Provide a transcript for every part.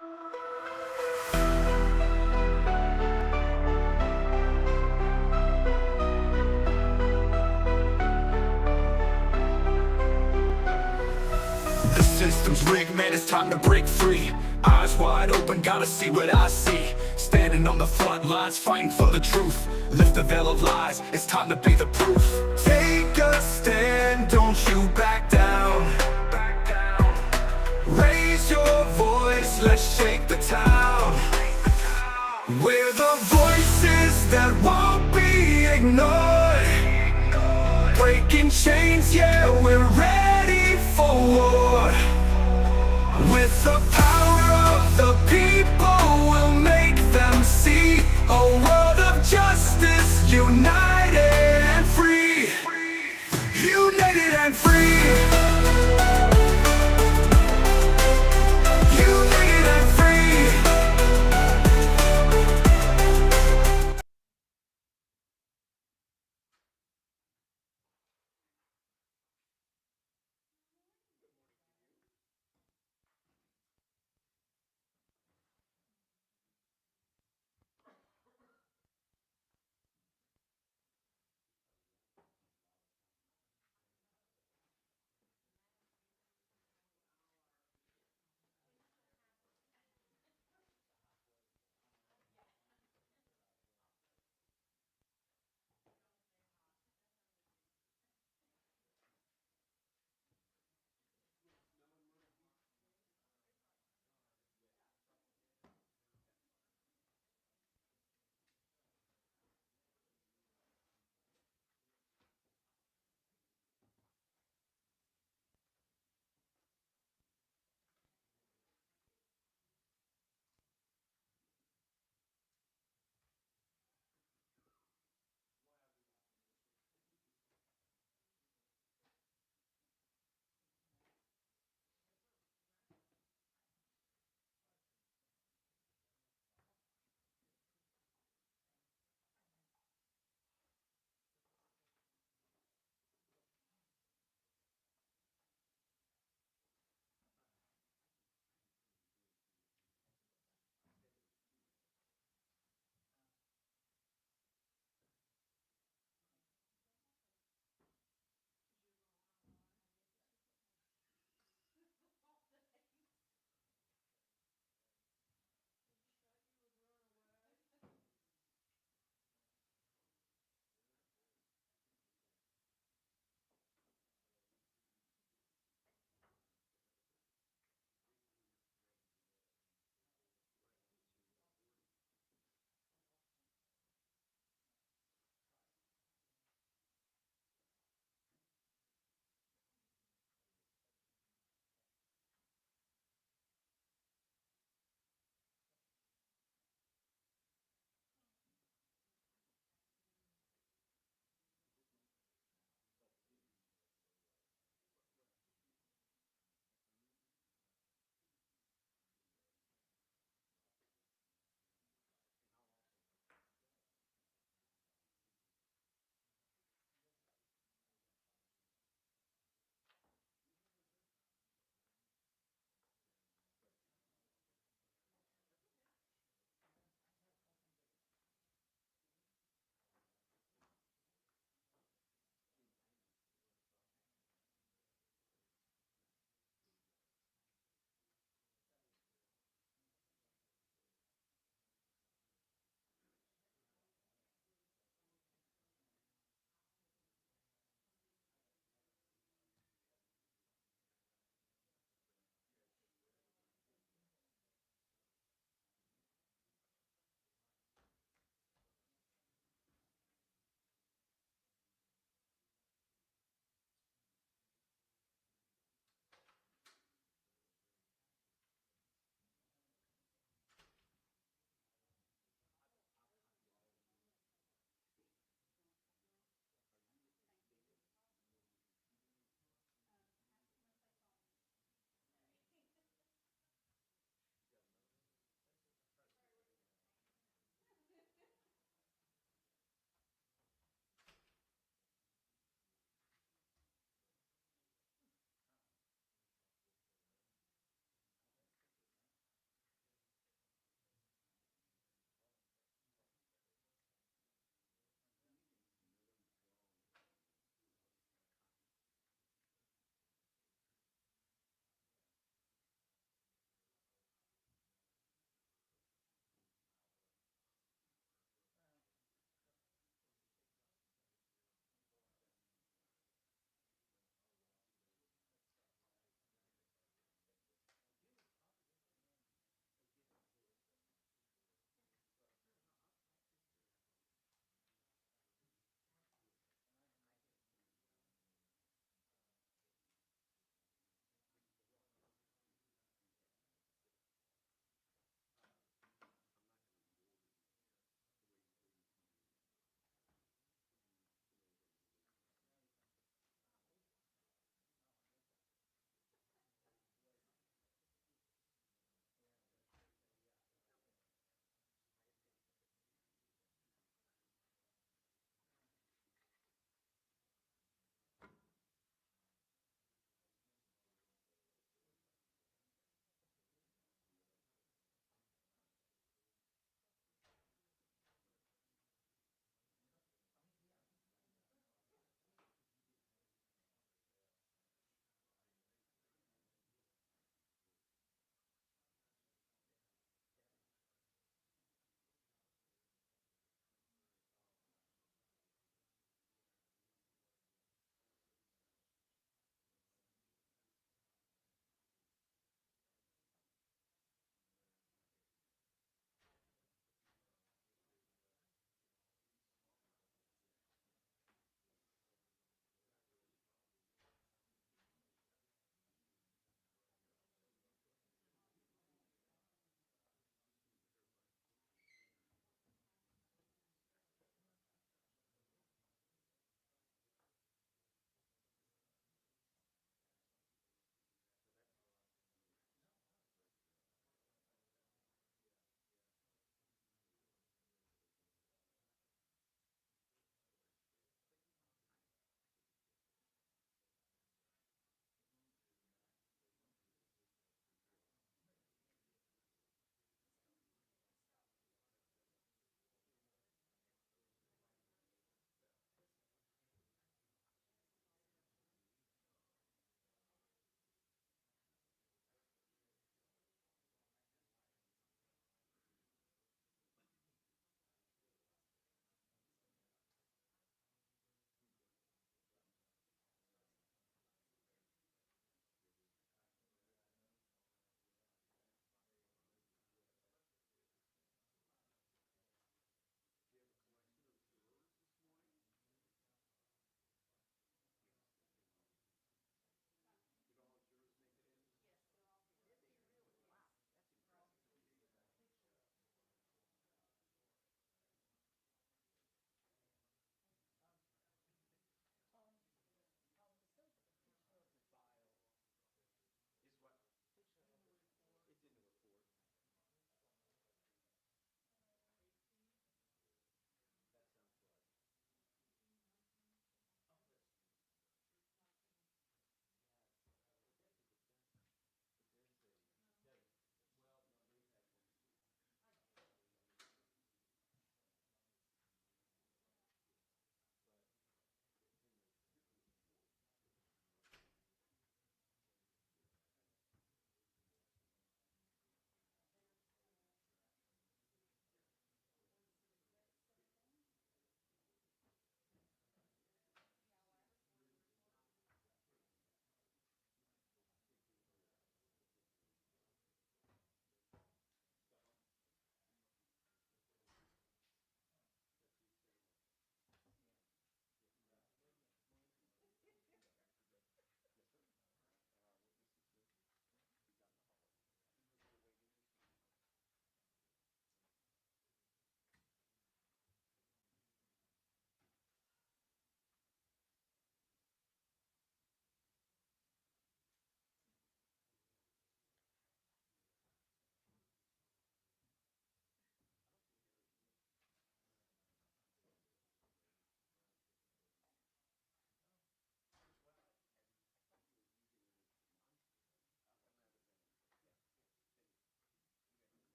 The system's rigged, man, it's time to break free. Eyes wide open, gotta see what I see. Standing on the front lines, fighting for the truth. Lift the veil of lies, it's time to be the proof. Take a stand, don't you back down. Raise your voice, let's shake the town. We're the voices that won't be ignored. Breaking chains, yeah, we're ready for war. With the power of the people, we'll make them see a world of justice, united and free. United and free.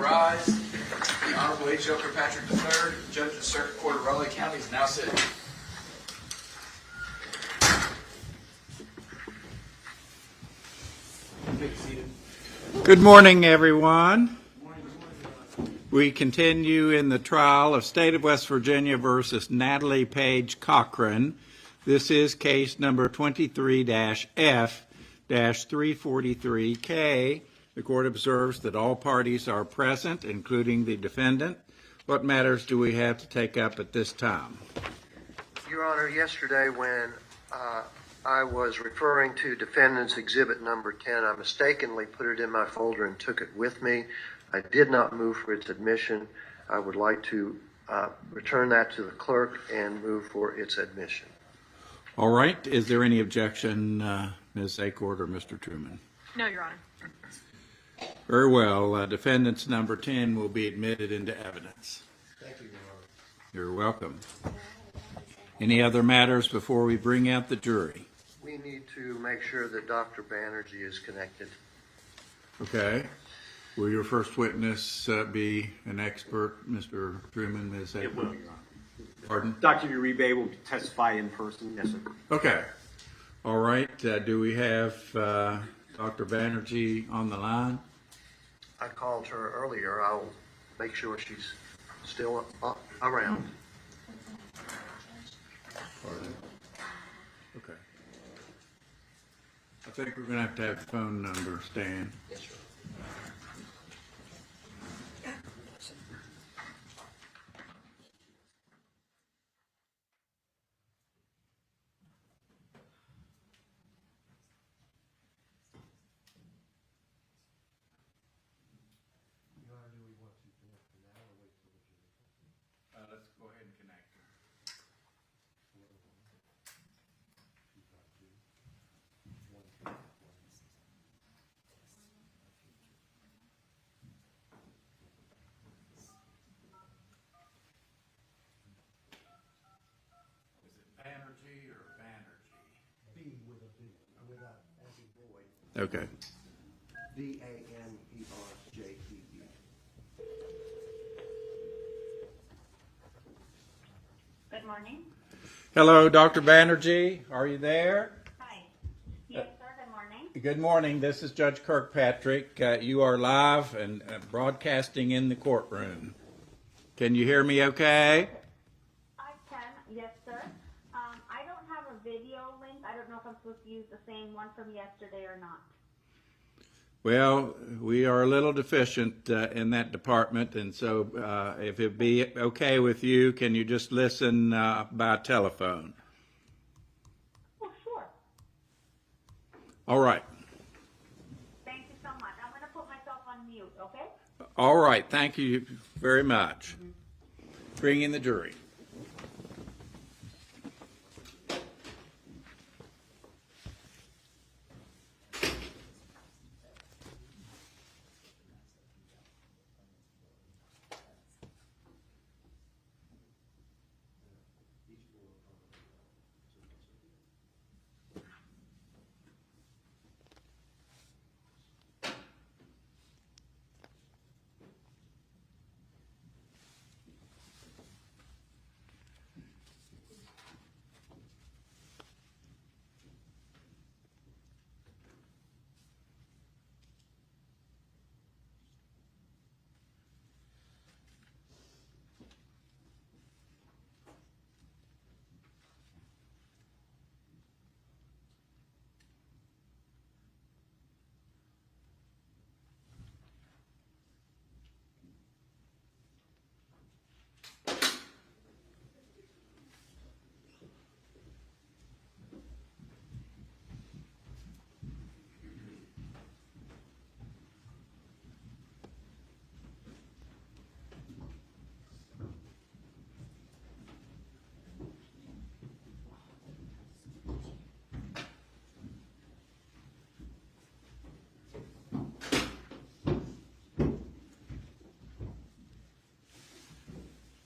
rise. The Honorable H.L. Kirkpatrick III, Judge of the Circuit Court of Raleigh County, is now sitting. Take a seat. Good morning, everyone. We continue in the trial of State of West Virginia versus Natalie Cochran. This is case number 23-F-343K. The court observes that all parties are present, including the defendant. What matters do we have to take up at this time? Your Honor, yesterday when I was referring to defendant's exhibit number 10, I mistakenly put it in my folder and took it with me. I did not move for its admission. I would like to return that to the clerk and move for its admission. All right. Is there any objection, Ms. Acord or Mr. Truman? No, Your Honor. Very well. Defendant's number 10 will be admitted into evidence. Thank you, Your Honor. You're welcome. Any other matters before we bring out the jury? We need to make sure that Dr. Banerjee is connected. Okay. Will your first witness be an expert, Mr. Truman, Ms. Acord? It will, Your Honor. Pardon? Dr. Uribe will testify in person. Yes, sir. Okay. All right. Do we have Dr. Banerjee on the line? I called her earlier. I'll make sure she's still around. Pardon? Okay. I think we're going to have the phone number, Stan. Yes, sir. Let's go ahead and connect her. Is it Banerjee or Banerjee? B with a B, with a, as in boy. Okay. Banerjee. Good morning. Hello, Dr. Banerjee. Are you there? Hi. Yes, sir. Good morning. Good morning. This is Judge Kirkpatrick. You are live and broadcasting in the courtroom. Can you hear me okay? I can. Yes, sir. I don't have a video link. I don't know if I'm supposed to use the same one from yesterday or not. Well, we are a little deficient in that department, and so if it be okay with you, can you just listen by telephone? Oh, sure. All right. Thank you so much. I'm going to put myself on mute, okay? All right. Thank you very much. Bring in the jury.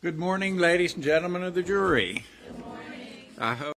Good morning, ladies and gentlemen of the jury. Good morning. I hope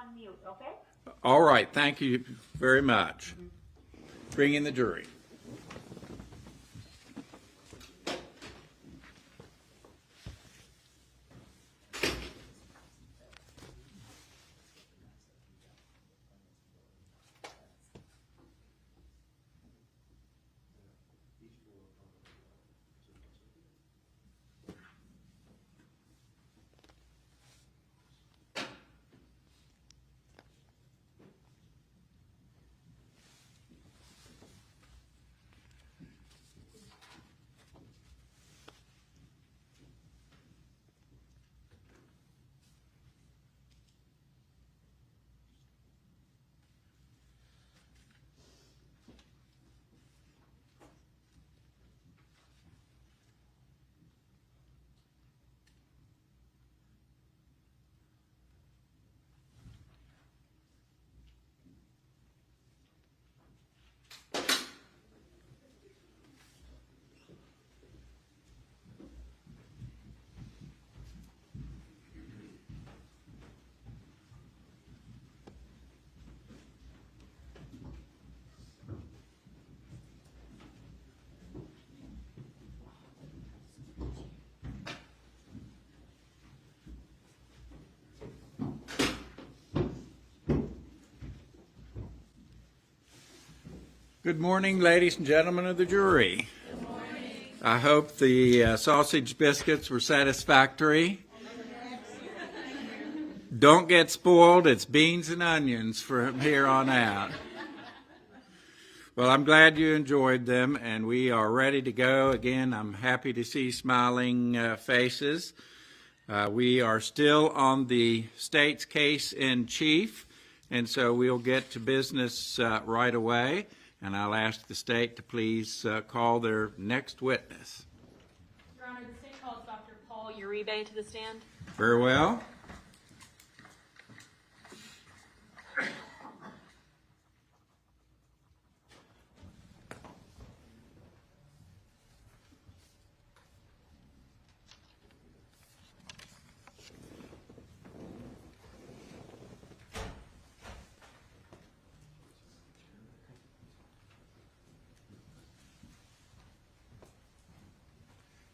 on mute, okay? All right, thank you very much. Bring in the jury. Good morning, ladies and gentlemen of the jury. Good morning. I hope the sausage biscuits were satisfactory. Don't get spoiled. It's beans and onions from here on out. Well, I'm glad you enjoyed them, and we are ready to go. Again, I'm happy to see smiling faces. We are still on the state's case in chief, and so we'll get to business right away. And I'll ask the state to please call their next witness. Your Honor, the state calls Dr. Paul Uribe to the stand. Very well.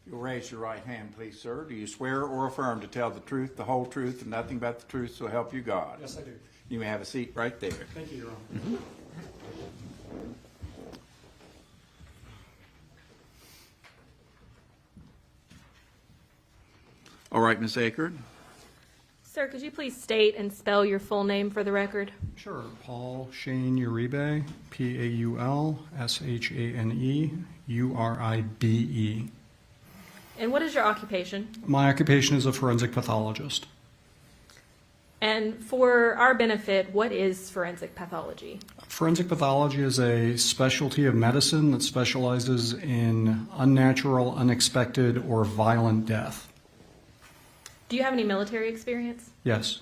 You'll raise your right hand, please, sir. Do you swear or affirm to tell the truth, the whole truth, and nothing but the truth, so help you God? Yes, I do. You may have a seat right there. Thank you, Your Honor. All right, Ms. Akard. Sir, could you please state and spell your full name for the record? Sure. Paul Shane Uribe, Paulshaneuuribe. And what is your occupation? My occupation is a forensic pathologist. And for our benefit, what is forensic pathology? Forensic pathology is a specialty of medicine that specializes in unnatural, unexpected, or violent death. Do you have any military experience? Yes.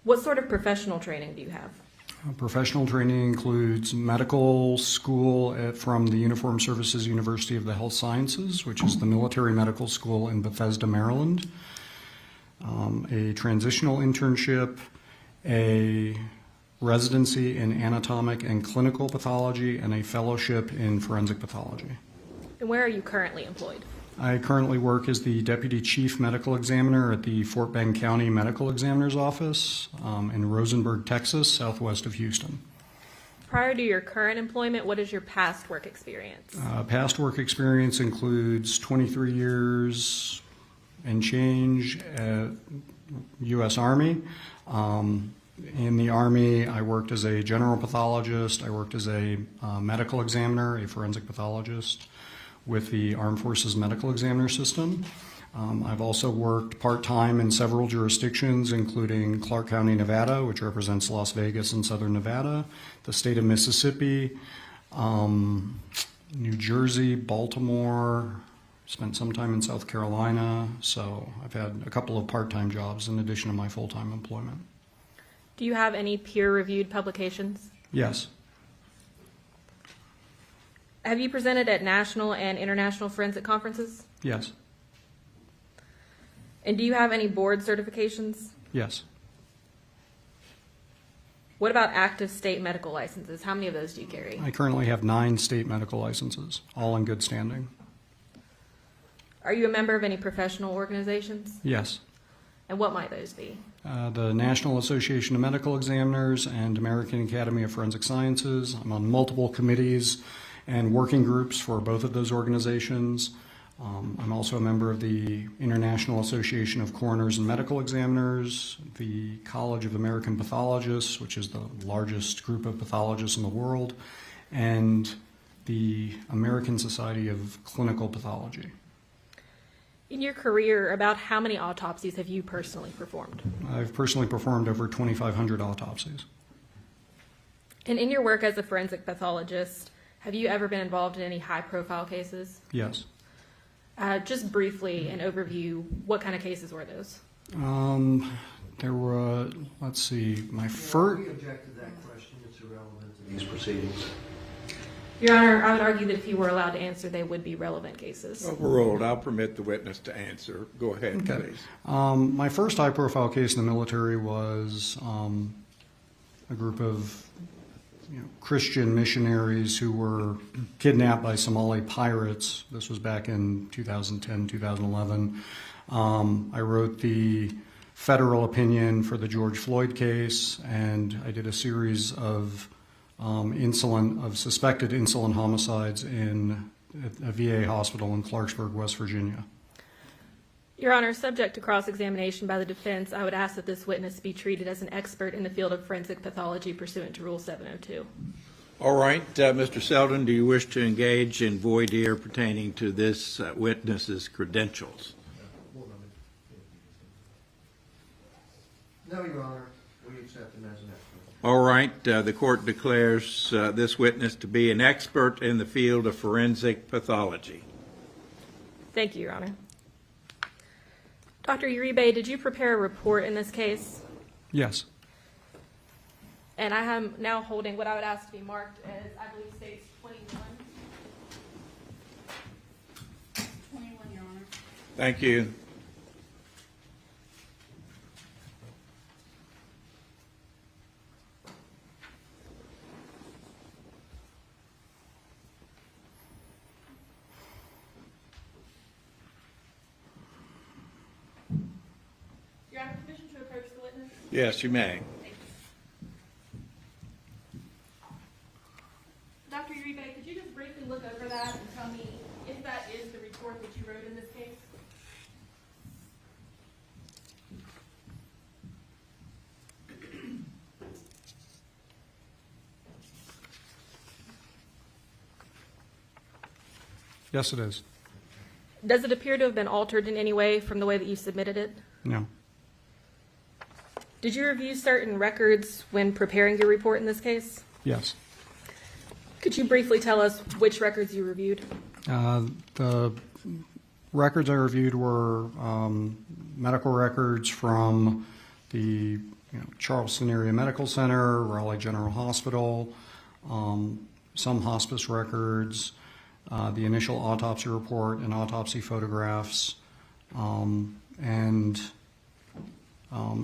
What sort of professional training do you have? Professional training includes medical school from the Uniformed Services University of the Health Sciences, which is the military medical school in Bethesda, Maryland, a transitional internship, a residency in anatomic and clinical pathology, and a fellowship in forensic pathology. And where are you currently employed? I currently work as the Deputy Chief Medical Examiner at the Fort Bend County Medical Examiner's Office in Rosenberg, Texas, southwest of Houston. Prior to your current employment, what is your past work experience? Past work experience includes 23 years and change at U.S. Army. In the Army, I worked as a general pathologist. I worked as a medical examiner, a forensic pathologist with the Armed Forces Medical Examiner System. I've also worked part-time in several jurisdictions, including Clark County, Nevada, which represents Las Vegas and Southern Nevada, the state of Mississippi, New Jersey, Baltimore, spent some time in South Carolina, so I've had a couple of part-time jobs in addition to my full-time employment. Do you have any peer-reviewed publications? Yes. Have you presented at national and international forensic conferences? Yes. And do you have any board certifications? Yes. What about active state medical licenses? How many of those do you carry? I currently have 9 state medical licenses, all in good standing. Are you a member of any professional organizations? Yes. And what might those be? The National Association of Medical Examiners and American Academy of Forensic Sciences. I'm on multiple committees and working groups for both of those organizations. I'm also a member of the International Association of Coroners and Medical Examiners, the College of American Pathologists, which is the largest group of pathologists in the world, and the American Society of Clinical Pathology. In your career, about how many autopsies have you personally performed? I've personally performed over 2,500 autopsies. And in your work as a forensic pathologist, have you ever been involved in any high-profile cases? Yes. Just briefly, an overview, what kind of cases were those? There were, let's see, my We first... object to that question. It's irrelevant to these proceedings. Your Honor, I would argue that if you were allowed to answer, they would be relevant cases. Overruled. I'll permit the witness to answer. Go ahead, please. My first high-profile case in the military was a group of Christian missionaries who were kidnapped by Somali pirates. This was back in 2010, 2011. I wrote the federal opinion for the George Floyd case, and I did a series of suspected insulin homicides in a VA hospital in Clarksburg, West Virginia. Your Honor, subject to cross-examination by the defense, I would ask that this witness be treated as an expert in the field of forensic pathology pursuant to Rule 702. All right, Mr. Selden, do you wish to engage in voir dire pertaining to this witness's credentials? No, Your Honor. We accept him as an expert. All right, the court declares this witness to be an expert in the field of forensic pathology. Thank you, Your Honor. Dr. Uribe, did you prepare a report in this case? Yes. And I am now holding what I would ask to be marked as, I believe, states 21. 21, Your Honor. Thank you. Your Honor, permission to approach the witness? Yes, you may. Dr. Uribe, could you just briefly look over that and tell me if that is the report that you wrote in this case? Yes, it is. Does it appear to have been altered in any way from the way that you submitted it? No. Did you review certain records when preparing your report in this case? Yes. Could you briefly tell us which records you reviewed? The records I reviewed were medical records from the Charleston Area Medical Center, Raleigh General Hospital, some hospice records, the initial autopsy report and autopsy photographs, and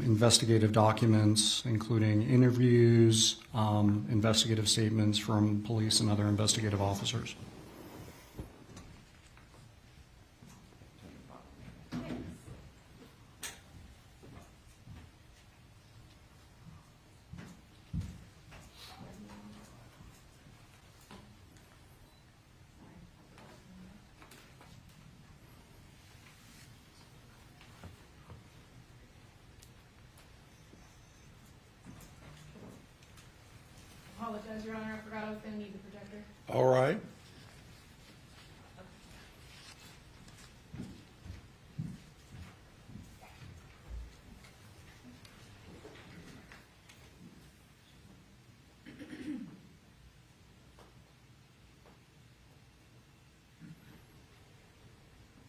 investigative documents, including interviews, investigative statements from police and other investigative officers. Apologize, Your Honor, I forgot I was going to need the projector. All right.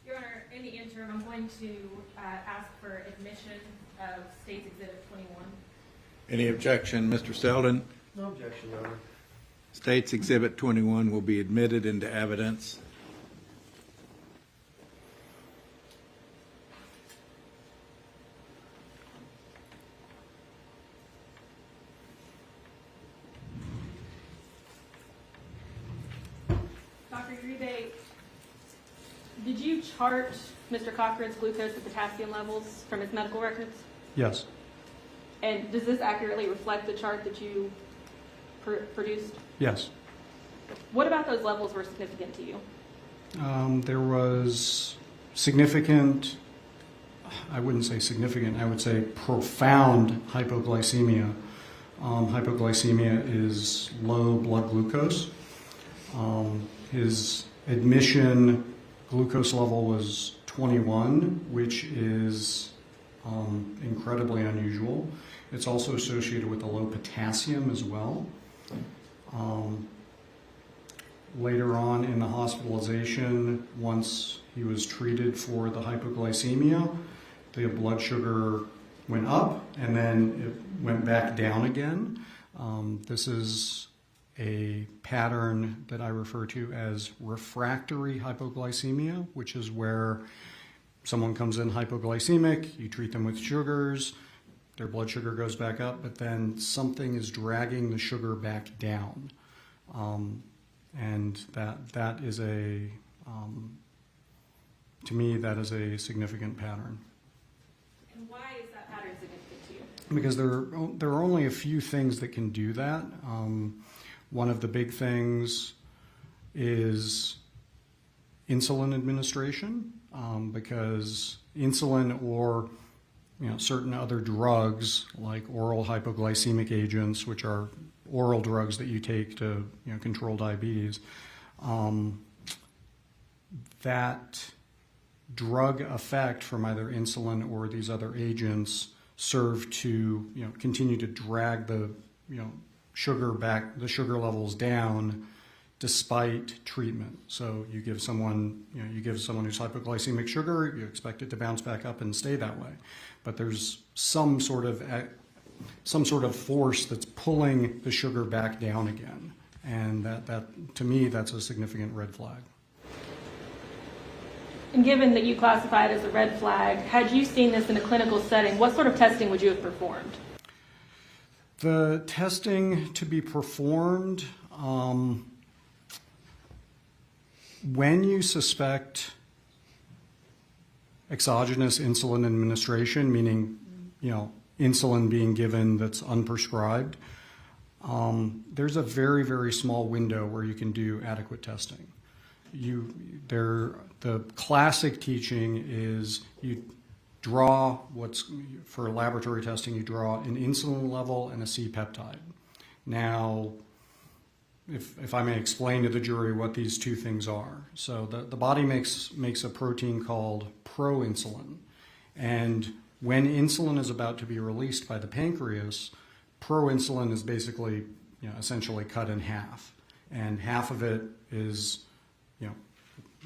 Your Honor, in the interim, I'm going to ask for admission of State's Exhibit 21. Any objection, Mr. Selden? No objection, Your Honor. State's Exhibit 21 will be admitted into evidence. Dr. Uribe, did you chart Mr. Cochran's glucose and potassium levels from his medical records? Yes. And does this accurately reflect the chart that you produced? Yes. What about those levels were significant to you? There was significant, I wouldn't say significant, I would say profound hypoglycemia. Hypoglycemia is low blood glucose. His admission glucose level was 21, which is incredibly unusual. It's also associated with a low potassium as well. Later on in the hospitalization, once he was treated for the hypoglycemia, the blood sugar went up and then it went back down again. This is a pattern that I refer to as refractory hypoglycemia, which is where someone comes in hypoglycemic, you treat them with sugars, their blood sugar goes back up, but then something is dragging the sugar back down. And that is to me, that is a significant pattern. And why is that pattern significant to you? Because there are only a few things that can do that. One of the big things is insulin administration, because insulin or certain other drugs like oral hypoglycemic agents, which are oral drugs that you take to control diabetes, that drug effect from either insulin or these other agents serve to continue to drag the sugar levels down despite treatment. So you give someone who's hypoglycemic sugar, you expect it to bounce back up and stay that way, but there's some sort of force that's pulling the sugar back down again, and that to me, that's a significant red flag. And given that you classify it as a red flag, had you seen this in a clinical setting, what sort of testing would you have performed? The testing to be performed, when you suspect exogenous insulin administration, meaning insulin being given that's unprescribed, there's a very, very small window where you can do adequate testing. The classic teaching is you draw for laboratory testing, you draw an insulin level and a C-peptide. Now, if I may explain to the jury what these two things are. So the body makes a protein called proinsulin, and when insulin is about to be released by the pancreas, proinsulin is basically essentially cut in half, and half of it is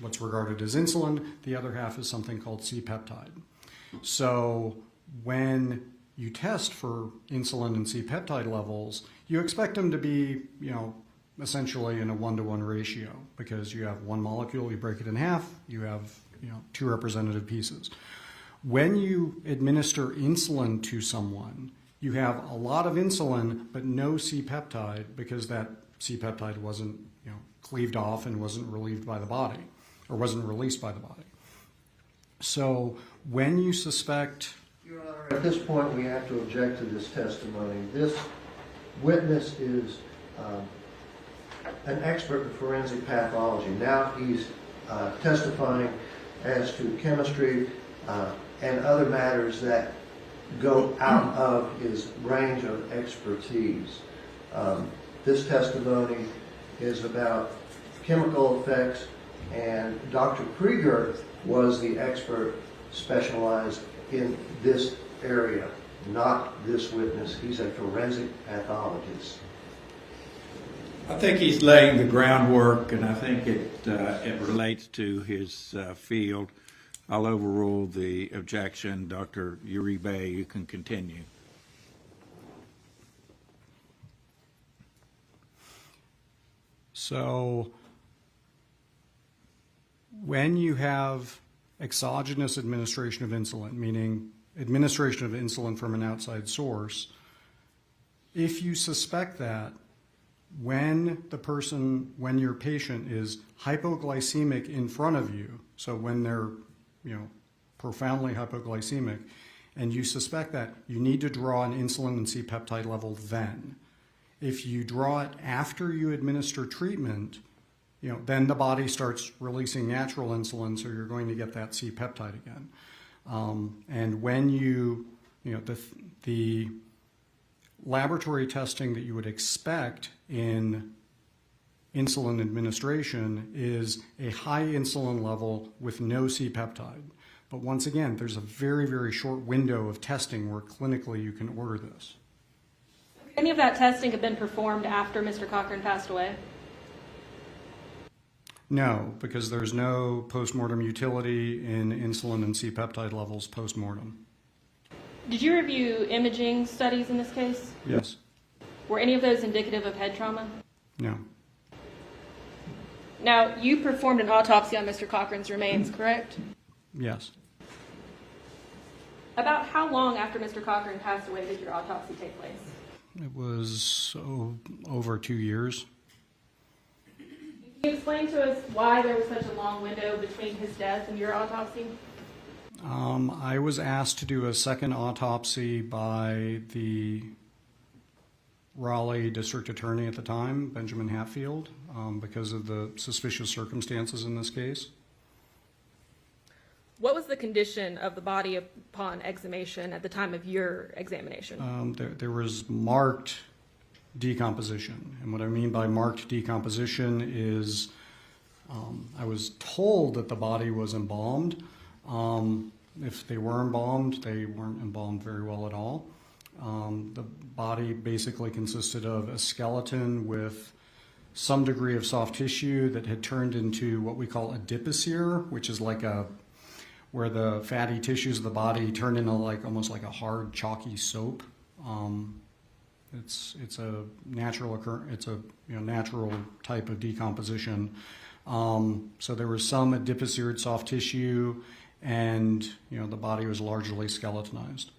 what's regarded as insulin, the other half is something called C-peptide. So when you test for insulin and C-peptide levels, you expect them to be essentially in a 1-to-1 ratio, because you have one molecule, you break it in half, you have two representative pieces. When you administer insulin to someone, you have a lot of insulin but no C-peptide, because that C-peptide wasn't cleaved off and wasn't relieved by the body, or wasn't released by the body. So when you suspect... Your Honor, at this point we have to object to this testimony. This witness is an expert in forensic pathology. Now he's testifying as to chemistry and other matters that go out of his range of expertise. This testimony is about chemical effects, and Dr. Krieger was the expert specialized in this area, not this witness. He's a forensic pathologist. I think he's laying the groundwork, and I think it relates to his field. I'll overrule the objection. Dr. Uribe, you can continue. So when you have exogenous administration of insulin, meaning administration of insulin from an outside source, if you suspect that, when your patient is hypoglycemic in front of you, so when they're, profoundly hypoglycemic, and you suspect that, you need to draw an insulin and C-peptide level then. If you draw it after you administer treatment, then the body starts releasing natural insulin, so you're going to get that C-peptide again. And when the laboratory testing that you would expect in insulin administration is a high insulin level with no C-peptide. But once again, there's a very, very short window of testing where clinically you can order this. Any of that testing have been performed after Mr. Cochran passed away? No, because there's no postmortem utility in insulin and C-peptide levels postmortem. Did you review imaging studies in this case? Yes. Were any of those indicative of head trauma? No. Now, you performed an autopsy on Mr. Cochran's remains, correct? Yes. About how long after Mr. Cochran passed away did your autopsy take place? It was over 2 years. Can you explain to us why there was such a long window between his death and your autopsy? I was asked to do a second autopsy by the Raleigh District Attorney at the time, Benjamin Hatfield, because of the suspicious circumstances in this case. What was the condition of the body upon exhumation at the time of your examination? There was marked decomposition. And what I mean by marked decomposition is I was told that the body was embalmed. If they were embalmed, they weren't embalmed very well at all. The body basically consisted of a skeleton with some degree of soft tissue that had turned into what we call adipocere, which is like where the fatty tissues of the body turn into almost like a hard chalky soap. It's a natural natural type of decomposition. So there was some adipocered soft tissue, and the body was largely skeletonized.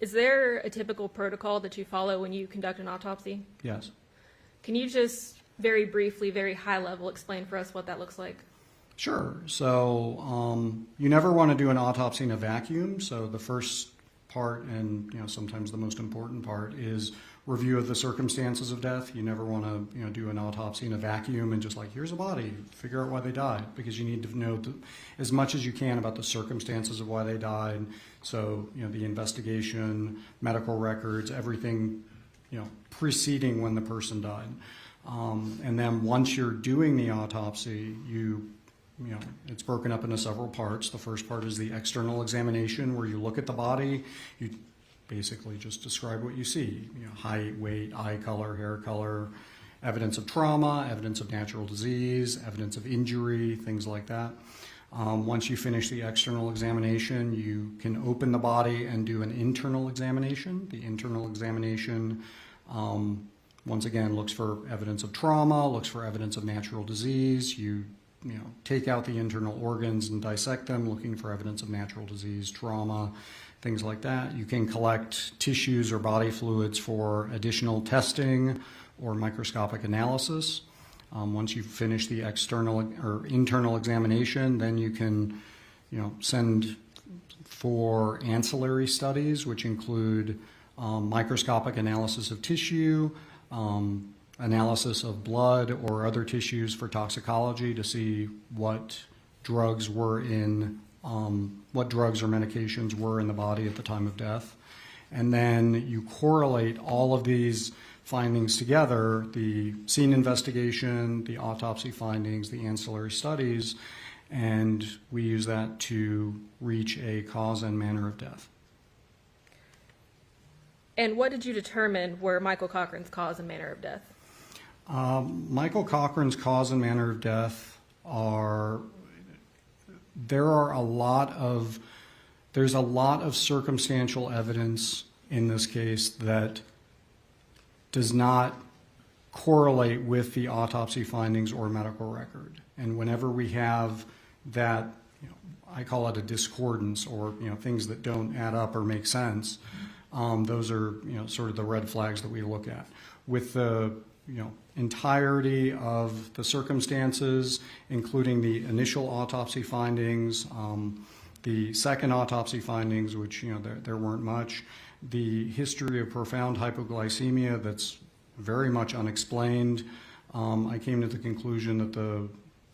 Is there a typical protocol that you follow when you conduct an autopsy? Yes. Can you just very briefly, very high level, explain for us what that looks like? Sure. So you never want to do an autopsy in a vacuum. So the first part, and sometimes the most important part, is review of the circumstances of death. You never want to do an autopsy in a vacuum and just here's a body, figure out why they died, because you need to know as much as you can about the circumstances of why they died. So the investigation, medical records, everything preceding when the person died, and then once you're doing the autopsy, it's broken up into several parts. The first part is the external examination, where you look at the body. You basically just describe what you see. Height, weight, eye color, hair color, evidence of trauma, evidence of natural disease, evidence of injury, things like that. Once you finish the external examination, you can open the body and do an internal examination. The internal examination, once again, looks for evidence of trauma, looks for evidence of natural disease. You take out the internal organs and dissect them, looking for evidence of natural disease, trauma, things like that. You can collect tissues or body fluids for additional testing or microscopic analysis. Once you finish the external or internal examination, then you can, send for ancillary studies, which include microscopic analysis of tissue, analysis of blood or other tissues for toxicology to see what drugs were in, what drugs or medications were in the body at the time of death. And then you correlate all of these findings together, the scene investigation, the autopsy findings, the ancillary studies, and we use that to reach a cause and manner of death. And what did you determine were Michael Cochran's cause and manner of death? Michael Cochran's cause and manner of death there's a lot of circumstantial evidence in this case that does not correlate with the autopsy findings or medical record. And whenever we have that, I call it a discordance, or things that don't add up or make sense, those are sort of the red flags that we look at. with the entirety of the circumstances, including the initial autopsy findings, the second autopsy findings, which there weren't much, the history of profound hypoglycemia that's very much unexplained. I came to the conclusion that the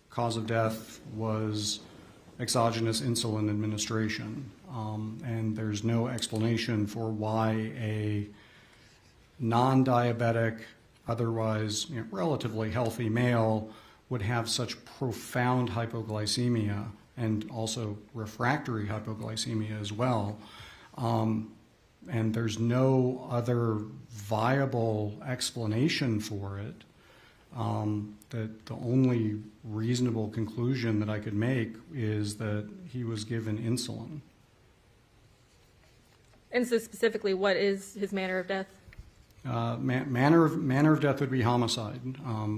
cause of death was exogenous insulin administration, and there's no explanation for why a non-diabetic, otherwise relatively healthy male would have such profound hypoglycemia and also refractory hypoglycemia as well. And there's no other viable explanation for it. That the only reasonable conclusion that I could make is that he was given insulin. And so specifically, what is his manner of death? Manner of death would be homicide,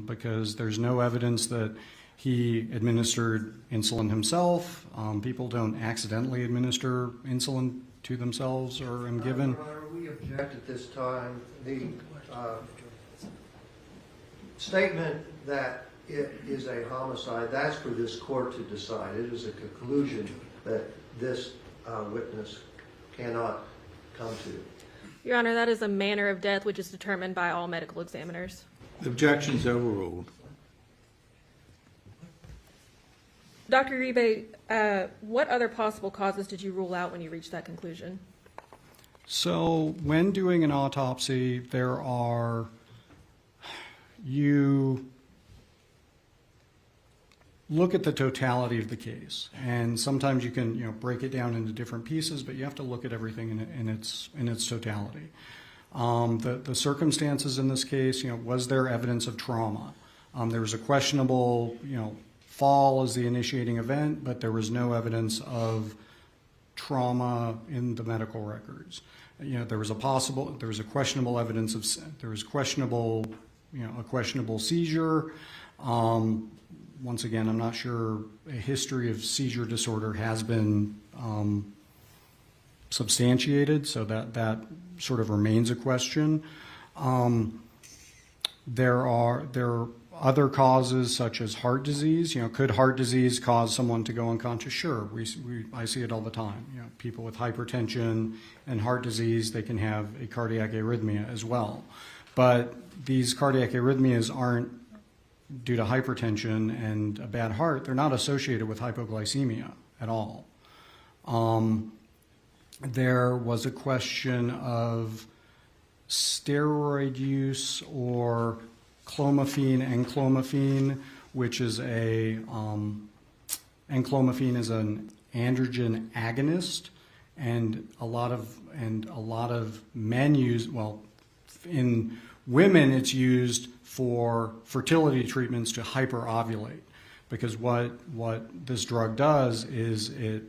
because there's no evidence that he administered insulin himself. People don't accidentally administer insulin to themselves or am given. Your Honor, we object at this time. The statement that it is a homicide, that's for this court to decide. It is a conclusion that this witness cannot come to. Your Honor, that is a manner of death which is determined by all medical examiners. The objection's overruled. Dr. Uribe, what other possible causes did you rule out when you reached that conclusion? So when doing an autopsy, you look at the totality of the case, and sometimes you can break it down into different pieces, but you have to look at everything in its totality. The circumstances in this case, was there evidence of trauma? There was a questionable fall as the initiating event, but there was no evidence of trauma in the medical records. There was a questionable evidence of a questionable seizure. Once again, I'm not sure a history of seizure disorder has been substantiated, so that sort of remains a question. There are other causes such as heart disease. Could heart disease cause someone to go unconscious? Sure, I see it all the time. People with hypertension and heart disease, they can have a cardiac arrhythmia as well. But these cardiac arrhythmias aren't due to hypertension and a bad heart. They're not associated with hypoglycemia at all. There was a question of steroid use or enclomiphene, which is enclomiphene is an androgen agonist, and a lot of men use, in women it's used for fertility treatments to hyperovulate, because what this drug does is it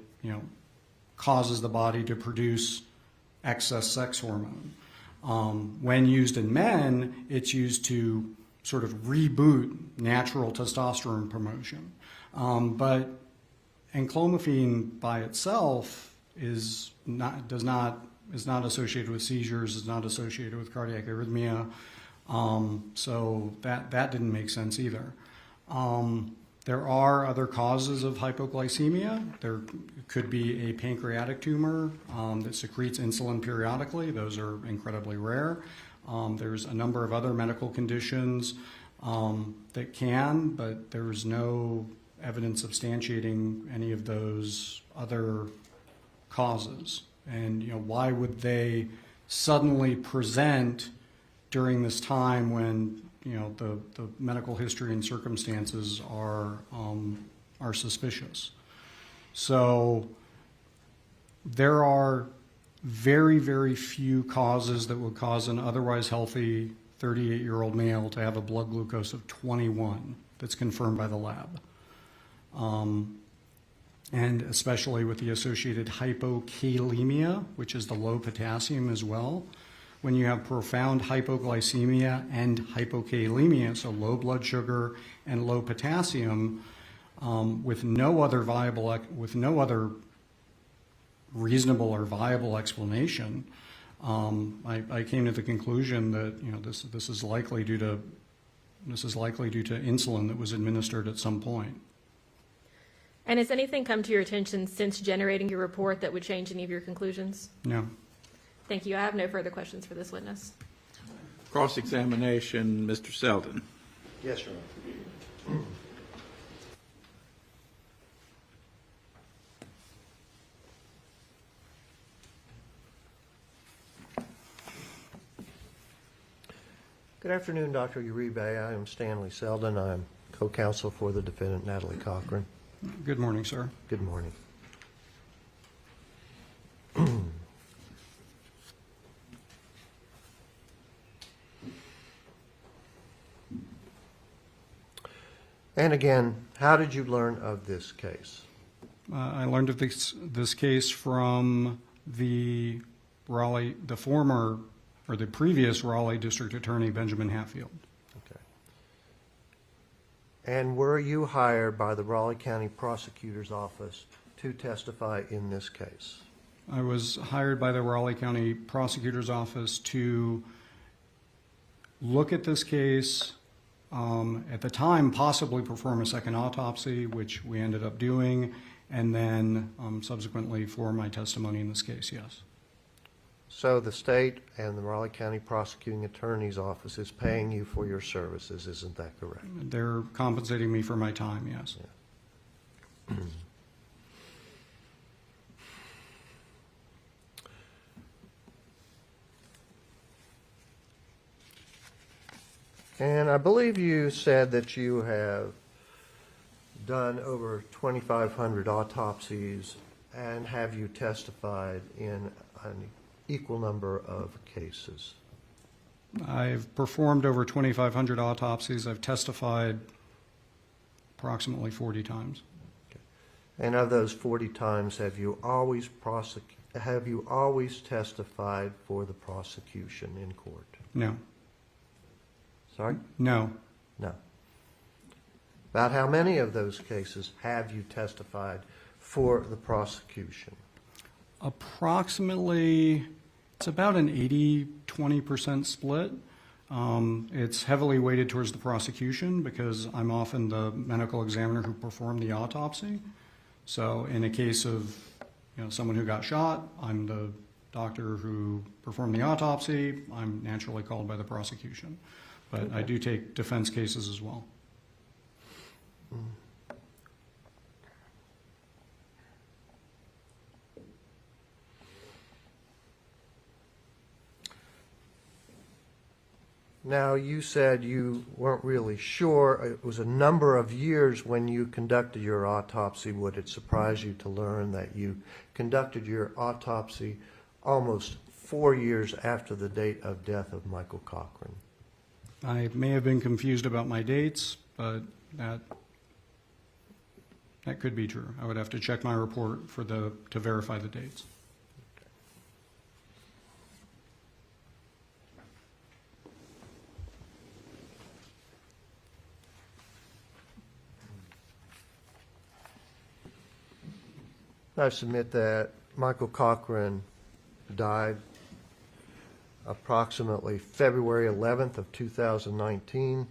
causes the body to produce excess sex hormone. When used in men, it's used to sort of reboot natural testosterone promotion. But enclomiphene by itself is not associated with seizures, is not associated with cardiac arrhythmia. So that didn't make sense either. There are other causes of hypoglycemia. There could be a pancreatic tumor that secretes insulin periodically. Those are incredibly rare. There's a number of other medical conditions that can, but there's no evidence substantiating any of those other causes. And why would they suddenly present during this time when the medical history and circumstances are suspicious? So there are very, very few causes that would cause an otherwise healthy 38-year-old male to have a blood glucose of 21 that's confirmed by the lab. And especially with the associated hypokalemia, which is the low potassium as well. When you have profound hypoglycemia and hypokalemia, so low blood sugar and low potassium, with no other reasonable or viable explanation, I came to the conclusion that, you know, this is likely due to insulin that was administered at some point. And has anything come to your attention since generating your report that would change any of your conclusions? No. Thank you. I have no further questions for this witness. Cross-examination, Mr. Selden. Yes, Your Honor. Good afternoon, Dr. Uribe. I am Stanley Selden. I'm co-counsel for the defendant, Natalie Cochran. Good morning, sir. Good morning. And again, how did you learn of this case? I learned of this case from the previous Raleigh District Attorney, Benjamin Hatfield. Okay. And were you hired by the Raleigh County Prosecutor's Office to testify in this case? I was hired by the Raleigh County Prosecutor's Office to look at this case, at the time possibly perform a second autopsy, which we ended up doing, and then subsequently for my testimony in this case, yes. So the state and the Raleigh County Prosecuting Attorney's Office is paying you for your services, isn't that correct? They're compensating me for my time, yes. Yeah. And I believe you said that you have done over 2,500 autopsies, and have you testified in an equal number of cases? I've performed over 2,500 autopsies. I've testified approximately 40 times. Okay. And of those 40 times, have you always testified for the prosecution in court? No. Sorry? No. No. About how many of those cases have you testified for the prosecution? Approximately, it's about an 80-20% split. It's heavily weighted towards the prosecution because I'm often the medical examiner who performed the autopsy. So in a case of, you know, someone who got shot, I'm the doctor who performed the autopsy. I'm naturally called by the prosecution. But I do take defense cases as well. Now, you said you weren't really sure. It was a number of years when you conducted your autopsy. Would it surprise you to learn that you conducted your autopsy almost 4 years after the date of death of Michael Cochran? I may have been confused about my dates, but that could be true. I would have to check my report to verify the dates. I submit that Michael Cochran died approximately February 11th of 2019,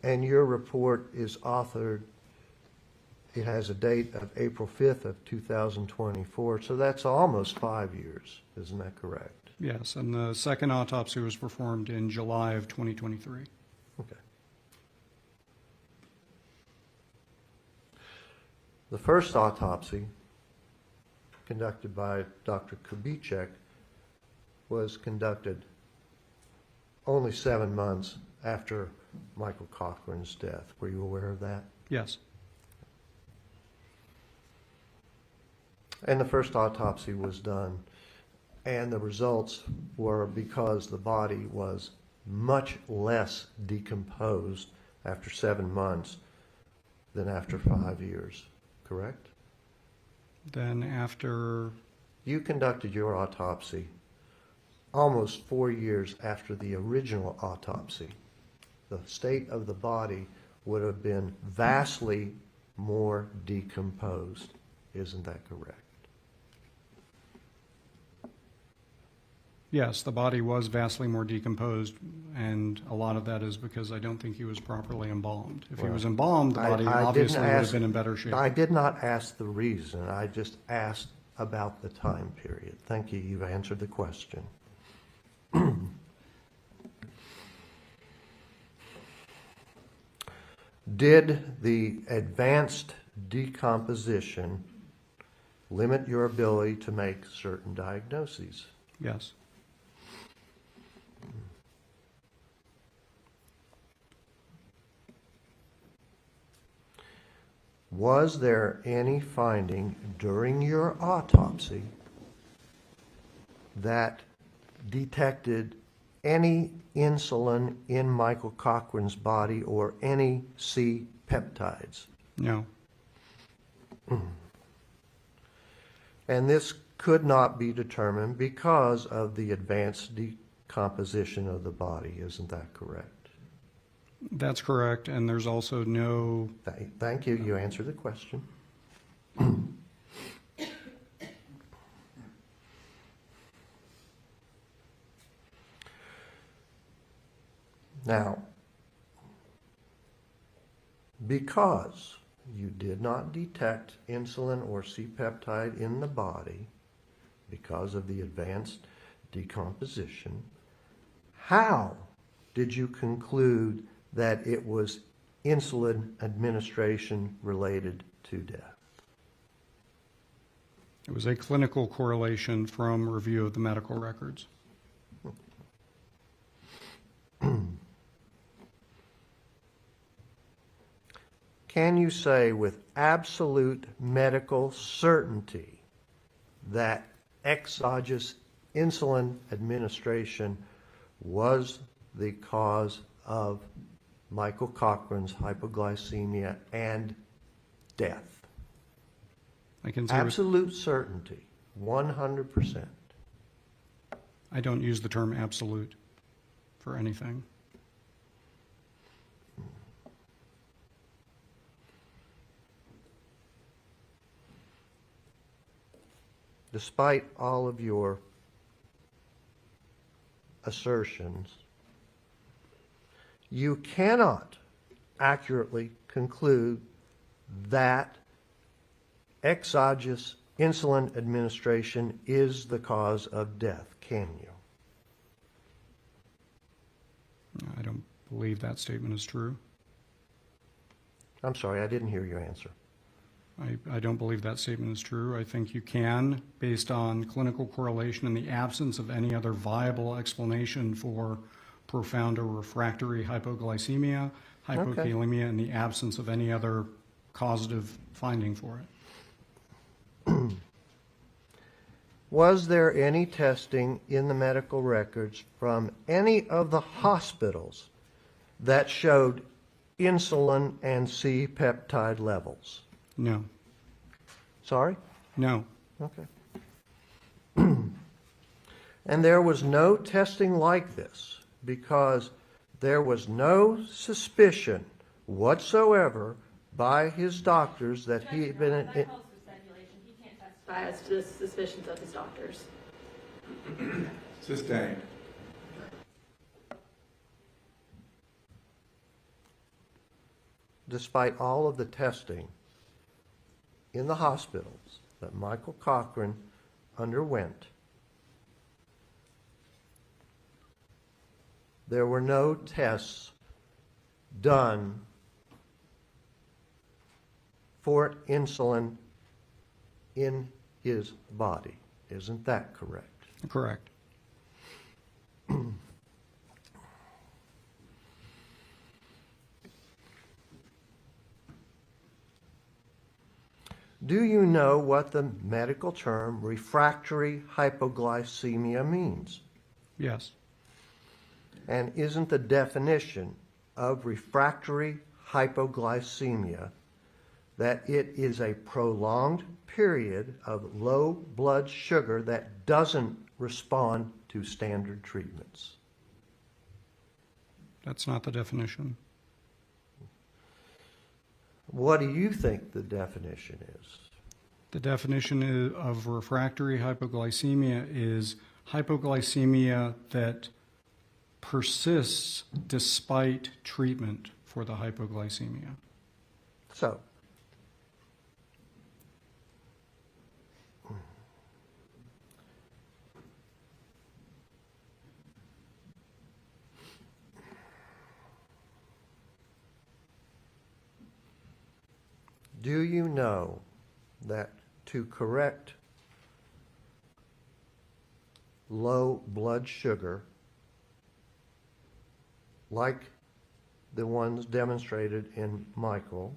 and your report is authored, it has a date of April 5th of 2024, so that's almost 5 years, isn't that correct? Yes, and the second autopsy was performed in July of 2023. Okay. The first autopsy, conducted by Dr. Kubitschek, was conducted only 7 months after Michael Cochran's death. Were you aware of that? Yes. And the first autopsy was done, and the results were because the body was much less decomposed after 7 months than after 5 years, correct? Then after... You conducted your autopsy almost 4 years after the original autopsy. The state of the body would have been vastly more decomposed. Isn't that correct? Yes, the body was vastly more decomposed, and a lot of that is because I don't think he was properly embalmed. If he was embalmed, the body I obviously didn't would have ask- been in better shape. I did not ask the reason. I just asked about the time period. Thank you. You've answered the question. Did the advanced decomposition limit your ability to make certain diagnoses? Yes. Was there any finding during your autopsy that detected any insulin in Michael Cochran's body or any C peptides? No. And this could not be determined because of the advanced decomposition of the body. Isn't that correct? That's correct, and there's also no, Thank you. You answered the question. Now, because you did not detect insulin or C-peptide in the body because of the advanced decomposition, how did you conclude that it was insulin administration related to death? it was a clinical correlation from review of the medical records. Can you say with absolute medical certainty that exogenous insulin administration was the cause of Michael Cochran's hypoglycemia and death? I can say with, Absolute certainty, 100%. I don't use the term absolute for anything. Despite all of your assertions, you cannot accurately conclude that exogenous insulin administration is the cause of death, can you? I don't believe that statement is true. I'm sorry, I didn't hear your answer. I don't believe that statement is true. I think you can, based on clinical correlation in the absence of any other viable explanation for profound or refractory hypoglycemia, hypokalemia, in the absence of any other causative finding for it. Was there any testing in the medical records from any of the hospitals that showed insulin and C-peptide levels? No. Sorry? No. Okay. And there was no testing like this because there was no suspicion whatsoever by his doctors that he had been... That calls for speculation. He can't testify as to the suspicions of his doctors. Sustained. Despite all of the testing in the hospitals that Michael Cochran underwent, there were no tests done for insulin in his body. Isn't that correct? Correct. Do you know what the medical term refractory hypoglycemia means? Yes. And isn't the definition of refractory hypoglycemia that it is a prolonged period of low blood sugar that doesn't respond to standard treatments? That's not the definition. What do you think the definition is? The definition of refractory hypoglycemia is hypoglycemia that persists despite treatment for the hypoglycemia. So, do you know that to correct low blood sugar, like the ones demonstrated in Michael,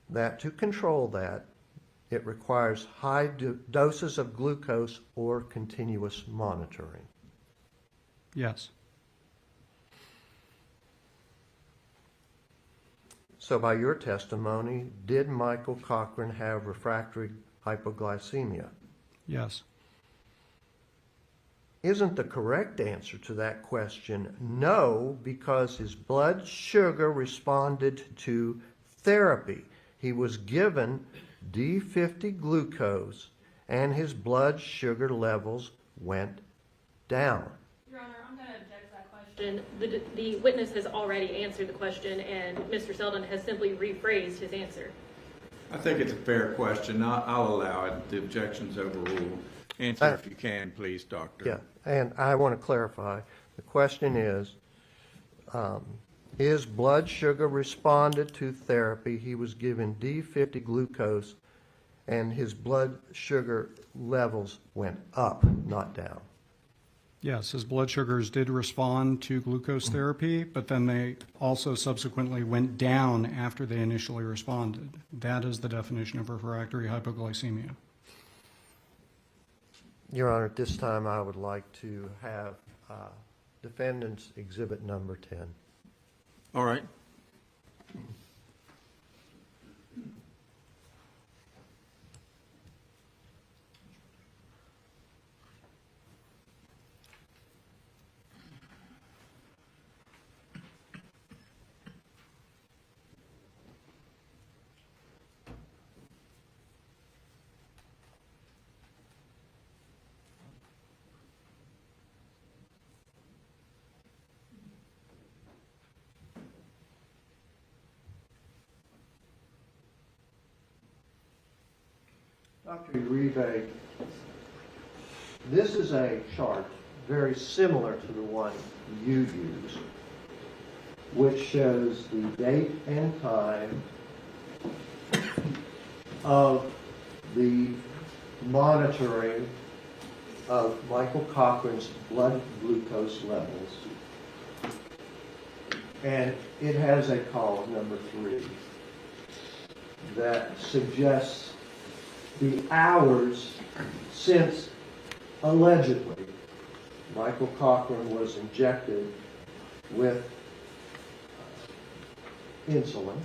that to control that, it requires high doses of glucose or continuous monitoring? Yes. So by your testimony, did Michael Cochran have refractory hypoglycemia? Yes. Isn't the correct answer to that question no, because his blood sugar responded to therapy? He was given D50 glucose and his blood sugar levels went down. Your Honor, I'm going to object to that question. The witness has already answered the question, and Mr. Selden has simply rephrased his answer. I think it's a fair question. I'll allow it. The objection's overruled. Answer if you can, please, Doctor. Yeah, and I want to clarify. The question is, his blood sugar responded to therapy. He was given D50 glucose, and his blood sugar levels went up, not down. Yes, his blood sugars did respond to glucose therapy, but then they also subsequently went down after they initially responded. That is the definition of refractory hypoglycemia. Your Honor, at this time, I would like to have Defendant's Exhibit Number 10. All right. Dr. Uribe, this is a chart very similar to the one you use, which shows the date and time of the monitoring of Michael Cochran's blood glucose levels. And it has a column, number 3, that suggests the hours since, allegedly, Michael Cochran was injected with insulin,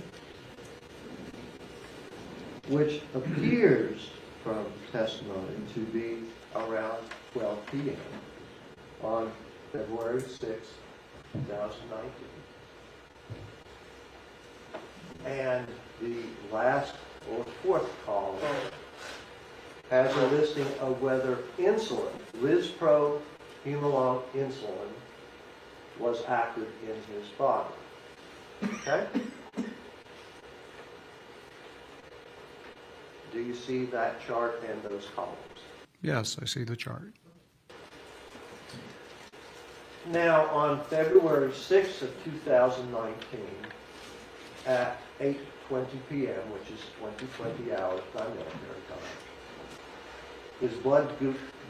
which appears from testimony to be around 12 p.m. on February 6, 2019. And the last or fourth column has a listing of whether insulin, Lispro Humalog insulin, was active in his body. Okay? Do you see that chart and those columns? Yes, I see the chart. Now, on February 6th of 2019, at 8:20 p.m., which is 20 hours by military time, his blood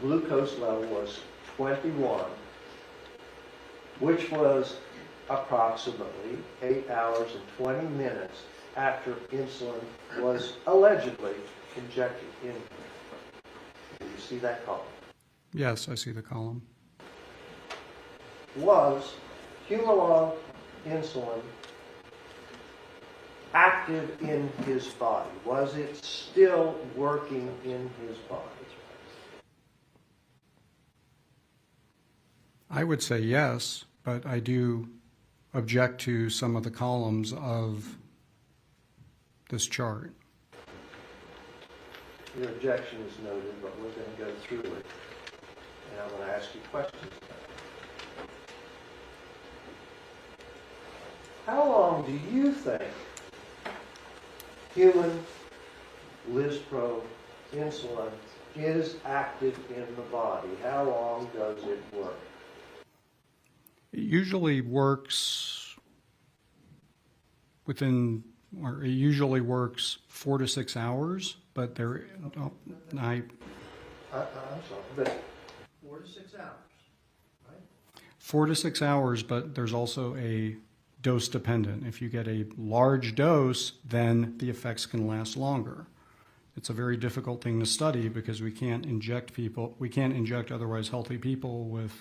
glucose level was 21, which was approximately 8 hours and 20 minutes after insulin was allegedly injected in him. Do you see that column? Yes, I see the column. Was Humalog insulin active in his body? Was it still working in his body? I would say yes, but I do object to some of the columns of this chart. Your objection is noted, but we're going to go through it. and I'm going to ask you questions about it. How long do you think human lispro insulin is active in the body? How long does it work? It usually works within, or it usually works 4 to 6 hours, but there, I'm sorry, but 4 to 6 hours, right? 4 to 6 hours, but there's also a dose dependent. If you get a large dose, then the effects can last longer. It's a very difficult thing to study because we can't inject otherwise healthy people with,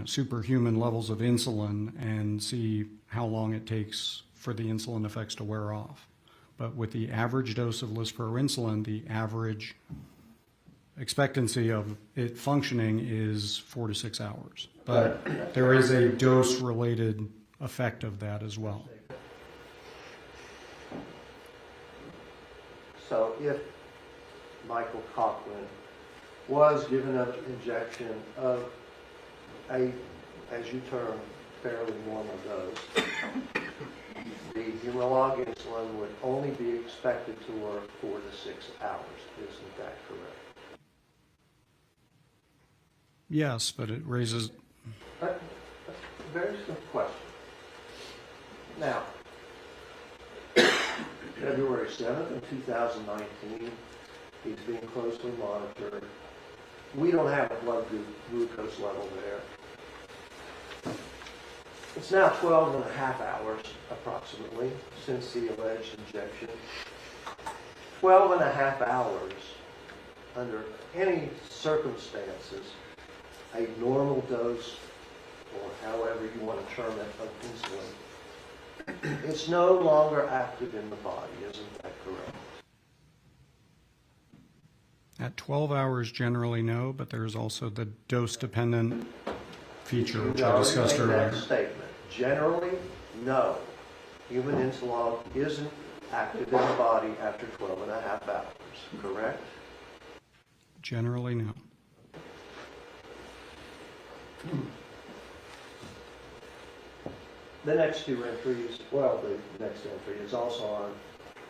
superhuman levels of insulin and see how long it takes for the insulin effects to wear off. But with the average dose of lispro insulin, the average expectancy of it functioning is 4 to 6 hours. But there is a dose-related effect of that as well. So if Michael Cochran was given an injection of a, as you term, fairly normal dose, the human-log insulin would only be expected to work 4 to 6 hours. Isn't that correct? Yes, but it raises... Very simple question. Now, February 7th in 2019, he's being closely monitored. We don't have a blood glucose level there. It's now 12 and a half hours, approximately, since the alleged injection. 12 and a half hours, under any circumstances, a normal dose, or however you want to term it, of insulin, it's no longer active in the body. Isn't that correct? At 12 hours, generally no, but there's also the dose-dependent feature, which I discussed earlier. That statement. Generally, no. Human insulin isn't active in the body after 12 and a half hours, correct? Generally, no. The next two entries, well, the next entry is also on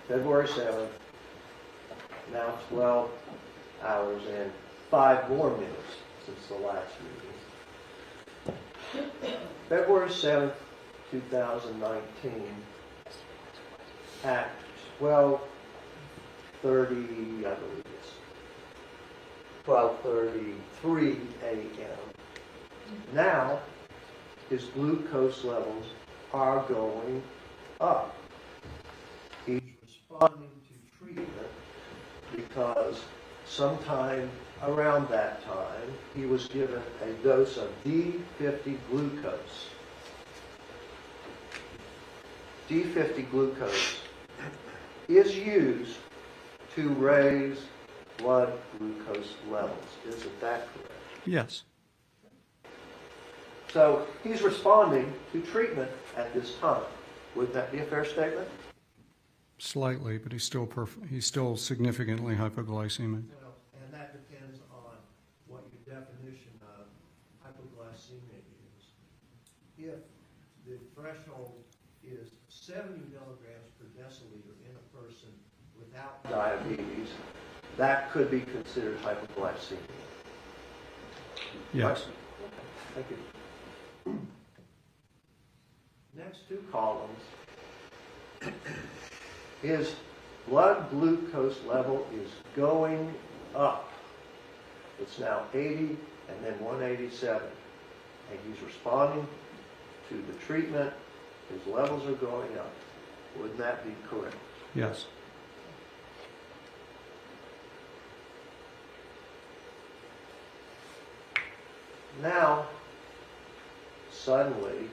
February 7th, now 12 hours and 5 more minutes since the last meeting. February 7th, 2019, at 12:30, I believe it's 12:33 a.m. Now, his glucose levels are going up. He's responding to treatment because sometime around that time, he was given a dose of D50 glucose. D50 glucose is used to raise blood glucose levels. Isn't that correct? Yes. So he's responding to treatment at this time. Would that be a fair statement? Slightly, but he's still significantly hypoglycemic. Well, and that depends on what your definition of hypoglycemia is. If the threshold is 70 milligrams per deciliter in a person without diabetes, that could be considered hypoglycemia. Yes. Thank you. Next two columns, his blood glucose level is going up. It's now 80 and then 187. And he's responding to the treatment. His levels are going up. Wouldn't that be correct? Yes. Now, suddenly,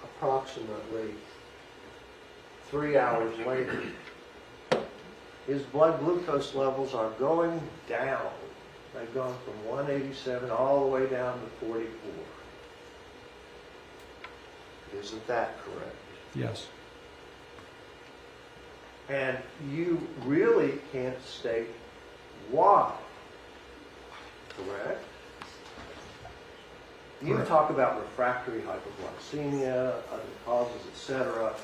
approximately 3 hours later, his blood glucose levels are going down. They've gone from 187 all the way down to 44. Isn't that correct? Yes. And you really can't state why, correct? You Correct. talk about refractory hypoglycemia, other causes, etc.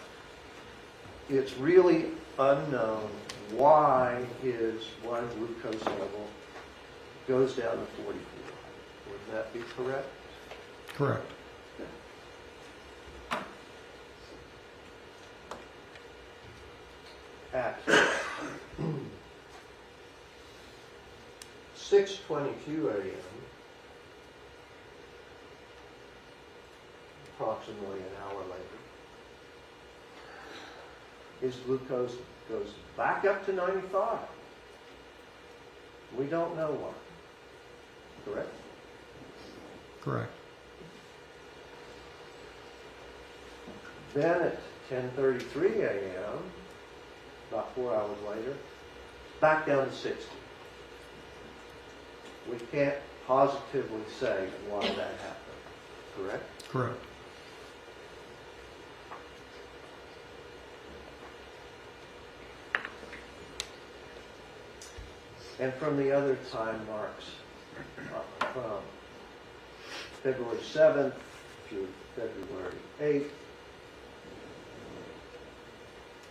It's really unknown why his blood glucose level goes down to 44. Would that be correct? Correct. At 6:22 a.m., approximately an hour later, his glucose goes back up to 95. We don't know why. Correct? Correct. Then at 10:33 a.m., about 4 hours later, back down to 60. We can't positively say why that happened. Correct? Correct. And from the other time marks, from February 7th to February 8th,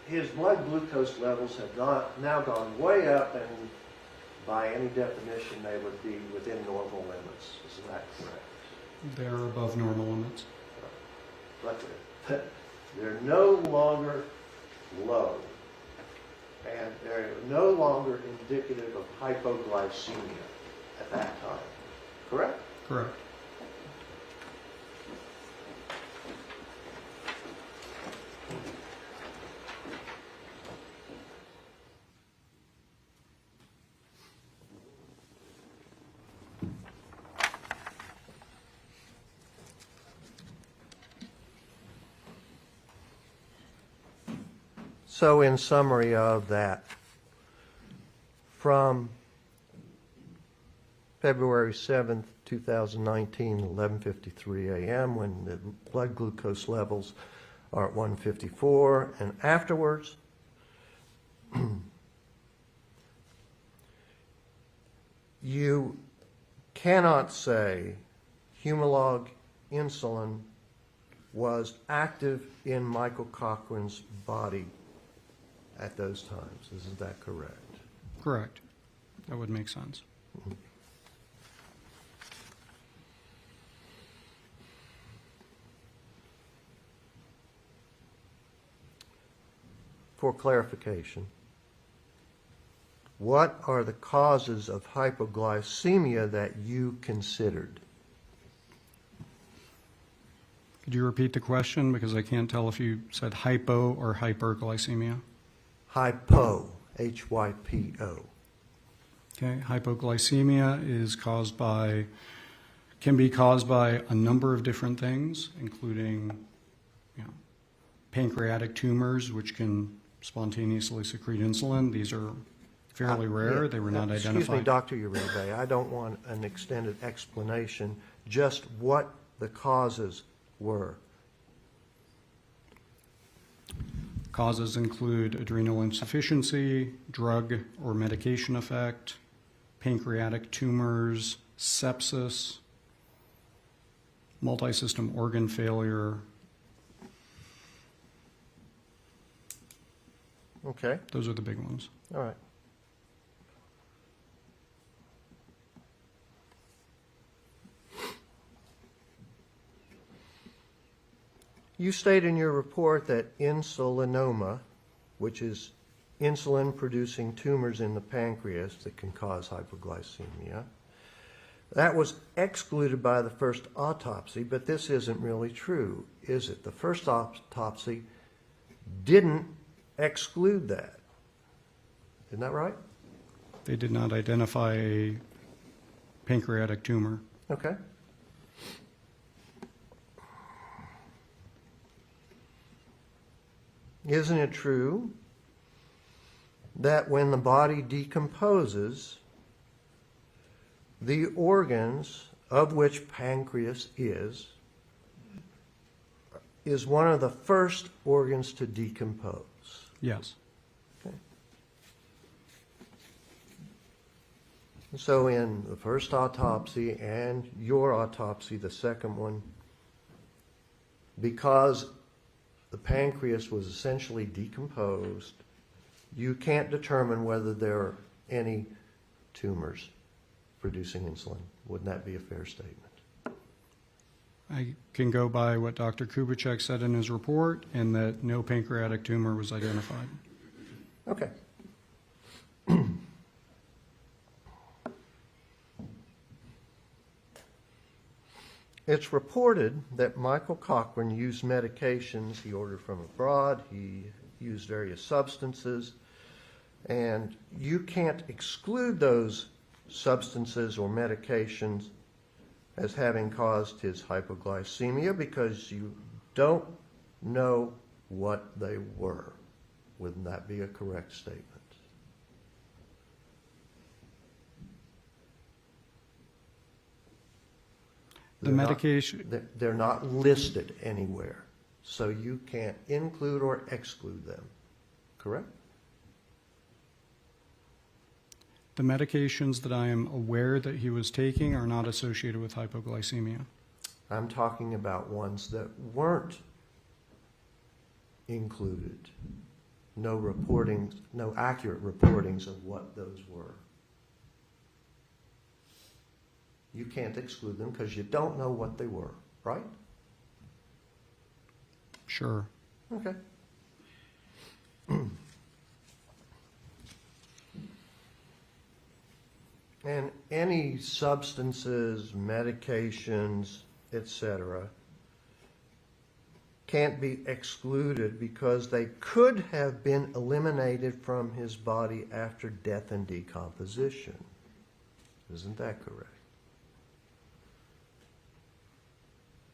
his blood glucose levels have now gone way up, and by any definition, they would be within normal limits. Isn't that correct? They are above normal limits. But they're no longer low, and they're no longer indicative of hypoglycemia at that time. Correct? Correct. So in summary of that, from February 7th, 2019, 11:53 a.m., when the blood glucose levels are at 154, and afterwards, you cannot say Humalog insulin was active in Michael Cochran's body at those times. Isn't that correct? Correct. That would make sense. For clarification, what are the causes of hypoglycemia that you considered? Could you repeat the question? Because I can't tell if you said hypo or hyperglycemia. Hypo, H-Y-P-O. Okay, hypoglycemia is can be caused by a number of different things, including, pancreatic tumors, which can spontaneously secrete insulin. These are fairly rare. They were not identified. Excuse me, Dr. Uribe, I don't want an extended explanation, just what the causes were. Causes include adrenal insufficiency, drug or medication effect, pancreatic tumors, sepsis, multisystem organ failure. Okay, Those are the big ones. all right. You state in your report that insulinoma, which is insulin-producing tumors in the pancreas that can cause hypoglycemia, that was excluded by the first autopsy, but this isn't really true, is it? The first autopsy didn't exclude that. Isn't that right? They did not identify a pancreatic tumor. Okay. Isn't it true that when the body decomposes, the organs of which pancreas is one of the first organs to decompose? Yes. Okay. So in the first autopsy and your autopsy, the second one, because the pancreas was essentially decomposed, you can't determine whether there are any tumors producing insulin. Wouldn't that be a fair statement? I can go by what Dr. Kubitschek said in his report, and that no pancreatic tumor was identified. Okay. It's reported that Michael Cochran used medications he ordered from abroad. He used various substances, and you can't exclude those substances or medications as having caused his hypoglycemia because you don't know what they were. Wouldn't that be a correct statement? The medication. They're not listed anywhere, so you can't include or exclude them, correct? The medications that I am aware that he was taking are not associated with hypoglycemia. I'm talking about ones that weren't included. No reportings, no accurate reportings of what those were. You can't exclude them because you don't know what they were, right? Sure. Okay. And any substances, medications, etc., can't be excluded because they could have been eliminated from his body after death and decomposition. Isn't that correct?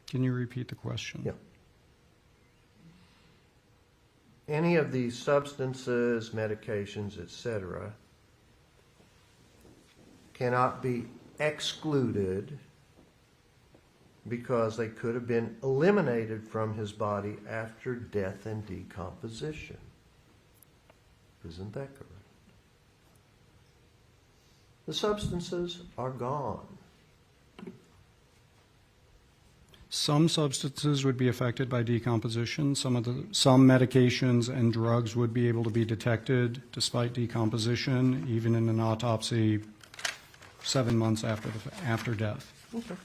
Can you repeat the question? Yeah. Any of these substances, medications, etc., cannot be excluded because they could have been eliminated from his body after death and decomposition. Isn't that correct? The substances are gone. Some substances would be affected by decomposition. Some medications and drugs would be able to be detected despite decomposition, even in an autopsy 7 months after death. Okay.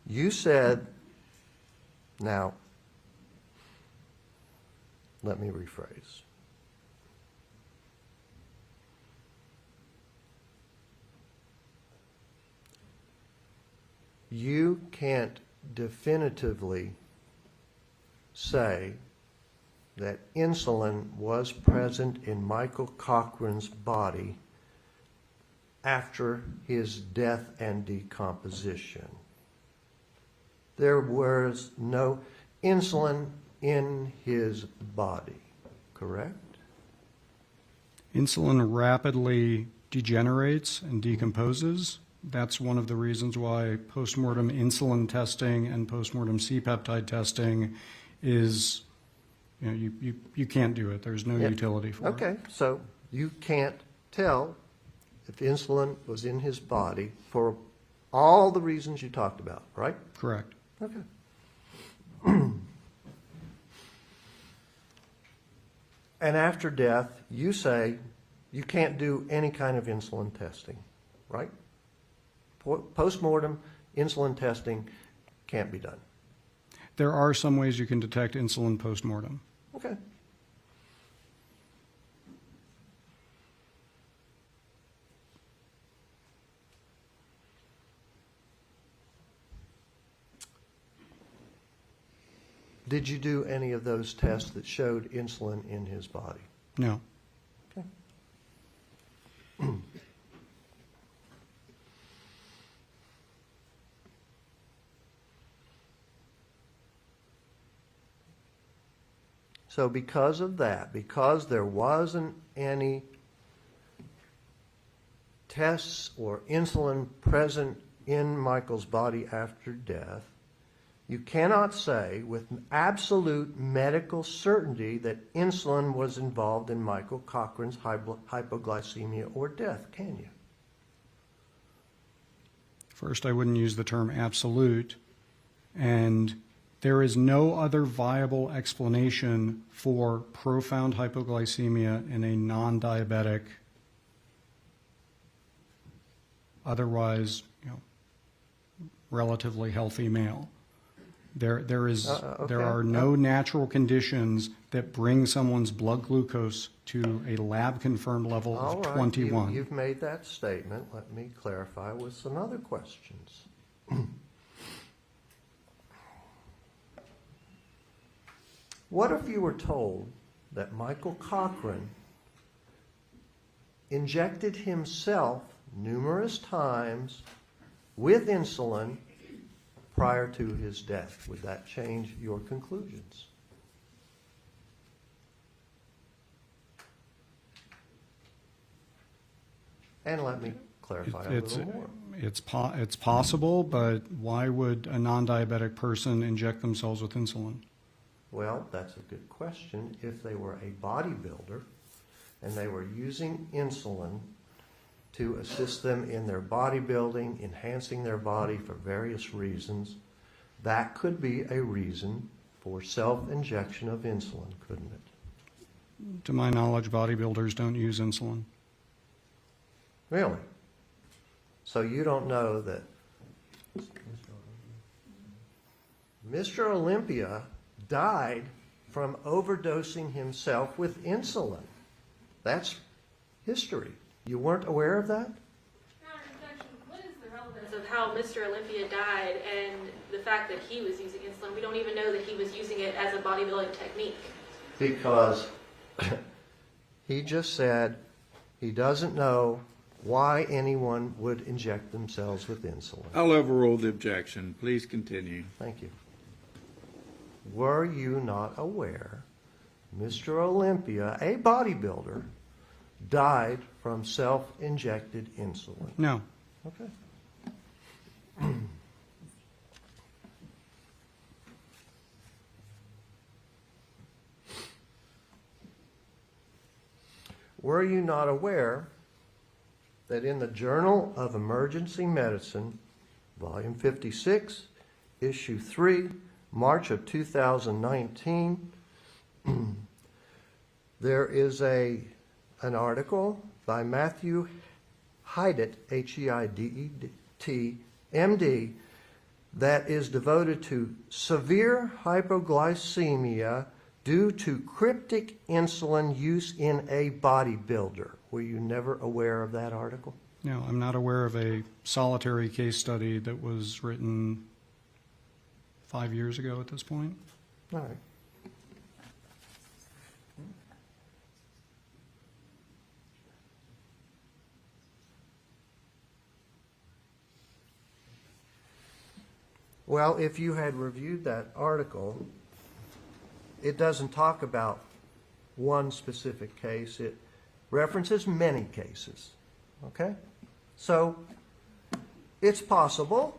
You said, now, let me rephrase. You can't definitively say that insulin was present in Michael Cochran's body after his death and decomposition. There was no insulin in his body, correct? Insulin rapidly degenerates and decomposes. That's one of the reasons why postmortem insulin testing and postmortem C-peptide testing is, you can't do it. There's no utility for it. Okay, so you can't tell if insulin was in his body for all the reasons you talked about, right? Correct. Okay. And after death, you say you can't do any kind of insulin testing, right? Post-mortem insulin testing can't be done. There are some ways you can detect insulin post-mortem. Okay. Did you do any of those tests that showed insulin in his body? No. Okay. So because of that, because there wasn't any tests or insulin present in Michael's body after death, You cannot say with absolute medical certainty that insulin was involved in Michael Cochran's hypoglycemia or death, can you? First, I wouldn't use the term absolute, and there is no other viable explanation for profound hypoglycemia in a non-diabetic, otherwise, relatively healthy male. There are no natural conditions that bring someone's blood glucose to a lab-confirmed level of All right, 21. You've made that statement. Let me clarify with some other questions. What if you were told that Michael Cochran injected himself numerous times with insulin prior to his death? Would that change your conclusions? And let me clarify a little more. It's possible, but why would a non-diabetic person inject themselves with insulin? Well, that's a good question. If they were a bodybuilder and they were using insulin to assist them in their bodybuilding, enhancing their body for various reasons, that could be a reason for self-injection of insulin, couldn't it? To my knowledge, bodybuilders don't use insulin. Really? So you don't know that Mr. Olympia died from overdosing himself with insulin. That's history. You weren't aware of that? What is the relevance of how Mr. Olympia died and the fact that he was using insulin? We don't even know that he was using it as a bodybuilding technique. Because he just said he doesn't know why anyone would inject themselves with insulin. I'll overrule the objection. Please continue. Thank you. Were you not aware Mr. Olympia, a bodybuilder, died from self-injected insulin? No. Okay. Were you not aware that in the Journal of Emergency Medicine, Volume 56, Issue 3, March of 2019, there is an article by Matthew Heidet, Heidet, MD, that is devoted to severe hypoglycemia due to cryptic insulin use in a bodybuilder. Were you never aware of that article? No, I'm not aware of a solitary case study that was written 5 years ago at this point. All right. Well, if you had reviewed that article, it doesn't talk about one specific case. It references many cases. Okay? So, it's possible,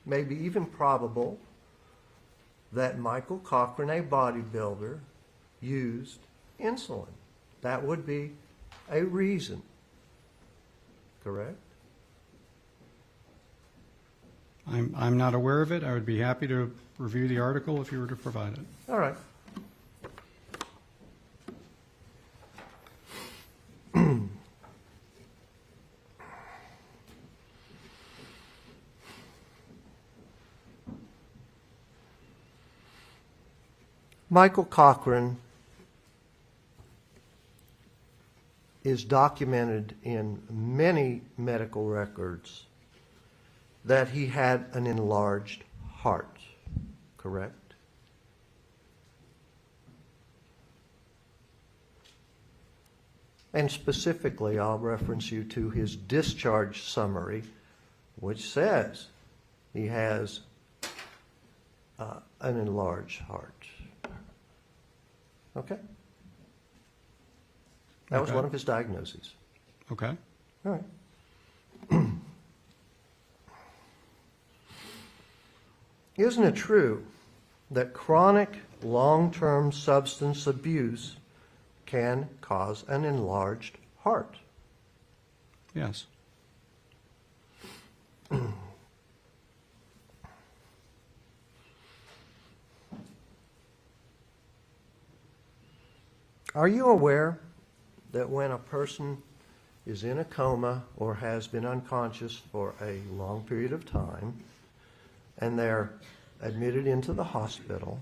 maybe even probable, that Michael Cochran, a bodybuilder, used insulin. That would be a reason. Correct? I'm not aware of it. I would be happy to review the article if you were to provide it. All right. Michael Cochran is documented in many medical records that he had an enlarged heart, correct? And specifically, I'll reference you to his discharge summary, which says he has an enlarged heart. Okay? That was Okay. one of his diagnoses. Okay. All right. Isn't it true that chronic long-term substance abuse can cause an enlarged heart? Yes. Are you aware that when a person is in a coma or has been unconscious for a long period of time and they're admitted into the hospital,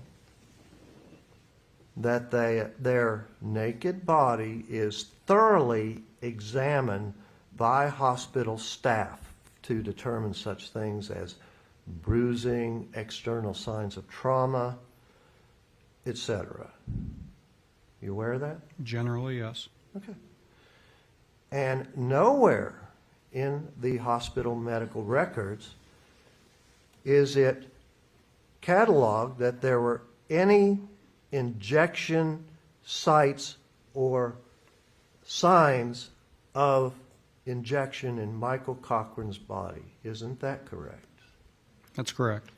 that their naked body is thoroughly examined by hospital staff to determine such things as bruising, external signs of trauma, etc.? You aware of that? Generally, yes. Okay. And nowhere in the hospital medical records is it cataloged that there were any injection sites or signs of injection in Michael Cochran's body. Isn't that correct? That's correct.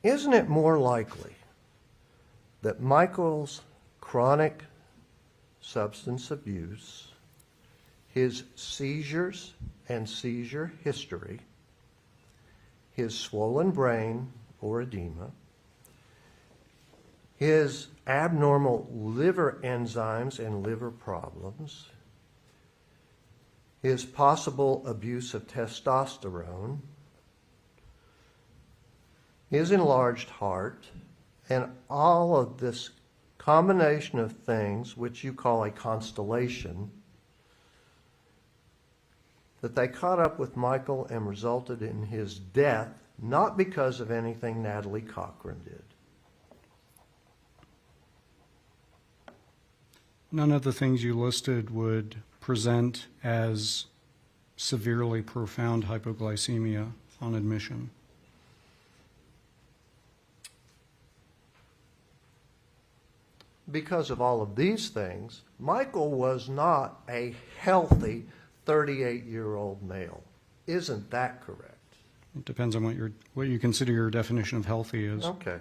Isn't it more likely that Michael's chronic substance abuse, his seizures and seizure history, his swollen brain or edema, his abnormal liver enzymes and liver problems, his possible abuse of testosterone, his enlarged heart, and all of this combination of things, which you call a constellation, that they caught up with Michael and resulted in his death, not because of anything Natalie Cochran did? None of the things you listed would present as severely profound hypoglycemia on admission. Because of all of these things, Michael was not a healthy 38-year-old male. Isn't that correct? It depends on what you consider your definition of healthy is. Okay.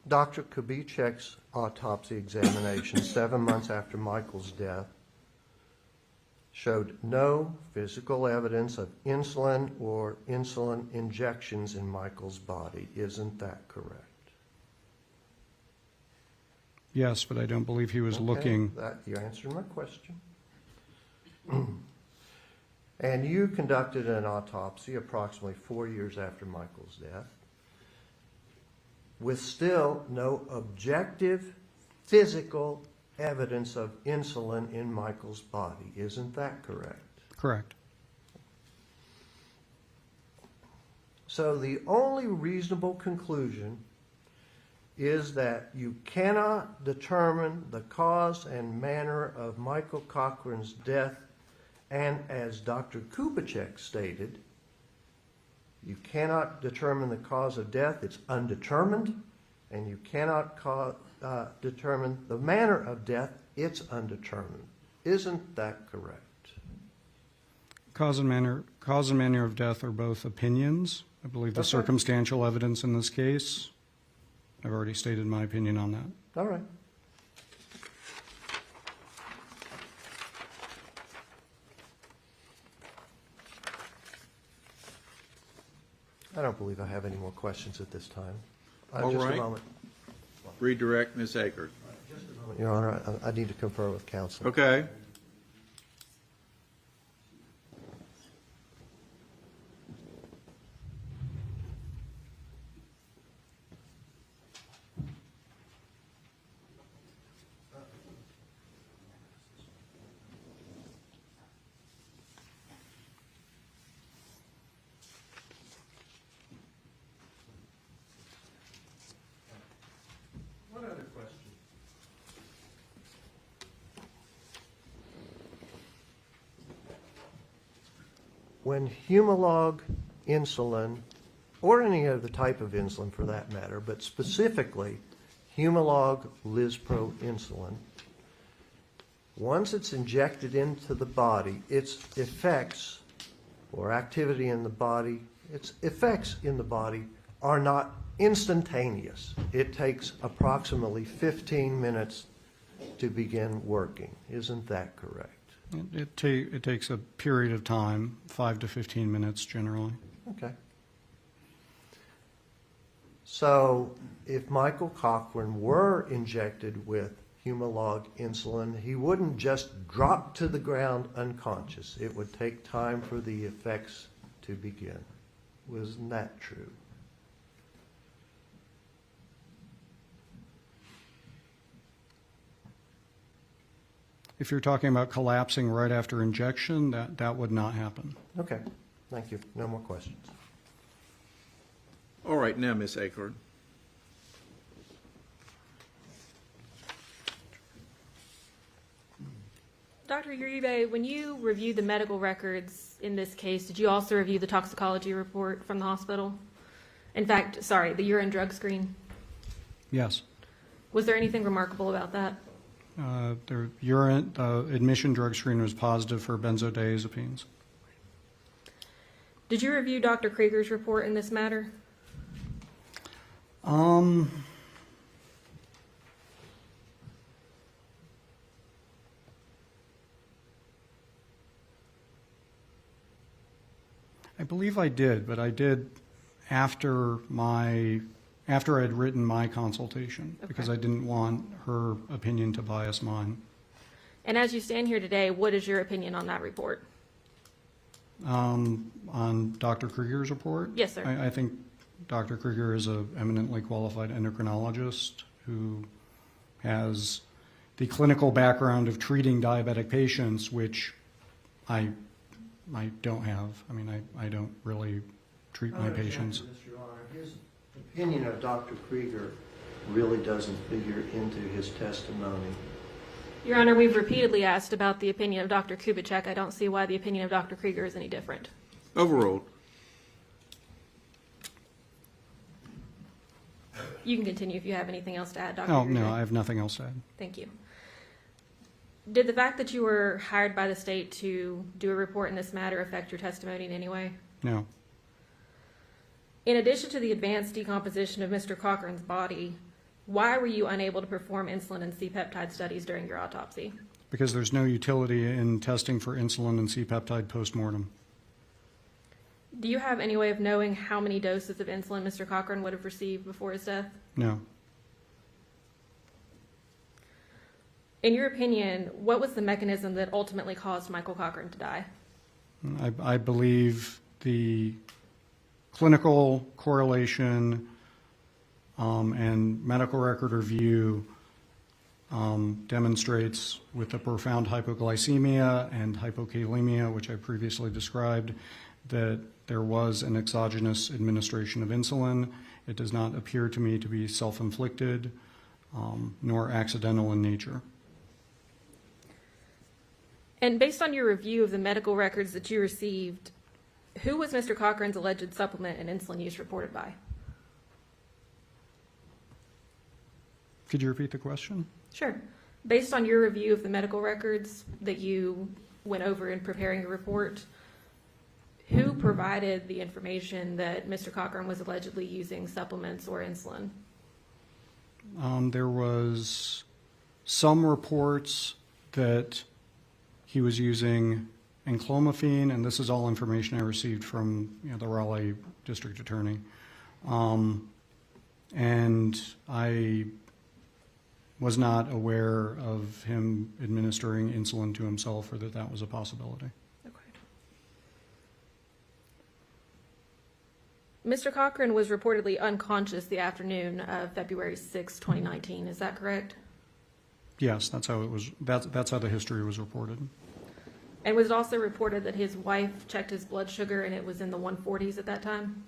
Dr. Kubitschek's autopsy examination 7 months after Michael's death showed no physical evidence of insulin or insulin injections in Michael's body. Isn't that correct? Yes, but I don't believe he was looking. You answered my question. And you conducted an autopsy approximately 4 years after Michael's death, with still no objective physical evidence of insulin in Michael's body. Isn't that correct? Correct. So the only reasonable conclusion is that you cannot determine the cause and manner of Michael Cochran's death, and as Dr. Kubitschek stated, you cannot determine the cause of death. It's undetermined. And you cannot determine the manner of death. It's undetermined. Isn't that correct? Cause and manner of death are both opinions. I believe the circumstantial evidence in this case, I've already stated my opinion on that. All right. I don't believe I have any more questions at this time. All Just right. a moment. Redirect Ms. Akers. Just a moment, Your Honor. I need to confer with counsel. Okay. when Humalog insulin, or any other type of insulin for that matter, but specifically Humalog Lispro insulin, once it's injected into the body, its effects or activity in the body, its effects in the body are not instantaneous. It takes approximately 15 minutes to begin working. Isn't that correct? It takes a period of time, 5 to 15 minutes generally. Okay. So if Michael Cochran were injected with Humalog insulin, he wouldn't just drop to the ground unconscious. It would take time for the effects to begin. Wasn't that true? If you're talking about collapsing right after injection, that would not happen. Okay. Thank you. No more questions. All right, now, Ms. Acorn. Dr. Uribe, when you reviewed the medical records in this case, did you also review the toxicology report from the hospital? In fact, sorry, the urine drug screen. Yes. Was there anything remarkable about that? The urine admission drug screen was positive for benzodiazepines. Did you review Dr. Krieger's report in this matter? I believe I did, but I did after I had written my consultation, because I didn't want her opinion to bias mine. And as you stand here today, what is your opinion on that report? On Dr. Krieger's report? Yes, sir. I think Dr. Krieger is an eminently qualified endocrinologist who has the clinical background of treating diabetic patients, which I don't have. I mean, I don't really treat my patients. Mr. Honor, his opinion of Dr. Krieger really doesn't figure into his testimony. Your Honor, we've repeatedly asked about the opinion of Dr. Kubitschek. I don't see why the opinion of Dr. Krieger is any different. Overruled. You can continue if you have anything else to add, Dr. Oh, Uribe. no, I have nothing else to add. Thank you. Did the fact that you were hired by the state to do a report in this matter affect your testimony in any way? No. In addition to the advanced decomposition of Mr. Cochran's body, why were you unable to perform insulin and C-peptide studies during your autopsy? Because there's no utility in testing for insulin and C-peptide post-mortem. Do you have any way of knowing how many doses of insulin Mr. Cochran would have received before his death? No. In your opinion, what was the mechanism that ultimately caused Michael Cochran to die? I believe the clinical correlation and medical record review demonstrates with a profound hypoglycemia and hypokalemia, which I previously described, that there was an exogenous administration of insulin. It does not appear to me to be self-inflicted nor accidental in nature. And based on your review of the medical records that you received, who was Mr. Cochran's alleged supplement and insulin use reported by? Could you repeat the question? Sure. Based on your review of the medical records that you went over in preparing your report, who provided the information that Mr. Cochran was allegedly using supplements or insulin? There was some reports that he was using enclomiphene, and this is all information I received from the Raleigh District Attorney. And I was not aware of him administering insulin to himself or that was a possibility. Okay. Mr. Cochran was reportedly unconscious the afternoon of February 6, 2019. Is that correct? Yes, that's how it was. That's how the history was reported. And was it also reported that his wife checked his blood sugar and it was in the 140s at that time?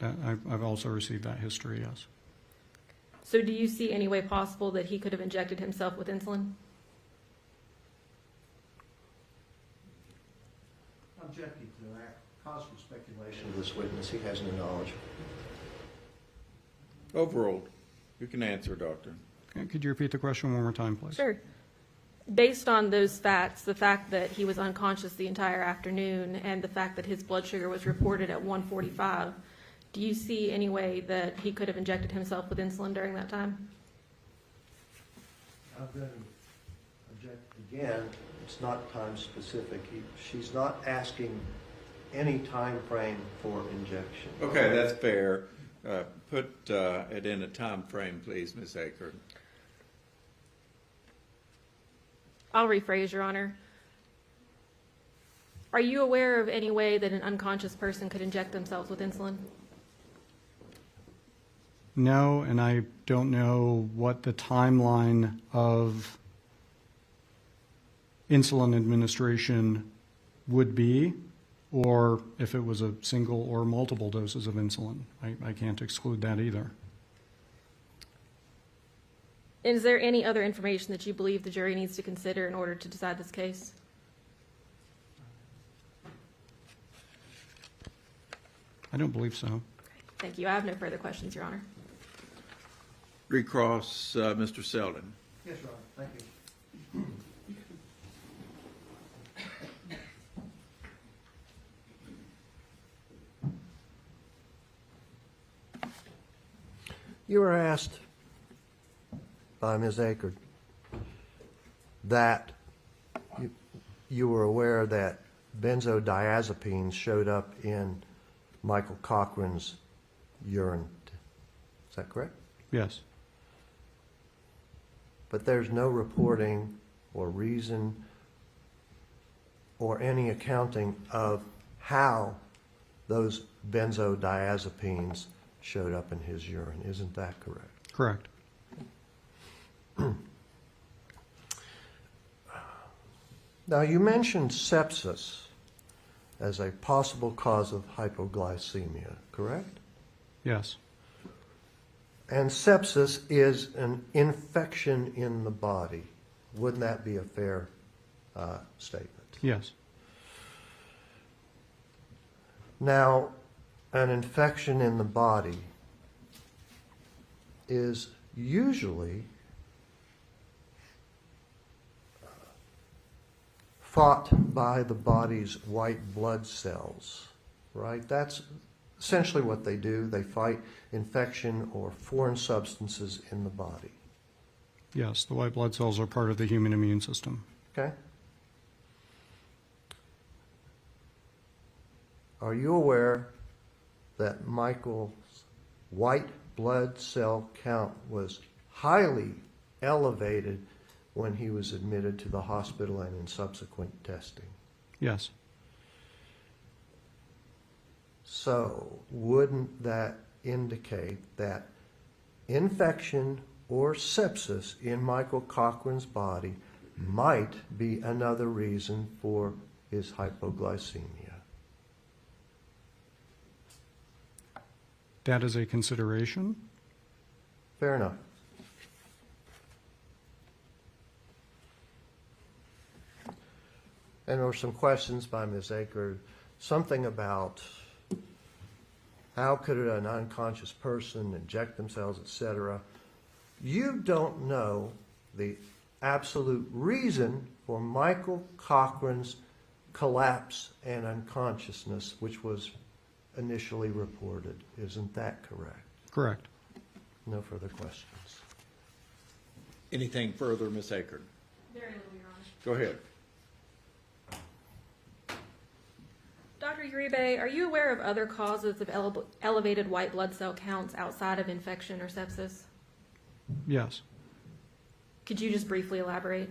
I've also received that history, yes. So do you see any way possible that he could have injected himself with insulin? Objecting to that, cause for speculation of this witness, he has no knowledge. Overruled. You can answer, Doctor. Okay, could you repeat the question one more time, please? Sure. Based on those facts, the fact that he was unconscious the entire afternoon and the fact that his blood sugar was reported at 145, do you see any way that he could have injected himself with insulin during that time? I'm going to object again. It's not time specific. She's not asking any time frame for injection. Okay, that's fair. Put it in a time frame, please, Ms. Aker. I'll rephrase, Your Honor. Are you aware of any way that an unconscious person could inject themselves with insulin? No, and I don't know what the timeline of insulin administration would be, or if it was a single or multiple doses of insulin. I can't exclude that either. Is there any other information that you believe the jury needs to consider in order to decide this case? I don't believe so. Thank you. I have no further questions, Your Honor. Recross, Mr. Selden. Yes, Your Honor. Thank you. You were asked by Ms. Aker that you were aware that benzodiazepines showed up in Michael Cochran's urine. Is that correct? Yes. But there's no reporting or reason or any accounting of how those benzodiazepines showed up in his urine. Isn't that correct? Correct. Now, you mentioned sepsis as a possible cause of hypoglycemia, correct? Yes. And sepsis is an infection in the body. Wouldn't that be a fair statement? Yes. Now, an infection in the body is usually fought by the body's white blood cells, right? That's essentially what they do. They fight infection or foreign substances in the body. Yes, the white blood cells are part of the human immune system. Okay? Are you aware that Michael's white blood cell count was highly elevated when he was admitted to the hospital and in subsequent testing? Yes. So, wouldn't that indicate that infection or sepsis in Michael Cochran's body might be another reason for his hypoglycemia? That is a consideration. Fair enough. And there were some questions by Ms. Aker, something about how could an unconscious person inject themselves, etc. You don't know the absolute reason for Michael Cochran's collapse and unconsciousness, which was initially reported. Isn't that correct? Correct. No further questions. Anything further, Ms. Aker? Very little, Your Honor. Go ahead. Dr. Uribe, are you aware of other causes of elevated white blood cell counts outside of infection or sepsis? Yes. Could you just briefly elaborate?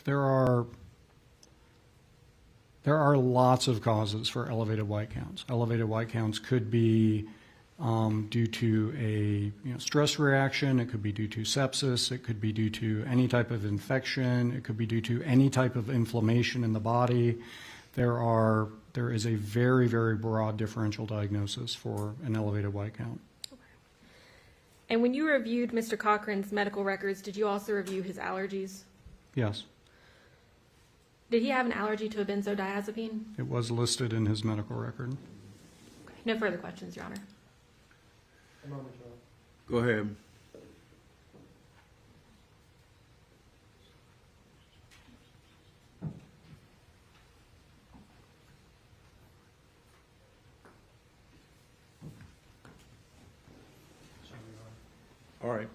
There are lots of causes for elevated white counts. Elevated white counts could be due to a stress reaction. It could be due to sepsis. It could be due to any type of infection. It could be due to any type of inflammation in the body. There is a very, very broad differential diagnosis for an elevated white count. Okay. And when you reviewed Mr. Cochran's medical records, did you also review his allergies? Yes. Did he have an allergy to a benzodiazepine? It was listed in his medical record. No further questions, Your Honor. Go ahead. All right.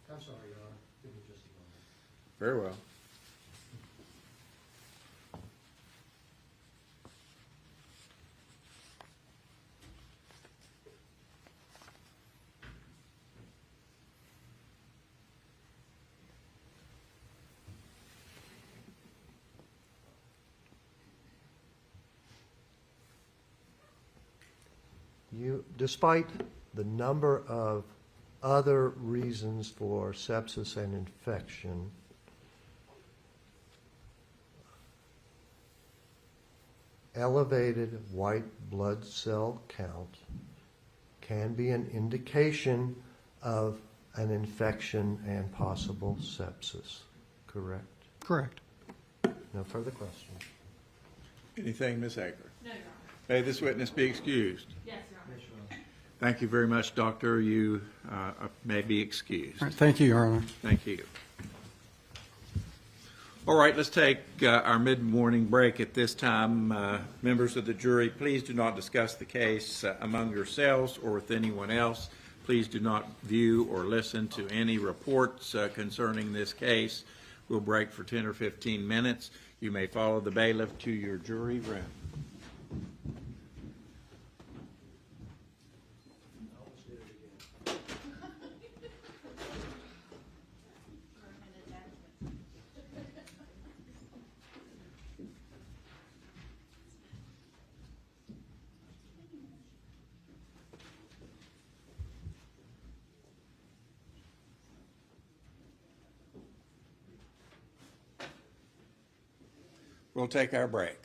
I'm sorry, Your Honor. Give me just a moment. Very well. Despite the number of other reasons for sepsis and infection, elevated white blood cell count can be an indication of an infection and possible sepsis, correct? Correct. No further questions. Anything, Ms. Aker? No, Your Honor. May this witness be excused. Yes, Your Honor. Thank you very much, Doctor. You may be excused. All right, thank you, Your Honor. Thank you. All right, let's take our mid-morning break at this time. Members of the jury, please do not discuss the case among yourselves or with anyone else. Please do not view or listen to any reports concerning this case. We'll break for 10 or 15 minutes. You may follow the bailiff to your jury room. We'll take our break.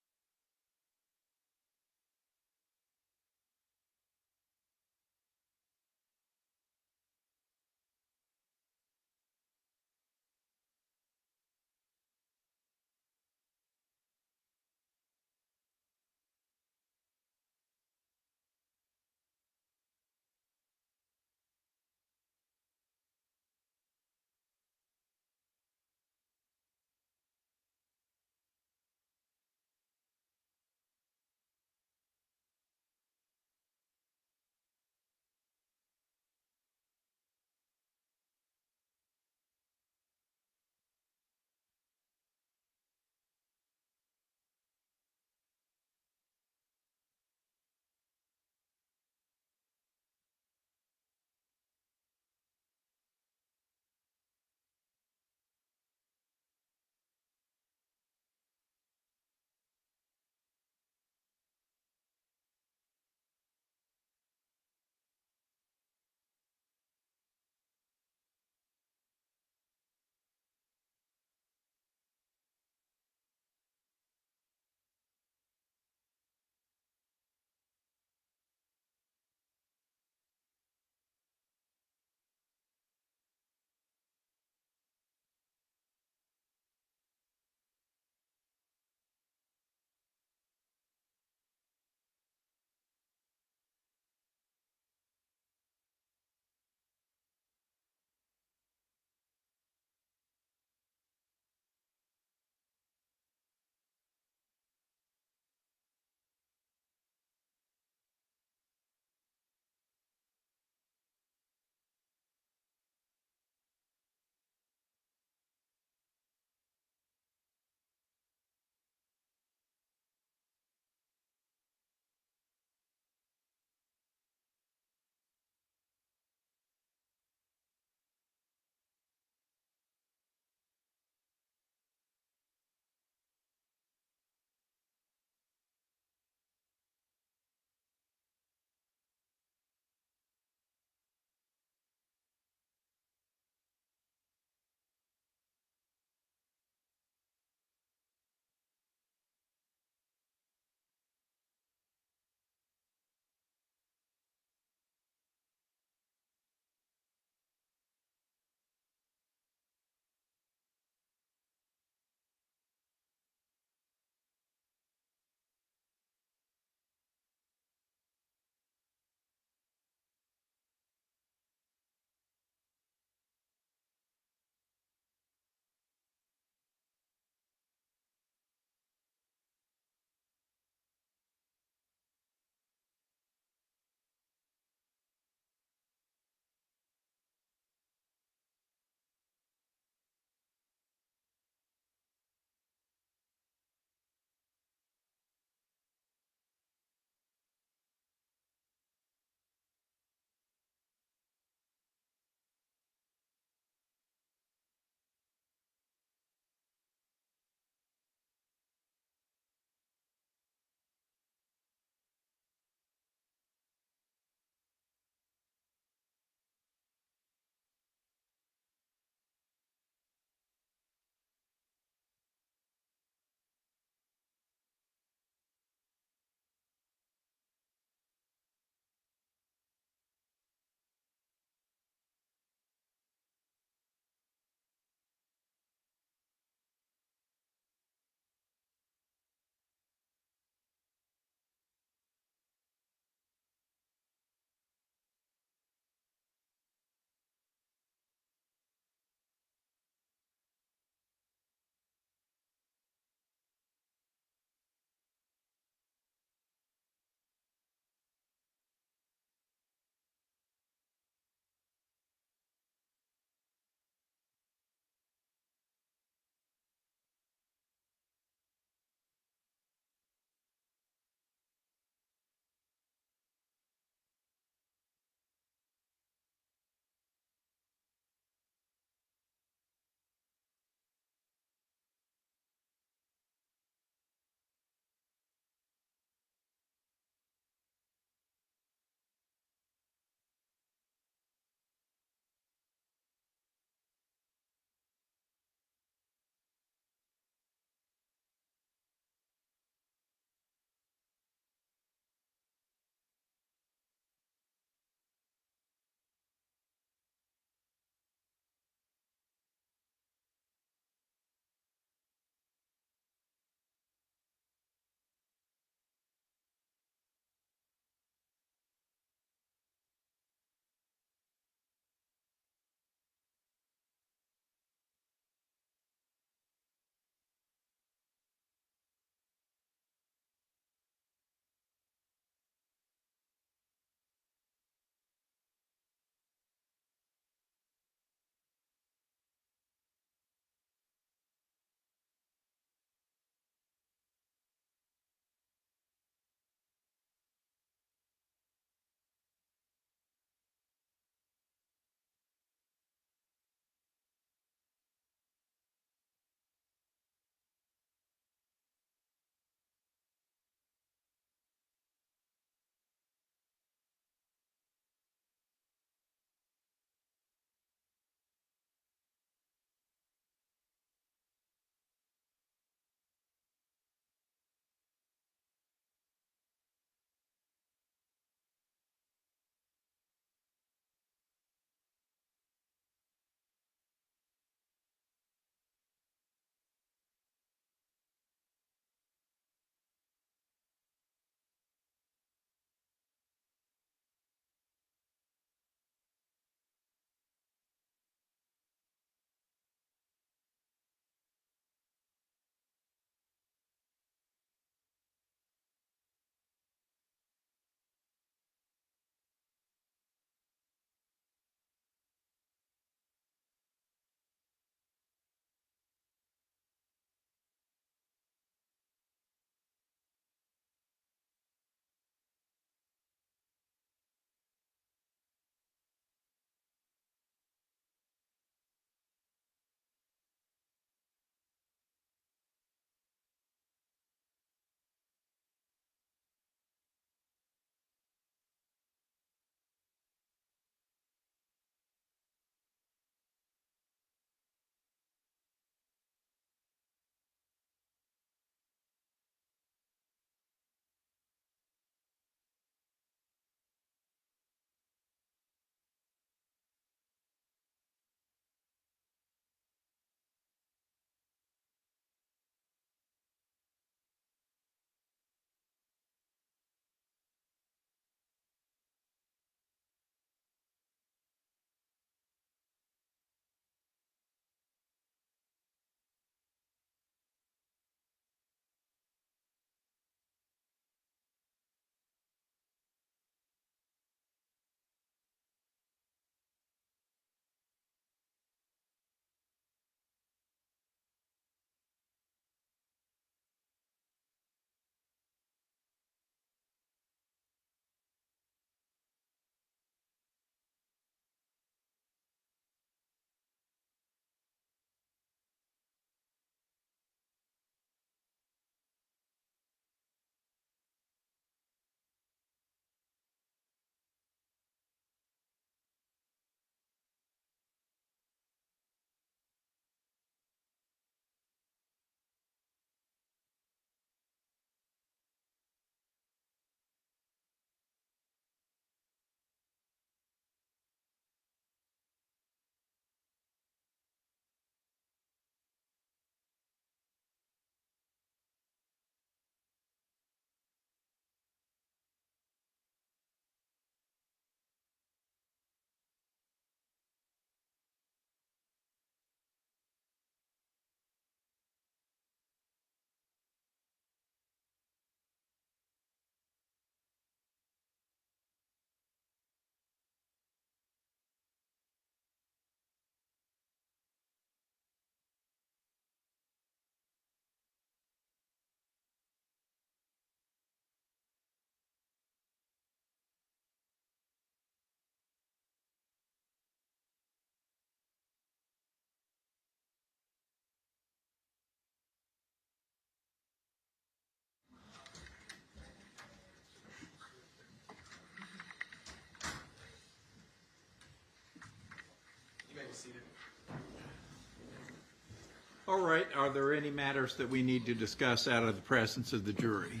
All right, are there any matters that we need to discuss out of the presence of the jury?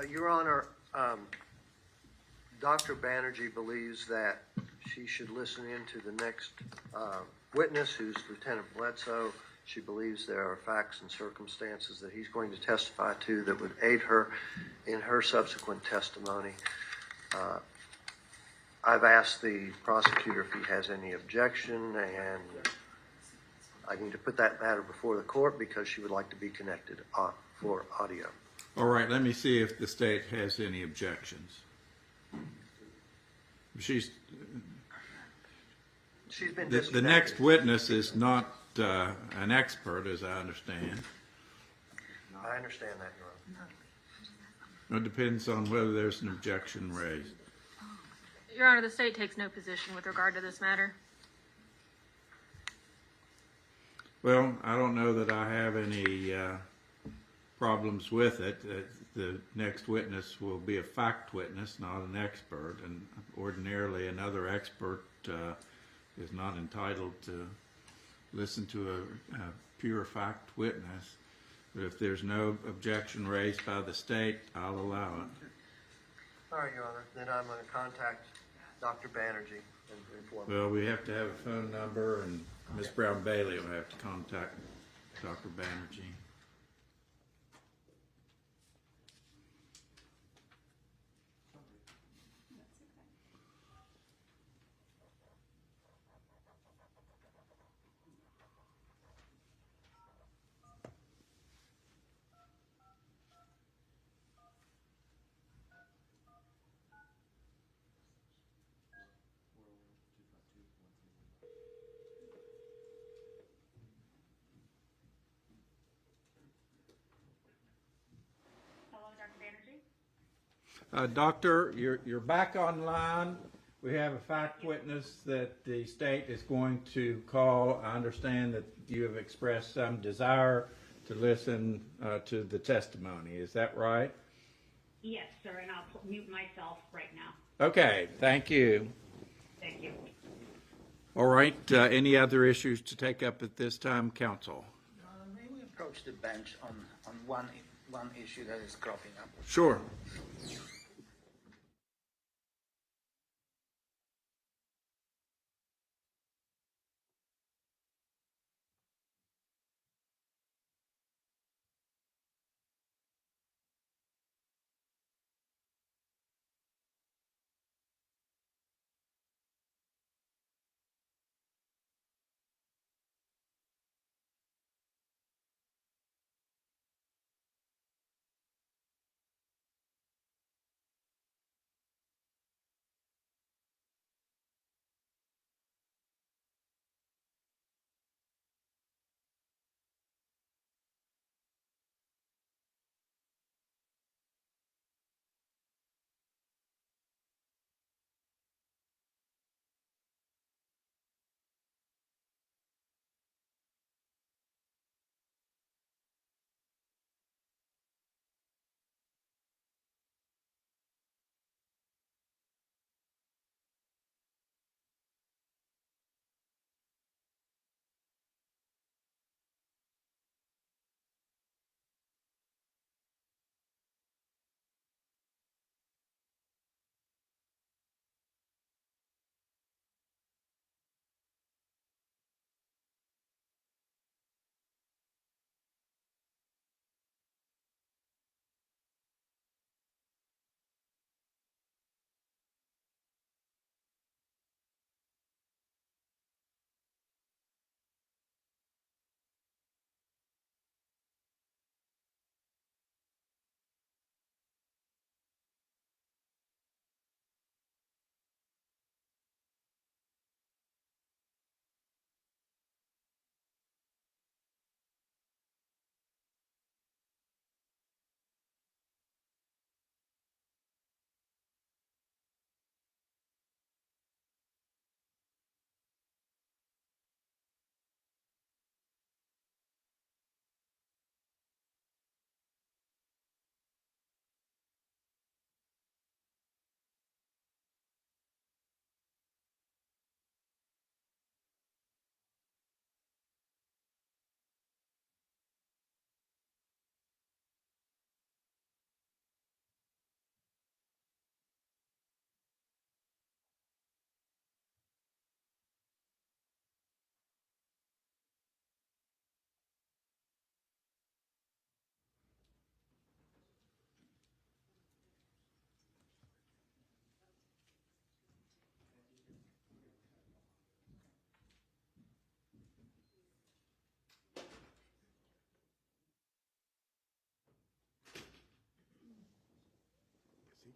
Your Honor, Dr. Banerjee believes that she should listen in to the next witness, who's Lieutenant Bledsoe. She believes there are facts and circumstances that he's going to testify to that would aid her in her subsequent testimony. I've asked the prosecutor if he has any objection, and I need to put that matter before the court because she would like to be connected for audio. All right, let me see if the state has any objections. She's been The next witness is not an expert, as I understand. I understand that, Your Honor. It depends on whether there's an objection raised. Your Honor, the state takes no position with regard to this matter. Well, I don't know that I have any problems with it. The next witness will be a fact witness, not an expert, and ordinarily another expert is not entitled to listen to a pure fact witness. But if there's no objection raised by the state, I'll allow it. All right, Your Honor. Then I'm going to contact Dr. Banerjee and inform him. Well, we have to have a phone number, and Ms. Brown Bailey will have to contact Dr. Banerjee. Hello, Dr. Banerjee? Doctor, you're back online. We have a fact witness that the state is going to call. I understand that you have expressed some desire to listen to the testimony. Is that right? Yes, sir, and I'll mute myself right now. Okay, thank you. Thank you. All right, any other issues to take up at this time, counsel? May we approach the bench on one issue that is cropping up? Sure.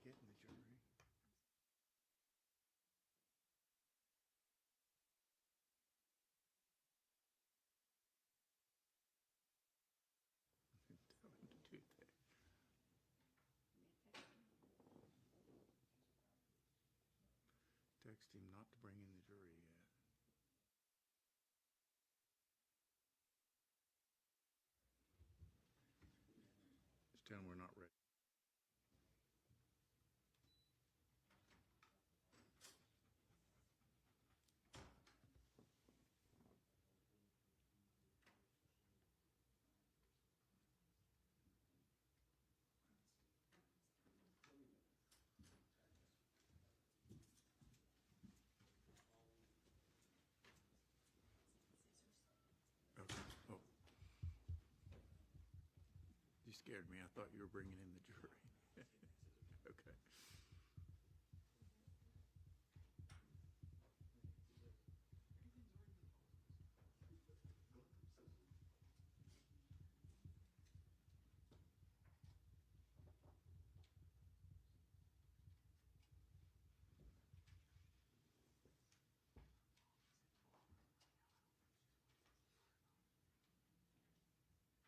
getting the jury. Tell him to do that. Text him not to bring in the jury yet. Just tell him we're not ready. Okay. Oh. You scared me. I thought you were bringing in the jury. Okay.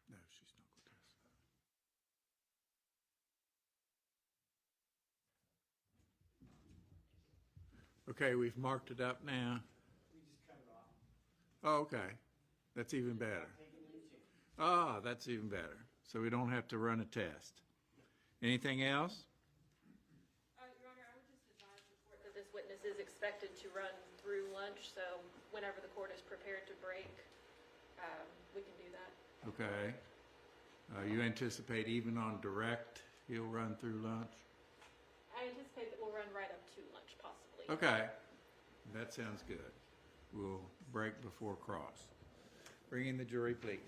No, she's not going to test that. Okay, we've marked it up now. We just cut it off. Oh, okay. That's even better. Ah, that's even better. So we don't have to run a test. Anything else? Your Honor, I would just advise the court that this witness is expected to run through lunch, so whenever the court is prepared to break, we can do that. Okay. You anticipate even on direct he'll run through lunch? I anticipate that we'll run right up to lunch, possibly. Okay. That sounds good. We'll break before cross. Bring in the jury, please.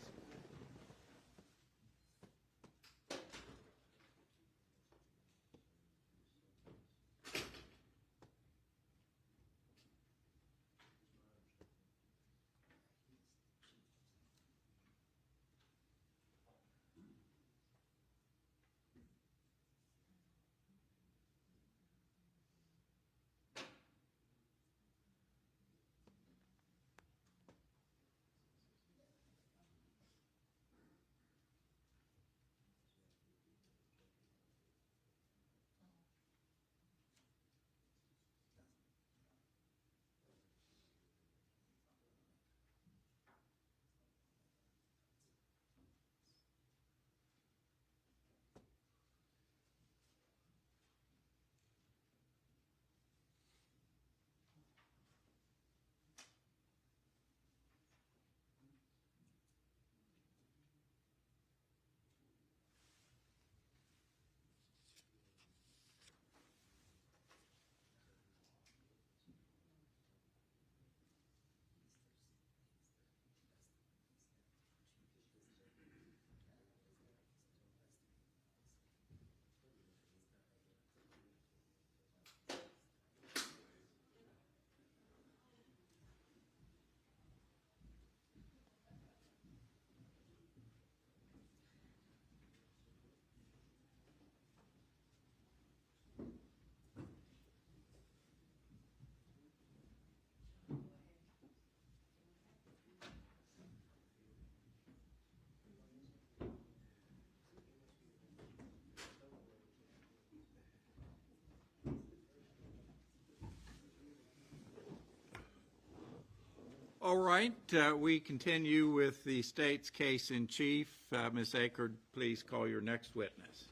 All right, we continue with the state's case in chief. Ms. Akerd, please call your next witness.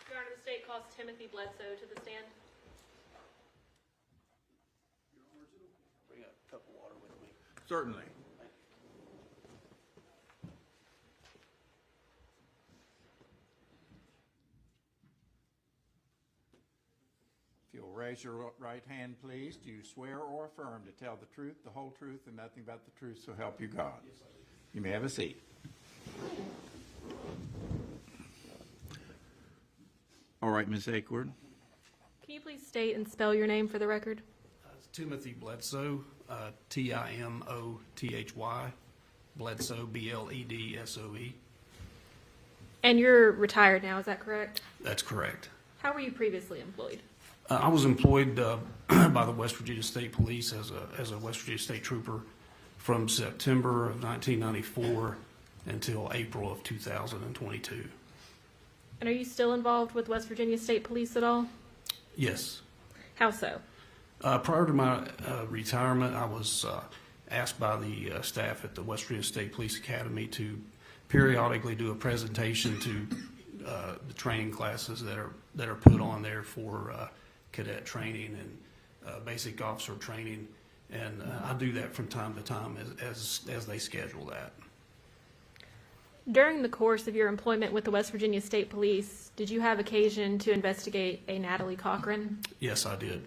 Your Honor, the state calls Timothy Bledo to the stand. Bring a cup of water with me. Certainly. If you'll raise your right hand, please. Do you swear or affirm to tell the truth, the whole truth, and nothing but the truth, so help you God? Yes, I do. You may have a seat. All right, Ms. Akerd. Can you please state and spell your name for the record? It's Timothy Bledsoe, Timothy, Bledsoe, Bledsoe. And you're retired now, is that correct? That's correct. How were you previously employed? I was employed by the West Virginia State Police as a West Virginia State Trooper from September of 1994 until April of 2022. And are you still involved with West Virginia State Police at all? Yes. How so? Prior to my retirement, I was asked by the staff at the West Virginia State Police Academy to periodically do a presentation to the training classes that are put on there for cadet training and basic officer training, and I do that from time to time as they schedule that. During the course of your employment with the West Virginia State Police, did you have occasion to investigate a Natalie Cochran? Yes, I did.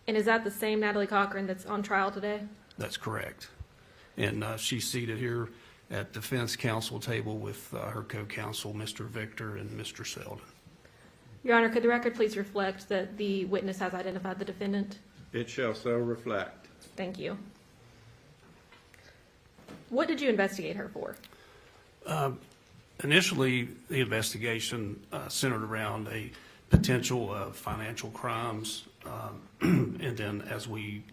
And is that the same Natalie Cochran that's on trial today? That's correct. And she's seated here at defense counsel table with her co-counsel, Mr. Victor and Mr. Selden. Your Honor, could the record please reflect that the witness has identified the defendant? It shall so reflect. Thank you. What did you investigate her for? Initially, the investigation centered around a potential of financial crimes, and then as we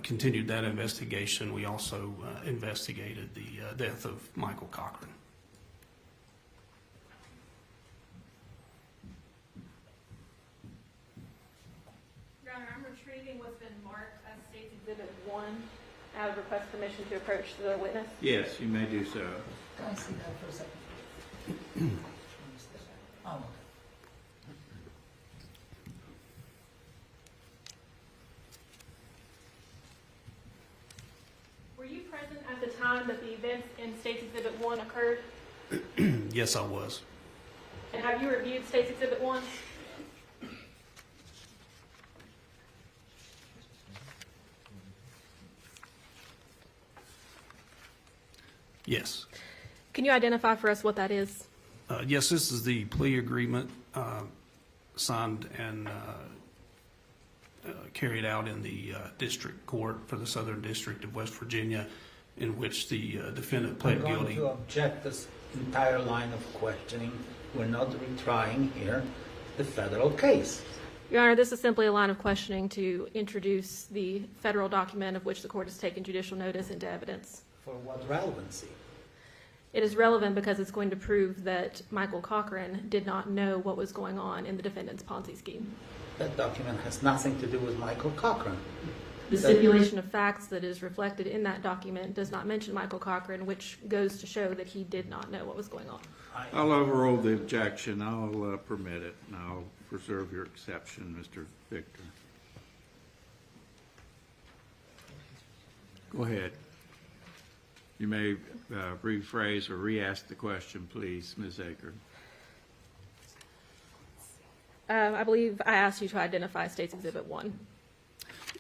continued that investigation, we also investigated the death of Michael Cochran. Your Honor, I'm retrieving what's been marked as State's Exhibit 1. I would request permission to approach the witness. Yes, you may do so. Can I see that for a second? Oh, okay. Were you present at the time that the events in State's Exhibit 1 occurred? Yes, I was. And have you reviewed State's Exhibit 1? Yes. Can you identify for us what that is? Yes, this is the plea agreement signed and carried out in the district court for the Southern District of West Virginia, in which the defendant pled I'm guilty. going to object this entire line of questioning. We're not retrying here the federal case. Your Honor, this is simply a line of questioning to introduce the federal document of which the court has taken judicial notice into evidence. For what relevancy? It is relevant because it's going to prove that Michael Cochran did not know what was going on in the defendant's Ponzi scheme. That document has nothing to do with Michael Cochran. The stipulation of facts that is reflected in that document does not mention Michael Cochran, which goes to show that he did not know what was going on. I'll overrule the objection. I'll permit it, and I'll preserve your exception, Mr. Victor. Go ahead. You may rephrase or re-ask the question, please, Ms. Akron. I believe I asked you to identify State's Exhibit 1.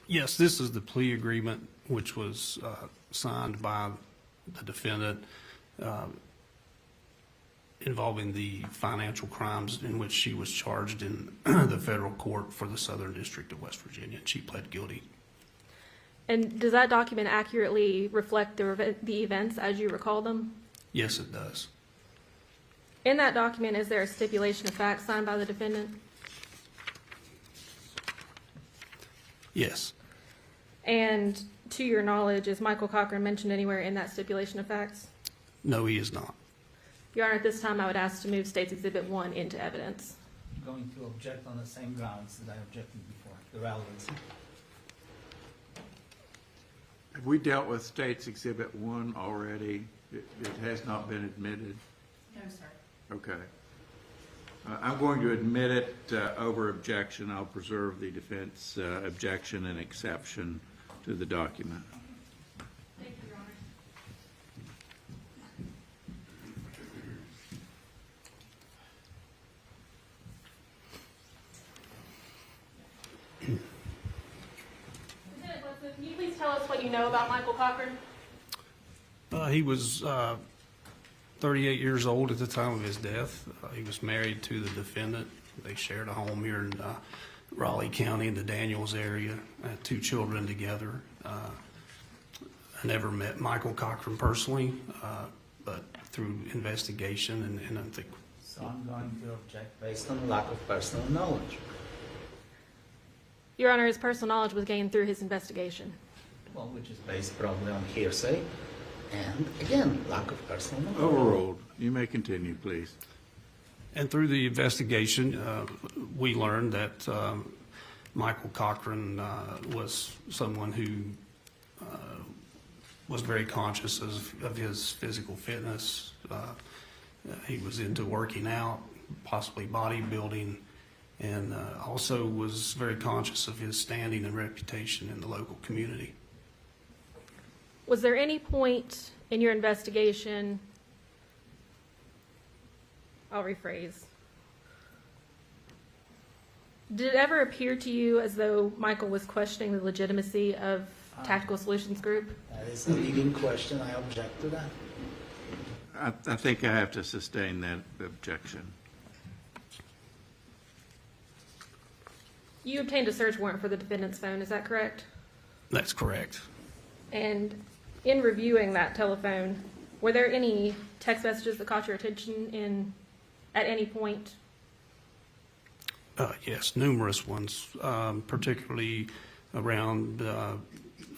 Yes, this is the plea agreement which was signed by the defendant involving the financial crimes in which she was charged in the federal court for the Southern District of West Virginia. She pled guilty. And does that document accurately reflect the events as you recall them? Yes, it does. In that document, is there a stipulation of facts signed by the defendant? Yes. And to your knowledge, is Michael Cochran mentioned anywhere in that stipulation of facts? No, he is not. Your Honor, at this time, I would ask to move State's Exhibit 1 into evidence. I'm going to object on the same grounds that I objected before, the relevancy. Have we dealt with State's Exhibit 1 already? It has not been admitted? No, sir. Okay. I'm going to admit it over objection. I'll preserve the defense objection and exception to the document. Thank you, Your Honor. Lieutenant Blitzer, can you please tell us what you know about Michael Cochran? He was 38 years old at the time of his death. He was married to the defendant. They shared a home here in Raleigh County in the Daniels area. Had 2 children together. I never met Michael Cochran personally, but through investigation and I think So I'm going to object based on lack of personal knowledge. Your Honor, his personal knowledge was gained through his investigation. Well, which is based probably on hearsay, and again, lack of personal knowledge. Overruled. You may continue, please. And through the investigation, we learned that Michael Cochran was someone who was very conscious of his physical fitness. He was into working out, possibly bodybuilding, and also was very conscious of his standing and reputation in the local community. Was there any point in your investigation, I'll rephrase, did it ever appear to you as though Michael was questioning the legitimacy of Tactical Solutions Group? That is a leading question. I object to that. I think I have to sustain that objection. You obtained a search warrant for the defendant's phone, is that correct? That's correct. And in reviewing that telephone, were there any text messages that caught your attention at any point? Yes, numerous ones, particularly around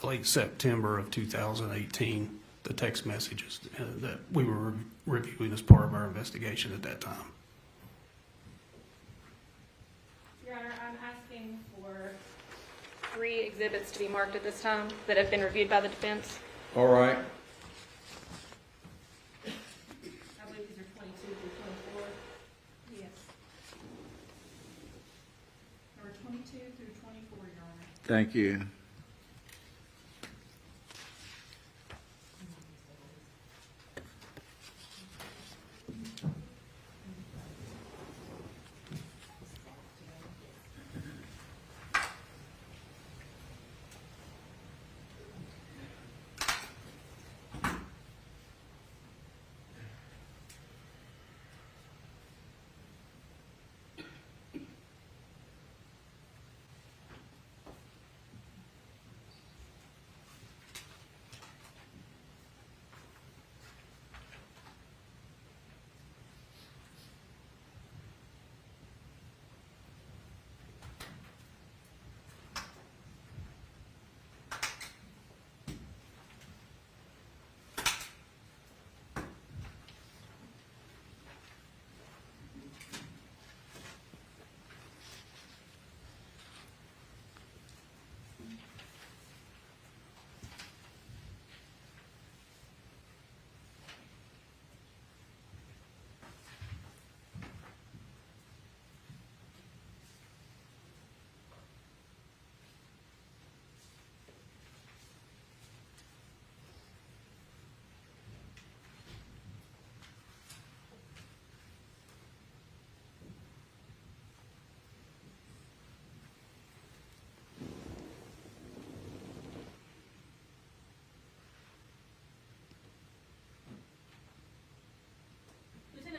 late September of 2018, the text messages that we were reviewing as part of our investigation at that time. Your Honor, I'm asking for 3 exhibits to be marked at this time that have been reviewed by the defense. All right. I believe these are 22 through 24. Yes. Number 22 through 24, Your Honor. Thank you.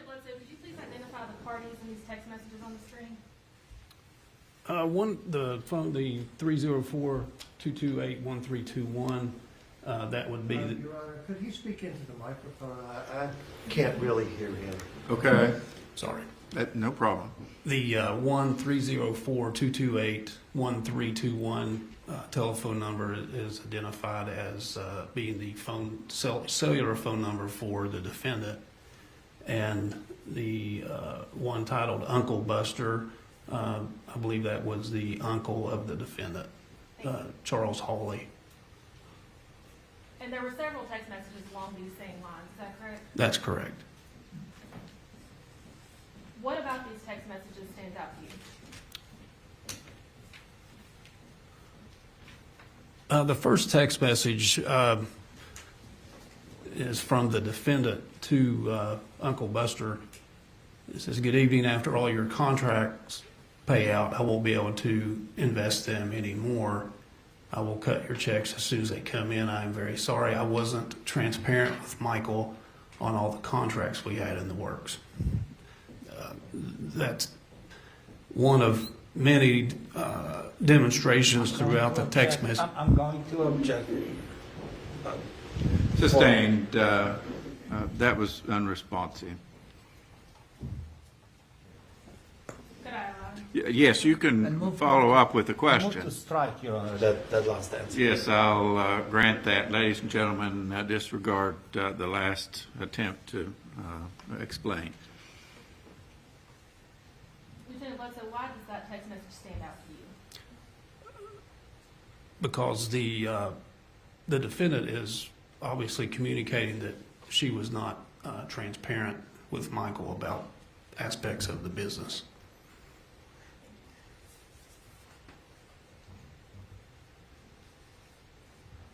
Bledo, could you please identify the parties in these text messages on the screen? The 304-228-1321, that would be Your Honor, could he speak into the microphone? I can't really hear him. Okay. sorry. No problem. The 1-304-228-1321 telephone number is identified as being the cellular phone number for the defendant. And the one titled Uncle Buster, I believe that was the uncle of the defendant, Charles Hawley. And there were several text messages along these same lines, is that correct? That's correct. What about these text messages stands out to you? The first text message is from the defendant to Uncle Buster. It says, "Good evening. After all your contracts pay out, I won't be able to invest them anymore. I will cut your checks as soon as they come in. I am very sorry. I wasn't transparent with Michael on all the contracts we had in the works." That's one of many demonstrations throughout the text message. I'm going to object. Sustained. That was unresponsive. Yes, you can follow up with a Move question. to strike, Your Honor, that last answer. Yes, I'll grant that. Ladies and gentlemen, disregard the last attempt to explain. Lieutenant Bledsoe, why does that text message stand out to you? Because the defendant is obviously communicating that she was not transparent with Michael about aspects of the business.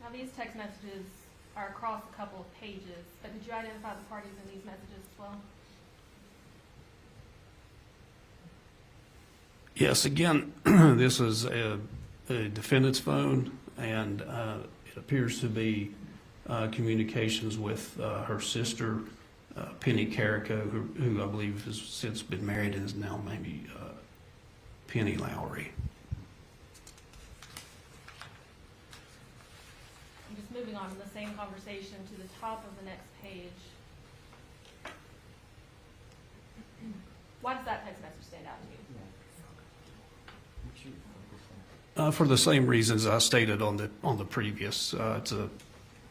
Now, these text messages are across a couple of pages, but did you identify the parties in these messages as well? Yes, again, this is a defendant's phone, and it appears to be communications with her sister, Penny Carrico, who I believe has since been married and is now maybe Penny Lowry. I'm just moving on in the same conversation to the top of the next page. Why does that text message stand out to you? For the same reasons I stated on the previous, it's a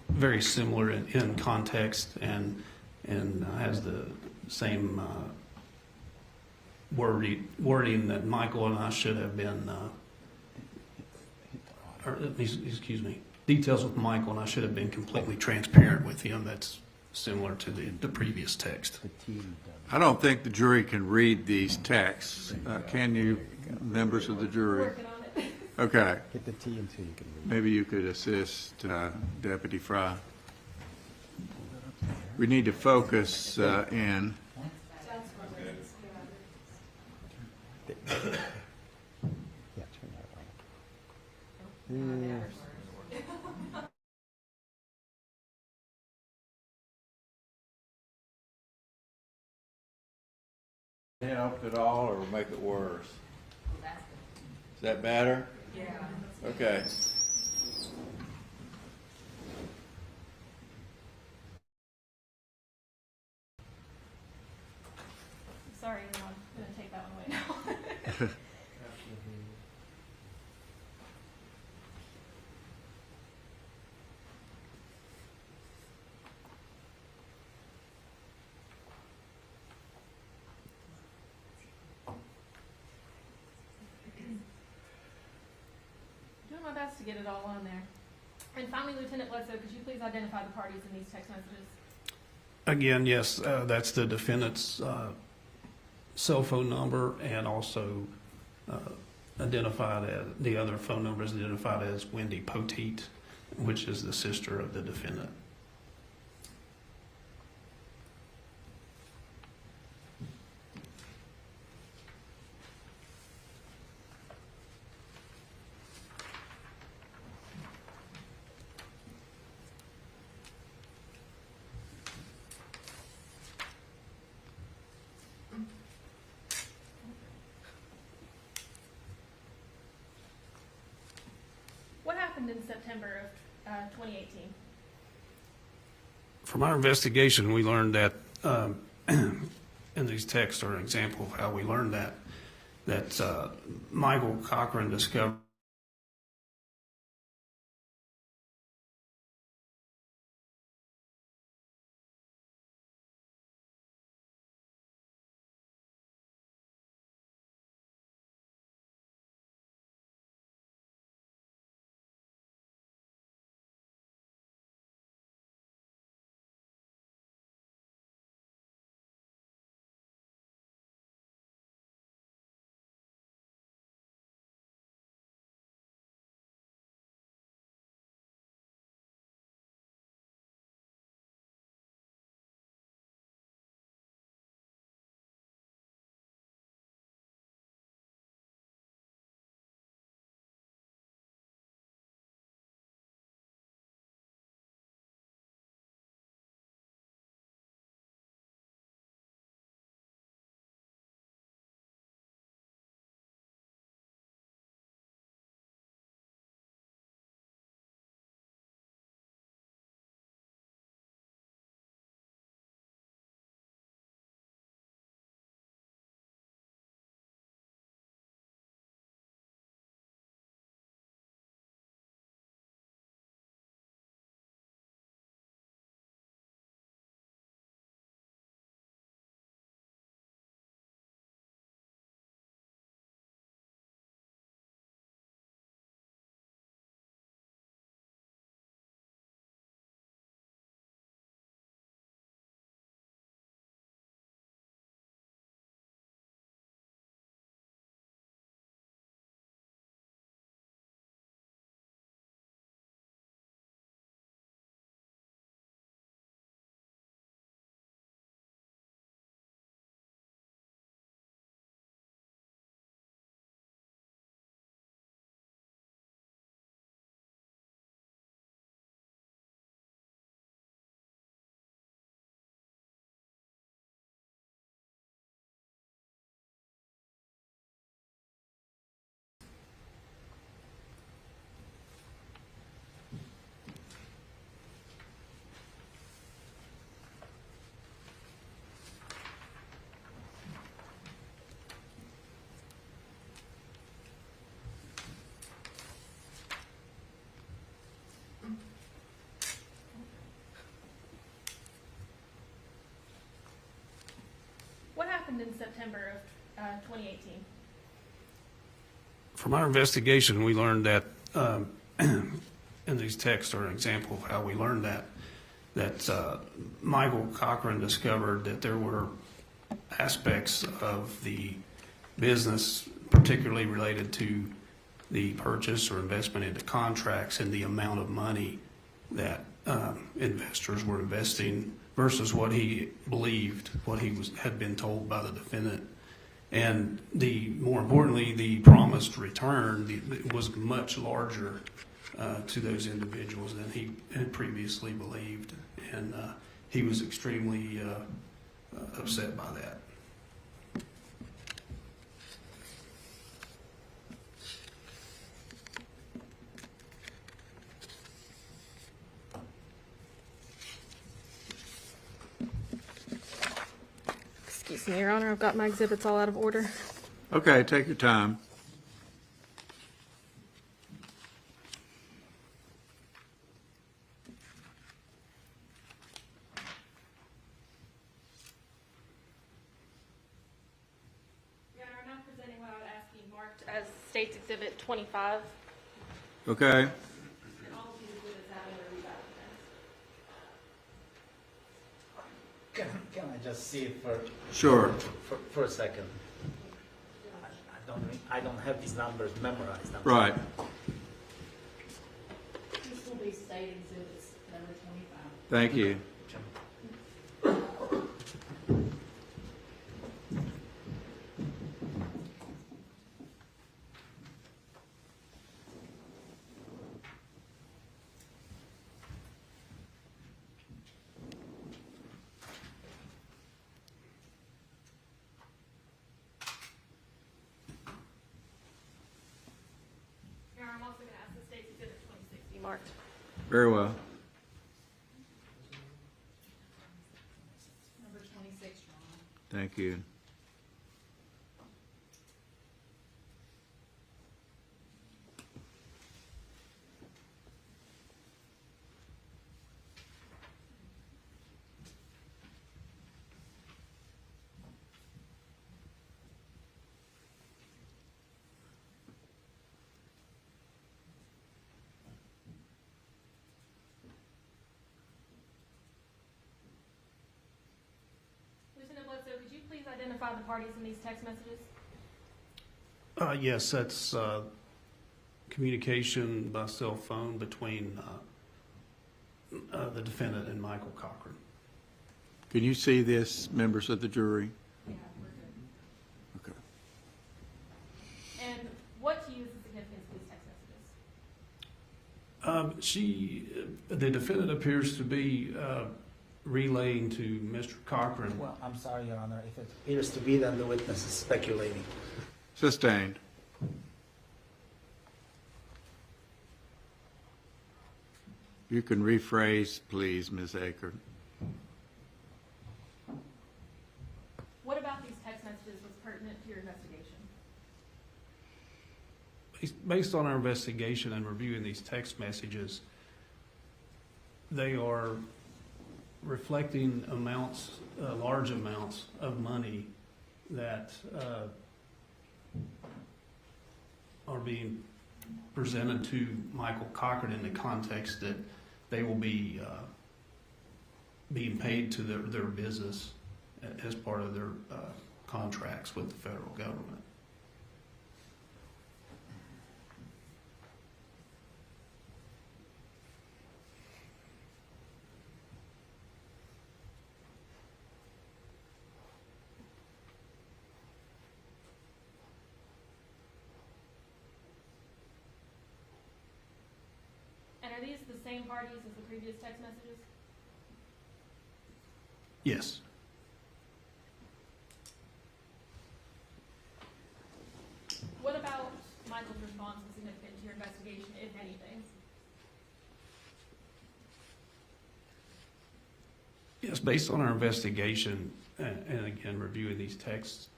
very similar in context and has the same wording that Michael and I should have been, excuse me, details with Michael and I should have been completely transparent with him. That's similar to the previous text. I don't think the jury can read these texts. Can you, members of the jury? Working on it. Okay. Hit the T until you can read. Maybe you could assist Deputy Fry. We need to focus in. Yeah, turn that on. Help at all or make it worse? Is that better? Yeah. Okay. Sorry, I'm going to take that one away now. Doing my best to get it all on there. And finally, Lieutenant Bledsoe, could you please identify the parties in these text messages? Again, yes, that's the defendant's cell phone number, and also identified as the other phone number is identified as Wendy Poteet, which is the sister of the defendant. What happened in September of 2018? From our investigation, we learned that, and these texts are an example of how we learned that Michael Cochran discovered happened in September of 2018? From our investigation, we learned that, and these texts are an example of how we learned that Michael Cochran discovered that there were aspects of the business, particularly related to the purchase or investment into contracts and the amount of money that investors were investing versus what he believed, what he had been told by the defendant. And more importantly, the promised return was much larger to those individuals than he had previously believed. And he was extremely upset by that. Excuse me, Your Honor, I've got my exhibits all out of order. Okay, take your time. Your Honor, I'm now presenting what I would ask be marked as State's Exhibit 25. Okay. And all of these exhibits have been reviewed by the defense. Can I just see it Sure. for a second? I don't have these numbers memorized. Right. This will be state exhibits number 25. Thank you. Your Honor, I'm also going to ask the State's Exhibit 26 be marked. Very well. Number 26, Your Honor. Thank you. Lieutenant Bledsoe, could you please identify the parties in these text messages? Yes, that's communication by cell phone between the defendant and Michael Cochran. Can you see this, members of the jury? Yeah, we're good. Okay. And what to you is the significance of these text messages? The defendant appears to be relaying to Mr. Cochran. Well, I'm sorry, Your Honor. If it appears to be, then the witness is speculating. Sustained. You can rephrase, please, Ms. Aker. What about these text messages was pertinent to your investigation? Based on our investigation and reviewing these text messages, they are reflecting amounts, large amounts of money that are being presented to Michael Cochran in the context that they will be being paid to their business as part of their contracts with the federal government. And are these the same parties as the previous text messages? Yes. What about Michael's response was significant to your investigation, if anything? Yes, based on our investigation and again reviewing these texts,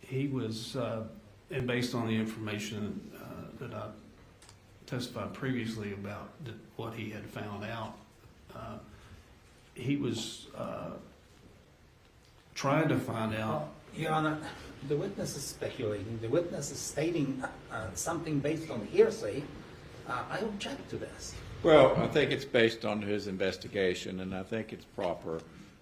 he was, and based on the information that I testified previously about what he had found out, he was trying to find out. Your Honor, the witness is speculating. The witness is stating something based on hearsay. I object to this. Well, I think it's based on his investigation, and I think it's proper.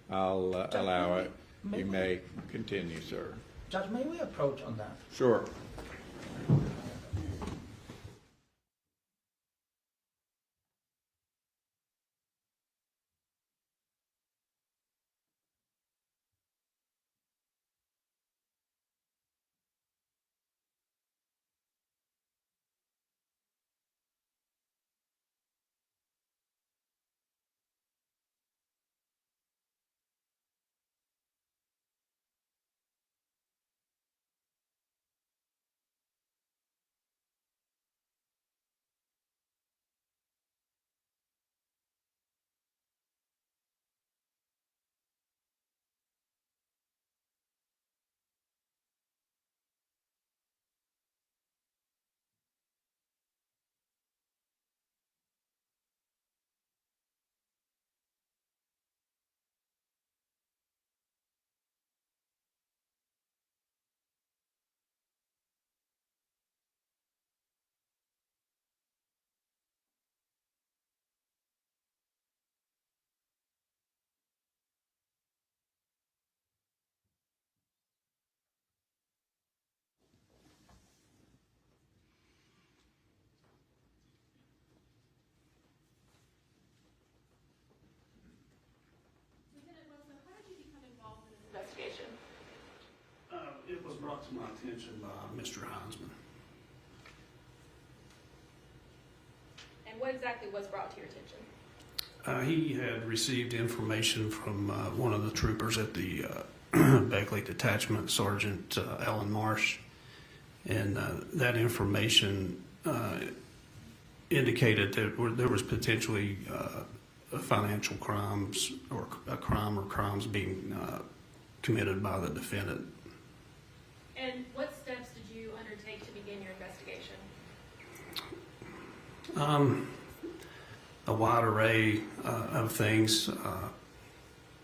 I'll allow it. You may continue, sir. Judge, may we approach on that? Sure. Investigation. It was brought to my attention by Mr. Heinzman. And what exactly was brought to your attention? He had received information from one of the troopers at the Beckley Detachment, Sergeant Alan Marsh, and that information indicated that there was potentially financial crimes or a crime or crimes being committed by the defendant. And what steps did you undertake to begin your investigation? A wide array of things,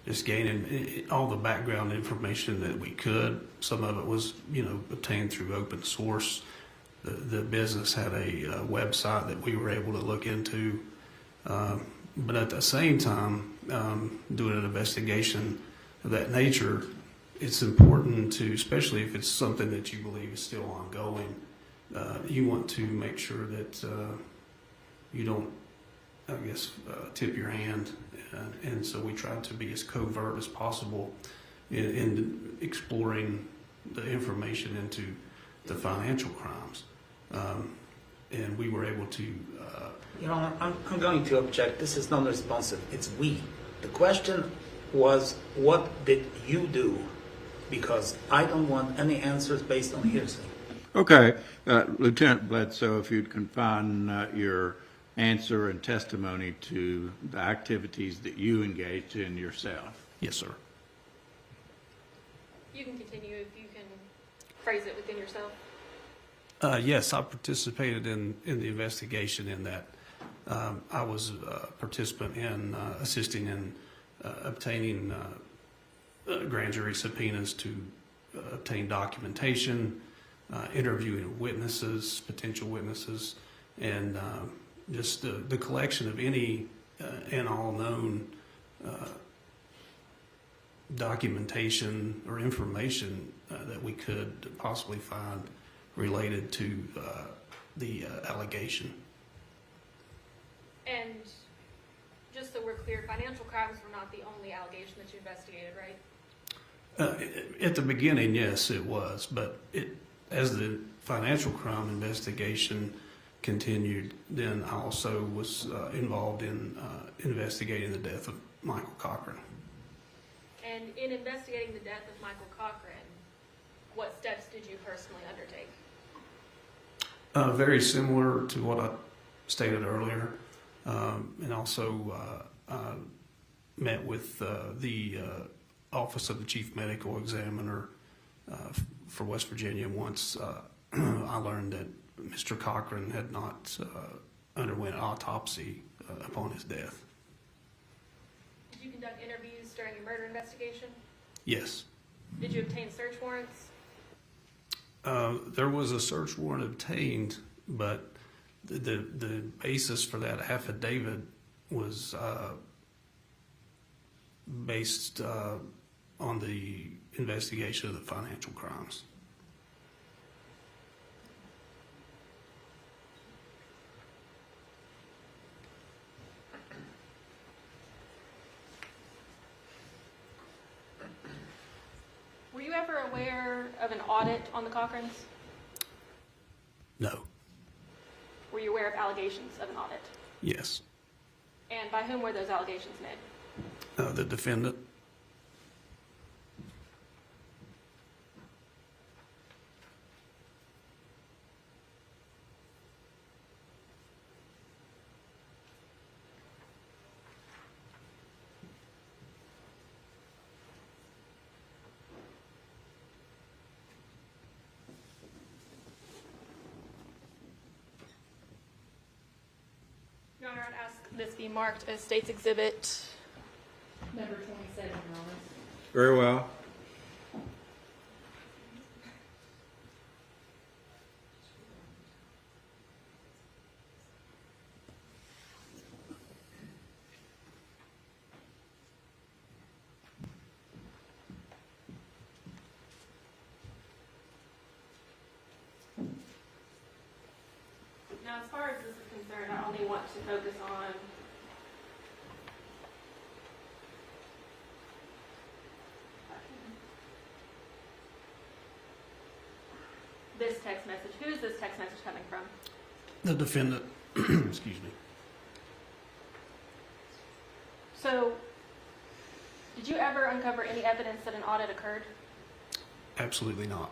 just gaining all the background information that we could. Some of it was, obtained through open source. The business had a website that we were able to look into. But at the same time, doing an investigation of that nature, it's important to, especially if it's something that you believe is still ongoing, you want to make sure that you don't, tip your hand. And so we try to be as covert as possible in exploring the information into the financial crimes. And we were able to... Your Honor, I'm going to object. This is non-responsive. It's we. The question was, what did you do? Because I don't want any answers based on hearsay. Okay. Lieutenant Bledsoe, if you'd confine your answer and testimony to the activities that you engaged in yourself. Yes, sir. You can continue if you can phrase it within yourself. Yes, I participated in the investigation in that. I was a participant in assisting in obtaining grand jury subpoenas to obtain documentation, interviewing witnesses, potential witnesses, and just the collection of any and all known documentation or information that we could possibly find related to the allegation. And just so we're clear, financial crimes were not the only allegation that you investigated, right? At the beginning, yes, it was. But as the financial crime investigation continued, then I also was involved in investigating the death of Michael Cochran. And in investigating the death of Michael Cochran, what steps did you personally undertake? Very similar to what I stated earlier. And also met with the Office of the Chief Medical Examiner for West Virginia once I learned that Mr. Cochran had not underwent autopsy upon his death. Did you conduct interviews during your murder investigation? Yes. Did you obtain search warrants? There was a search warrant obtained, but the basis for that affidavit was based on the investigation of the financial crimes. Were you ever aware of an audit on the Cochrans? No. Were you aware of allegations of an audit? Yes. And by whom were those allegations made? The defendant. Your Honor, I'd ask this be marked as State's Exhibit. Number 27, Your Honor. Very well. Now, as far as this is concerned, I only want to focus on this text message. Who is this text message coming from? The defendant. Excuse me. So, did you ever uncover any evidence that an audit occurred? Absolutely not.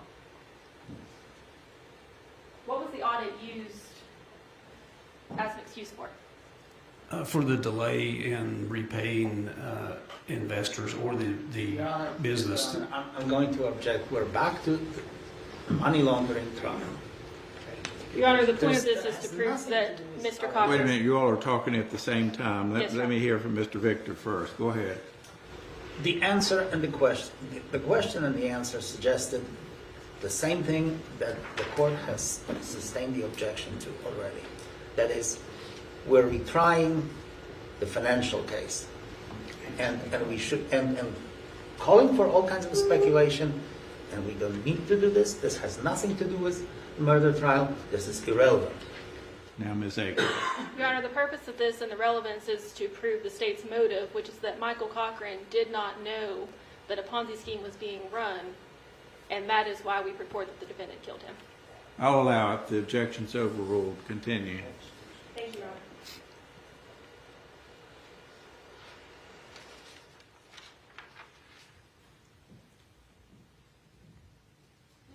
What was the audit used as an excuse for? For the delay in repaying investors or the Your Honor, business. Your Honor, I'm going to object. We're back to the money laundering trial. Your Honor, the point of this is to prove that Mr. Cochran... Wait a minute, you all are talking at the same time. Yes, sir. Let me hear from Mr. Victor first. Go ahead. The answer and the question and the answer suggested the same thing that the court has sustained the objection to already. That is, we're retrying the financial case, and we should and calling for all kinds of speculation, and we don't need to do this. This has nothing to do with the murder trial. This is irrelevant. Now, Ms. Akers. Your Honor, the purpose of this and the relevance is to prove the state's motive, which is that Michael Cochran did not know that a Ponzi scheme was being run, and that is why we purport that the defendant killed him. I'll allow it. The objection's overruled. Continue. Thank you, Your Honor.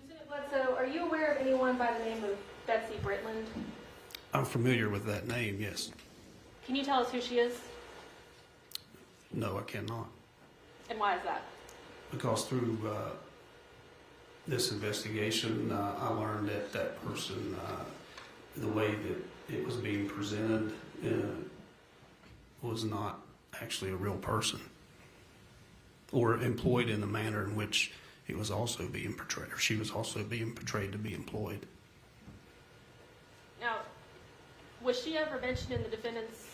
Lieutenant Bledsoe, are you aware of anyone by the name of Betsy Britland? I'm familiar with that name, yes. Can you tell us who she is? No, I cannot. And why is that? Because through this investigation, I learned that that person, the way that it was being presented, was not actually a real person or employed in the manner in which it was also being portrayed, or she was also being portrayed to be employed. Now, was she ever mentioned in the defendant's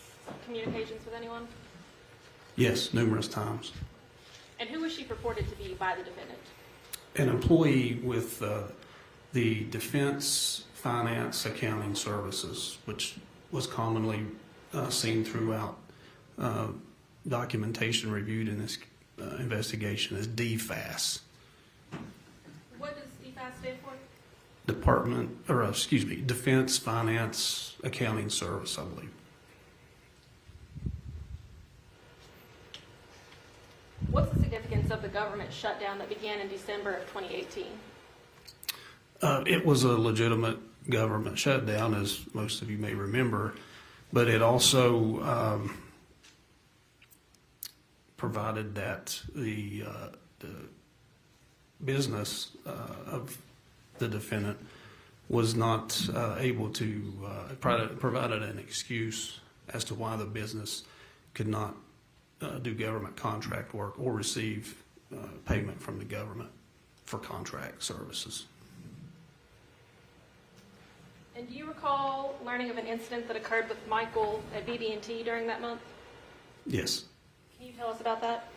communications with anyone? Yes, numerous times. And who was she purported to be by the defendant? An employee with the Defense Finance Accounting Services, which was commonly seen throughout documentation reviewed in this investigation as DFAS. What does DFAS stand for? Defense Finance Accounting Service, I believe. What's the significance of the government shutdown that began in December of 2018? It was a legitimate government shutdown, as most of you may remember, but it also provided that the business of the defendant was not able to provided an excuse as to why the business could not do government contract work or receive payment from the government. for contract services. And do you recall learning of an incident that occurred with Michael at BB&T during that month? Yes. Can you tell us about that?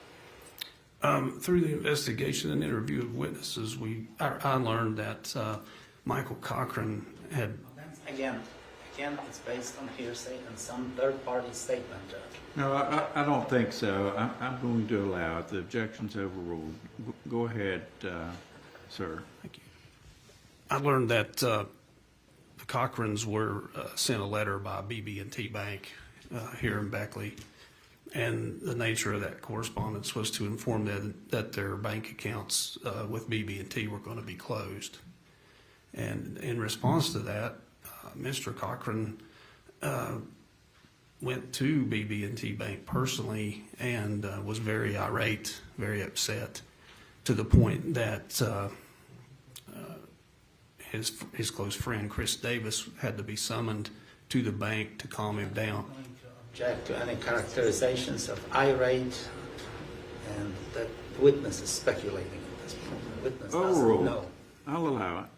Through the investigation and interview of witnesses, I learned that Michael Cochran had. Again, it's based on hearsay and some third-party statement, Judge. No, I don't think so. I'm going to allow it. The objection's overruled. Go ahead, sir. Thank you. I learned that the Cochrans were sent a letter by BB&T Bank here in Beckley, and the nature of that correspondence was to inform them that their bank accounts with BB&T were going to be closed. And in response to that, Mr. Cochran went to BB&T Bank personally and was very irate, very upset, to the point that his close friend, Chris Davis, had to be summoned to the bank to calm him down. Object to any characterizations of irate, and the witness is speculating at this point. The witness doesn't know. I'll allow it.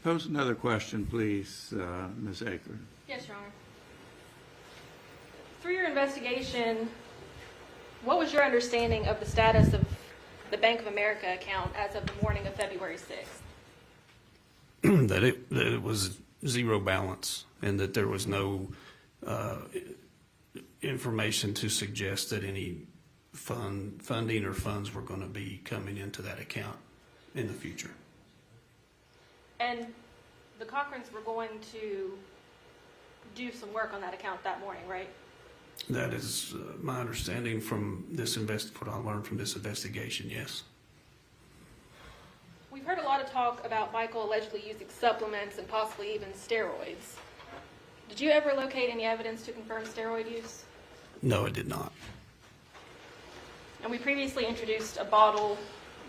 Pose another question, please, Ms. Akron. Yes, Your Honor. Through your investigation, what was your understanding of the status of the Bank of America account as of the morning of February 6th? that it was zero balance, and that there was no information to suggest that any funding or funds were going to be coming into that account in the future. And the Cochrans were going to do some work on that account that morning, right? That is my understanding from this what I learned from this investigation, yes. We've heard a lot of talk about Michael allegedly using supplements and possibly even steroids. Did you ever locate any evidence to confirm steroid use? No, it did not. And we previously introduced a bottle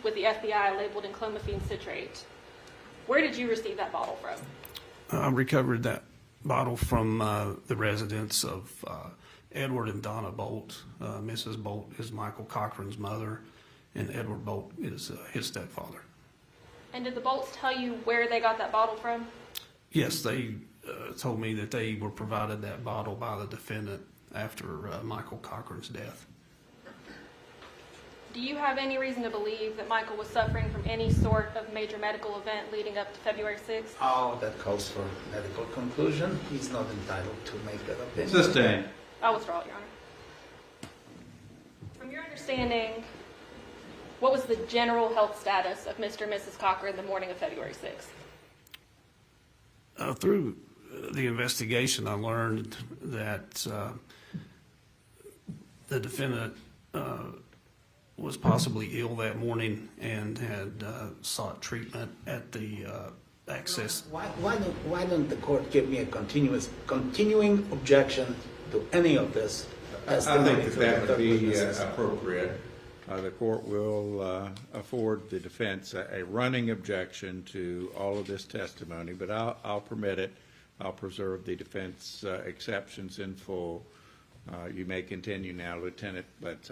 with the FBI labeled enclomiphene citrate. Where did you receive that bottle from? I recovered that bottle from the residence of Edward and Donna Bolt. Mrs. Bolt is Michael Cochran's mother, and Edward Bolt is his stepfather. And did the Bolts tell you where they got that bottle from? Yes, they told me that they were provided that bottle by the defendant after Michael Cochran's death. Do you have any reason to believe that Michael was suffering from any sort of major medical event leading up to February 6th? Oh, that calls for medical conclusion. He's not entitled to make that opinion. Sustained. I'll withdraw it, Your Honor. From your understanding, what was the general health status of Mr. and Mrs. Cochran the morning of February 6th? Through the investigation, I learned that the defendant was possibly ill that morning and had sought treatment at the Access. Why don't the court give me a continuing objection to any of this? I think that would be appropriate. The court will afford the defense a running objection to all of this testimony, but I'll permit it. I'll preserve the defense exceptions in full. You may continue now, Lieutenant, but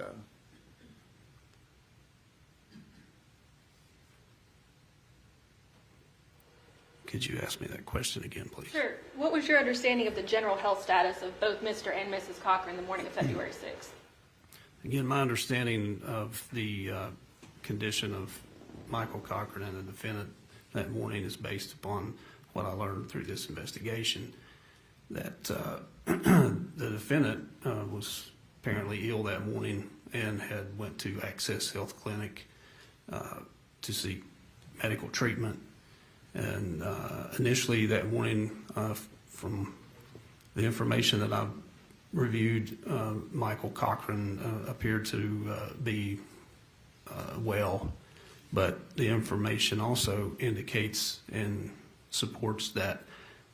could you ask me that question again, please? Sure. What was your understanding of the general health status of both Mr. and Mrs. Cochran the morning of February 6th? Again, my understanding of the condition of Michael Cochran and the defendant that morning is based upon what I learned through this investigation, that the defendant was apparently ill that morning and had went to Access Health Clinic to seek medical treatment. And initially that morning, from the information that I've reviewed, Michael Cochran appeared to be well, but the information also indicates and supports that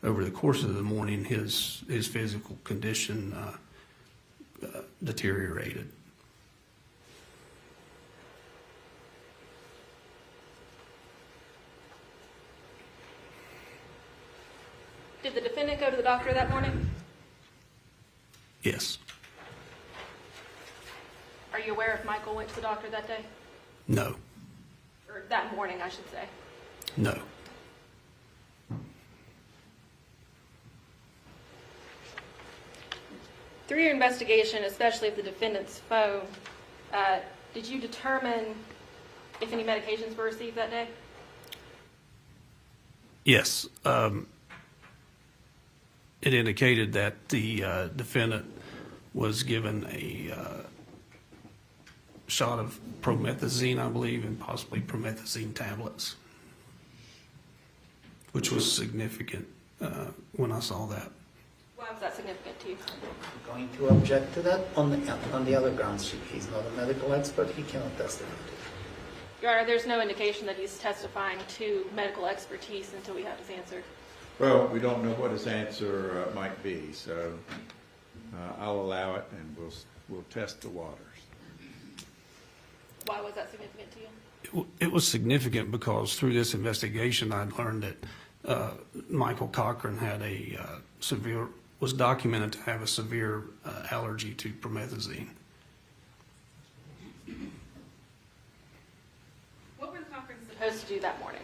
over the course of the morning his physical condition deteriorated. Did the defendant go to the doctor that morning? Yes. Are you aware if Michael went to the doctor that day? No. Or that morning, I should say? No. Through your investigation, especially of the defendant's phone, did you determine if any medications were received that day? Yes. It indicated that the defendant was given a shot of promethazine, I believe, and possibly promethazine tablets, which was significant when I saw that. Why was that significant to you? I'm going to object to that on the other grounds. He's not a medical expert. He cannot testify to it. Your Honor, there's no indication that he's testifying to medical expertise until we have his answer. Well, we don't know what his answer might be, so I'll allow it, and we'll test the waters. Why was that significant to you? It was significant because through this investigation, I'd learned that Michael Cochran had was documented to have a severe allergy to promethazine. What were the Cochrans supposed to do that morning?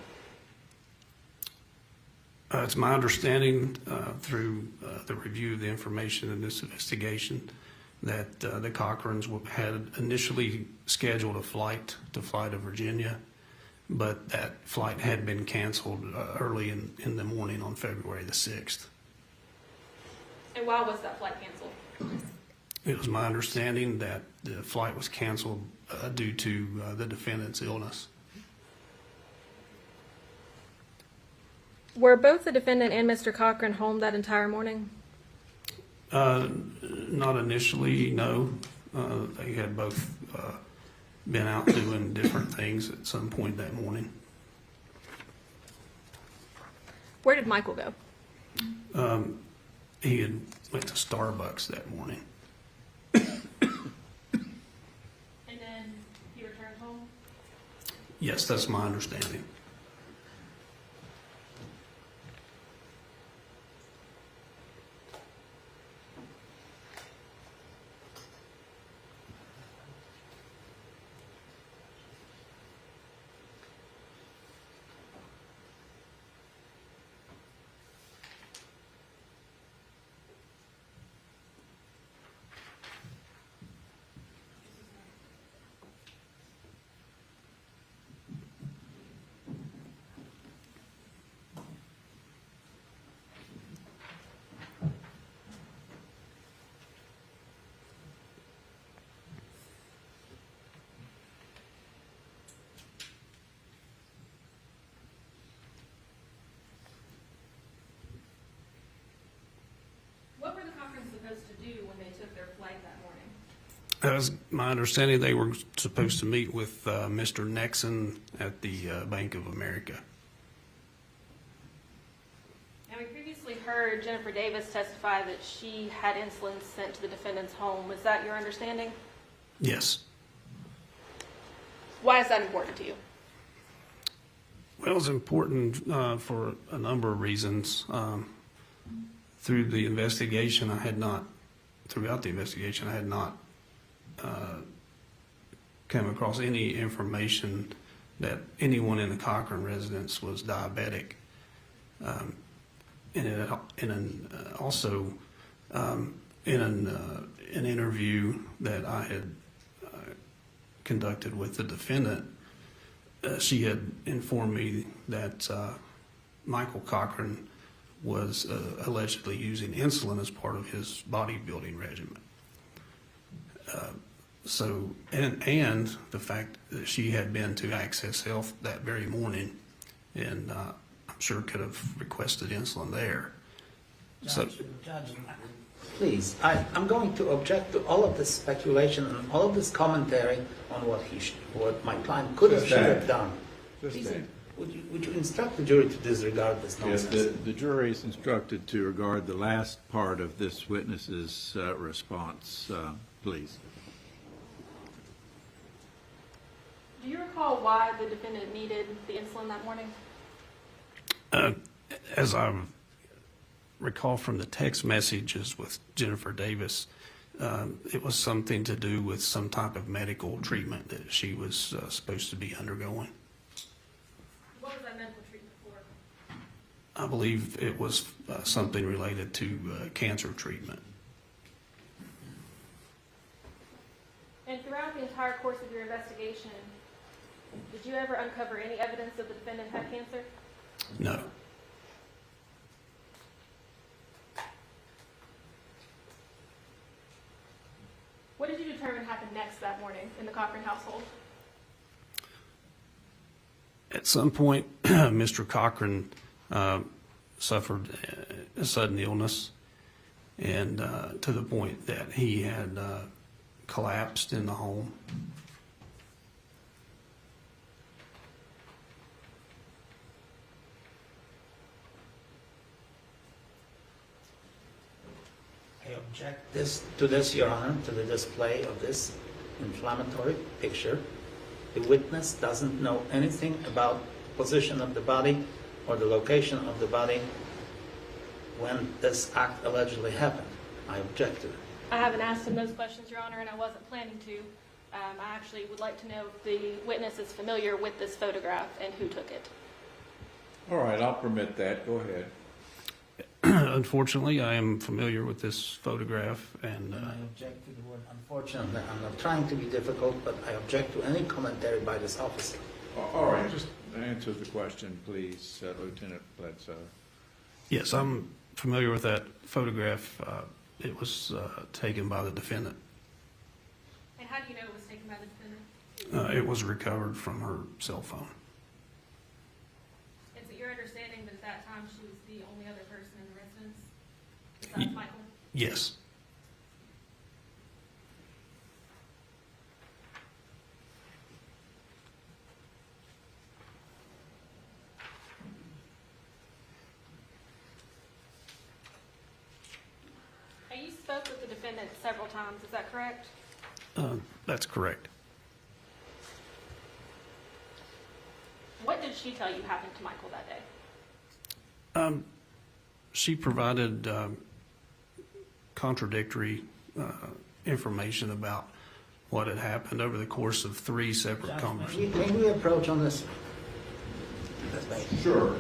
It's my understanding through the review of the information in this investigation that the Cochrans had initially scheduled a flight to fly to Virginia, but that flight had been canceled early in the morning on February the 6th. And why was that flight canceled? It was my understanding that the flight was canceled due to the defendant's illness. Were both the defendant and Mr. Cochran home that entire morning? Not initially, no. They had both been out doing different things at some point that morning. Where did Michael go? He had went to Starbucks that morning. And then he returned home? Yes, that's my understanding. What were the Cochrans supposed to do when they took their flight that morning? As my understanding, they were supposed to meet with Mr. Nexon at the Bank of America. And we previously heard Jennifer Davis testify that she had insulin sent to the defendant's home. Is that your understanding? Yes. Why is that important to you? Well, it's important for a number of reasons. Throughout the investigation, I had not come across any information that anyone in the Cochran residence was diabetic. Also, in an interview that I had conducted with the defendant, she had informed me that Michael Cochran was allegedly using insulin as part of his bodybuilding regimen. And the fact that she had been to Access Health that very morning, and I'm sure could have requested insulin there. Judge, please, I'm going to object to all of this speculation and all of this commentary on what my client could have, should have done. Please, would you instruct the jury to disregard this nonsense? Yes, the jury is instructed to regard the last part of this witness's response, please. Do you recall why the defendant needed the insulin that morning? As I recall from the text messages with Jennifer Davis, it was something to do with some type of medical treatment that she was supposed to be undergoing. that medical treatment for? I believe it was something related to cancer treatment. And throughout the entire course of your investigation, did you ever uncover any evidence that the defendant had cancer? No. What did you determine happened next that morning in the Cochran household? At some point, Mr. Cochran suffered a sudden illness, and to the point that he had collapsed in the home. I object to this, Your Honor, to the display of this inflammatory picture. The witness doesn't know anything about position of the body or the location of the body when this act allegedly happened. I object to it. I haven't asked him those questions, Your Honor, and I wasn't planning to. I actually would like to know if the witness is familiar with this photograph and who took it. All right, I'll permit that. Go ahead. Unfortunately, I am familiar with this photograph, and I object to the word unfortunately. I'm not trying to be difficult, but I object to any commentary by this officer. All right, just answer the question, please, Lieutenant Bledsoe. yes, I'm familiar with that photograph. It was taken by the defendant. And how do you know it was taken by the defendant? It was recovered from her cell phone. Is it your understanding that at that time she was the only other person in the residence besides Michael? Yes. Now, you spoke with the defendant several times, is that correct? That's correct. What did she tell you happened to Michael that day? She provided contradictory information about what had happened over the course of 3 separate conversations. May we approach on this? Sure.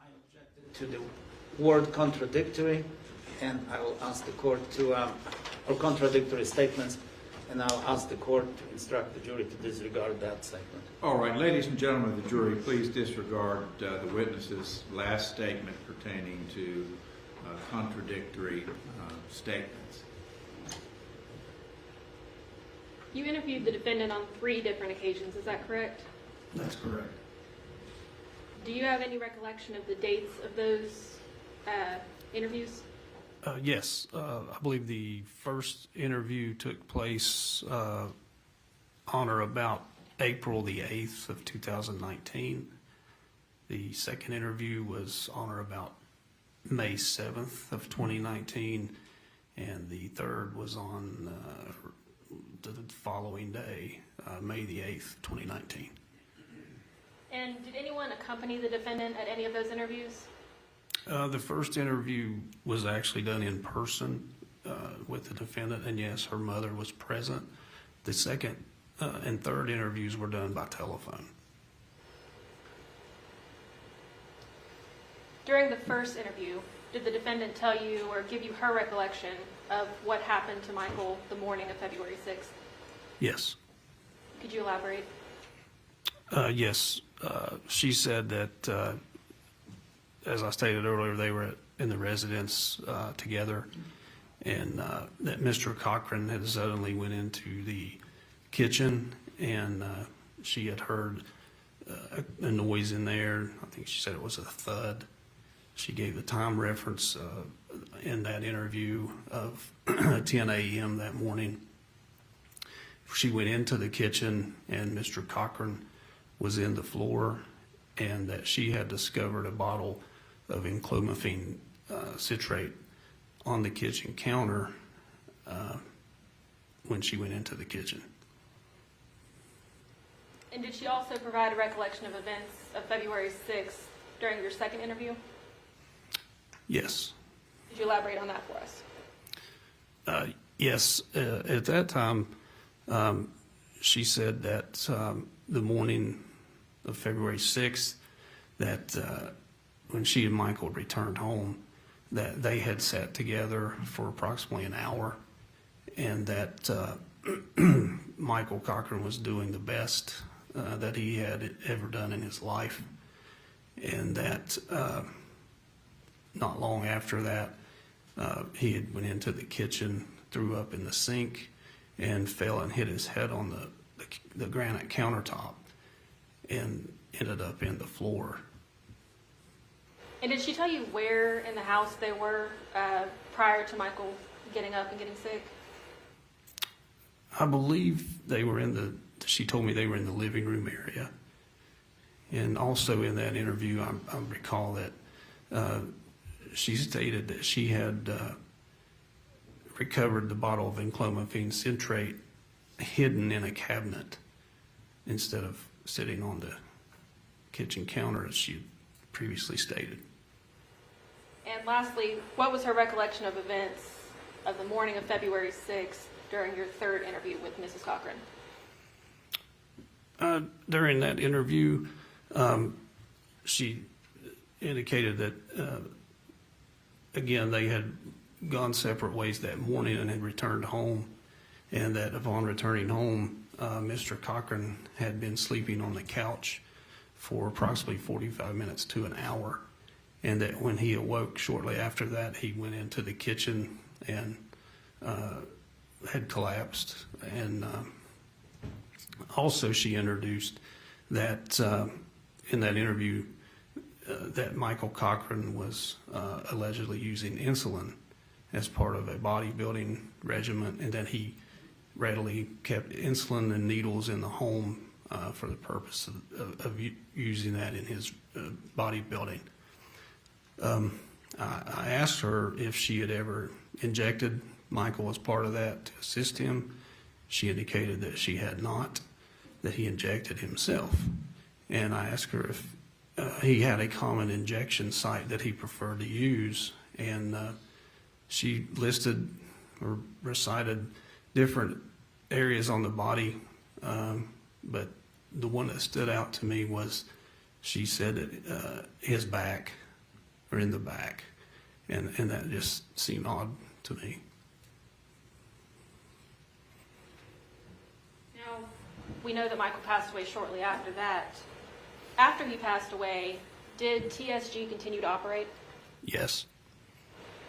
I objected to the word contradictory, and I will ask the court to, or contradictory statements, and I'll ask the court to instruct the jury to disregard that statement. All right, ladies and gentlemen of the jury, please disregard the witness's last statement pertaining to contradictory statements. You interviewed the defendant on 3 different occasions, is that correct? That's correct. Do you have any recollection of the dates of those interviews? Yes, I believe the first interview took place on or about April the 8th of 2019. The second interview was on or about May 7th of 2019, and the third was on the following day, May the 8th, 2019. And did anyone accompany the defendant at any of those interviews? The first interview was actually done in person with the defendant, and yes, her mother was present. The second and third interviews were done by telephone. During the first interview, did the defendant tell you or give you her recollection of what happened to Michael the morning of February 6th? Yes. Could you elaborate? Yes. She said that, as I stated earlier, they were in the residence together, and that Mr. Cochran had suddenly went into the kitchen, and she had heard a noise in there. I think she said it was a thud. She gave the time reference in that interview of 10 a.m. that morning. She went into the kitchen, and Mr. Cochran was in the floor, and that she had discovered a bottle of enclomiphene citrate on the kitchen counter when she went into the kitchen. And did she also provide a recollection of events of February 6th during your second interview? Yes. Could you elaborate on that for us? Yes. At that time, she said that the morning of February 6th, that when she and Michael returned home, that they had sat together for approximately an hour, and that Michael Cochran was doing the best that he had ever done in his life, and that not long after that, he had went into the kitchen, threw up in the sink, and fell and hit his head on the granite countertop and ended up in the floor. And did she tell you where in the house they were prior to Michael getting up and getting sick? I believe they were she told me they were in the living room area. And also in that interview, I recall that she stated that she had recovered the bottle of enclomiphene citrate hidden in a cabinet instead of sitting on the kitchen counter as she previously stated. And lastly, what was her recollection of events of the morning of February 6th during your third interview with Mrs. Cochran? During that interview, she indicated that, again, they had gone separate ways that morning and had returned home, and that upon returning home, Mr. Cochran had been sleeping on the couch for approximately 45 minutes to an hour, and that when he awoke shortly after that, he went into the kitchen and had collapsed. And also she introduced that in that interview that Michael Cochran was allegedly using insulin as part of a bodybuilding regimen, and that he readily kept insulin and needles in the home for the purpose of using that in his bodybuilding. I asked her if she had ever injected Michael as part of that to assist him. She indicated that she had not, that he injected himself. And I asked her if he had a common injection site that he preferred to use, and she listed or recited different areas on the body, but the one that stood out to me was she said that his back, or in the back, and that just seemed odd to me. Now, we know that Michael passed away shortly after that. After he passed away, did TSG continue to operate? Yes.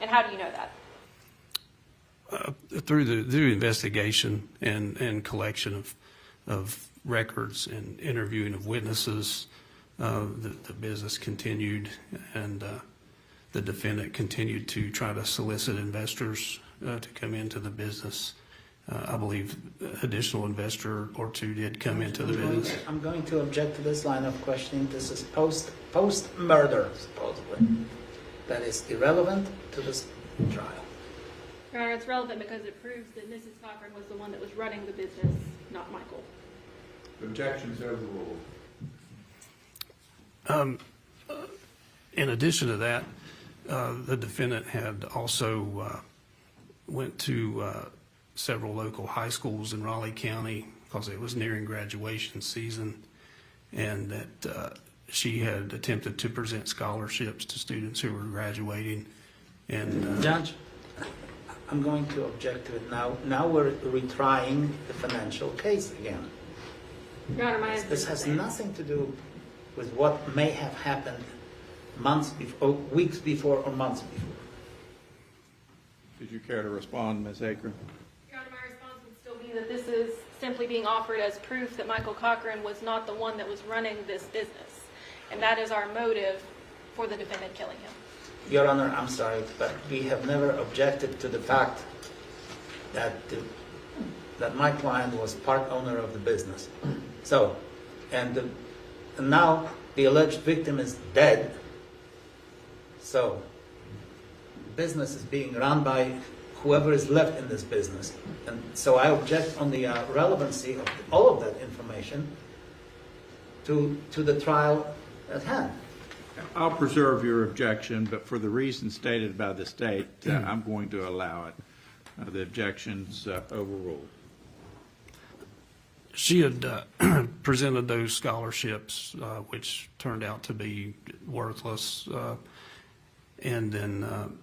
And how do you know that? Through investigation and collection of records and interviewing of witnesses, the business continued, and the defendant continued to try to solicit investors to come into the business. I believe additional investor or two did come into the business. I'm going to object to this line of questioning. This is post-murder, supposedly. That is irrelevant to this trial. Your Honor, it's relevant because it proves that Mrs. Cochran was the one that was running the business, not Michael. Objections overruled. In addition to that, the defendant had also went to several local high schools in Raleigh County because it was nearing graduation season, and that she had attempted to present scholarships to students who were graduating. And Judge, I'm going to object to it now. Now we're retrying the financial case again. Your Honor, my This has nothing to do with what may have happened months before, weeks before, or months before. Did you care to respond, Ms. Akron? Your Honor, my response would still be that this is simply being offered as proof that Michael Cochran was not the one that was running this business. And that is our motive for the defendant killing him. Your Honor, I'm sorry, but we have never objected to the fact that that my client was part owner of the business. So, and now the alleged victim is dead. So, business is being run by whoever is left in this business. And so I object on the relevancy of all of that information to the trial at hand. I'll preserve your objection, but for the reasons stated by the state, I'm going to allow it. The objection's overruled. she had presented those scholarships, which turned out to be worthless. And then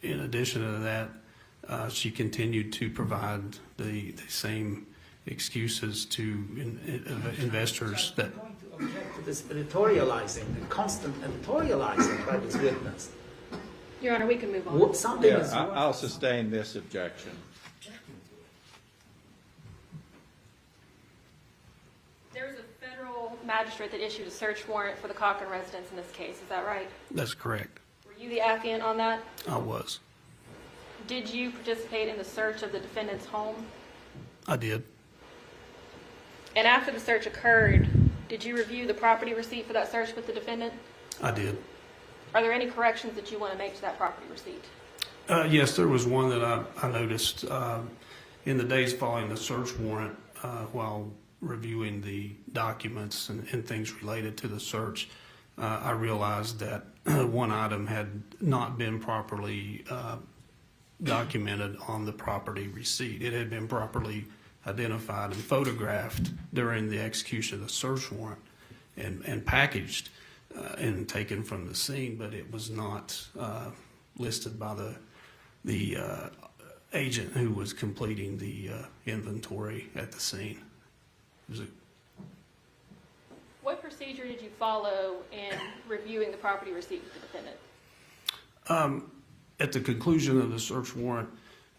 in addition to that, she continued to provide the same excuses to investors that... I'm going to object to this editorializing, the constant editorializing by this witness. Your Honor, we can move on. Something is I'll sustain this objection. There's a federal magistrate that issued a search warrant for the Cochran residence in this case. Is that right? That's correct. Were you the affiant on that? I was. Did you participate in the search of the defendant's home? I did. And after the search occurred, did you review the property receipt for that search with the defendant? I did. Are there any corrections that you want to make to that property receipt? Yes, there was one that I noticed in the days following the search warrant while reviewing the documents and things related to the search. I realized that one item had not been properly documented on the property receipt. It had been properly identified and photographed during the execution of the search warrant and packaged and taken from the scene, but it was not listed by the agent who was completing the inventory at the scene. What procedure did you follow in reviewing the property receipt with the defendant? At the conclusion of the search warrant,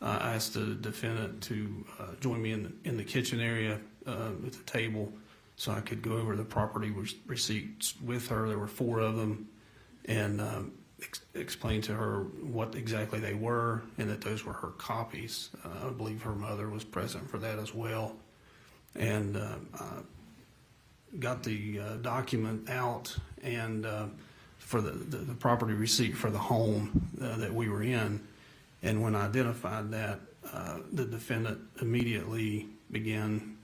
I asked the defendant to join me in the kitchen area at the table so I could go over the property receipts with her. There were 4 of them, and explain to her what exactly they were and that those were her copies. I believe her mother was present for that as well. And got the document out and for the property receipt for the home that we were in. And when I identified that, the defendant immediately began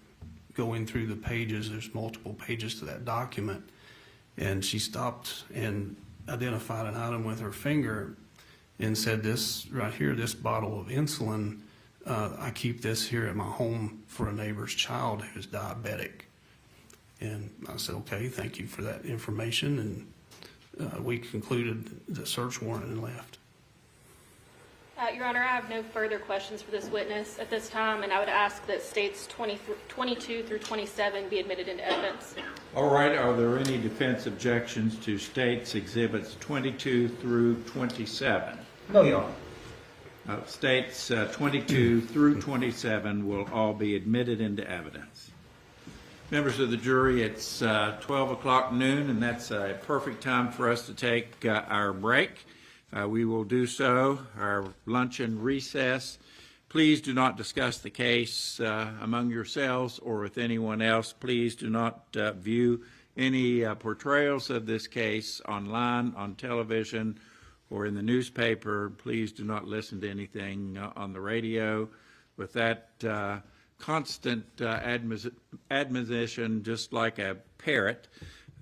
going through the pages. There's multiple pages to that document. And she stopped and identified an item with her finger and said, this right here, this bottle of insulin, I keep this here at my home for a neighbor's child who's diabetic. And I said, okay, thank you for that information. And we concluded the search warrant and left. Your Honor, I have no further questions for this witness at this time, and I would ask that states 22 through 27 be admitted into evidence. All right, are there any defense objections to states exhibits 22 through 27? No, Your Honor. States 22 through 27 will all be admitted into evidence. Members of the jury, it's 12 o'clock noon, and that's a perfect time for us to take our break. We will do so, our luncheon recess. Please do not discuss the case among yourselves or with anyone else. Please do not view any portrayals of this case online, on television, or in the newspaper. Please do not listen to anything on the radio. With that, constant admonition, just like a parrot.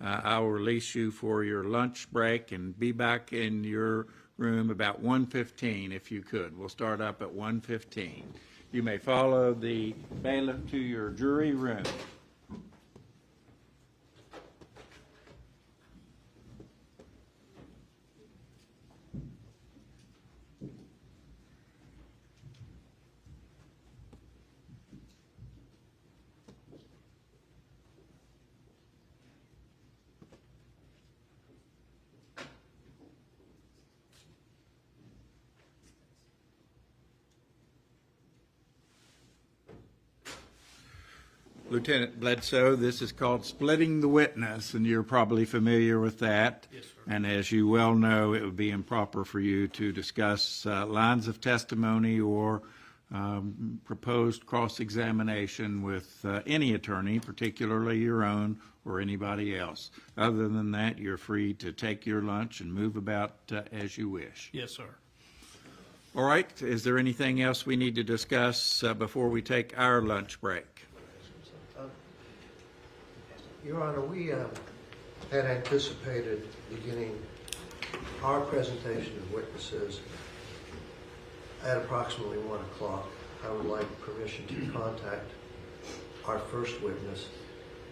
I'll release you for your lunch break and be back in your room about 1:15 if you could. We'll start up at 1:15. You may follow the bailiff to your jury room. Lieutenant Bledsoe, this is called splitting the witness, and you're probably familiar with that. Yes, sir. And as you well know, it would be improper for you to discuss lines of testimony or proposed cross-examination with any attorney, particularly your own or anybody else. Other than that, you're free to take your lunch and move about as you wish. Yes, sir. All right. Is there anything else we need to discuss before we take our lunch break? Your Honor, we had anticipated beginning our presentation of witnesses at approximately 1 o'clock. I would like permission to contact our first witness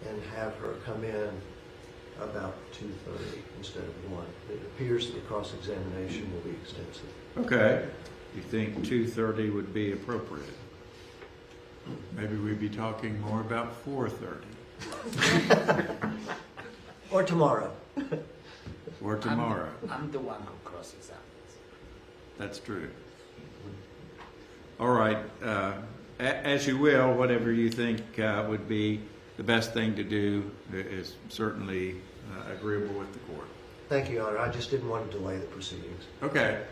and have her come in about 2:30 instead of 1. It appears that the cross-examination will be extensive. Okay. You think 2:30 would be appropriate? Maybe we'd be talking more about 4:30. Or tomorrow. Or tomorrow. I'm the one who cross-examines. That's true. All right. As you will, whatever you think would be the best thing to do is certainly agreeable with the court. Thank you, Your Honor. I just didn't want to delay the proceedings. Okay.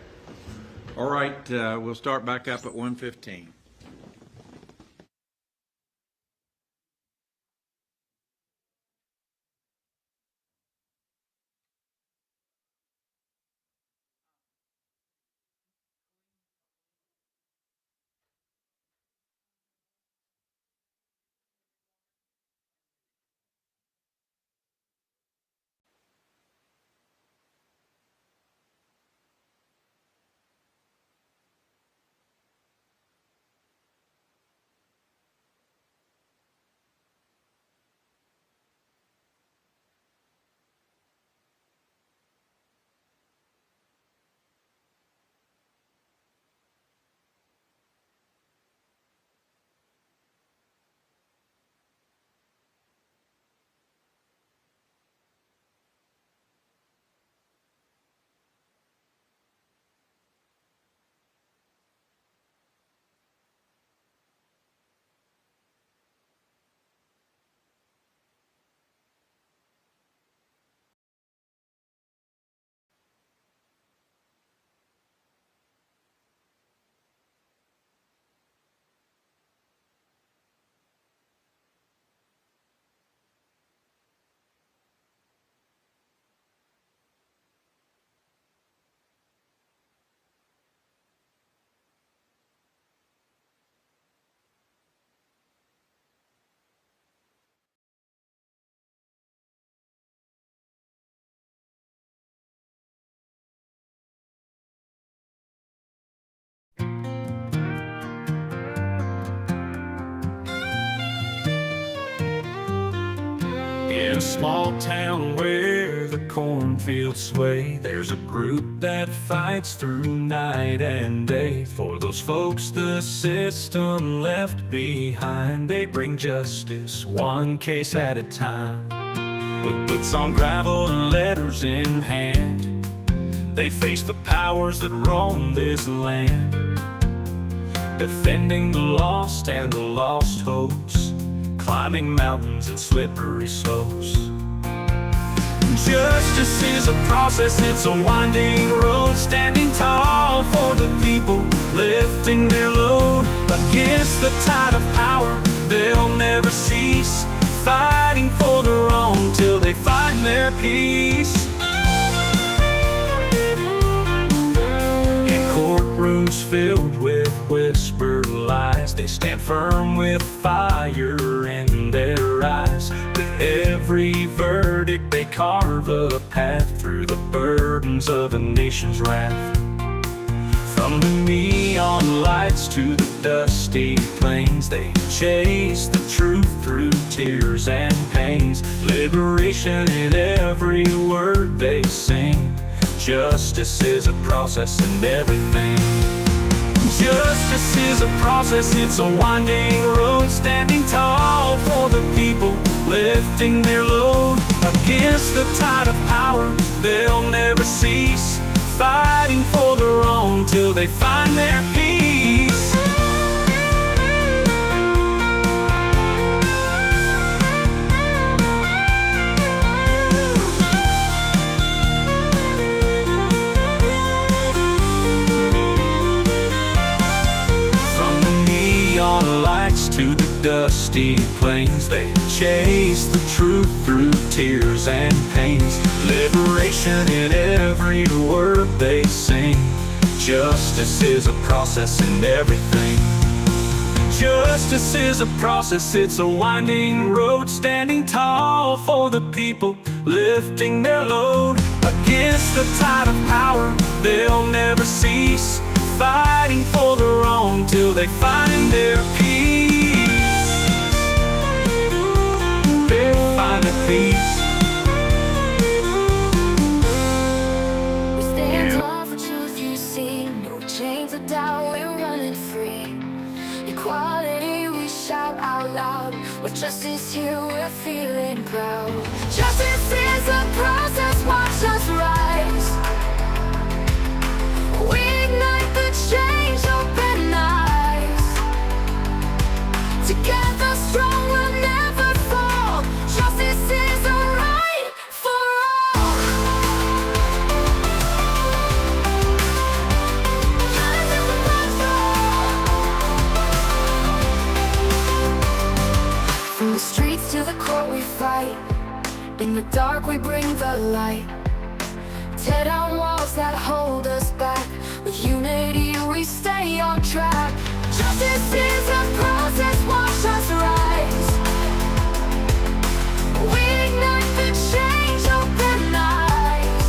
All right. We'll start back up at 1:15. In a small town where the cornfields sway, there's a group that fights through night and day. For those folks the system left behind, they bring justice one case at a time. With boots on gravel and letters in hand, they face the powers that roam this land, defending the lost and the lost hopes, climbing mountains and slippery slopes. Justice is a process, it's a winding road, standing tall for the people, lifting their load. Against the tide of power, they'll never cease, fighting for the wrong till they find their peace. In courtrooms filled with whispered lies, they stand firm with fire in their eyes. With every verdict they carve a path through the burdens of a nation's wrath. From the neon lights to the dusty plains, they chase the truth through tears and pains. Liberation in every word they sing. Justice is a process in everything. Justice is a process, it's a winding road, standing tall for the people, lifting their load. Against the tide of power, they'll never cease, fighting for the wrong till they find their peace. From the neon lights to the dusty plains, they chase the truth through tears and pains. Liberation in every word they sing. Justice is a process in everything. Justice is a process, it's a winding road, standing tall for the people, lifting their load. Against the tide of power, they'll never cease, fighting for the wrong till they find their peace. They find their peace. We stand tall for truth, you see. No chains of doubt, we're running free. Equality, we shout out loud. With justice here, we're feeling proud. Justice is a process, watch us rise. We ignite the change, open eyes. Together strong, we'll never fall. Justice is a right for all. Justice is a right for all. From the streets to the court we fight. In the dark we bring the light. Tear down walls that hold us back. With unity we stay on track. Justice is a process, watch us rise. We ignite the change, open eyes.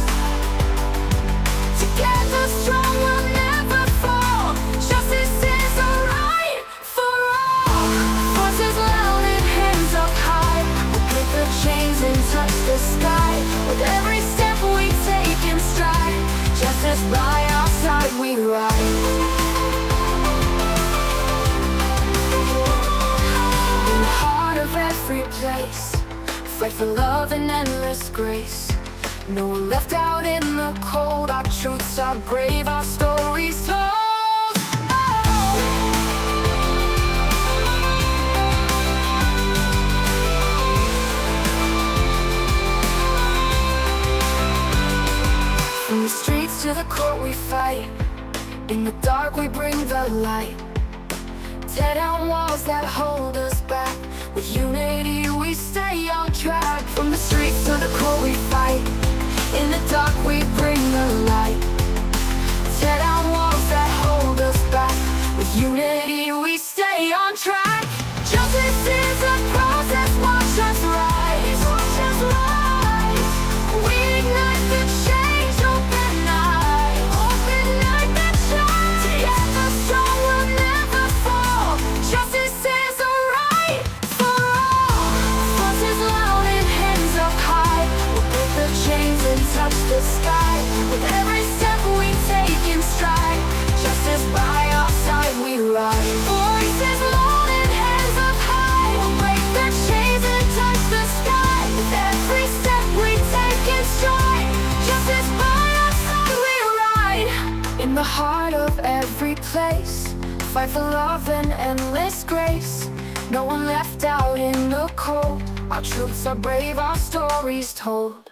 Together strong, we'll never fall. Justice is a right for all. Voices loud and hands up high. We'll break the chains and touch the sky. With every step we take in stride, justice by our side we ride. In the heart of every place, fight for love and endless grace. No one left out in the cold. Our truths are brave, our stories told. From the streets to the court we fight. In the dark we bring the light. Tear down walls that hold us back. With unity we stay on track. From the streets to the court we fight. In the dark we bring the light. Tear down walls that hold us back. With unity we stay on track. Justice is a process, watch us rise. Watch us rise. We ignite the change, open eyes. Open eyes that shine. Together strong, we'll never fall. Justice is a right for all. Voices loud and hands up high. We'll break the chains and touch the sky. With every step we take in stride, justice by our side we ride. Voices loud and hands up high. We'll break the chains and touch the sky. With every step we take in stride, justice by our side we ride. In the heart of every place, fight for love and endless grace. No one left out in the cold. Our truths are brave, our stories told.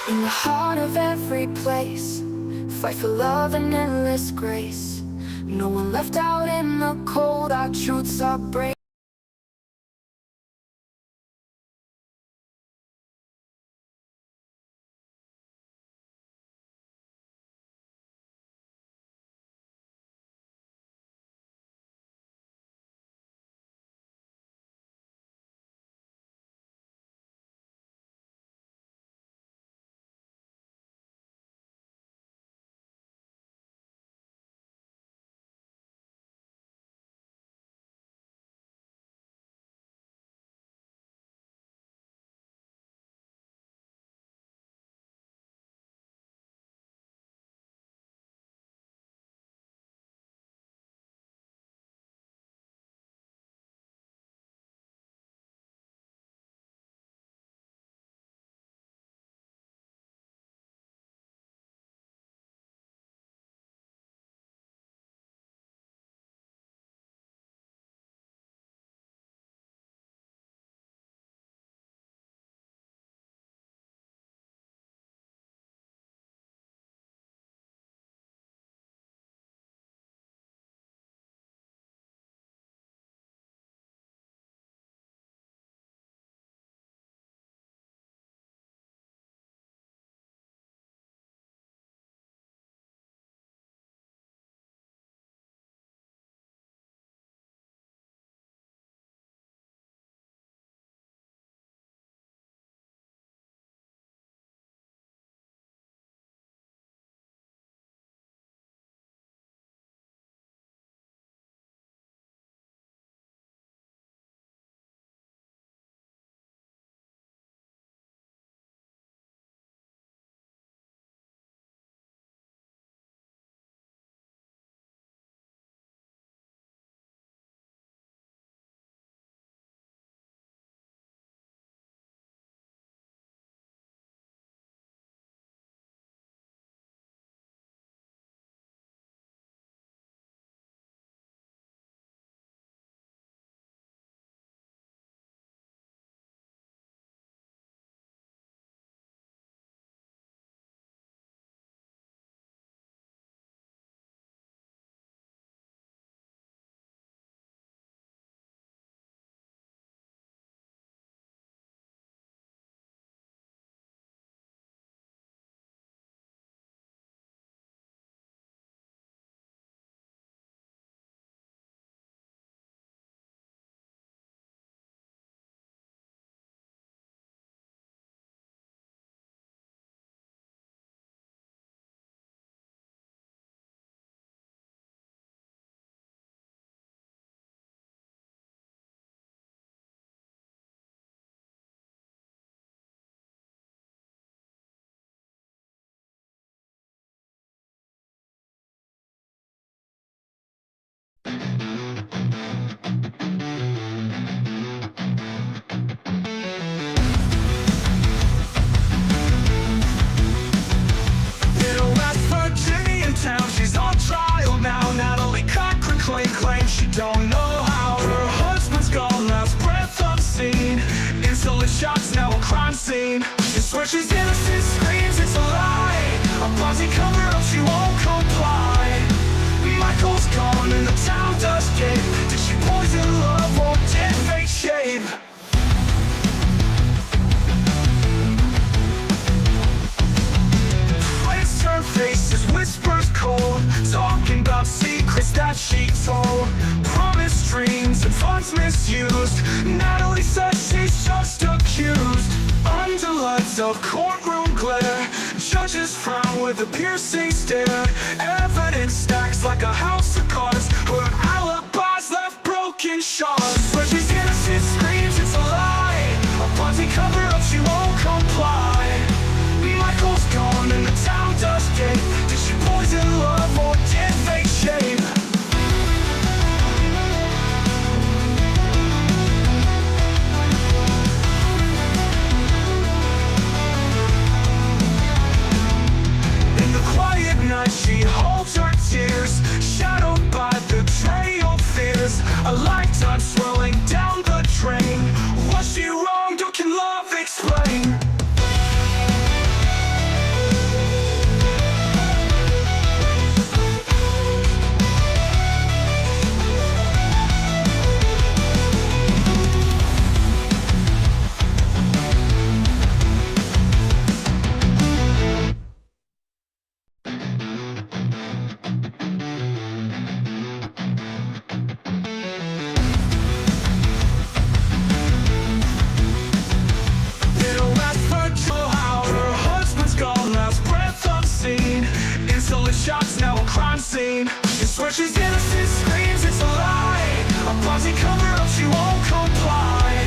In fight for love and endless grace. No one left out in the cold, our truths are brave. She's on trial now. Natalie Cochran claims she don't know how her husband's gone, last breath unseen. Insulin shots, now a crime scene. She swears she's innocent, screams it's a lie. A Ponzi cover up, she won't comply. Michael's gone and the town does gape. Did she poison love or did fate shape? Her face is whispers cold, talking about secrets that she told. Promised dreams and funds misused. Natalie says she's just accused. Under lights of courtroom glare, judges frown with a piercing stare. Evidence stacks like a house of cards. Her alibis left broken shards. Where she's innocent, screams it's a lie. A Ponzi cover up, she won't comply. Michael's gone and the town does gape. Did she poison love or did fate shape? In the quiet night she holds until it shocks now a crime scene. You swear she's innocent, screams it's a lie. A Ponzi cover-up, she won't comply.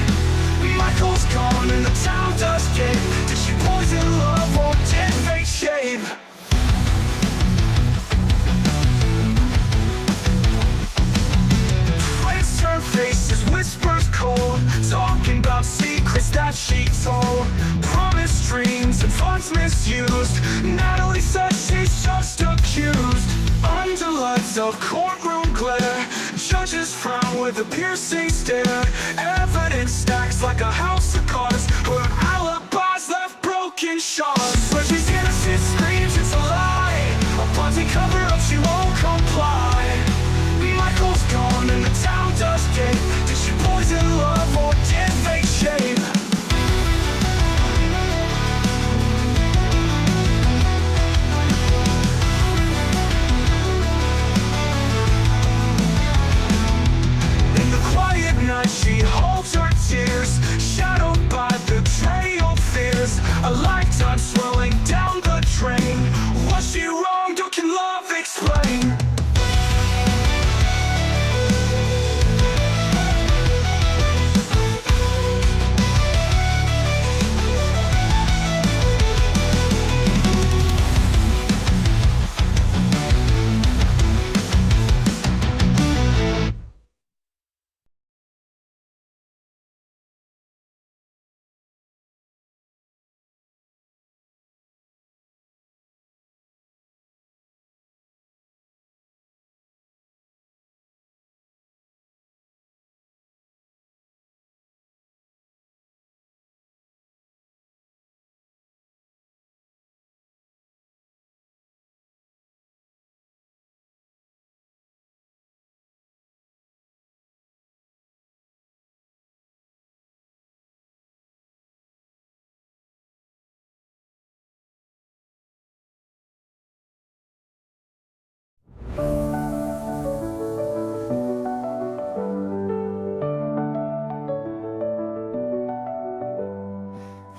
Michael's gone and the town does gape. Did she poison love or did fate shape? Place her face as whispers cold, talking about secrets that she told. Promised dreams and funds misused. Natalie says she's just accused. Under lights of courtroom glare, judges frown with a piercing stare. Evidence stacks like a house of cards. Her alibis left broken shards. But she's innocent, screams it's a lie. A Ponzi cover-up, she won't comply. Michael's gone and the town does gape. Did she poison love or did fate shape? Night she holds her tears, shadowed by betrayal fears. A lifetime swirling down the drain. Was she wronged or can love explain?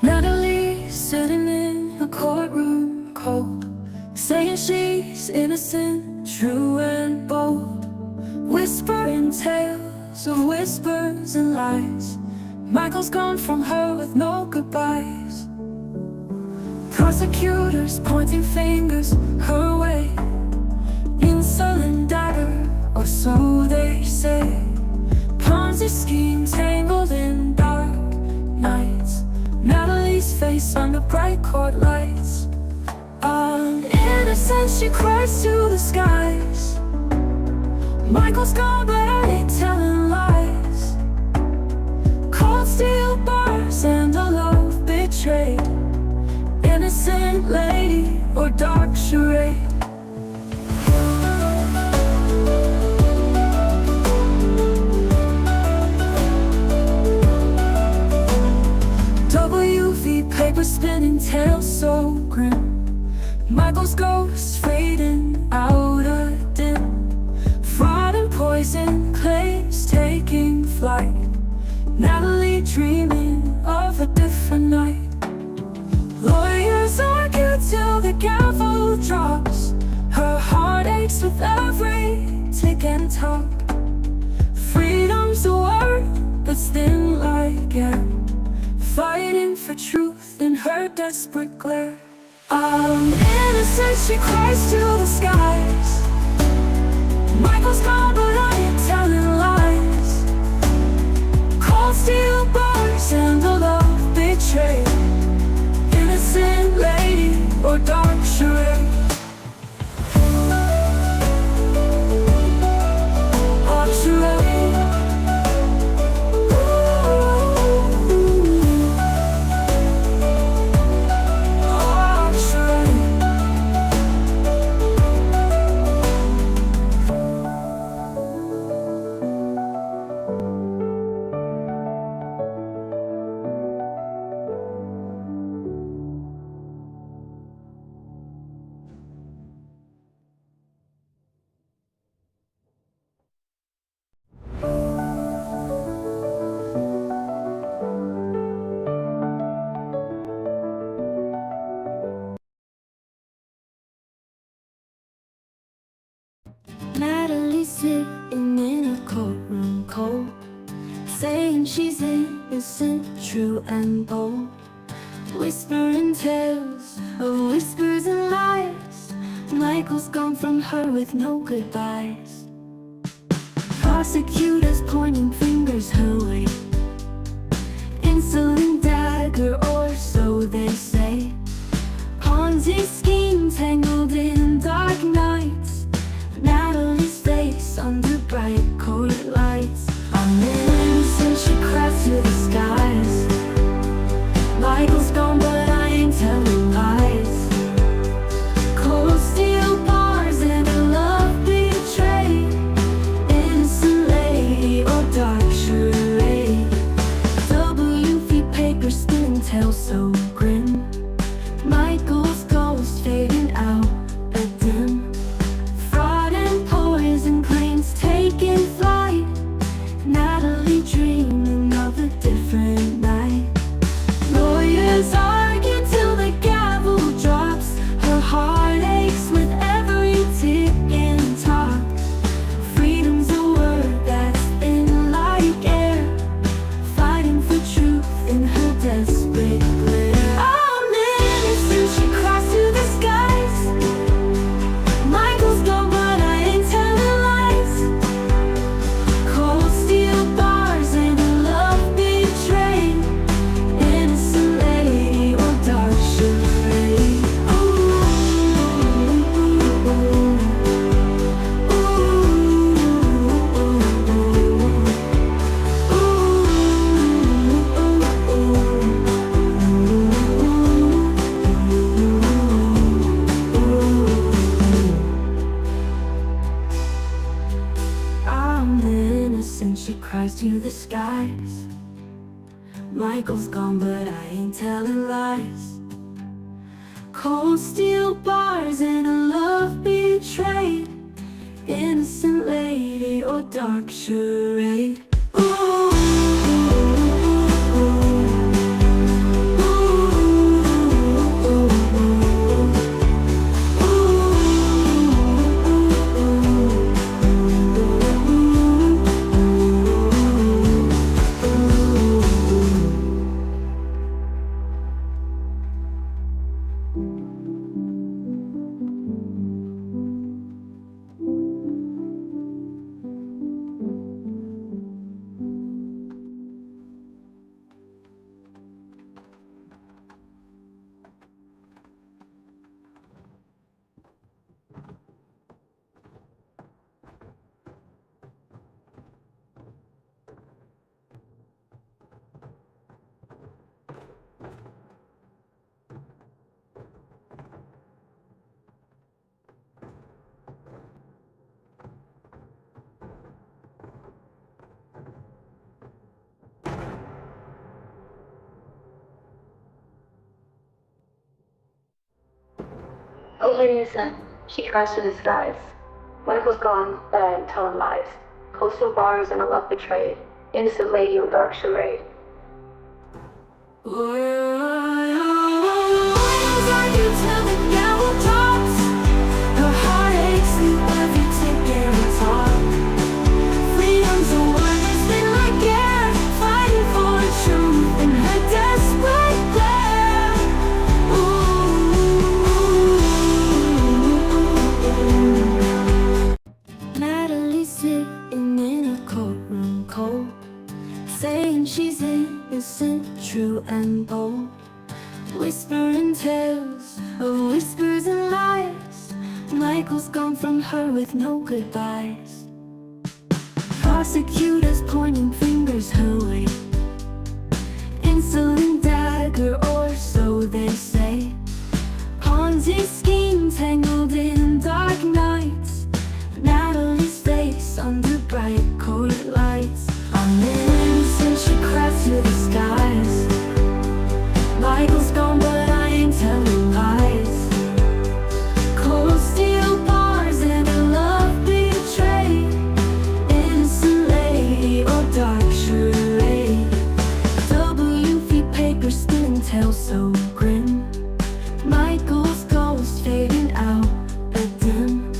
Natalie sitting in a courtroom cold, saying she's innocent, true and bold, whispering tales of whispers and lies. Michael's gone from her with no goodbyes. Prosecutors pointing fingers her way. Insulin dagger, or so they say. Ponzi scheme tangled in dark nights. Natalie's face under bright court lights. I'm innocent, she cries to the skies. Michael's gone, but I ain't telling lies. Cold steel bars and a love betrayed. Innocent lady or dark charade. Paper spinning, tail so grim. Michael's ghost fading out a dim. Fraud and poison claims taking flight. Natalie dreaming of a different night. Lawyers argue till the gavel drops. Her heart aches with every tick and tock. Freedom's a word that's thin like air, fighting for truth in her desperate glare. I'm innocent, she cries to the skies. Michael's gone, but I ain't telling lies. Cold steel bars and a love betrayed. Innocent lady or dark charade. Dark charade. sitting in a courtroom cold, saying she's innocent, true and bold, whispering tales of whispers and lies. Michael's gone from her with no goodbyes. Prosecutors pointing fingers her way, insulin dagger, or so they say. Ponzi schemes tangled in dark nights, Natalie's face under bright court lights. I'm innocent, she cries to the skies. Michael's gone, but I ain't telling lies. Cold steel bars and a love betrayed, innocent lady or dark charade. WV paper spinning tale so grim, Michael's ghost fading out but dim. Fraud and poison claims taking flight, Natalie dreaming of a different night. Lawyers argue till the gavel drops, her heart aches with every ticking talk. Freedom's a word that's thin like air, fighting for truth in her desperate glare. I'm innocent, she cries to the skies. Michael's gone, but I ain't telling lies. Cold steel bars and a love betrayed, innocent lady or dark charade. I'm innocent, she cries to the skies. Michael's gone, but I ain't telling lies. Cold steel bars and a love betrayed, innocent lady or dark charade. Oh, innocent, she cries to the skies. Michael's gone, but I ain't telling lies. Coastal bars and a love betrayed, innocent lady or dark charade. Natalie's sitting in a courtroom cold, saying she's innocent, true and bold, whispering tales of whispers and lies. Michael's gone from her with no goodbyes. Prosecutors pointing fingers her way, insulin dagger, or so they say. Ponzi schemes tangled in dark nights, Natalie's face under bright court lights. I'm innocent, she cries to the skies. Michael's gone, but I ain't telling lies. Cold steel bars and a love betrayed, innocent lady or dark charade. WV paper spinning tale so grim, Michael's ghost fading out but dim.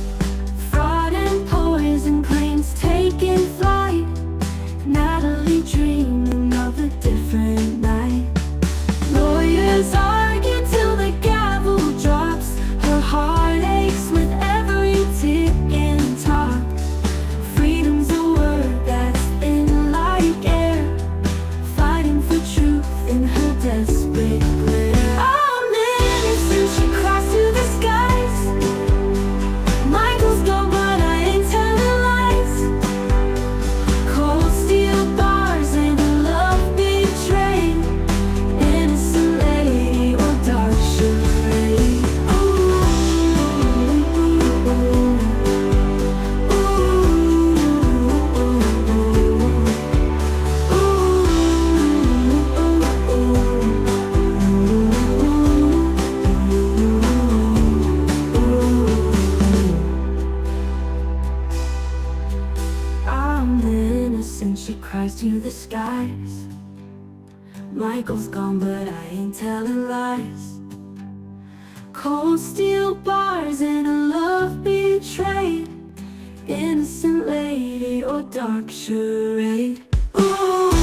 rise to the skies. Michael's gone, but I ain't telling lies. Cold steel bars and a love betrayed. Innocent lady or dark charade. Ooh.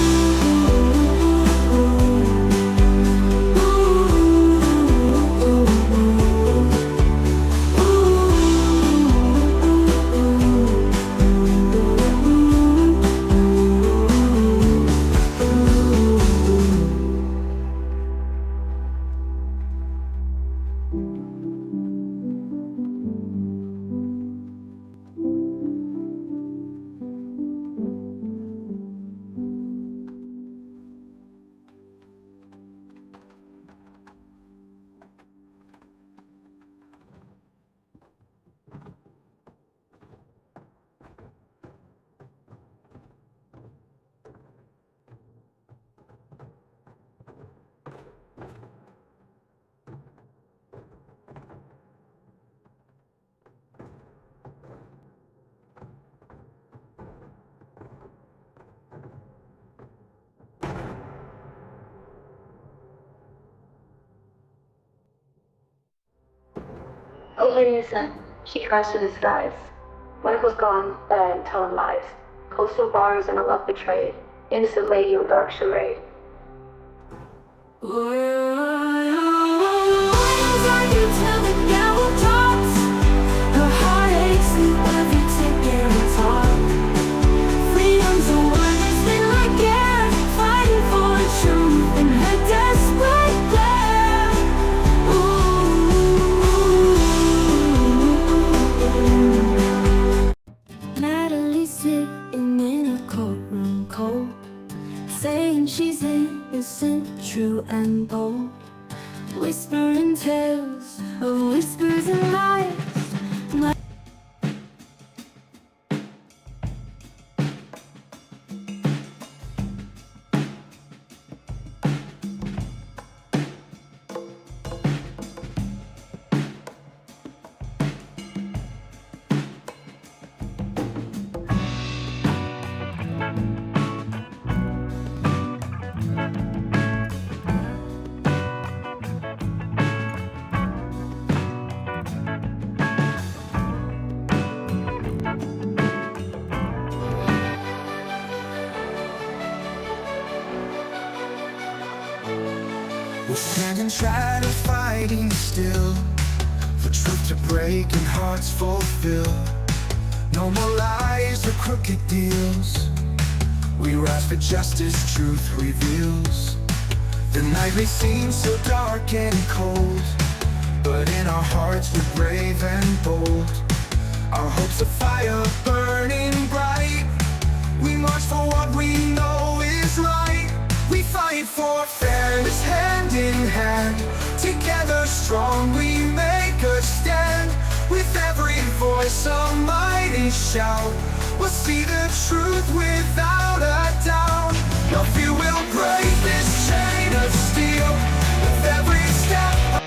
Over innocent, she cries to the skies. Michael's gone, and telling lies. Coastal bars and a love betrayed. Innocent lady or dark charade. Natalie sitting in a courtroom cold, saying she's innocent, true and bold. Whispering tales of whispers and lies. We'll stand and try to fighting still, for truth to break and hearts fulfill. No more lies or crooked deals. We rise for justice, truth reveals. The night may seem so dark and cold, but in our hearts we're brave and bold. Our hopes a fire burning bright. We march for what we know is right. We fight for fairness hand in hand. Together strong we make a stand. With every voice a mighty shout. We'll see the truth without a doubt. No fear will break this chain of steel. With every step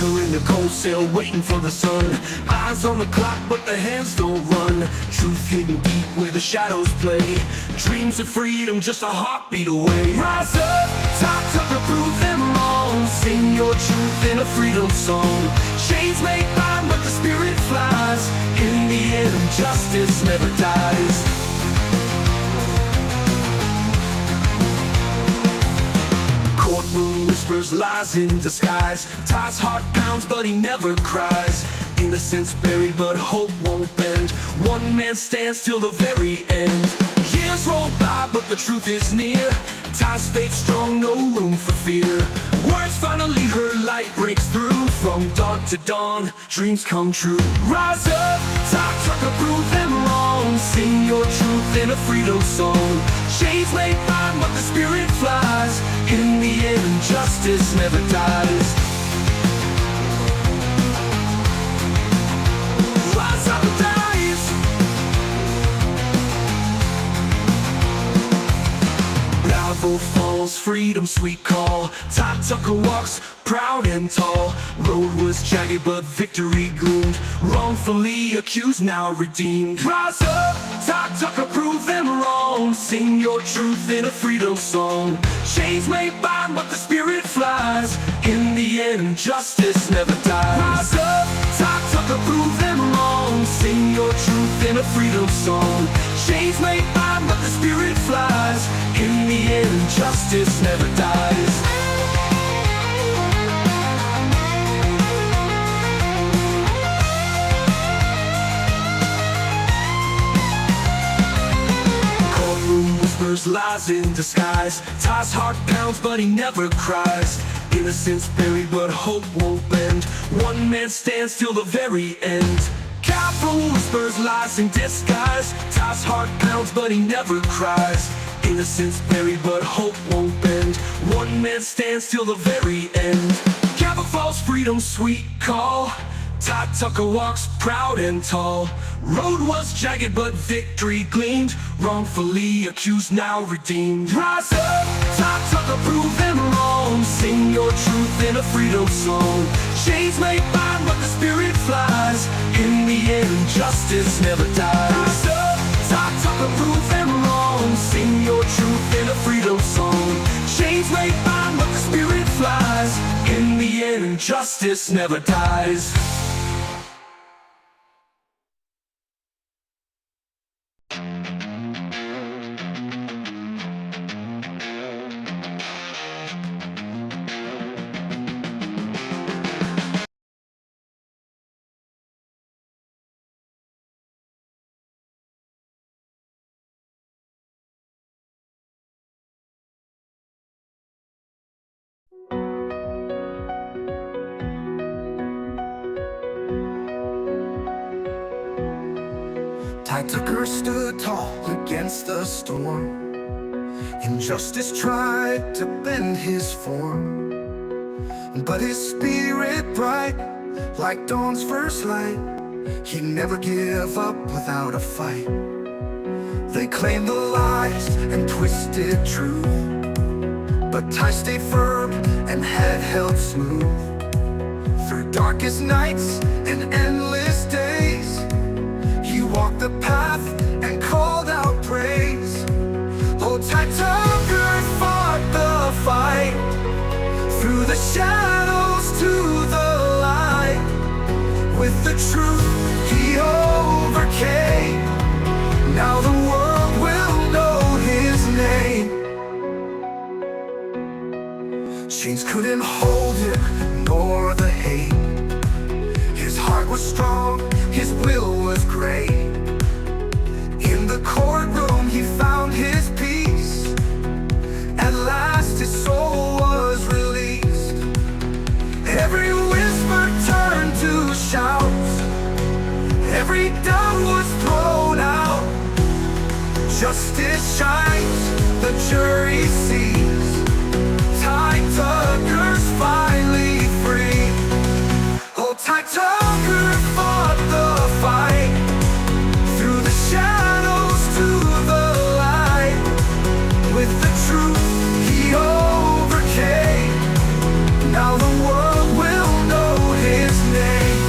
in the cold cell, waiting for the sun. Eyes on the clock, but the hands don't run. Truth hidden deep where the shadows play. Dreams of freedom, just a heartbeat away. Rise up, top tucker, prove them wrong. Sing your truth in a freedom song. Chains may bind, but the spirit flies. In the end, justice never dies. Courtroom whispers lies in disguise. Ty's heart pounds but he never cries. Innocence buried but hope won't bend. One man stands till the very end. Years roll by but the truth is near. Ty's faith strong, no room for fear. Words finally her light breaks through. From dawn to dawn, dreams come true. Rise up, top trucker, prove them wrong. Sing your truth in a freedom song. Chains may bind but the spirit flies. In the end, justice never dies. Rise up and rise. Bravo falls from freedom's sweet call. Todd Tucker walks proud and tall. Road was jagged but victory gloomed. Wrongfully accused, now redeemed. Rise up, Todd Tucker, prove them wrong. Sing your truth in a freedom song. Chains may bind but the spirit flies. In the end, justice never dies. Rise up, Todd Tucker, prove them wrong. Sing your truth in a freedom song. Chains may bind but the spirit flies. In the end, justice never dies. Courtroom whispers lies in disguise. Todd's heart pounds but he never cries. Innocence buried but hope won't bend. One man stands till the very end. Gavel whispers lies in disguise. Todd's heart pounds but he never cries. Innocence buried but hope won't bend. One man stands till the very end. Gavel falls, freedom's sweet call. Todd Tucker walks proud and tall. Road was jagged but victory gleamed. Wrongfully accused, now redeemed. Rise up, Todd Tucker, prove them wrong. Sing your truth in a freedom song. Chains may bind but the spirit flies. In the end, justice never dies. Rise up, Todd Tucker, prove them wrong. Sing your truth in a freedom song. Chains may bind but the spirit flies. In the end, justice never dies. Todd Tucker stood tall against the storm. Injustice tried to bend his form, but his spirit bright, like dawn's first light. He'd never give up without a fight. They claimed the lies and twisted truth, but Ty stayed firm and head held smooth. Through darkest nights and endless days, he walked the path and called out praise. Oh, Ty Tucker fought the fight, through the shadows to the light. With the truth he overcame. Now the world will know his name. Chains couldn't hold him, nor the hate. His heart was strong, his will was great. In the courtroom he found his peace. At last his soul was released. Every whisper turned to shouts. Every doubt was thrown out. Justice shines, the jury sees. Ty Tucker's finally free. Oh, Ty Tucker fought the fight, through the shadows to the light. With the truth he overcame. Now the world will know his name.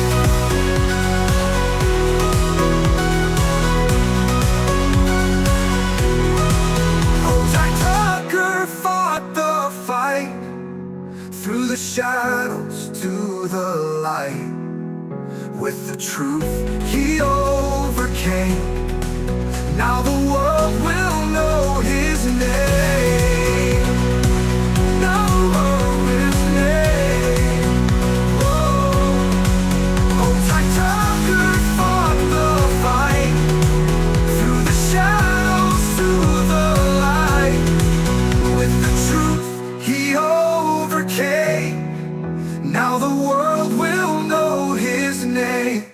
Oh, Ty Tucker fought the fight, through the shadows to the light. With the truth he overcame. Now the world will know his name. Now know his name. Oh, Ty Tucker fought the fight, through the shadows to the light. With the truth he overcame. Now the world will know his name.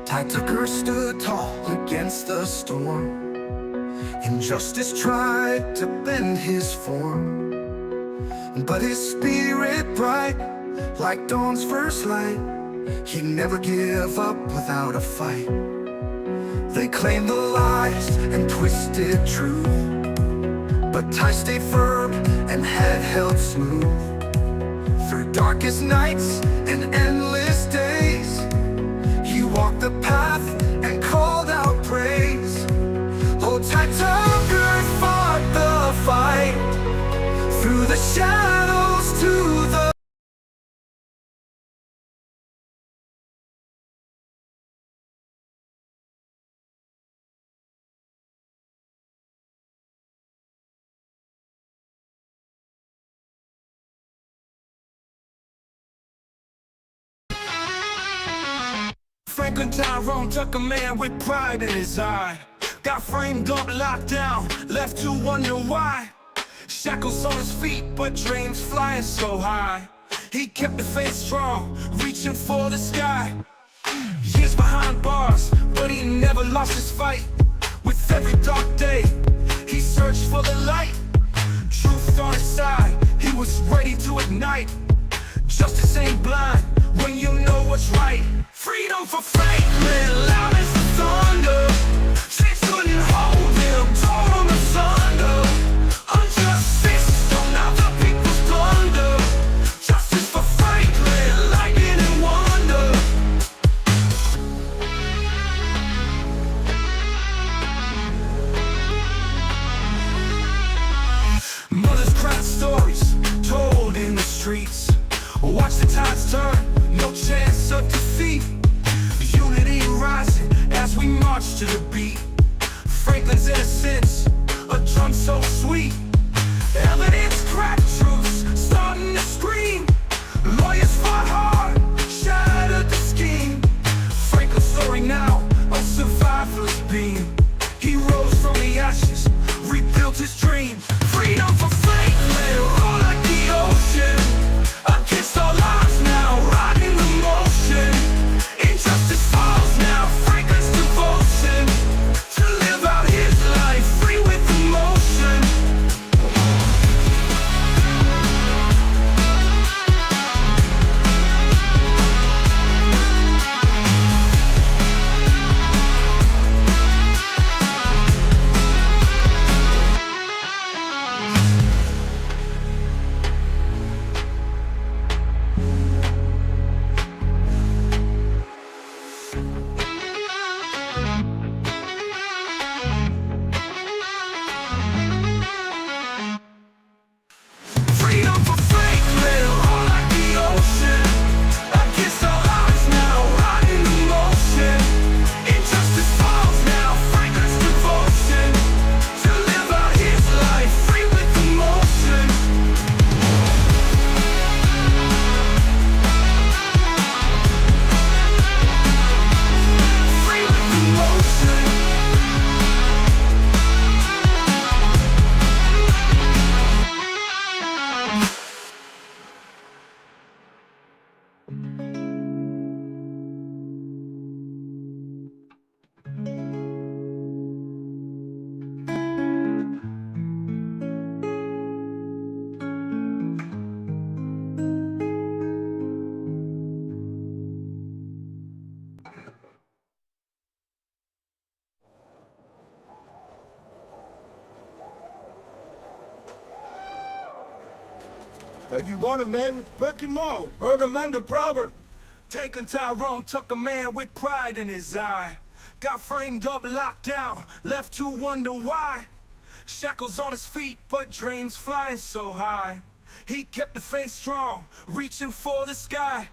Ty Tucker stood tall against the storm. Injustice tried to bend his form, but his spirit bright, like dawn's first light. He'd never give up without a fight. They claimed the lies and twisted truth, but Ty stayed firm and head held smooth. Through darkest nights and endless days, he walked the path and called out praise. Old Ty Tucker fought the fight, through the shadows to the Franklin Tyrone took a man with pride in his eye. Got framed up, locked down, left to wonder why. Shackles on his feet, but dreams flying so high. He kept the faith strong, reaching for the sky. Years behind bars, but he never lost his fight. With every dark day, he searched for the light. Truth on his side, he was ready to ignite. Justice ain't blind when you know what's right. Freedom for Franklin, loud as the thunder. Chains couldn't hold him, tore him asunder. Unjust system, now the people's plunder. Justice for Franklin, lightning and wonder. Mothers cried stories told in the streets. Watch the tides turn, no chance of defeat. Unity rising as we march to the beat. Franklin's innocence, a drum so sweet. Evidence cracked, truths starting to scream. Lawyers fought hard, shattered the scheme. Franklin's story now, a survival's beam. He rose from the ashes, rebuilt his dream. Freedom for Franklin, roll like the ocean. Against all odds now, riding the motion. Injustice falls now, Franklin's devotion. To live out his life, free with emotion. Freedom for Franklin, roll like the ocean. Against all odds now, riding the motion. Injustice falls now, Franklin's devotion. To live out his life, free with emotion. Free with emotion. If you want a man, respect him all. Heard him under proverb. Taking Tyrone took a man with pride in his eye. Got framed up, locked down, left to wonder why. Shackles on his feet, but dreams flying so high. He kept the faith strong, reaching for the sky.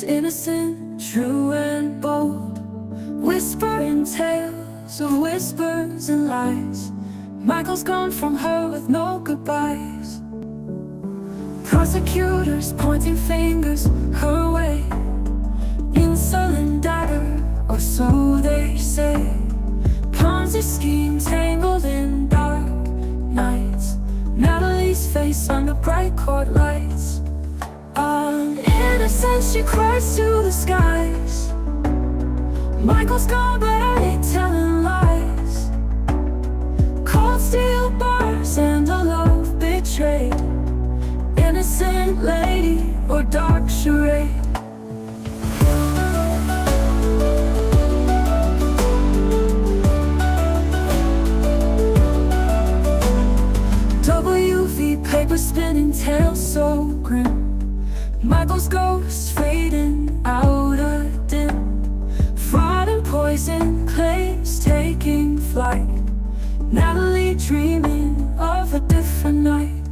she's innocent, true and bold, whispering tales of whispers and lies. Michael's gone from her with no goodbyes. Prosecutors pointing fingers her way. Insulin dagger, or so they say. Ponzi scheme tangled in dark nights. Natalie's face under bright court lights. I'm innocent, she cries to the skies. Michael's gone, but I ain't telling lies. Cold steel bars and a love betrayed. Innocent lady or dark charade. WV paper spinning, tail so grim. Michael's ghost fading out a dim. Fraud and poison claims taking flight. Natalie dreaming of a different night.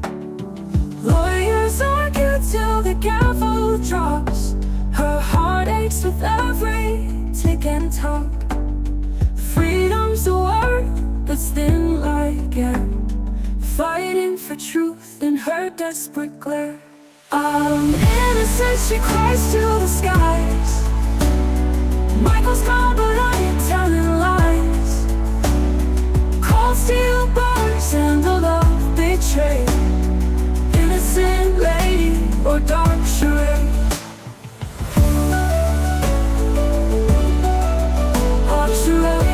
Lawyers argue till the gavel drops. Her heart aches with every tick and tock. Freedom's a word that's thin like air, fighting for truth in her desperate glare. I'm innocent, she cries to the skies. Michael's gone, but I ain't telling lies. Cold steel bars and a love betrayed. Innocent lady or dark charade. Dark charade.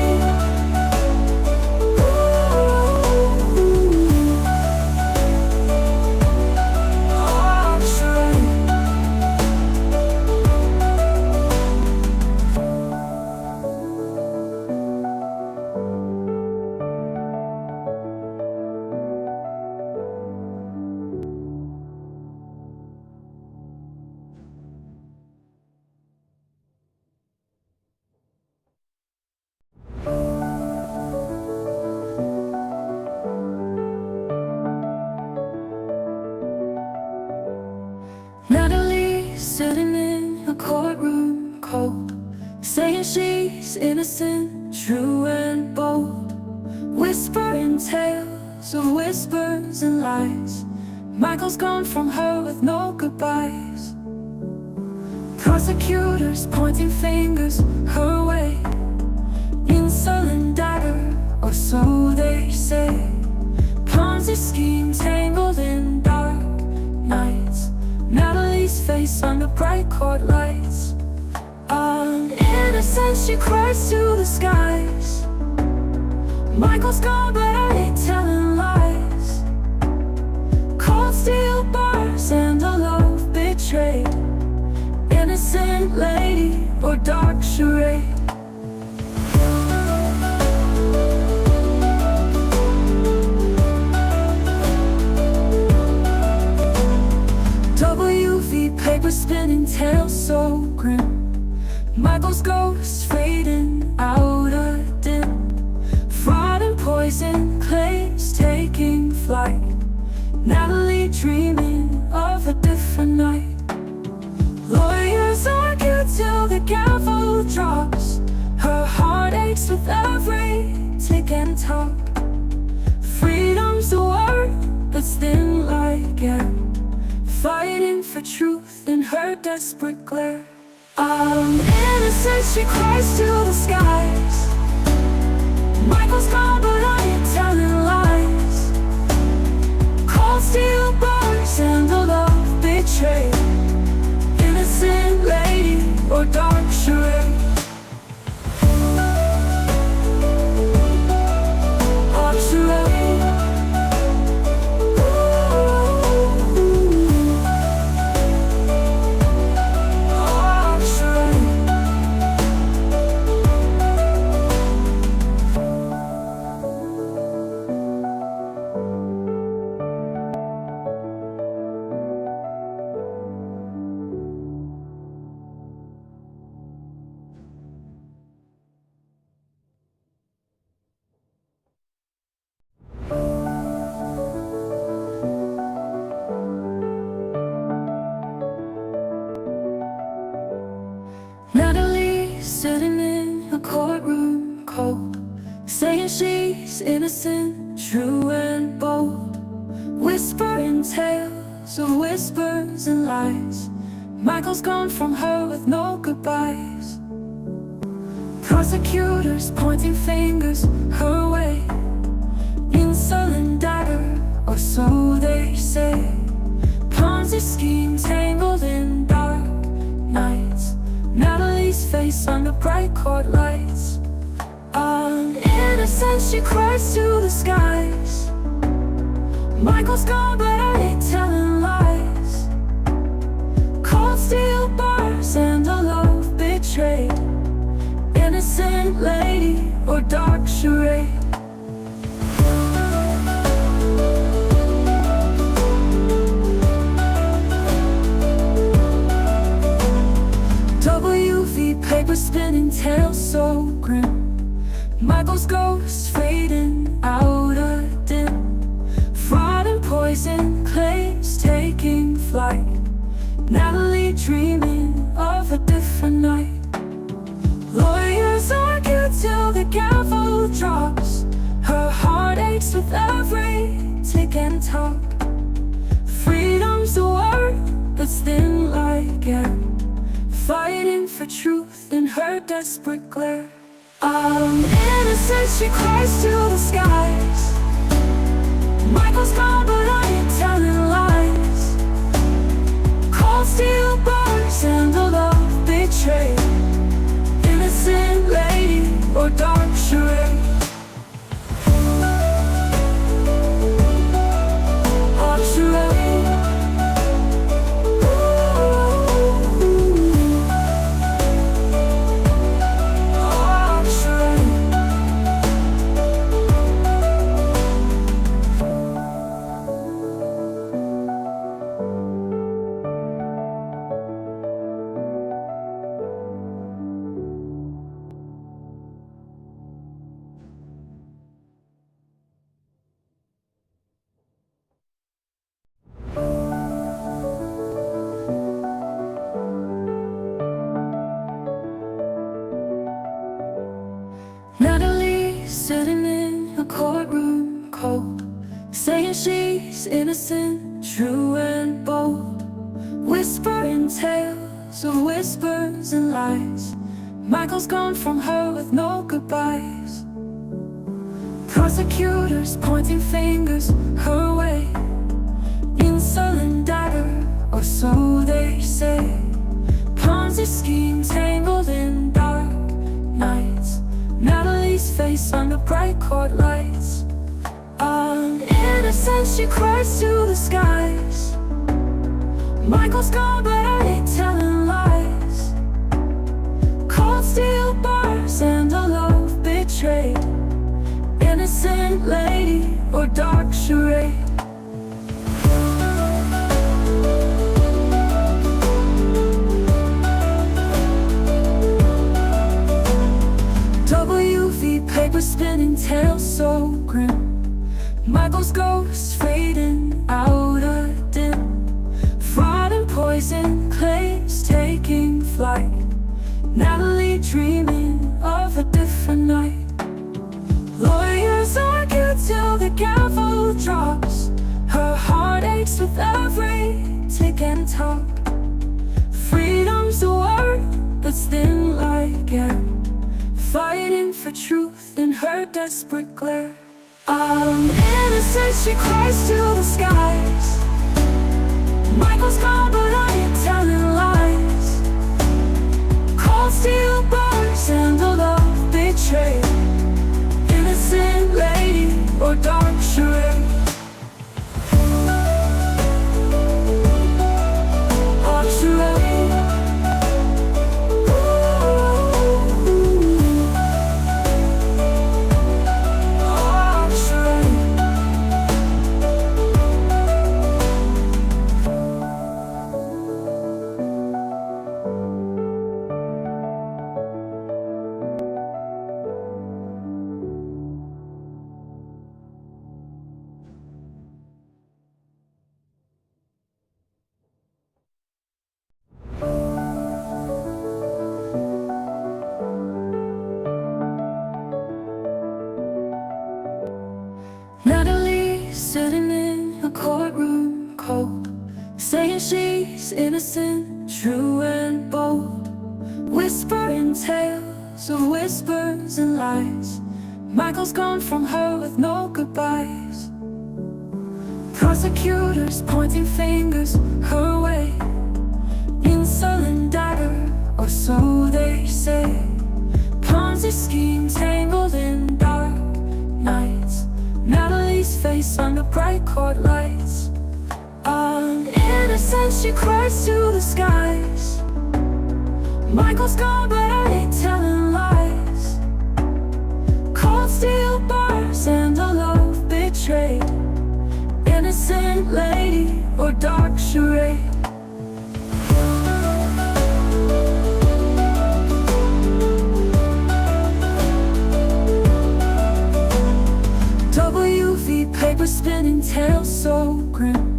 Dark charade. Natalie sitting in a courtroom cold, saying she's innocent, true and bold, whispering tales of whispers and lies. Michael's gone from her with no goodbyes. Prosecutors pointing fingers her way. Insulin dagger, or so they say. Ponzi scheme tangled in dark nights. Natalie's face under bright court lights. I'm innocent, she cries to the skies. Michael's gone, but I ain't telling lies. Cold steel bars and a love betrayed. Innocent lady or dark charade. WV paper spinning, tail so grim. Michael's ghost fading out a dim. Fraud and poison claims taking flight. Natalie dreaming of a different night. Lawyers argue till the gavel drops. Her heart aches with every tick and tock. Freedom's a word that's thin like air, fighting for truth in her desperate glare. I'm innocent, she cries to the skies. Michael's gone, but I ain't telling lies. Cold steel bars and a love betrayed. Innocent lady or dark charade. Dark charade. Dark charade. Natalie sitting in a courtroom cold, saying she's innocent, true and bold, whispering tales of whispers and lies. Michael's gone from her with no goodbyes. Prosecutors pointing fingers her way, insulin dagger, or so they say. Ponzi scheme tangled in dark nights, Natalie's face under bright court lights. On innocence she cries to the skies. Michael's gone but I ain't telling lies. Cold steel bars and a love betrayed, innocent lady or dark charade. WV paper spinning, tales so grim. Michael's ghost fading out a dim. Fraud and poison claims taking flight. Natalie dreaming of a different night. Lawyers argue till the gavel drops. Her heart aches with every tick and tock. Freedom's a word that's thin like air, fighting for truth in her desperate glare. I'm innocent, she cries to the skies. Michael's gone but I ain't telling lies. Cold steel bars and a love betrayed, innocent lady or dark charade. Dark charade. Dark charade. Natalie sitting in a courtroom cold, saying she's innocent, true and bold, whispering tales of whispers and lies. Michael's gone from her with no goodbyes. Prosecutors pointing fingers her way, insulin dagger, or so they say. Ponzi scheme tangled in dark nights, Natalie's face under bright court lights. On innocence she cries to the skies. Michael's gone but I ain't telling lies. Cold steel bars and a love betrayed, innocent lady or dark charade. WV paper spinning, tales so grim. Michael's ghost fading out a dim. Fraud and poison claims taking flight. Natalie dreaming of a different night. Lawyers argue till the gavel drops. Her heart aches with every tick and tock. Freedom's a word that's thin like air, fighting for truth in her desperate glare. I'm innocent, she cries to the skies. Michael's gone but I ain't telling lies. Cold steel bars and a love betrayed, innocent lady or dark charade. Dark charade. Dark charade. whispering tales of whispers and lies. Michael's gone from her with no goodbyes. Prosecutors pointing fingers her way. Insulin dagger, or so they say. Ponzi scheme tangled in dark nights. Natalie's face under bright court lights. Innocent, she cries to the skies. Michael's gone, but I ain't telling lies. Cold steel bars and a love betrayed. Innocent lady or dark charade. WV paper spinning, tales so grim.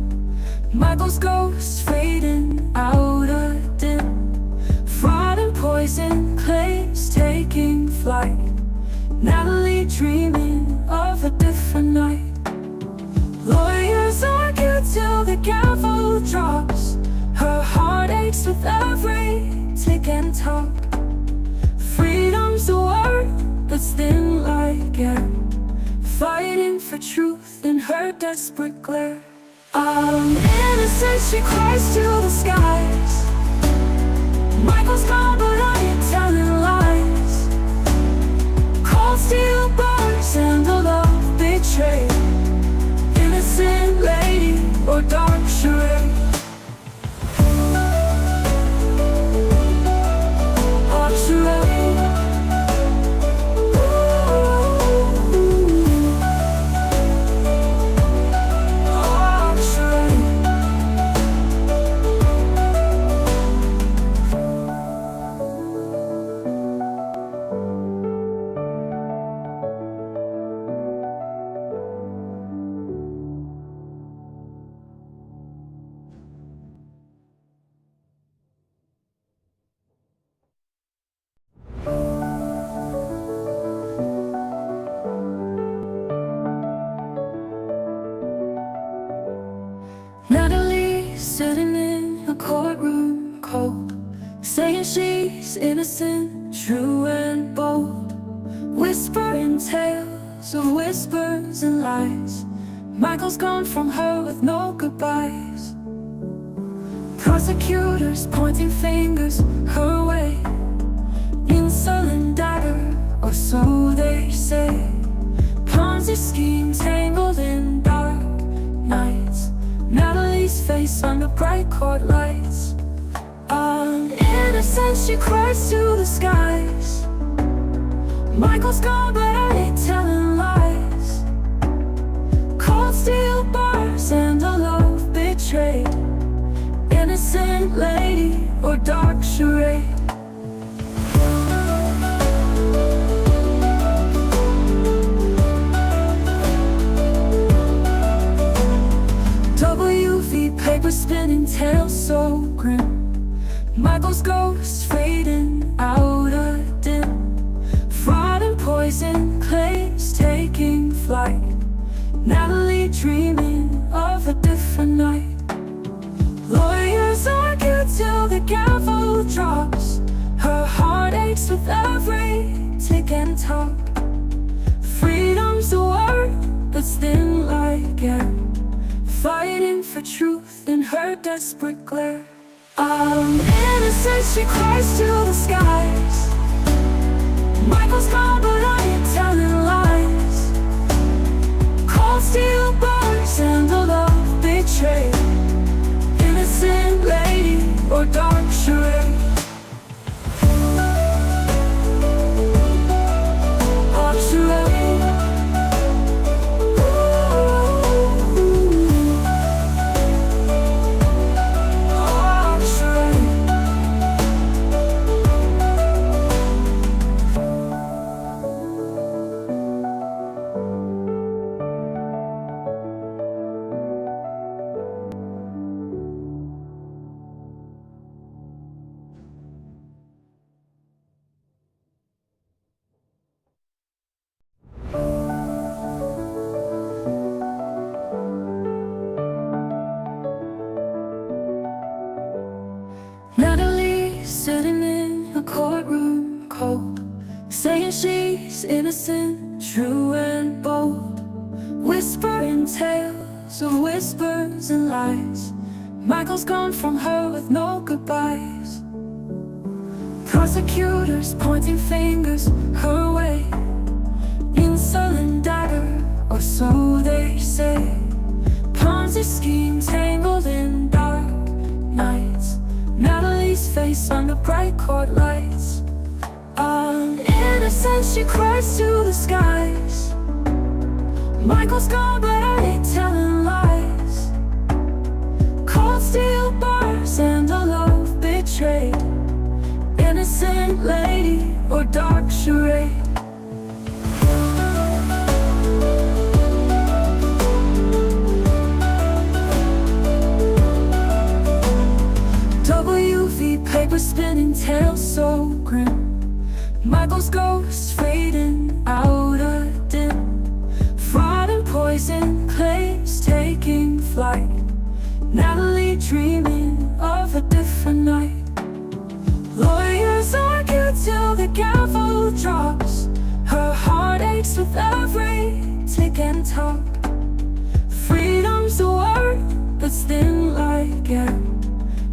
Michael's ghost fading out a dim. Fraud and poison claims taking flight. Natalie dreaming of a different night. Lawyers argue till the gavel drops. Her heart aches with every tick and talk. Freedom's a word that's thin like air. Fighting for truth in her desperate glare. Innocent, she cries to the skies. Michael's gone, but I ain't telling lies. Cold steel bars and a love betrayed. Innocent lady or dark charade. Dark charade. Natalie sitting in a courtroom cold, saying she's innocent, true and bold. Whispering tales of whispers and lies. Michael's gone from her with no goodbyes. Prosecutors pointing fingers her way. Insulin dagger, or so they say. Ponzi scheme tangled in dark nights. Natalie's face under bright court lights. Innocent, she cries to the skies. Michael's gone, but I ain't telling lies. Cold steel bars and a love betrayed. Innocent lady or dark charade. WV paper spinning, tales so grim. Michael's ghost fading out a dim. Fraud and poison claims taking flight. Natalie dreaming of a different night. Lawyers argue till the gavel drops. Her heart aches with every tick and talk. Freedom's a word that's thin like air. Fighting for truth in her desperate glare. Innocent, she cries to the skies. Michael's gone, but I ain't telling lies. Cold steel bars and a love betrayed. Innocent lady or dark charade. Dark charade. Dark charade. saying she's innocent, true and bold, whispering tales of whispers and lies. Michael's gone from her with no goodbyes. Prosecutors pointing fingers her way, insulin dagger, or so they say. Ponzi scheme tangled in dark nights, Natalie's face under bright court lights. I'm innocent, she cries to the skies. Michael's gone, but I ain't telling lies. Cold steel bars and a love betrayed, innocent lady or dark charade. WV paper spinning, tales so grim. Michael's ghost fading out a dim. Fraud and poison claims taking flight. Natalie dreaming of a different night. Lawyers argue till the gavel drops. Her heart aches with every tick and tock. Freedom's a word that's thin like air,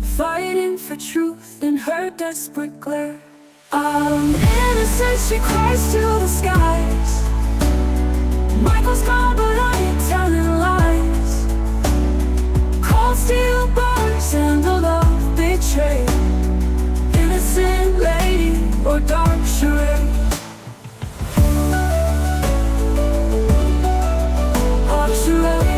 fighting for truth in her desperate glare. I'm innocent, she cries to the skies. Michael's gone, but I ain't telling lies. Cold steel bars and a love betrayed, innocent lady or dark charade. Dark charade.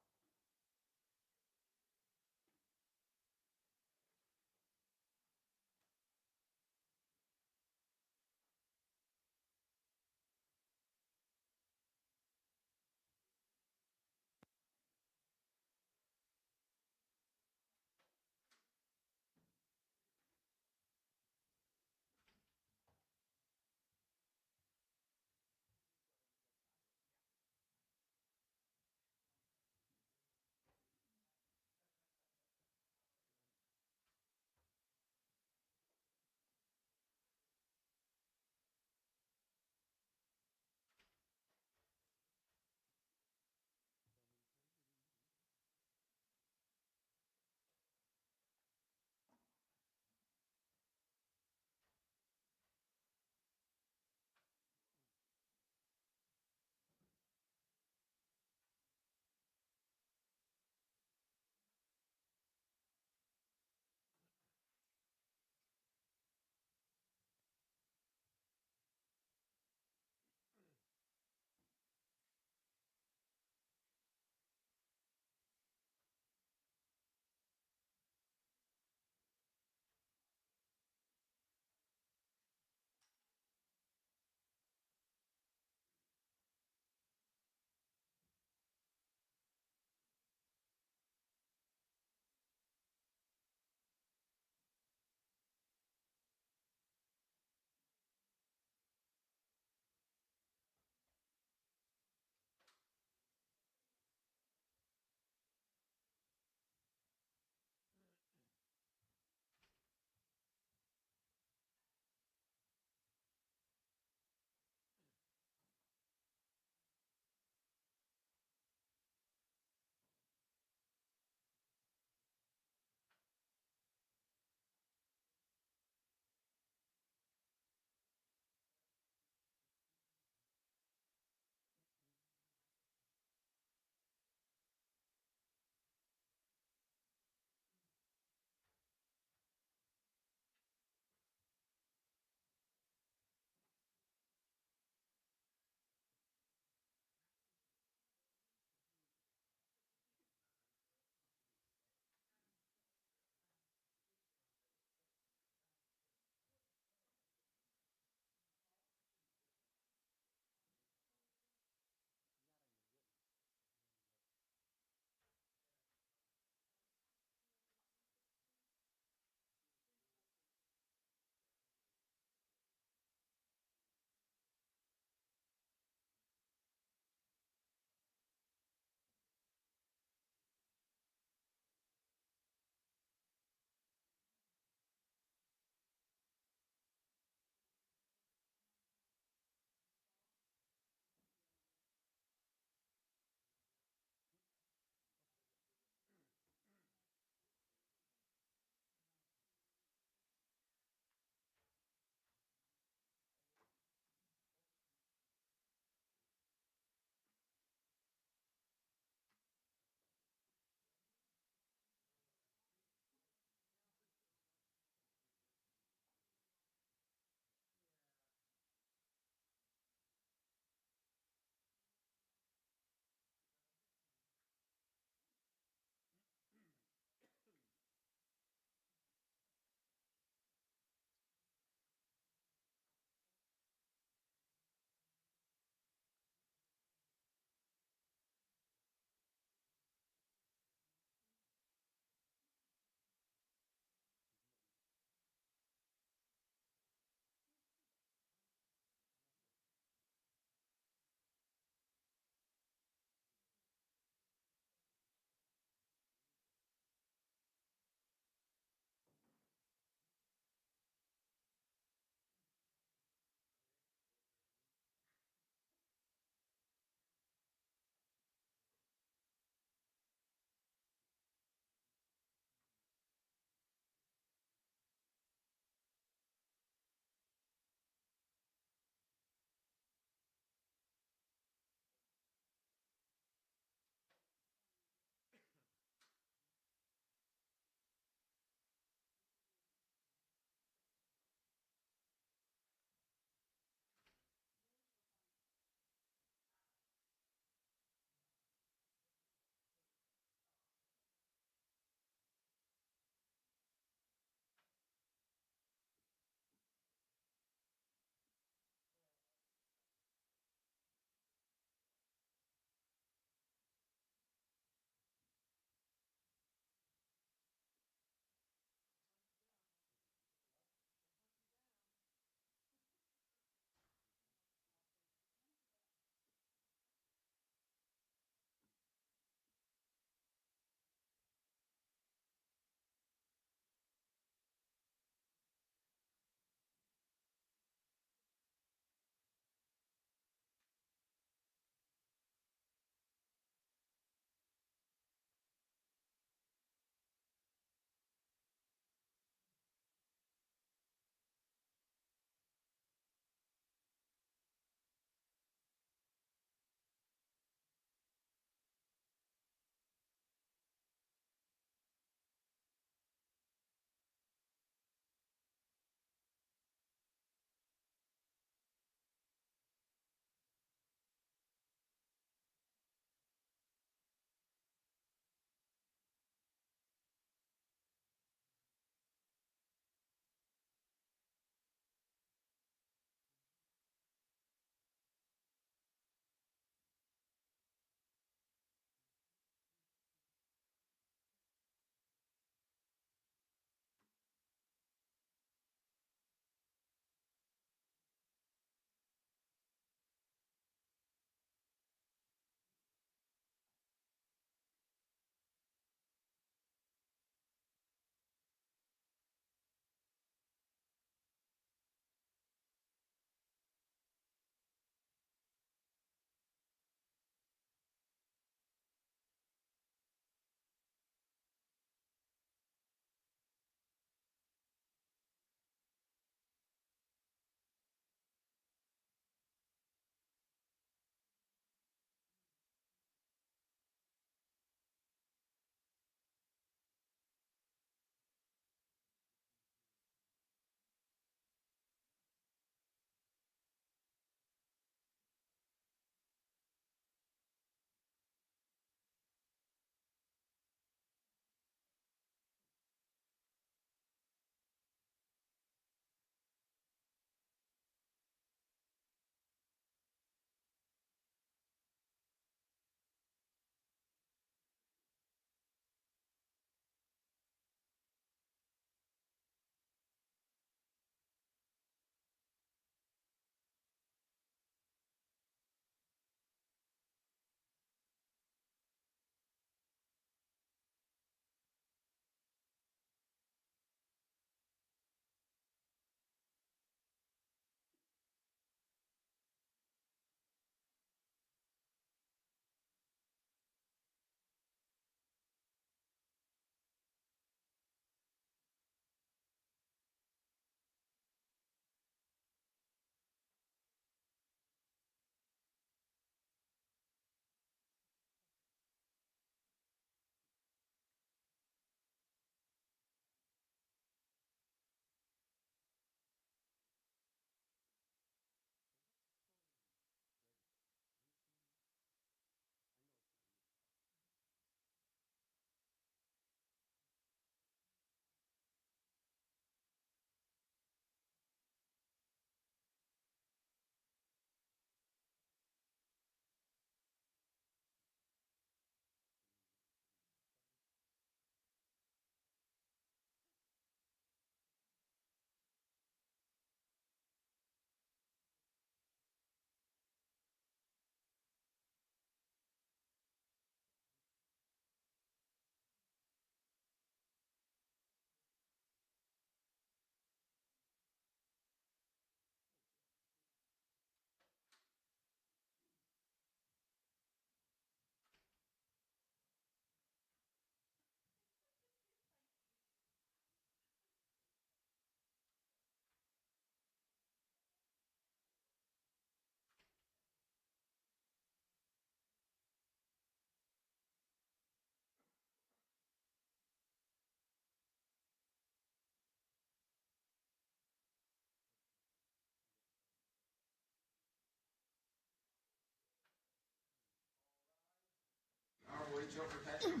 Wade Joe Kirkpatrick III,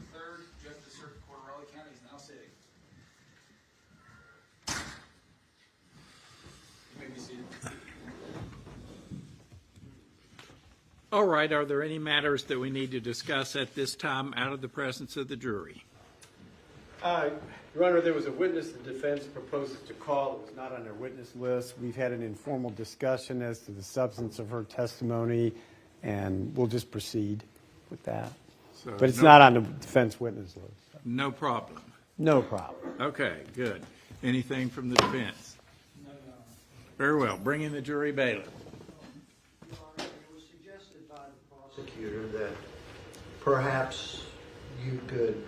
Judge of the Circuit Court of Raleigh County, is now sitting. You may be seated. All right, are there any matters that we need to discuss at this time out of the presence of the jury? Your Honor, there was a witness the defense proposes to call. It was not on their witness list. We've had an informal discussion as to the substance of her testimony, and we'll just proceed with that. So but it's not on the defense witness list. No problem. No problem. Okay, good. Anything from the defense? No. Very well. Bring in the jury bailiff. Your Honor, it was suggested by the prosecutor that perhaps you could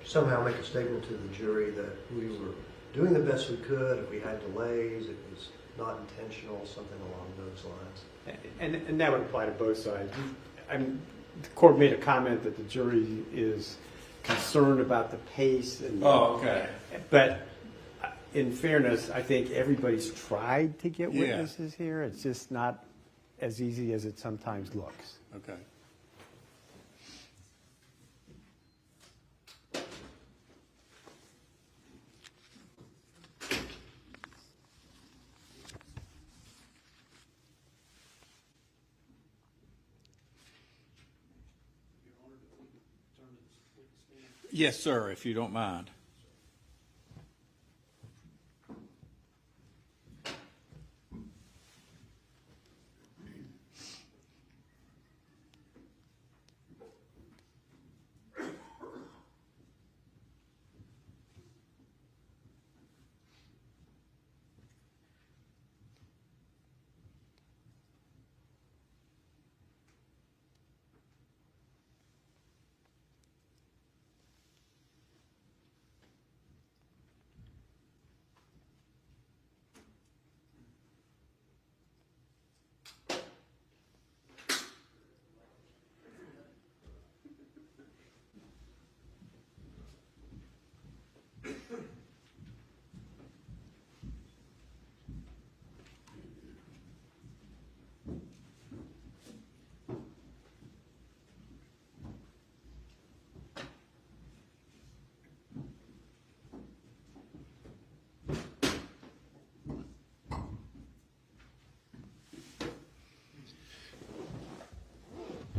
somehow make a statement to the jury that we were doing the best we could. If we had delays, it was not intentional, something along those lines. And that would apply to both sides. The court made a comment that the jury is concerned about the pace. And, okay. But in fairness, I think everybody's tried to get witnesses here. It's just not as easy as it sometimes looks. Okay. Yes, sir, if you don't mind.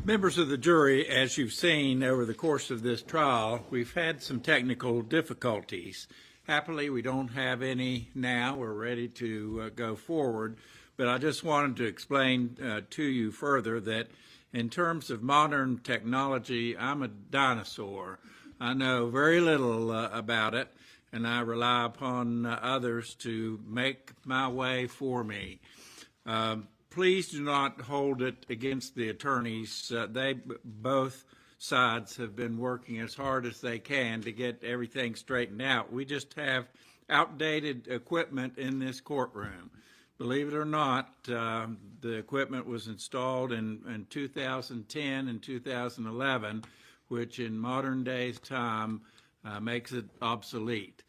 Members of the jury, as you've seen over the course of this trial, we've had some technical difficulties. Happily, we don't have any now. We're ready to go forward. But I just wanted to explain to you further that in terms of modern technology, I'm a dinosaur. I know very little about it, and I rely upon others to make my way for me. Please do not hold it against the attorneys. Both sides have been working as hard as they can to get everything straightened out. We just have outdated equipment in this courtroom. Believe it or not, the equipment was installed in 2010 and 2011, which in modern day's time makes it obsolete.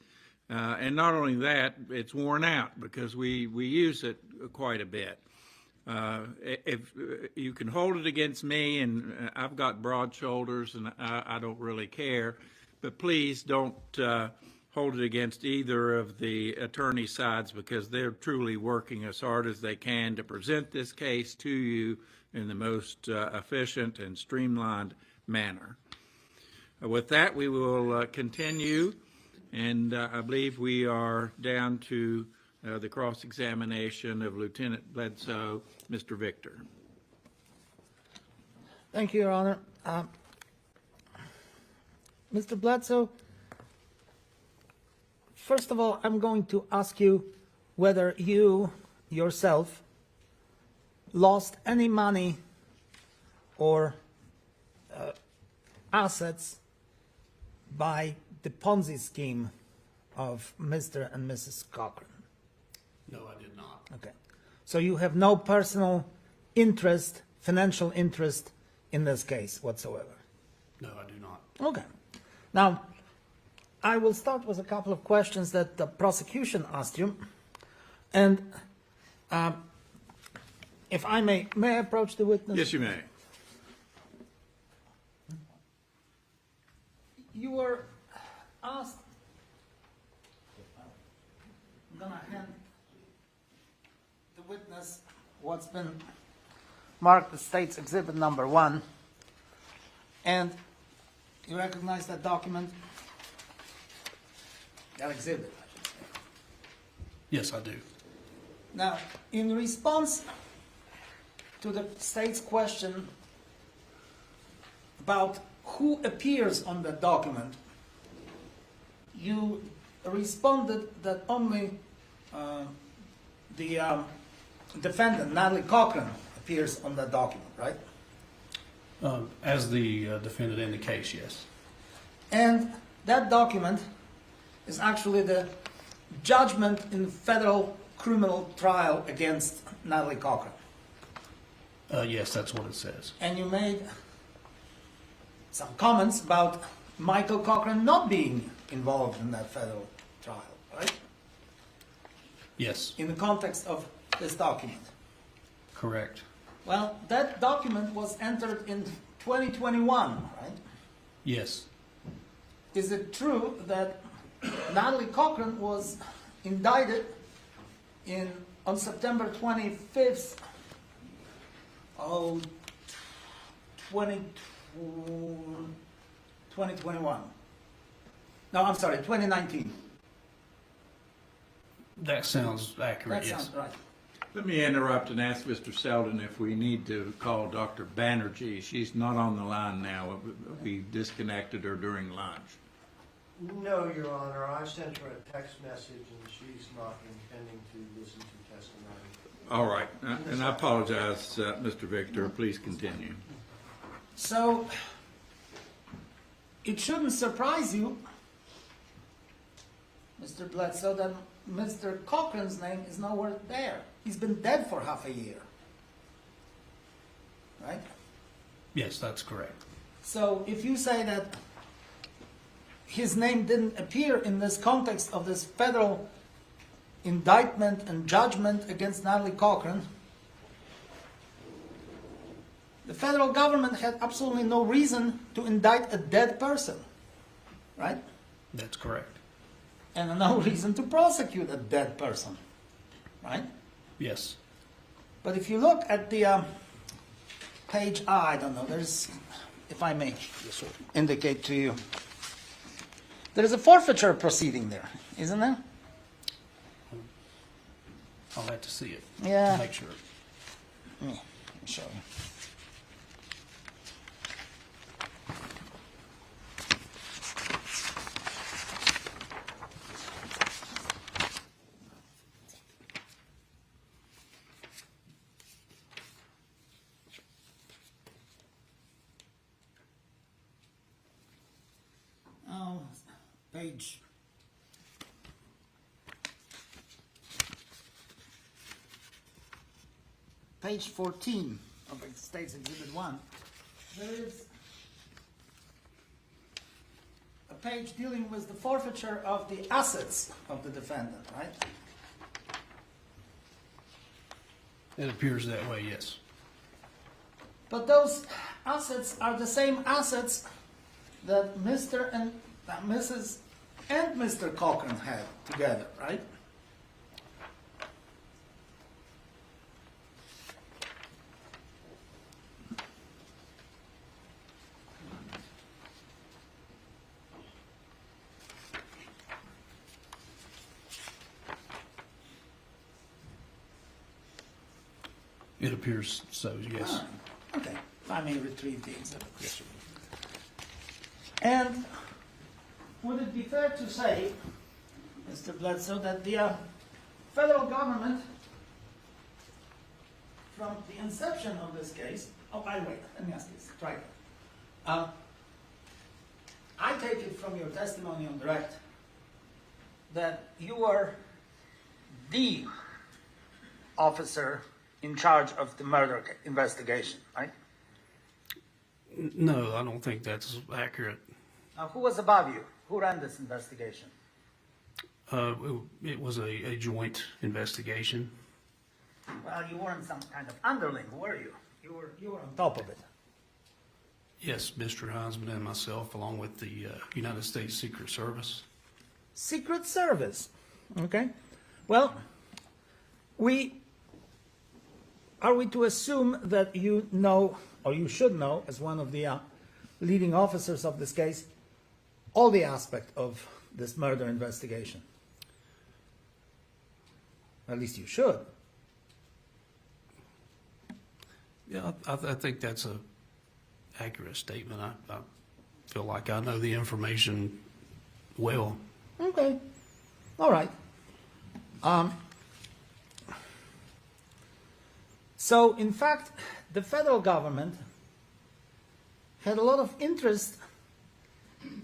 And not only that, it's worn out because we use it quite a bit. If you can hold it against me, and I've got broad shoulders and I don't really care, but please don't hold it against either of the attorney sides because they're truly working as hard as they can to present this case to you in the most efficient and streamlined manner. With that, we will continue, and I believe we are down to the cross-examination of Lieutenant Bledo, Mr. Victor. Thank you, Your Honor. Mr. Bledo, first of all, I'm going to ask you whether you yourself lost any money or assets by the Ponzi scheme of Mr. and Mrs. Cochran. No, I did not. Okay. So you have no personal interest, financial interest in this case whatsoever? No, I do not. Okay. Now, I will start with a couple of questions that the prosecution asked you. And if I may I approach the witness? Yes, you may. you were asked, I'm gonna hand the witness what's been marked as State's Exhibit number 1, and you recognize that document? That exhibit, I should say. Yes, I do. Now, in response to the State's question about who appears on that document, you responded that only the defendant, Natalie Cochran, appears on that document, right? As the defendant in the case, yes. And that document is actually the judgment in federal criminal trial against Natalie Cochran. Yes, that's what it says. And you made some comments about Michael Cochran not being involved in that federal trial, right? Yes. In the context of this document. Correct. Well, that document was entered in 2021, right? Yes. Is it true that Natalie Cochran was indicted on September 25th, 2021? No, I'm sorry, 2019. That sounds accurate, That yes. sounds right. Let me interrupt and ask Mr. Selden if we need to call Dr. Banerjee. She's not on the line now. We disconnected her during lunch. No, Your Honor, I sent her a text message and she's not intending to listen to testimony. All right, and I apologize, Mr. Victor. Please continue. So, it shouldn't surprise you, Mr. Bledsoe, that Mr. Cochran's name is nowhere there. He's been dead for half a year. Right? Yes, that's correct. So, if you say that his name didn't appear in this context of this federal indictment and judgment against Natalie Cochran, the federal government had absolutely no reason to indict a dead person, right? That's correct. And no reason to prosecute a dead person, right? Yes. But if you look at the page I don't know, there's, if I may indicate to you, there is a forfeiture proceeding there, isn't there? I'll have to see it. Yeah. To make sure. Let me show you. Oh, page. Page 14 of State's Exhibit 1, there is a page dealing with the forfeiture of the assets of the defendant, right? It appears that way, yes. But those assets are the same assets that Mr. and Mrs. and Mr. Cochran had together, right? It appears so, yes. Okay, if I may retrieve the exhibit. Yes, sir. And would it be fair to say, Mr. Bledsoe, that the federal government, from the inception of this case, oh, by the way, let me ask this, try it. I take it from your testimony on direct that you are the officer in charge of the murder investigation, right? No, I don't think that's accurate. Now, who was above you? Who ran this investigation? It was a joint investigation. Well, you weren't some kind of underling, were you? You were on top of it. Yes, Mr. Heinzman and myself, along with the United States Secret Service. Secret Service. Okay. Well, are we to assume that you know, or you should know, as one of the leading officers of this case, all the aspects of this murder investigation? At least you should. Yeah, I think that's a accurate statement. I feel like I know the information well. Okay. All right. So, in fact, the federal government had a lot of interest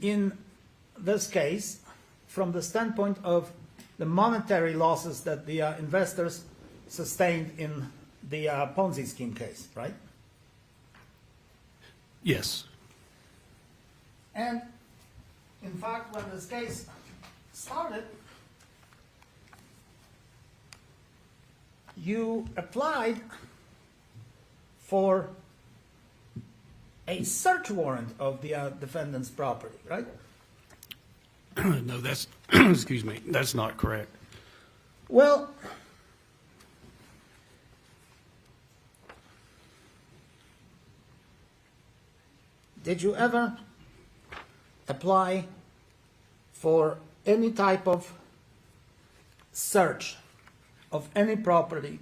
in this case from the standpoint of the monetary losses that the investors sustained in the Ponzi scheme case, right? Yes. And, in fact, when this case started, you applied for a search warrant of the defendant's property, right? No, that's, excuse me, that's not correct. Well, did you ever apply for any type of search of any property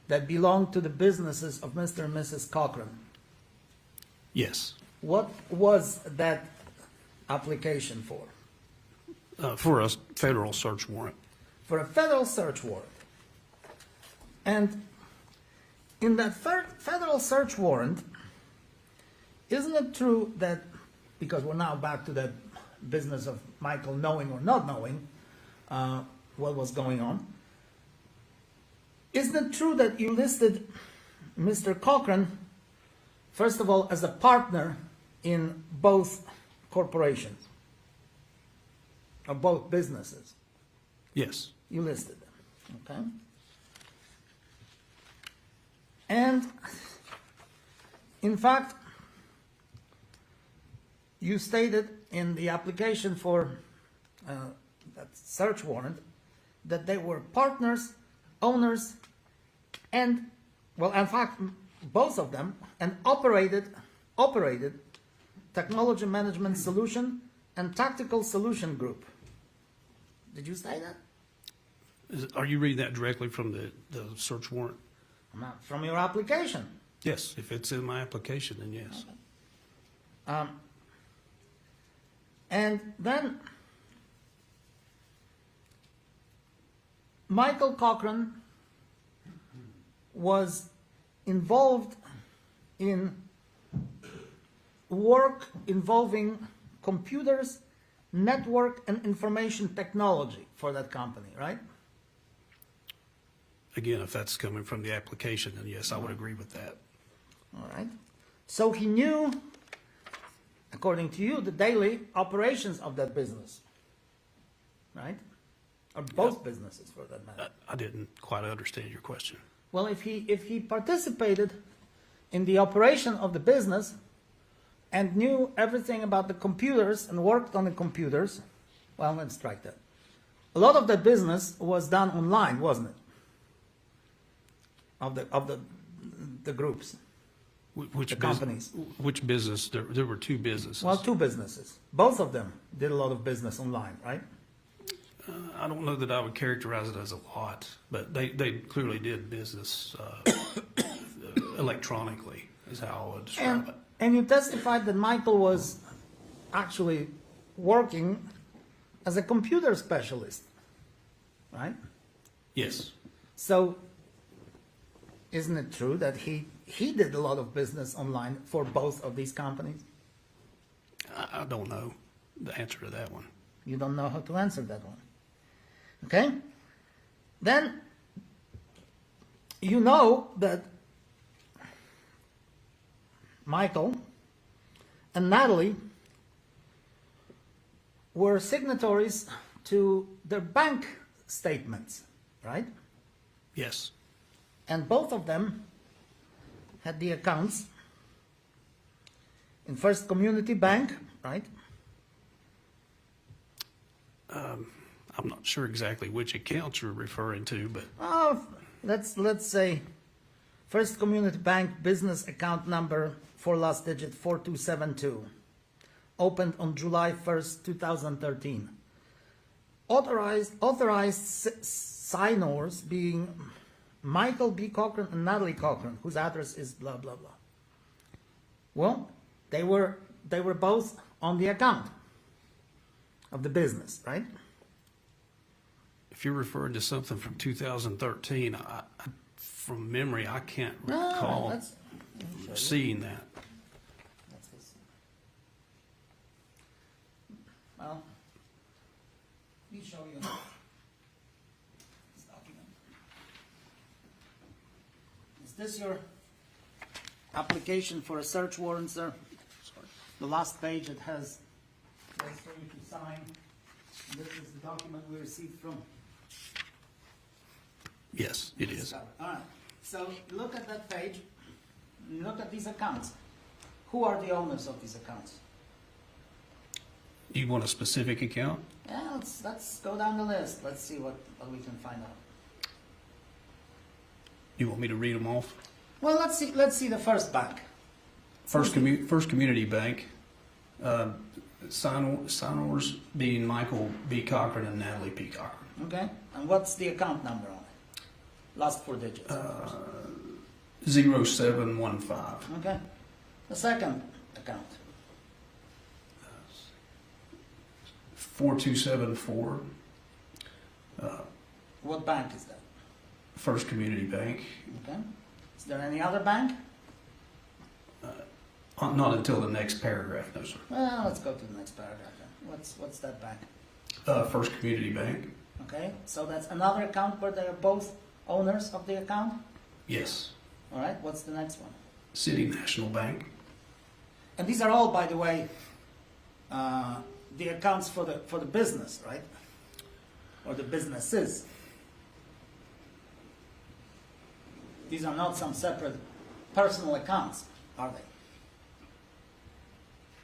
that belonged to the businesses of Mr. and Mrs. Cochran? Yes. What was that application for? For a federal search warrant. For a federal search warrant. And in that federal search warrant, isn't it true that, because we're now back to that business of Michael knowing or not knowing what was going on, isn't it true that you listed Mr. Cochran, first of all, as a partner in both corporations, or both businesses? Yes. You listed them, okay? And, in fact, you stated in the application for that search warrant that they were partners, owners, and, well, in fact, both of them, and operated Technology Management Solution and Tactical Solution Group. Did you say that? Are you reading that directly from the search warrant? Not from your application. Yes, if it's in my application, then yes. Okay. And then Michael Cochran was involved in work involving computers, network, and information technology for that company, right? Again, if that's coming from the application, then yes, I would agree with that. All right. So he knew, according to you, the daily operations of that business, right? Or both businesses, for that matter. I didn't quite understand your question. Well, if he participated in the operation of the business and knew everything about the computers and worked on the computers, well, let's strike that. A lot of that business was done online, wasn't it? Of the groups. Which companies? Which business? There were two businesses. Well, two businesses. Both of them did a lot of business online, right? I don't know that I would characterize it as a lot, but they clearly did business electronically, is how I would describe it. And you testified that Michael was actually working as a computer specialist, right? Yes. So, isn't it true that he did a lot of business online for both of these companies? I don't know the answer to that one. You don't know how to answer that one. Okay? Then, you know that Michael and Natalie were signatories to their bank statements, right? Yes. And both of them had the accounts in First Community Bank, right? I'm not sure exactly which accounts you're referring to, but Oh, let's say First Community Bank business account number 4 last digit 4272, opened on July 1st, 2013. Authorized signers being Michael B. Cochran and Natalie Cochran, whose address is blah blah blah. Well, they were both on the account of the business, right? if you're referring to something from 2013, from memory, I can't recall seeing that. Well, let me show you this document. Is this your application for a search warrant, sir? The last page, it has place for you to sign. This is the document we received from. Yes, it is. All right. So look at that page. Look at these accounts. Who are the owners of these accounts? Do you want a specific account? Yeah, let's go down the list. Let's see what we can find out. You want me to read them off? Well, let's see the first bank. First Community Bank. Signers being Michael B. Cochran and Natalie P. Cochran. Okay. And what's the account number on it? Last four digits. 0715. Okay. The second account. 4274. What bank is that? First Community Bank. Okay. Is there any other bank? Not until the next paragraph, no, sir. Well, let's go to the next paragraph then. What's that bank? First Community Bank. Okay. So that's another account where they're both owners of the account? Yes. All right. What's the next one? City National Bank. And these are all, by the way, the accounts for the business, right? Or the businesses. These are not some separate personal accounts, are they?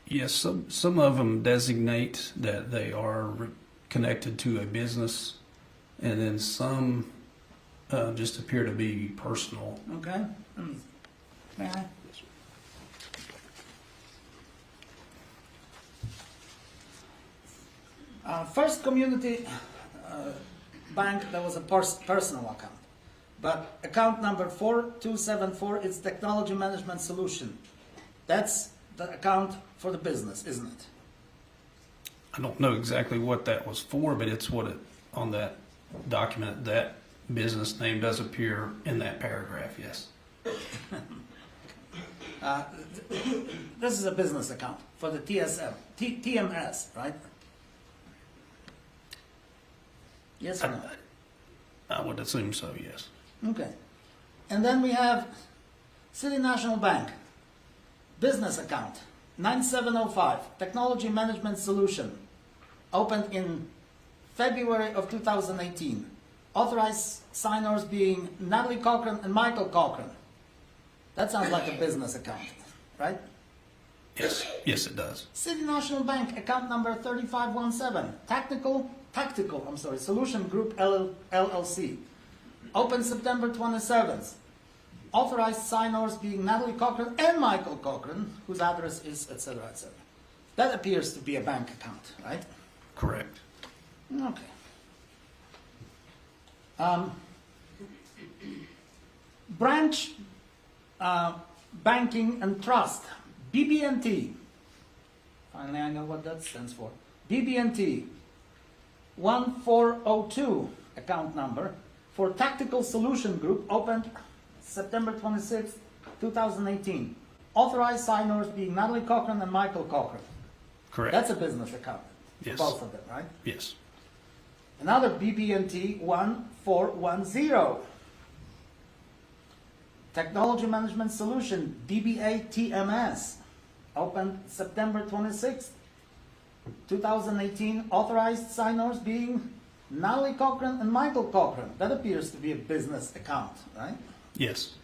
Yes, some of them designate that they are connected to a business, and then some just appear to be personal. Okay. May I? First Community Bank, that was a personal account. But account number 4274 is Technology Management Solution. That's the account for the business, isn't it? I don't know exactly what that was for, but it's what on that document, that business name does appear in that paragraph, yes. This is a business account for the TMS, right? Yes or no? I would assume so, yes. Okay. And then we have City National Bank, business account, 9705, Technology Management Solution, opened in February of 2018. Authorized signers being Natalie Cochran and Michael Cochran. That sounds like a business account, right? Yes, yes it does. City National Bank, account number 3517, Tactical Solution Group LLC. Open September 27th. Authorized signers being Natalie Cochran and Michael Cochran, whose address is, etc., etc. That appears to be a bank account, right? Correct. Okay. Branch Banking and Trust, BB&T. Finally, I know what that stands for. BB&T, 1402 account number for Tactical Solution Group, opened September 26, 2018. Authorized signers being Natalie Cochran and Michael Cochran. Correct. That's a business account. Yes. Both of them, right? Yes. Another BB&T 1410. Technology Management Solution, DBA TMS, opened September 26, 2018. Authorized signers being Natalie Cochran and Michael Cochran. That appears to be a business account, right? Yes.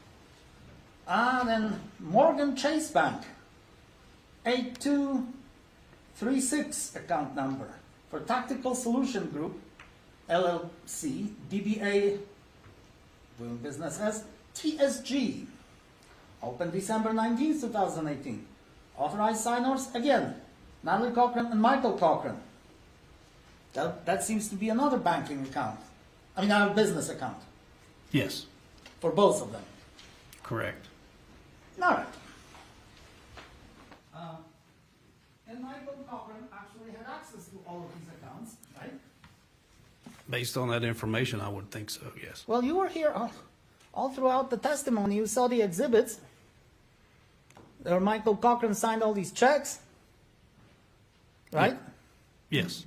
Then Morgan Chase Bank, 8236 account number for Tactical Solution Group, LLC, DBA, doing business as TSG. Opened December 19, 2018. Authorized signers, again, Natalie Cochran and Michael Cochran. That seems to be another banking account. I mean, our business account. Yes, For both of them. correct. All right. And Michael Cochran actually had access to all of these accounts, right? Based on that information, I would think so, yes. Well, you were here all throughout the testimony. You saw the exhibits. There, Michael Cochran signed all these checks, right? Yes,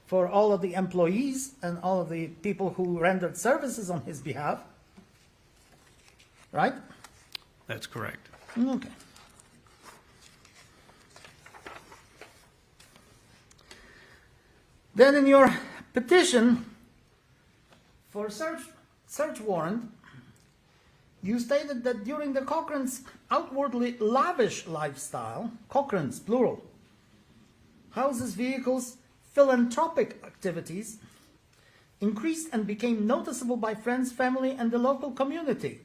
For all of the employees and all of the people who rendered services on his behalf, right? that's correct. Okay. Then in your petition for search warrant, you stated that during the Cochran's outwardly lavish lifestyle, Cochran's plural, houses, vehicles, philanthropic activities increased and became noticeable by friends, family, and the local community.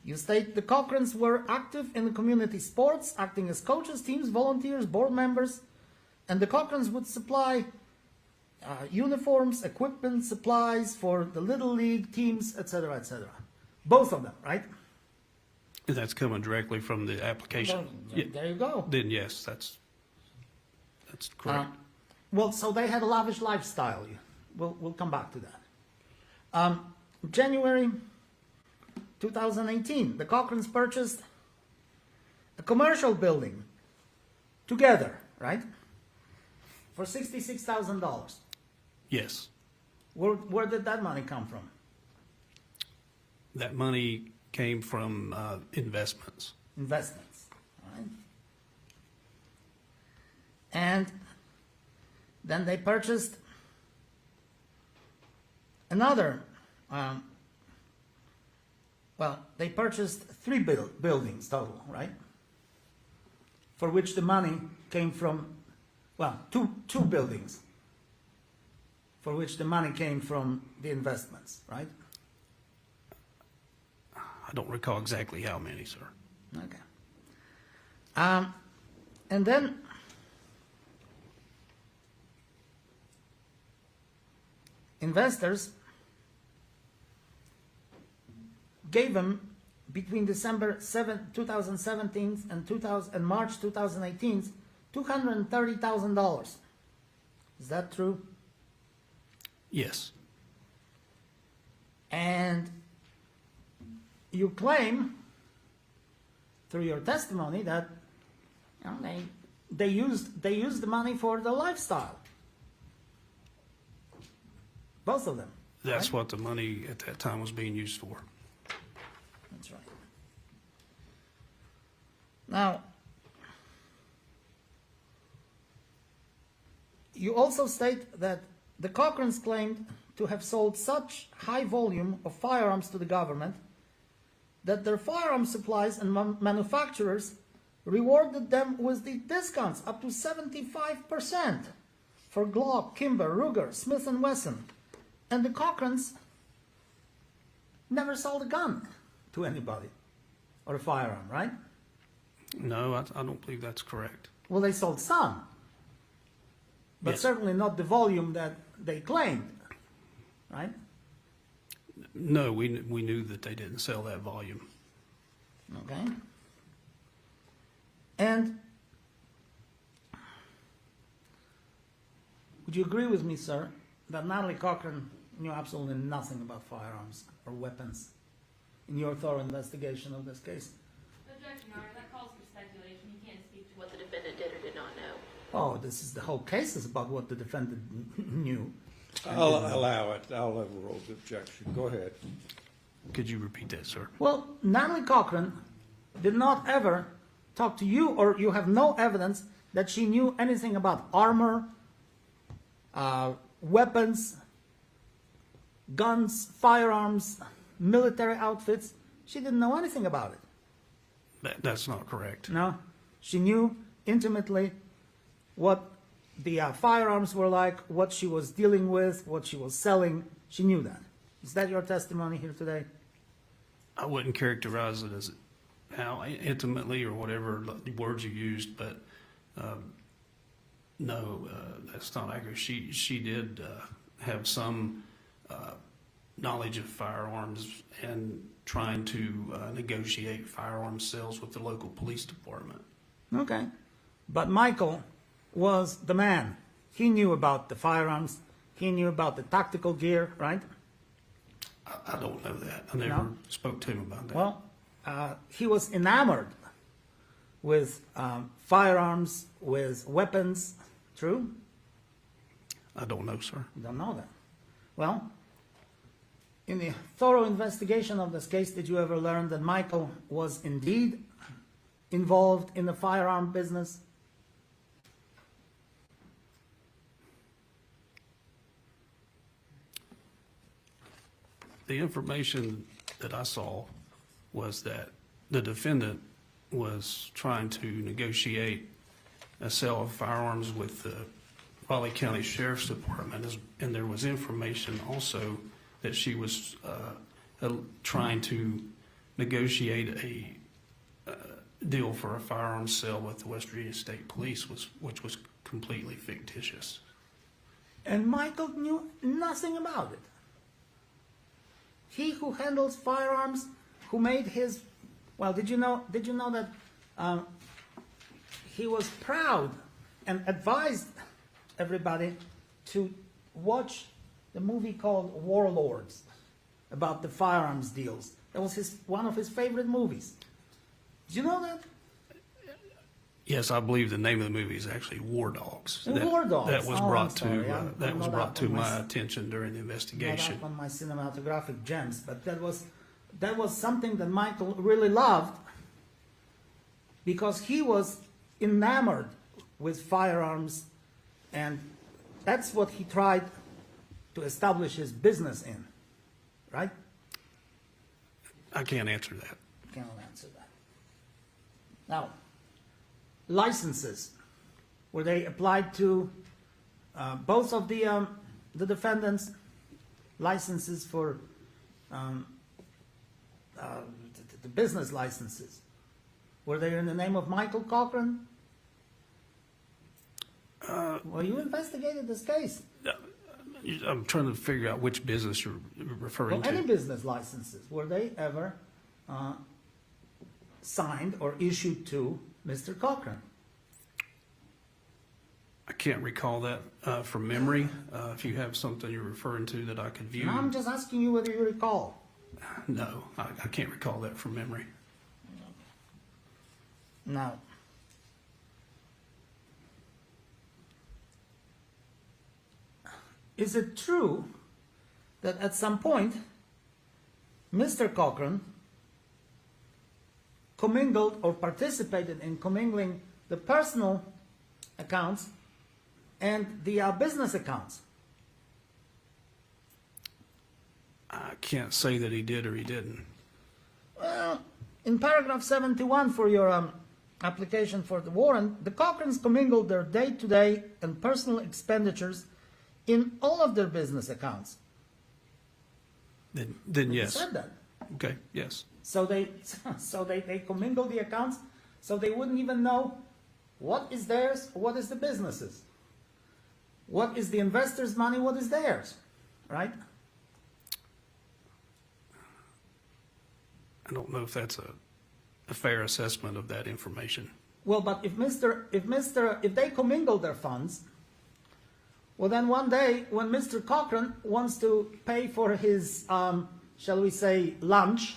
You state the Cochrans were active in the community sports, acting as coaches, teams, volunteers, board members, and the Cochrans would supply uniforms, equipment, supplies for the Little League teams, etc., etc. Both of them, right? That's coming directly from the application. Well, Yeah. there you go. Then yes, that's correct. Well, so they had a lavish lifestyle. We'll come back to that. January 2018, the Cochrans purchased a commercial building together, right? For $66,000. Yes, Where did that money come from? that money came from investments. Investments, right? And then they purchased another, they purchased three buildings total, right? For which the money came from, two buildings, for which the money came from the investments, right? I don't recall exactly how many, sir. Okay. And then investors gave him between December 7, 2017 and March 2018, $230,000. Is that true? Yes, And you claim through your testimony that they used the money for the lifestyle. Both of them. that's right? what the money at that time was being used for. That's right. Now, you also state that the Cochrans claimed to have sold such high volume of firearms to the government that their firearm supplies and manufacturers rewarded them with the discounts up to 75% for Glock, Kimber, Ruger, Smith & Wesson. And the Cochrans never sold a gun to anybody, or a firearm, right? No, I don't believe that's correct. Well, they sold some, but Yes. certainly not the volume that they claimed, right? No, we knew that they didn't sell that volume. Okay. And would you agree with me, sir, that Natalie Cochran knew absolutely nothing about firearms or weapons in your thorough investigation of this case? Objection, Your Honor, that calls for speculation. You can't speak to what the defendant did or did not know. Oh, this is the whole case is about what the defendant knew. I'll allow it. I'll overrule the objection. Go ahead. Could you repeat that, sir? Well, Natalie Cochran did not ever talk to you, or you have no evidence that she knew anything about armor, weapons, guns, firearms, military outfits. She didn't know anything about it. That's not correct. No? She knew intimately what the firearms were like, what she was dealing with, what she was selling. She knew that. Is that your testimony here today? I wouldn't characterize it as how intimately or whatever words you used, but no, that's not accurate. She did have some knowledge of firearms and trying to negotiate firearms sales with the local police department. Okay. But Michael was the man. He knew about the firearms. He knew about the tactical gear, right? I don't know that. I never spoke to him about that. Well, he was enamored with firearms, with weapons. True? I don't know, sir. You don't know that. Well, in the thorough investigation of this case, did you ever learn that Michael was indeed involved in the firearm business? The information that I saw was that the defendant was trying to negotiate a sale of firearms with the Raleigh County Sheriff's Department, and there was information also that she was trying to negotiate a deal for a firearms sale with the West Virginia State Police, which was completely fictitious. And Michael knew nothing about it. He who handles firearms, who made his, well, did you know that he was proud and advised everybody to watch the movie called Warlords about the firearms deals. That was one of his favorite movies. Did you know that? Yes, I believe the name of the movie is actually War Dogs. War Dogs. That was brought to my my attention during the investigation. Not on my cinematographic gems, but that was something that Michael really loved because he was enamored with firearms, and that's what he tried to establish his business in, right? I can't answer that. Can't answer that. Now, licenses, were they applied to both of the defendants' licenses for the business licenses? Were they in the name of Michael Cochran? Well, you investigated this case. I'm trying to figure out which business you're referring Well, any to. business licenses, were they ever signed or issued to Mr. Cochran? I can't recall that from memory. If you have something you're referring to that I could view. No, I'm just asking you whether you recall. No, I can't recall that from memory. Now, is it true that at some point Mr. Cochran commingled or participated in commingling the personal accounts and the business accounts? I can't say that he did or he didn't. Well, in paragraph 71 for your application for the warrant, the Cochrans commingled their day-to-day and personal expenditures in all of their business accounts. Then yes. You said that. Okay, yes. So they commingle the accounts, so they wouldn't even know what is theirs, what is the business's. What is the investor's money, what is theirs, right? I don't know if that's a fair assessment of that information. Well, but if they commingle their funds, well then one day when Mr. Cochran wants to pay for his, shall we say, lunch,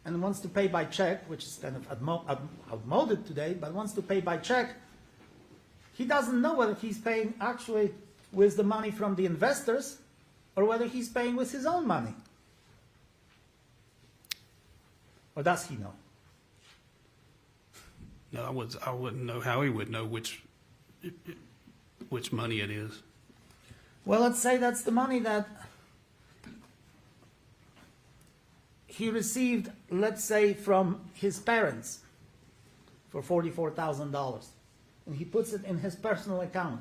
and wants to pay by check, which is kind of outmoded today, but wants to pay by check, he doesn't know whether he's paying actually with the money from the investors or whether he's paying with his own money. Or does he know? No, I wouldn't know how he would know which money it is. Well, let's say that's the money that he received, let's say, from his parents. for $44,000, and he puts it in his personal account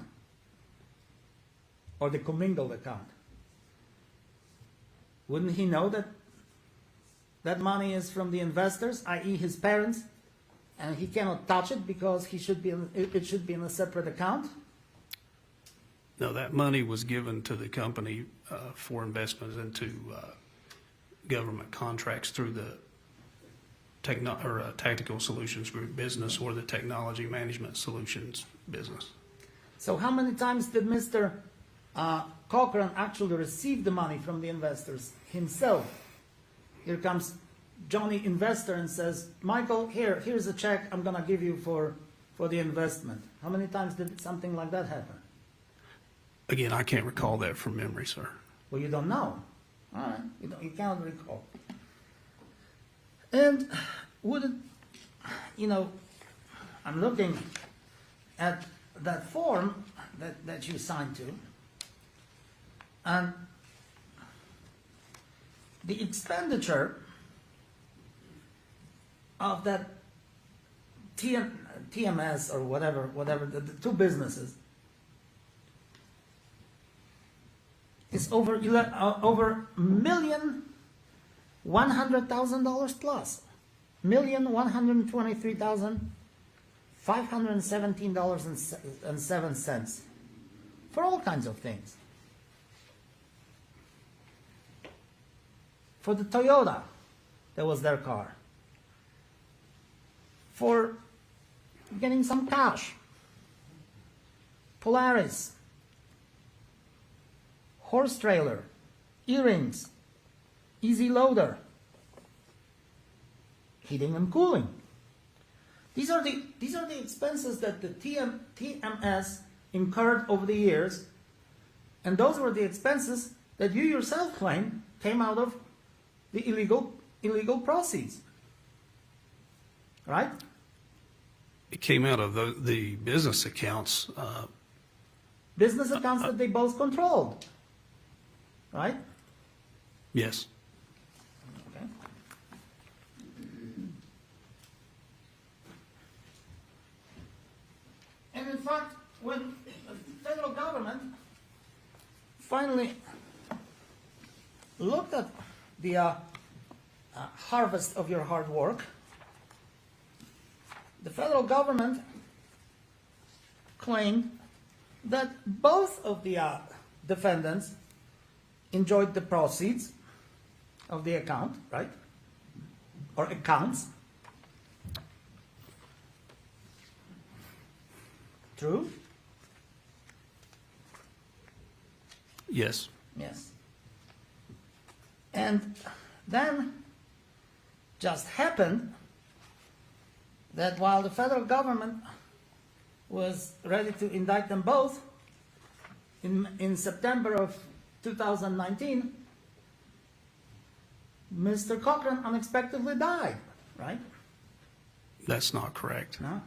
or the commingled account. Wouldn't he know that that money is from the investors, i.e. his parents, and he cannot touch it because it should be in a separate account? No, that money was given to the company for investments into government contracts through the Tactical Solutions Group business or the Technology Management Solutions business. So how many times did Mr. Cochran actually receive the money from the investors himself? Here comes Johnny investor and says, Michael, here's a check I'm going to give you for the investment. How many times did something like that happen? Again, I can't recall that from memory, sir. Well, you don't know. All right, you cannot recall. And wouldn't, I'm looking at that form that you signed to, and the expenditure of that TMS or whatever, the two businesses, is over $1,100,000 plus, $1,123,517.07 for all kinds of things. For the Toyota, that was their car. For getting some cash. Polaris. Horse trailer. Earrings. Easy loader. Heating and cooling. These are the expenses that the TMS incurred over the years, and those were the expenses that you yourself claim came out of the illegal proceeds. Right? It came out of the business accounts. Business accounts that they both controlled. Right? Yes. Okay. And in fact, when the federal government finally looked at the harvest of your hard work, the federal government claimed that both of the defendants enjoyed the proceeds of the account, right? Or accounts. True? Yes. Yes. And then just happened that while the federal government was ready to indict them both, in September of 2019, Mr. Cochran unexpectedly died, right? That's not correct. No?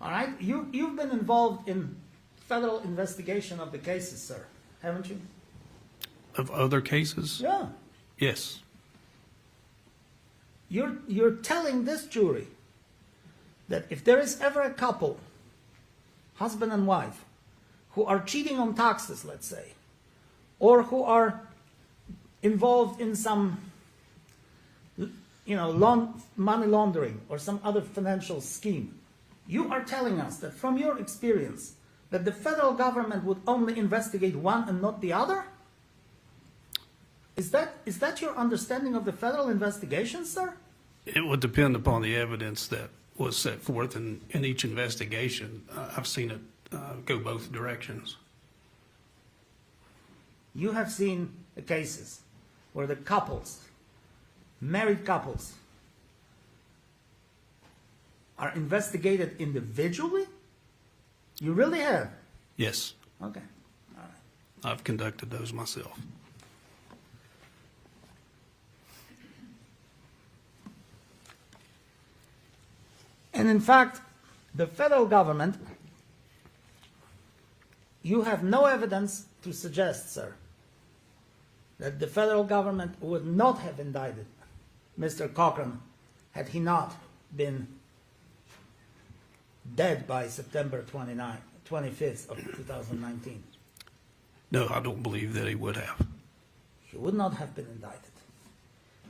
All right. You've been involved in federal investigation of the cases, sir, haven't you? Of other cases? Yeah. Yes. You're telling this jury that if there is ever a couple, husband and wife, who are cheating on taxes, let's say, or who are involved in some, money laundering or some other financial scheme, you are telling us that from your experience that the federal government would only investigate one and not the other? Is that your understanding of the federal investigation, sir? It would depend upon the evidence that was set forth in each investigation. I've seen it go both directions. You have seen the cases where the couples, married couples, are investigated individually? You really have? Yes. Okay. All right. I've conducted those myself. And in fact, the federal government, you have no evidence to suggest, sir, that the federal government would not have indicted Mr. Cochran had he not been dead by September 25th of 2019? No, I don't believe that he would have. He would not have been indicted.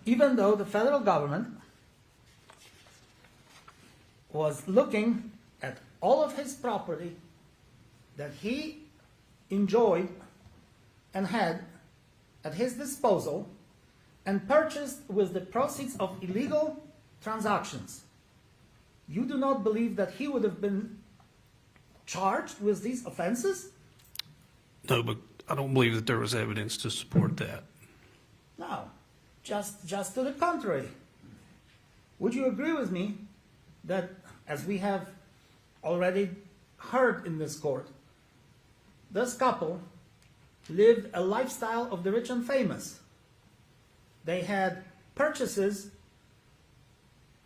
Even though the federal government was looking at all of his property that he enjoyed and had at his disposal and purchased with the proceeds of illegal transactions. You do not believe that he would have been charged with these offenses? No, but I don't believe that there was evidence to support that. No, just to the contrary. Would you agree with me that, as we have already heard in this court, this couple lived a lifestyle of the rich and famous? They had purchases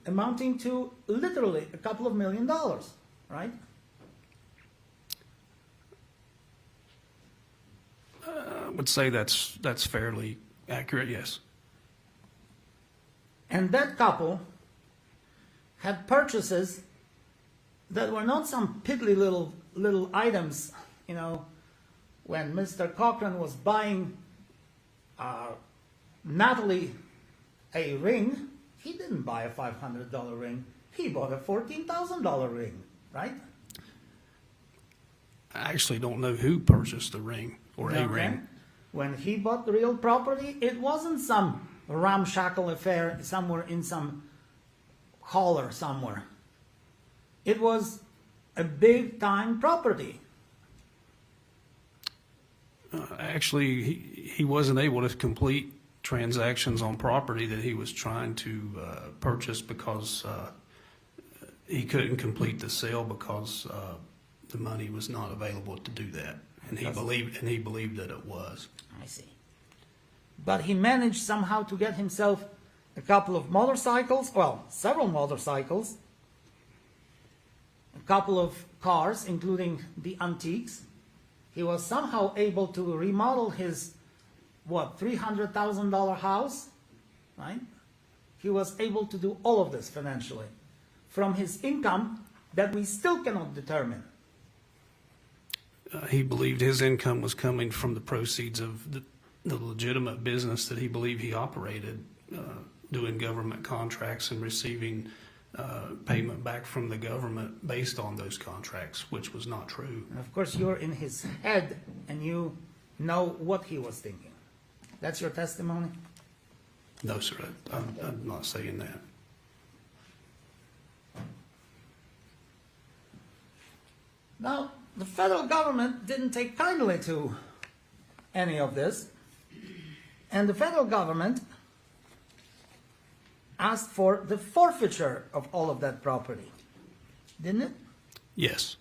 amounting to literally a couple of $1 million, right? I would say that's fairly accurate, yes. And that couple had purchases that were not some piddly little items. You know, when Mr. Cochran was buying Natalie a ring, he didn't buy a $500 ring. He bought a $14,000 ring, right? I actually don't know who purchased the ring or a ring. When he bought the real property, it wasn't some ramshackle affair somewhere in some holler somewhere. It was a big-time property. Actually, he wasn't able to complete transactions on property that he was trying to purchase because he couldn't complete the sale because the money was not available to do that, and he believed that it was. I see. But he managed somehow to get himself a couple of motorcycles, well, several motorcycles, a couple of cars, including the antiques. He was somehow able to remodel his, $300,000 house, right? He was able to do all of this financially from his income that we still cannot determine. He believed his income was coming from the proceeds of the legitimate business that he believed he operated, doing government contracts and receiving payment back from the government based on those contracts, which was not true. And of course, you're in his head and you know what he was thinking. That's your testimony? No, sir, I'm not saying that. Now, the federal government didn't take kindly to any of this, and the federal government asked for the forfeiture of all of that property, didn't it? Yes.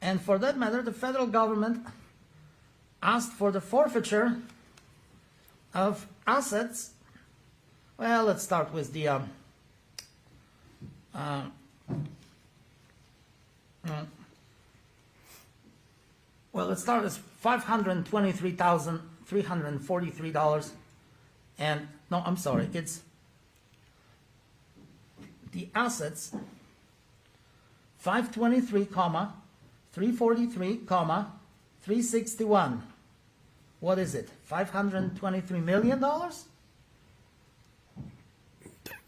And for that matter, the federal government asked for the forfeiture of assets. Well, let's start with the let's start with $523,343, and no, I'm sorry, it's the assets 523,343,361. What is it? $523 million?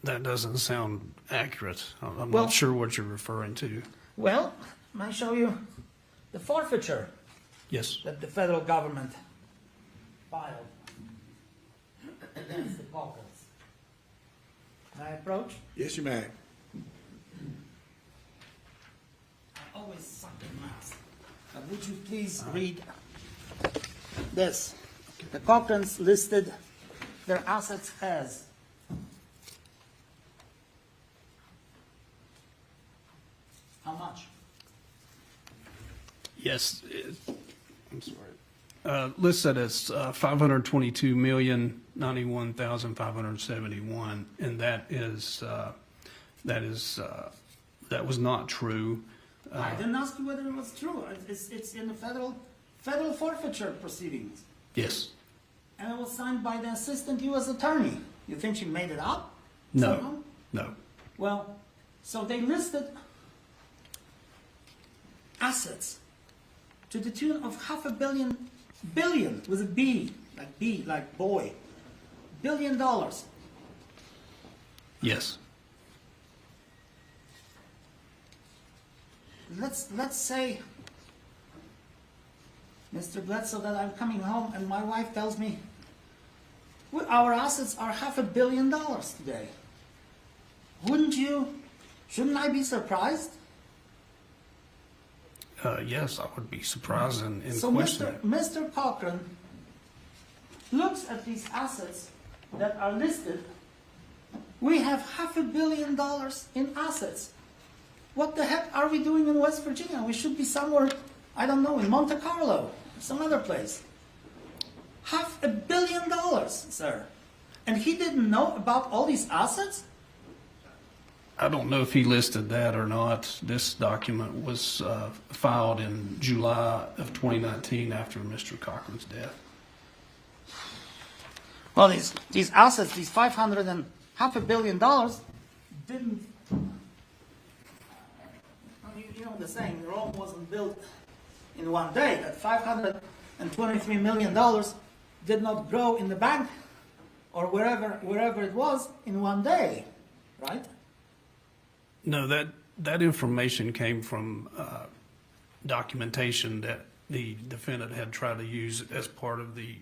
That doesn't sound accurate. I'm Well- not sure what you're referring to. Well, I show you the forfeiture Yes. that the federal government filed against the Cochrans. Can I approach? Yes, you may. I always suck at math. But would you please read this? The Cochrans listed their assets as how much? Yes. I'm sorry. Listed as $522,091,571, and that was not true. I didn't ask you whether it was true. It's in the federal forfeiture proceedings. Yes. And it was signed by the assistant U.S. attorney. You think she made it up? No. Somehow? No. Well, so they listed assets to the tune of $500 million, billion with a B, like boy, $1 billion. Yes. Let's say, Mr. Bledsoe, that I'm coming home and my wife tells me, well, our assets are $500 million today. Shouldn't I be surprised? Yes, I would be surprised and So question it. Mr. Cochran looks at these assets that are listed. We have $500 million in assets. What the heck are we doing in West Virginia? We should be somewhere, I don't know, in Monte Carlo, some other place. $500 million, sir. And he didn't know about all these assets? I don't know if he listed that or not. This document was filed in July of 2019 after Mr. Cochran's death. Well, these assets, these $500 million, didn't. You know the saying, Rome wasn't built in one day. That $523 million did not grow in the bank or wherever it was in one day, right? No, that information came from documentation that the defendant had tried to use as part of the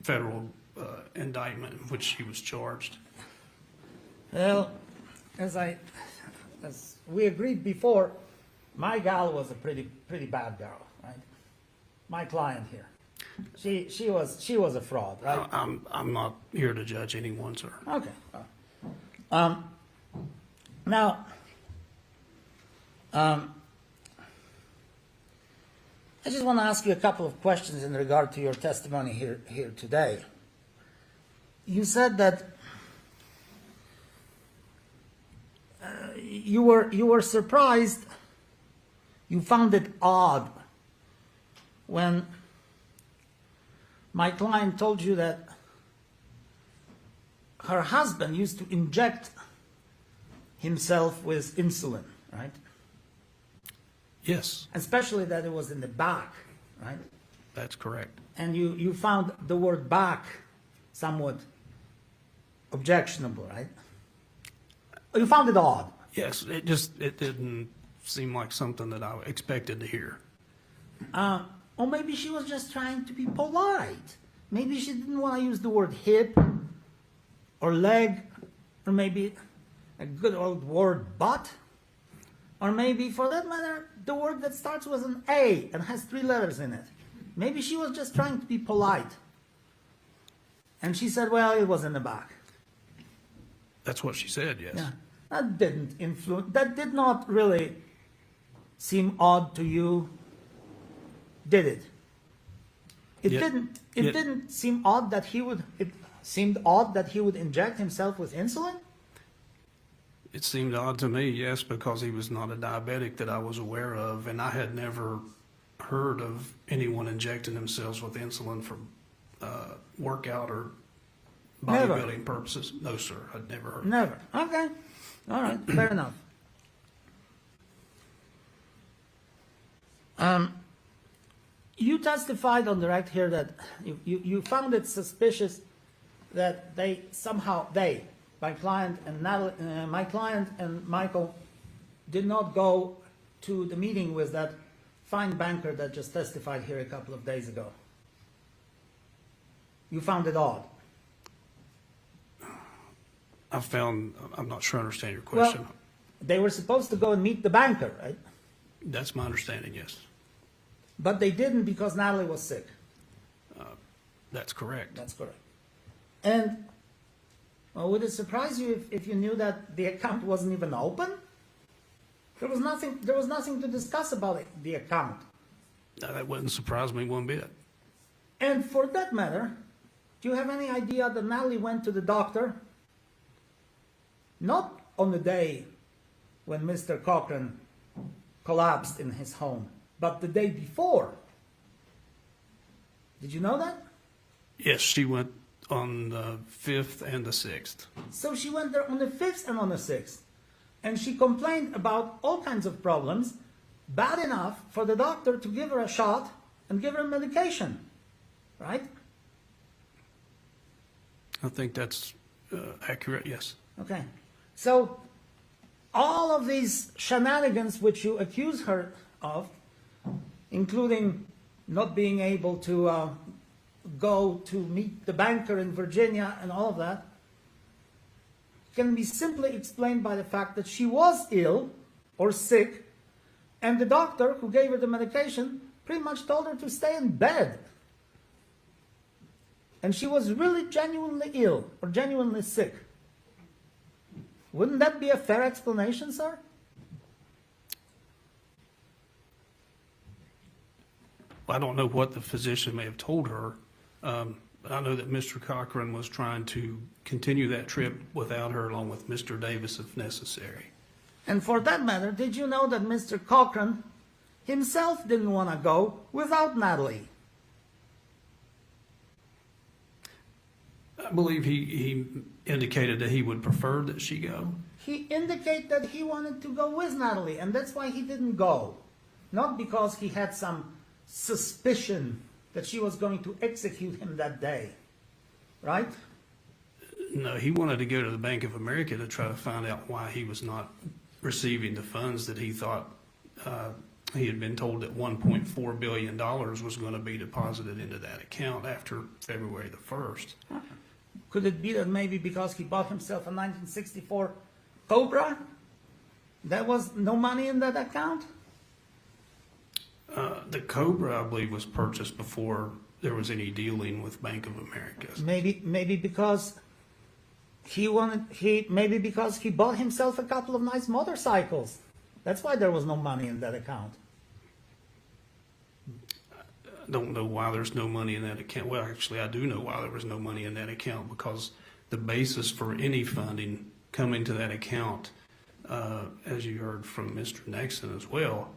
federal indictment in which he was charged. Well, as we agreed before, my gal was a pretty bad girl, right? My client here, she was a fraud, right? I'm not here to judge anyone, sir. Okay. Now, I just want to ask you a couple of questions in regard to your testimony here today. You said that you were surprised. You found it odd when my client told you that her husband used to inject himself with insulin, right? Yes. Especially that it was in the back, right? That's correct. And you found the word back somewhat objectionable, right? You found it odd. Yes, it didn't seem like something that I expected to hear. Or maybe she was just trying to be polite. Maybe she didn't want to use the word hip or leg, or maybe a good old word butt, or maybe, for that matter, the word that starts with an A and has 3 letters in it. Maybe she was just trying to be polite. And she said, well, it was in the back. That's what she said, yes. Yeah. That did not really seem odd to you, did it? It didn't seem odd that it seemed odd that he would inject himself with insulin? It seemed odd to me, yes, because he was not a diabetic that I was aware of, and I had never heard of anyone injecting themselves with insulin for workout or bodybuilding purposes. No, sir, I'd never heard. Never. Okay. All right. Fair enough. You testified on direct here that you found it suspicious that my client and Michael did not go to the meeting with that fine banker that just testified here a couple of days ago. You found it odd. I'm not sure I understand your question. Well, they were supposed to go and meet the banker, right? That's my understanding, yes. But they didn't because Natalie was sick. That's correct. That's correct. And would it surprise you if you knew that the account wasn't even open? There was nothing to discuss about the account. No, that wouldn't surprise me one bit. And for that matter, do you have any idea that Natalie went to the doctor not on the day when Mr. Cochran collapsed in his home, but the day before? Did you know that? Yes, she went on the 5th and the 6th. So she went there on the 5th and on the 6th. And she complained about all kinds of problems bad enough for the doctor to give her a shot and give her medication, right? I think that's accurate, yes. Okay. So all of these shenanigans which you accuse her of, including not being able to go to meet the banker in Virginia and all of that, can be simply explained by the fact that she was ill or sick, and the doctor who gave her the medication pretty much told her to stay in bed. And she was really genuinely ill or genuinely sick. Wouldn't that be a fair explanation, sir? I don't know what the physician may have told her. I know that Mr. Cochran was trying to continue that trip without her, along with Mr. Davis if necessary. And for that matter, did you know that Mr. Cochran himself didn't want to go without Natalie? I believe he indicated that he would prefer that she go. He indicated that he wanted to go with Natalie, and that's why he didn't go. Not because he had some suspicion that she was going to execute him that day, right? No, he wanted to go to the Bank of America to try to find out why he was not receiving the funds that he thought he had been told that $1.4 billion was going to be deposited into that account after February the 1st. Could it be that maybe because he bought himself a 1964 Cobra, there was no money in that account? The Cobra, I believe, was purchased before there was any dealing with Bank of America. Maybe because he bought himself a couple of nice motorcycles. That's why there was no money in that account. I don't know why there's no money in that account. Well, actually, I do know why there was no money in that account, because the basis for any funding coming to that account, as you heard from Mr. Nixon as well,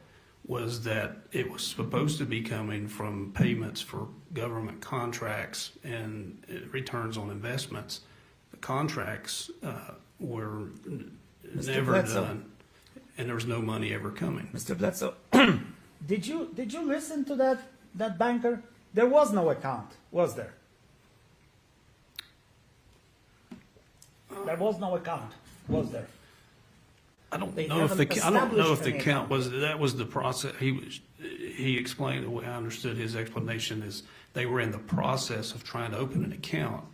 was that it was supposed to be coming from payments for government contracts and returns on investments. The contracts were never done, and there was no money ever coming. Mr. Bledsoe, did you listen to that banker? There was no account, was there? There was no account, was there? I don't know if the account was, that was the process. He explained, the way I understood his explanation is they were in the process of trying to open an account,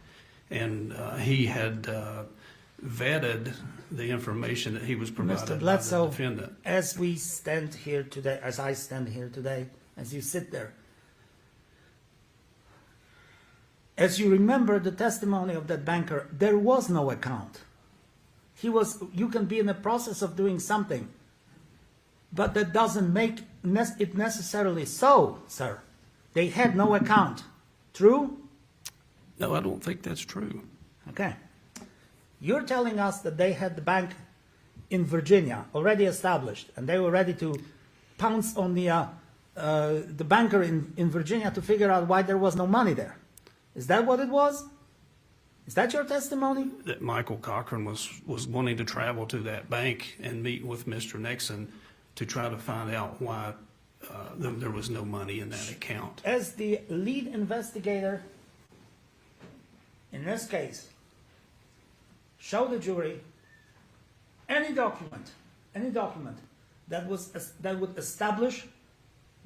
and he had vetted the information that he was provided Mr. by Bledsoe, the defendant. as we stand here today, as I stand here today, as you sit there, as you remember the testimony of that banker, there was no account. You can be in the process of doing something, but that doesn't make it necessarily so, sir. They had no account. True? No, I don't think that's true. Okay. You're telling us that they had the bank in Virginia already established, and they were ready to pounce on the banker in Virginia to figure out why there was no money there. Is that what it was? Is that your testimony? That Michael Cochran was wanting to travel to that bank and meet with Mr. Nixon to try to find out why there was no money in that account. As the lead investigator in this case, show the jury any document that would establish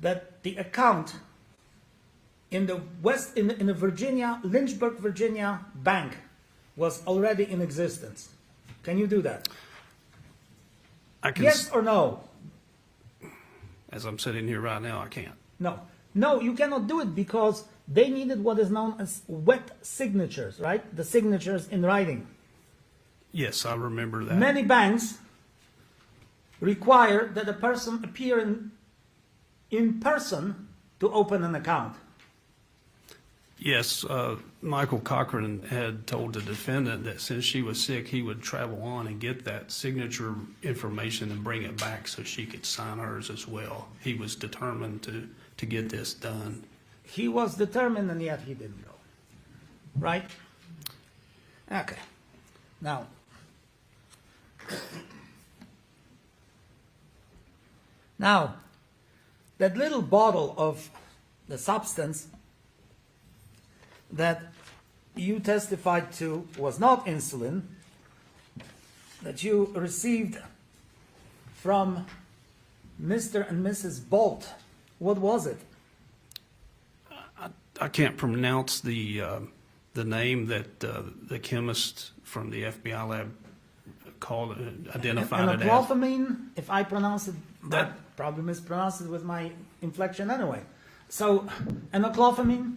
that the account in the Virginia, Lynchburg, Virginia bank was already in existence. Can you do that? Yes or no? As I'm sitting here right now, I can't. No, you cannot do it because they needed what is known as wet signatures, right? The signatures in writing. Yes, I remember that. Many banks require that a person appear in person to open an account. Yes, Michael Cochran had told the defendant that since she was sick, he would travel on and get that signature information and bring it back so she could sign hers as well. He was determined to get this done. He was determined, and yet he didn't go. Right? Okay. Now, that little bottle of the substance that you testified to was not insulin, that you received from Mr. and Mrs. Bolt. What was it? I can't pronounce the name that the chemist from the FBI lab called identified it as. Clofamine, if I pronounce it, I probably mispronounced it with my inflection anyway. So, clofamine?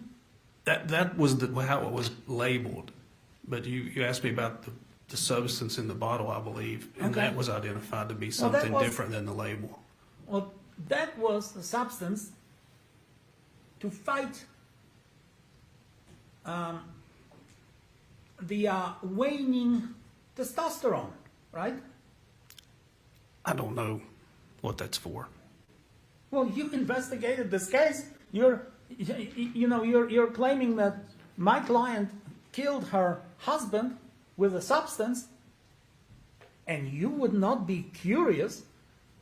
That was how it was labeled, but you asked me about the substance in the bottle, I believe, and Okay. that was identified to be something different than the label. Well, that was the substance to fight the waning testosterone, right? I don't know what that's for. Well, you investigated this case. You're claiming that my client killed her husband with a substance, and you would not be curious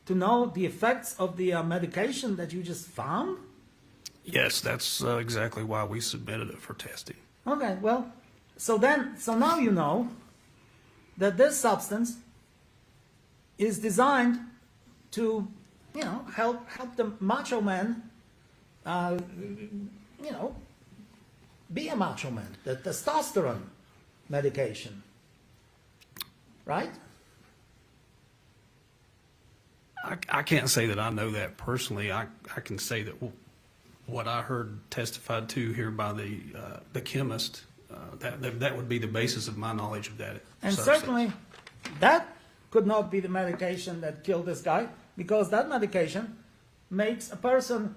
to know the effects of the medication that you just found? Yes, that's exactly why we submitted it for testing. Okay, well, so now you know that this substance is designed to, help the macho man, be a macho man, the testosterone medication, right? I can't say that I know that personally. I can say that what I heard testified to here by the chemist, that would be the basis of my knowledge of that. And substance. certainly that could not be the medication that killed this guy, because that medication makes a person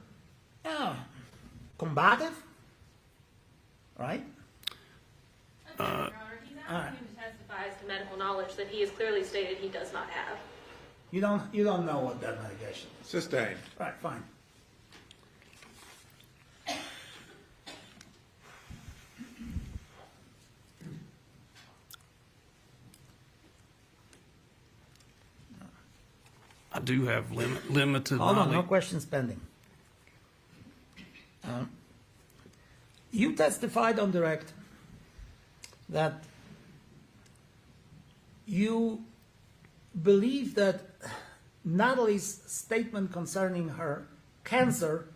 combative, right? Your Honor, he's asking him to testify as to medical knowledge that he has clearly stated he does not have. You don't know what that medication is. Sustained. Right, fine. I do have limited Hold on, knowledge. no questions pending. You testified on direct that you believe that Natalie's statement concerning her cancer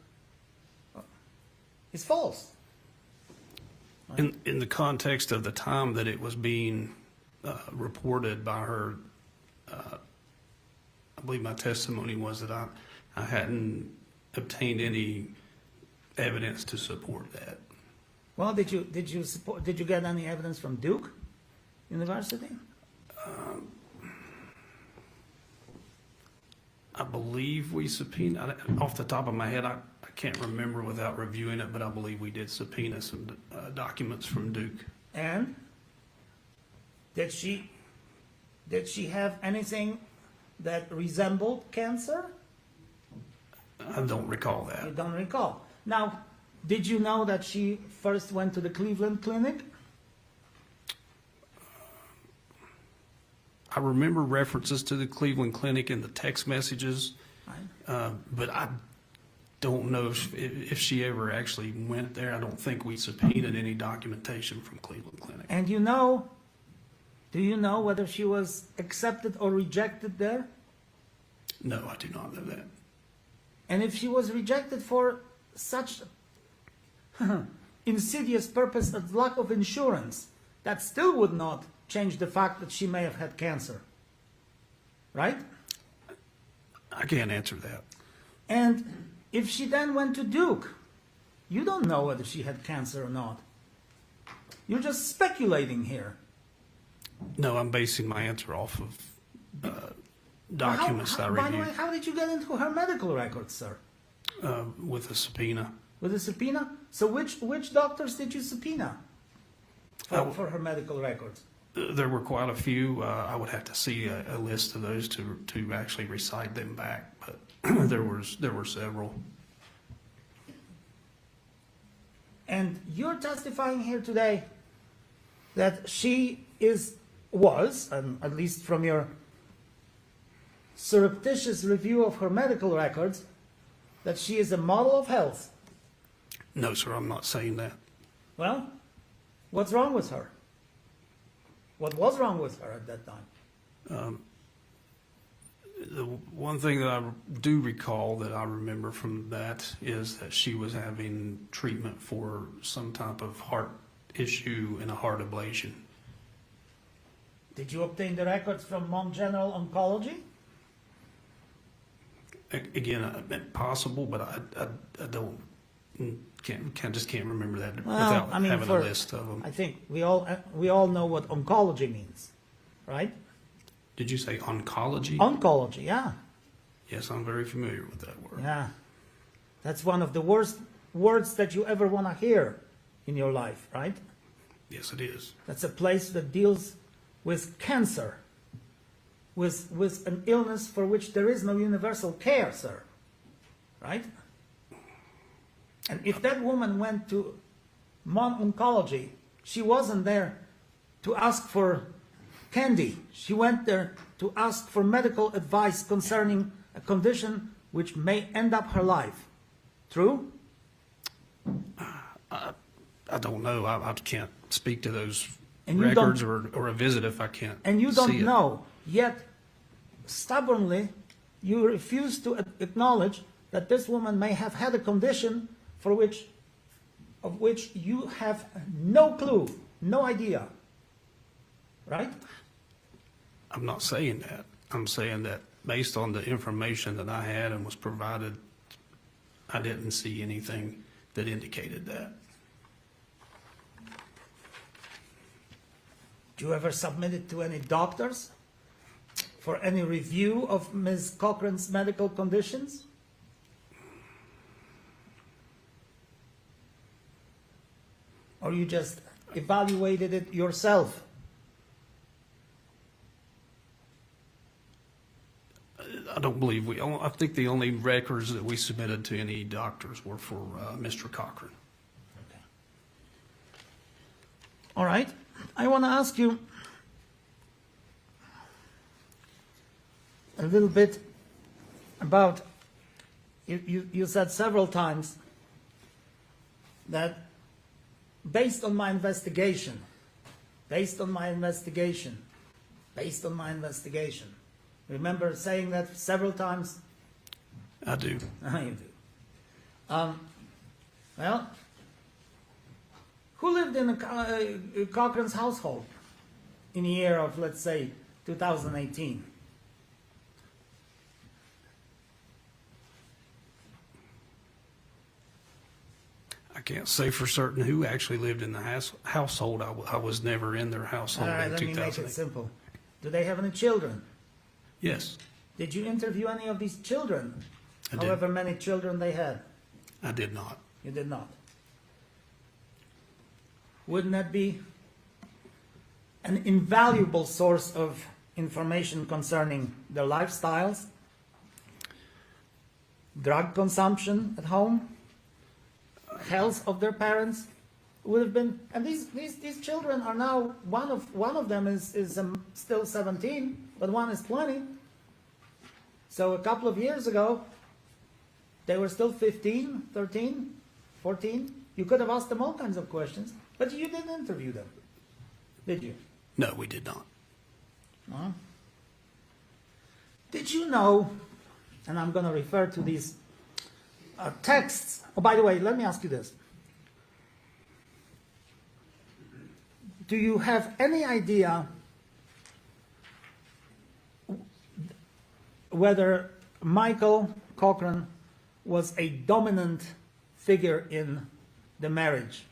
is false. In the context of the time that it was being reported by her, I believe my testimony was that I hadn't obtained any evidence to support that. Well, did you get any evidence from Duke University? I believe we subpoenaed, off the top of my head, I can't remember without reviewing it, but I believe we did subpoena some documents from Duke. And did she have anything that resembled cancer? I don't recall that. You don't recall. Now, did you know that she first went to the Cleveland Clinic? I remember references to the Cleveland Clinic in the text messages, but I don't know if she ever actually went there. I don't think we subpoenaed any documentation from Cleveland Clinic. And do you know whether she was accepted or rejected there? No, I do not know that. And if she was rejected for such insidious purpose as lack of insurance, that still would not change the fact that she may have had cancer. Right? I can't answer that. And if she then went to Duke, you don't know whether she had cancer or not. You're just speculating here. No, I'm basing my answer off of documents that I By the reviewed way, how did you get into her medical records, sir? with a subpoena. With a subpoena? So which doctors did you subpoena for her medical records? There were quite a few. I would have to see a list of those to actually recite them back, but there were several. And you're testifying here today that she was, and at least from your surreptitious review of her medical records, that she is a model of health? No, sir, I'm not saying that. Well, what's wrong with her? What was wrong with her at that time? The one thing that I do recall that I remember from that is that she was having treatment for some type of heart issue and a heart ablation. Did you obtain the records from Mount General Oncology? Again, possible, but I don't can't remember that Well, without I mean, having a list of them. I think we all know what oncology means, right? Did you say oncology? Oncology, yeah. Yes, I'm very familiar with that word. Yeah. That's one of the worst words that you ever want to hear in your life, right? Yes, it is. That's a place that deals with cancer, with an illness for which there is no universal care, sir. Right? And if that woman went to Mon Oncology, she wasn't there to ask for candy. She went there to ask for medical advice concerning a condition which may end up her life. True? I don't know. I can't speak to those And you records don't- or a visit if I can't. And you see don't it. know, yet stubbornly you refuse to acknowledge that this woman may have had a condition of which you have no clue, no idea. Right? I'm not saying that. I'm saying that based on the information that I had and was provided, I didn't see anything that indicated that. Do you ever submit it to any doctors for any review of Ms. Cochran's medical conditions? Or you just evaluated it yourself? I don't believe I think the only records that we submitted to any doctors were for Mr. Cochran. All right. I want to ask you a little bit about, you said several times that based on my investigation, remember saying that several times? I do. You do. Well, who lived in Cochran's household in the year of, let's say, 2018? I can't say for certain who actually lived in the household. I was never in their household All right, in let me make 2008. it simple. Do they have any children? Yes, Did you interview any of these children? I did. However many children they had? I did not. You did not. Wouldn't that be an invaluable source of information concerning their lifestyles, drug consumption at home, health of their parents? Would have been, and these children are now, one of them is still 17, but one is 20. So a couple of years ago, they were still 15, 13, 14. You could have asked them all kinds of questions, but you didn't interview them, did you? No, we did not. No. Did you know, and I'm going to refer to these texts. Oh, by the way, let me ask you this. Do you have any idea whether Michael Cochran was a dominant figure in the marriage?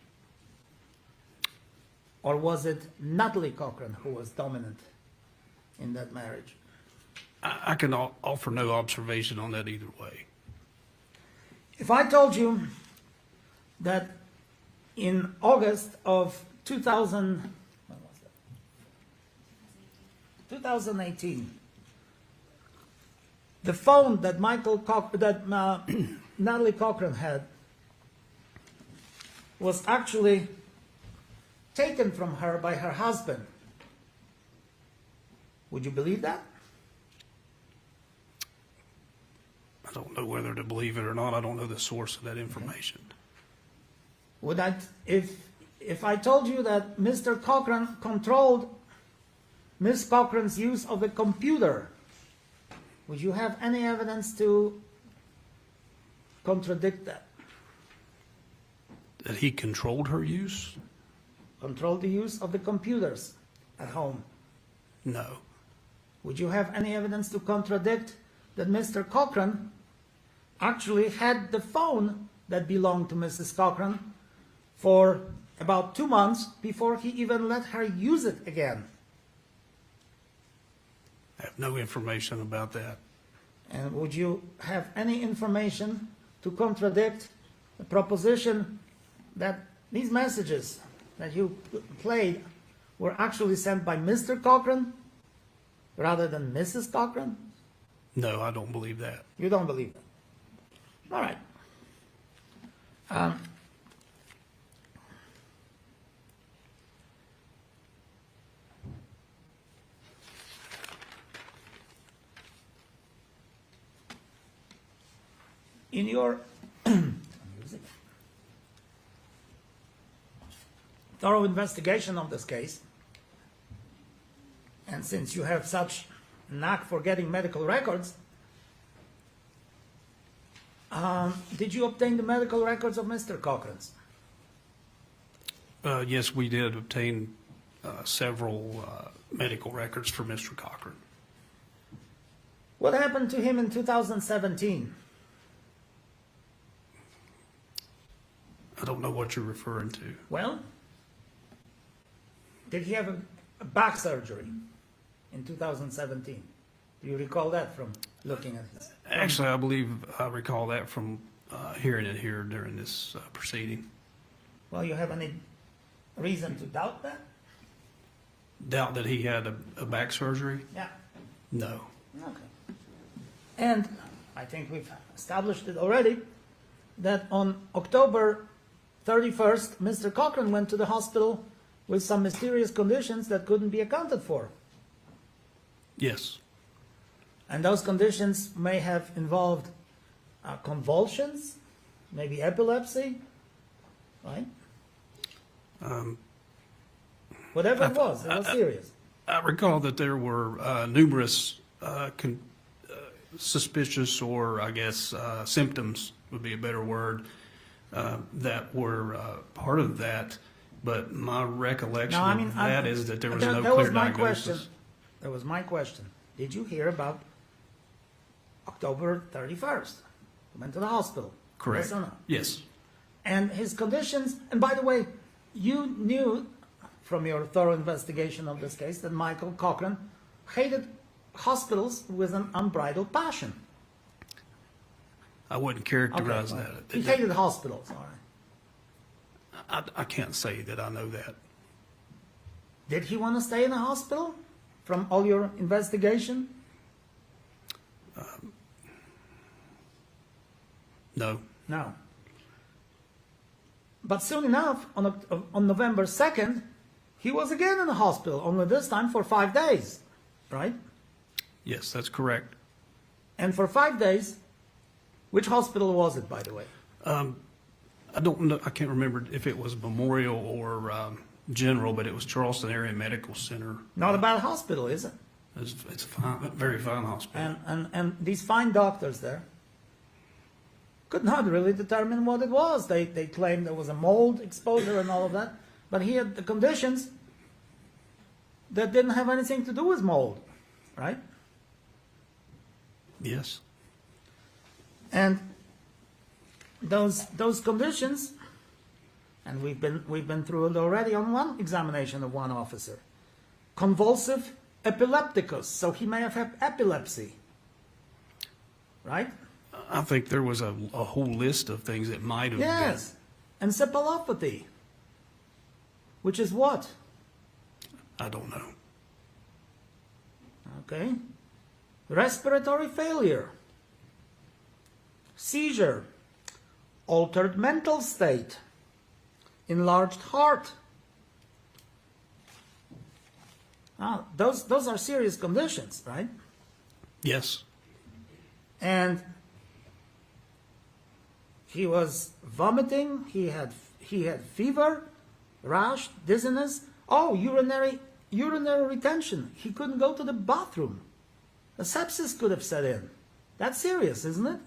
Or was it Natalie Cochran who was dominant in that marriage? I can offer no observation on that either way. If I told you that in August of 2018, the phone that Natalie Cochran had was actually taken from her by her husband, would you believe that? I don't know whether to believe it or not. I don't know the source of that information. Would I, if I told you that Mr. Cochran controlled Ms. Cochran's use of the computer, would you have any evidence to contradict that? That he controlled her use? Controlled the use of the computers at home? No. Would you have any evidence to contradict that Mr. Cochran actually had the phone that belonged to Mrs. Cochran for about 2 months before he even let her use it again? I have no information about that. And would you have any information to contradict the proposition that these messages that you played were actually sent by Mr. Cochran rather than Mrs. Cochran? No, I don't believe that. You don't believe that? All right. In your thorough investigation of this case, and since you have such knack for getting medical records, did you obtain the medical records of Mr. Cochran's? Yes, we did obtain several medical records for Mr. Cochran. What happened to him in 2017? I don't know what you're referring to. Well, did he have a back surgery in 2017? Do you recall that from looking at this? Actually, I believe I recall that from hearing it here during this proceeding. Well, you have any reason to doubt that? Doubt that he had a back surgery? Yeah. No. Okay. And I think we've established it already that on October 31st, Mr. Cochran went to the hospital with some mysterious conditions that couldn't be accounted for. Yes. And those conditions may have involved convulsions, maybe epilepsy, right? Whatever it was serious. I recall that there were numerous suspicious or, I guess, symptoms would be a better word, that were part of that. But my recollection of that is that there was no clear diagnosis. That was my question. Did you hear about October 31st? He went to the hospital. Correct. Yes or no? Yes. And his conditions, and by the way, you knew from your thorough investigation of this case that Michael Cochran hated hospitals with an unbridled passion. I wouldn't characterize that. He hated hospitals, all right. I can't say that I know that. Did he want to stay in a hospital from all your investigation? No. No. But soon enough, on November 2nd, he was again in the hospital, only this time for 5 days, right? Yes, that's correct. And for 5 days, which hospital was it, by the way? I don't know. I can't remember if it was Memorial or General, but it was Charleston Area Medical Center. Not a bad hospital, is it? It's a fine, very fine hospital. And these fine doctors there could not really determine what it was. They claimed there was a mold exposure and all of that, but he had the conditions that didn't have anything to do with mold, right? Yes. And those conditions, and we've been through it already on one examination of one officer. Convulsive epilepticus, so he may have had epilepsy, right? I think there was a whole list of things that might have been. Yes, encephalopathy, which is what? I don't know. Okay. Respiratory failure, seizure, altered mental state, enlarged heart. Those are serious conditions, right? Yes. And He was vomiting, he had fever, rash, dizziness, urinary retention. He couldn't go to the bathroom. A sepsis could have set in. That's serious, isn't it?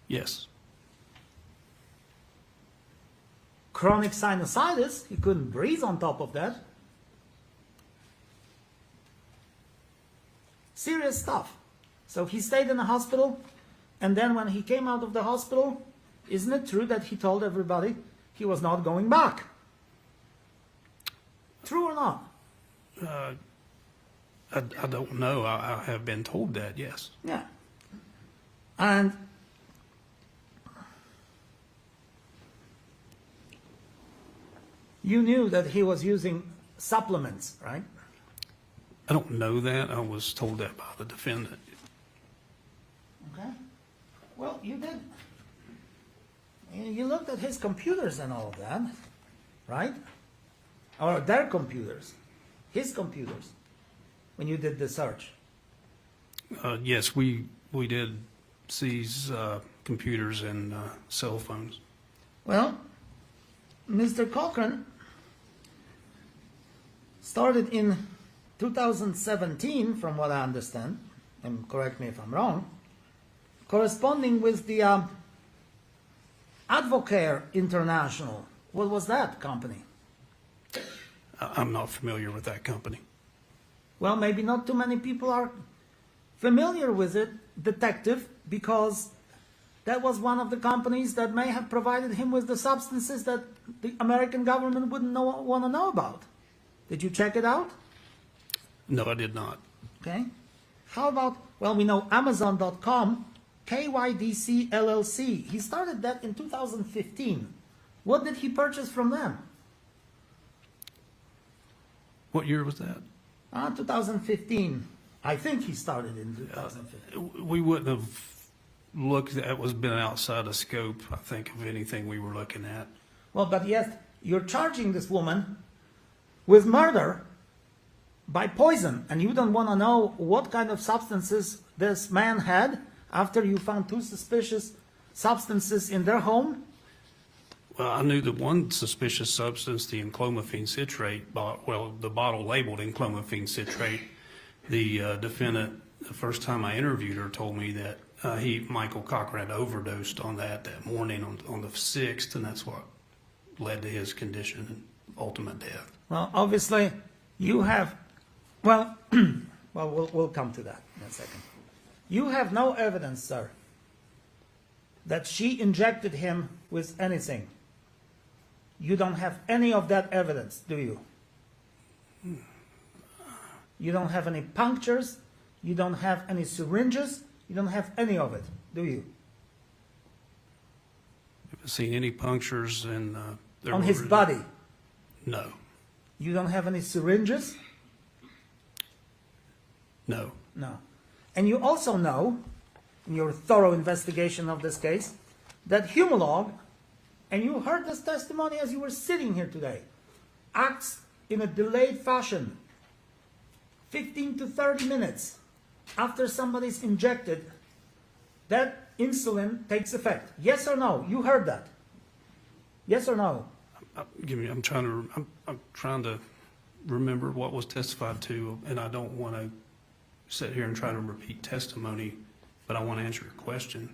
Yes. Chronic sinusitis, he couldn't breathe on top of that. Serious stuff. So he stayed in the hospital, and then when he came out of the hospital, isn't it true that he told everybody he was not going back? True or not? I don't know. I have been told that, yes. Yeah. And you knew that he was using supplements, right? I don't know that. I was told that by the defendant. Okay. Well, you did. You looked at his computers and all of that, right? Or their computers, his computers, when you did the search. Yes, we did seize computers and cell phones. Well, Mr. Cochran started in 2017, from what I understand, and correct me if I'm wrong, corresponding with the Advocare International. What was that company? I'm not familiar with that company. Well, maybe not too many people are familiar with it, detective, because that was one of the companies that may have provided him with the substances that the American government wouldn't want to know about. Did you check it out? No, I did not. Okay. How about, well, we know Amazon.com, KYDC LLC. He started that in 2015. What did he purchase from them? What year was that? 2015. I think he started in 2015. We wouldn't have looked at it, was been outside the scope, I think, of anything we were looking at. Well, but yet you're charging this woman with murder by poison, and you don't want to know what kind of substances this man had after you found two suspicious substances in their home? Well, I knew the one suspicious substance, the enclomiphene citrate, the bottle labeled enclomiphene citrate. The defendant, the first time I interviewed her, told me that Michael Cochran overdosed on that morning on the 6th, and that's what led to his condition and ultimate death. Well, obviously, you have, we'll come to that in a second. You have no evidence, sir, that she injected him with anything. You don't have any of that evidence, do you? You don't have any punctures, you don't have any syringes, you don't have any of it, do you? Have you seen any punctures on his body? No. You don't have any syringes? No. No. And you also know, in your thorough investigation of this case, that Humalog, and you heard this testimony as you were sitting here today, acts in a delayed fashion, 15 to 30 minutes after somebody's injected, that insulin takes effect. Yes or no? You heard that. Yes or no? I'm trying to remember what was testified to, and I don't want to sit here and try to repeat testimony, but I want to answer your question.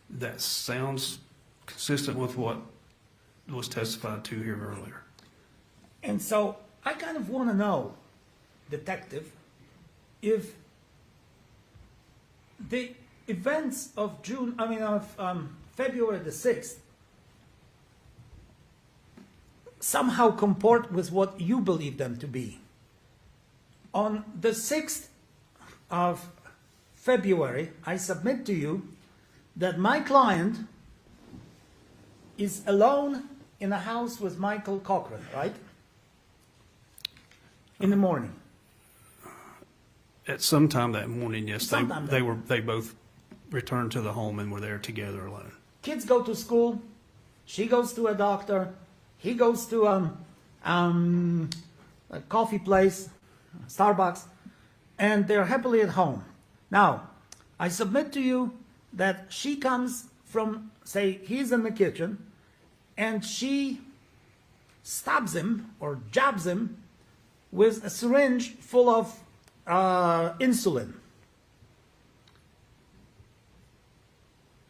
That sounds consistent with what was testified to here earlier. And so I kind of want to know, detective, if the events of February the 6th somehow comport with what you believe them to be. On the 6th of February, I submit to you that my client is alone in a house with Michael Cochran, right? In the morning. At some time that morning, yes, they both returned to the home and were there together alone. Kids go to school, she goes to a doctor, he goes to a coffee place, Starbucks, and they're happily at home. Now, I submit to you that she comes from, say, he's in the kitchen, and she stabs him or jabs him with a syringe full of insulin.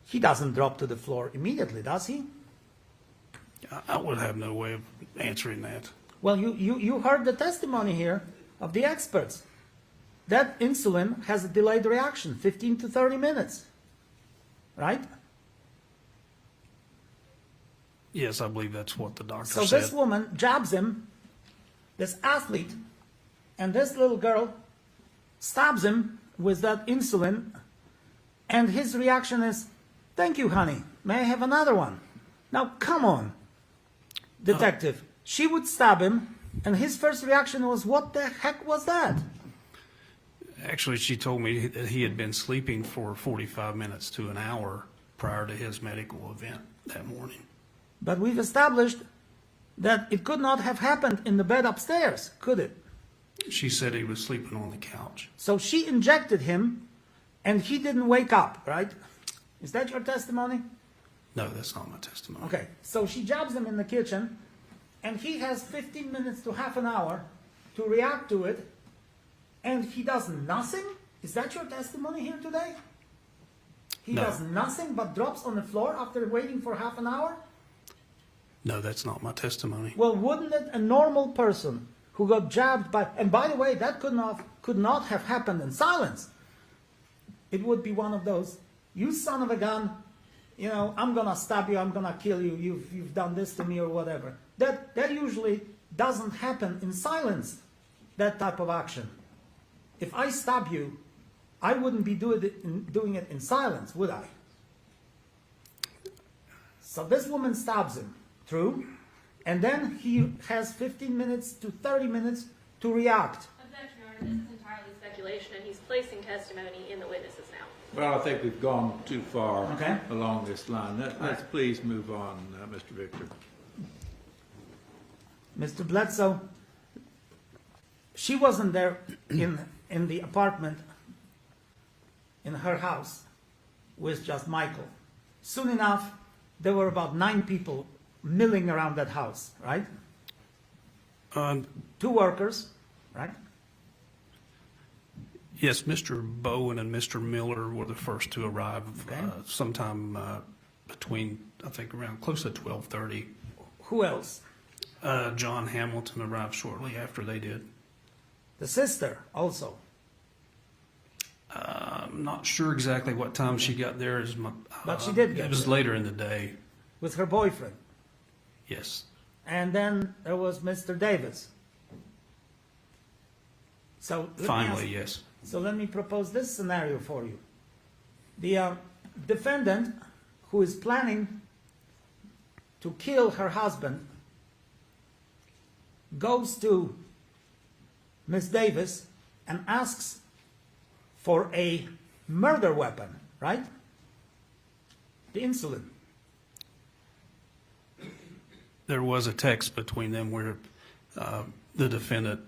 He doesn't drop to the floor immediately, does he? I would have no way of answering that. Well, you heard the testimony here of the experts. That insulin has a delayed reaction, 15 to 30 minutes, right? Yes, I believe that's what the doctor So said. this woman jabs him, this athlete, and this little girl stabs him with that insulin, and his reaction is, "Thank you, honey. May I have another one?" Now, come on, detective. She would stab him, and his first reaction was, "What the heck was that?" Actually, she told me that he had been sleeping for 45 minutes to an hour prior to his medical event that morning. But we've established that it could not have happened in the bed upstairs, could it? She said he was sleeping on the couch. So she injected him, and he didn't wake up, right? Is that your testimony? No, that's not my testimony. Okay, so she jabs him in the kitchen, and he has 15 minutes to half an hour to react to it, and he does nothing? Is that your testimony here today? He No. does nothing but drops on the floor after waiting for half an hour? No, that's not my testimony. Well, wouldn't it a normal person who got jabbed by, and by the way, that could not have happened in silence. It would be one of those, "You son of a gun, you know, I'm gonna stab you, I'm gonna kill you, you've done this to me," or whatever. That usually doesn't happen in silence, that type of action. If I stab you, I wouldn't be doing it in silence, would I? So this woman stabs him, true? And then he has 15 minutes to 30 minutes to react. Objection, Your Honor, this is entirely speculation, and he's placing testimony in the witnesses now. Well, I think we've gone too far Okay. along this line. Let's please move on, Mr. Victor. Mr. Bledsoe, she wasn't there in the apartment in her house with just Michael. Soon enough, there were about 9 people milling around that house, right? 2 workers, right? Yes, Mr. Bowen and Mr. Miller were the first to arrive sometime between, I think, around close to 12:30. Who else? John Hamilton arrived shortly after they did. The sister also. I'm not sure exactly what time she got there. But she did get It was there. later in the day. With her boyfriend. Yes. And then there was Mr. Davis. So let me Finally, ask- yes. So let me propose this scenario for you. The defendant who is planning to kill her husband goes to Miss Davis and asks for a murder weapon, right? The insulin. There was a text between them where the defendant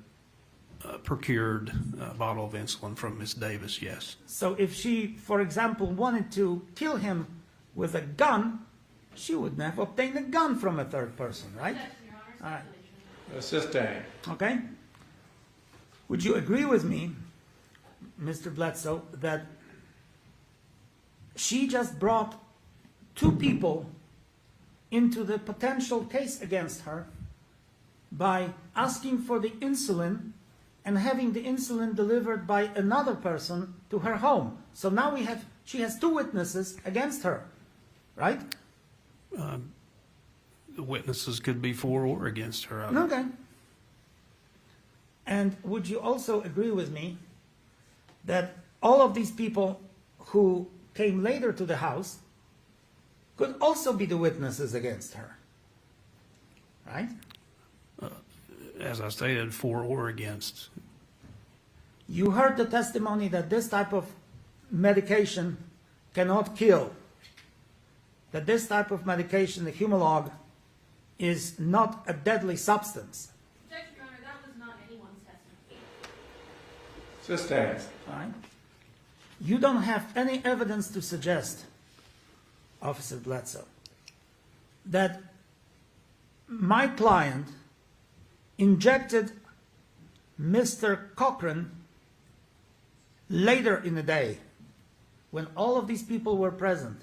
procured a bottle of insulin from Miss Davis, yes. So if she, for example, wanted to kill him with a gun, she wouldn't have obtained a gun from a third person, right? All right. Sustained. Okay? Would you agree with me, Mr. Bledsoe, that she just brought 2 people into the potential case against her by asking for the insulin and having the insulin delivered by another person to her home? So now she has 2 witnesses against her, right? The witnesses could be for or against her. Okay. And would you also agree with me that all of these people who came later to the house could also be the witnesses against her, right? As I stated, for or against. You heard the testimony that this type of medication cannot kill, that this type of medication, the Humalog, is not a deadly substance. Objection, Your Honor, that was not anyone's testimony. Sustained. All right. You don't have any evidence to suggest, Officer Bledsoe, that my client injected Mr. Cochran later in the day when all of these people were present.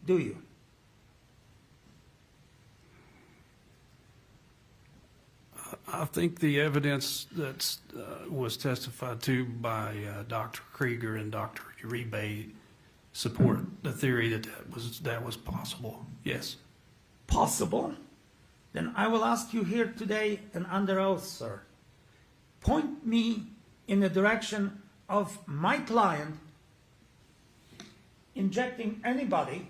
Do you? I think the evidence that was testified to by Dr. Krieger and Dr. Uribe support the theory that that was possible. Yes. Possible? Then I will ask you here today and under oath, sir. Point me in the direction of my client injecting anybody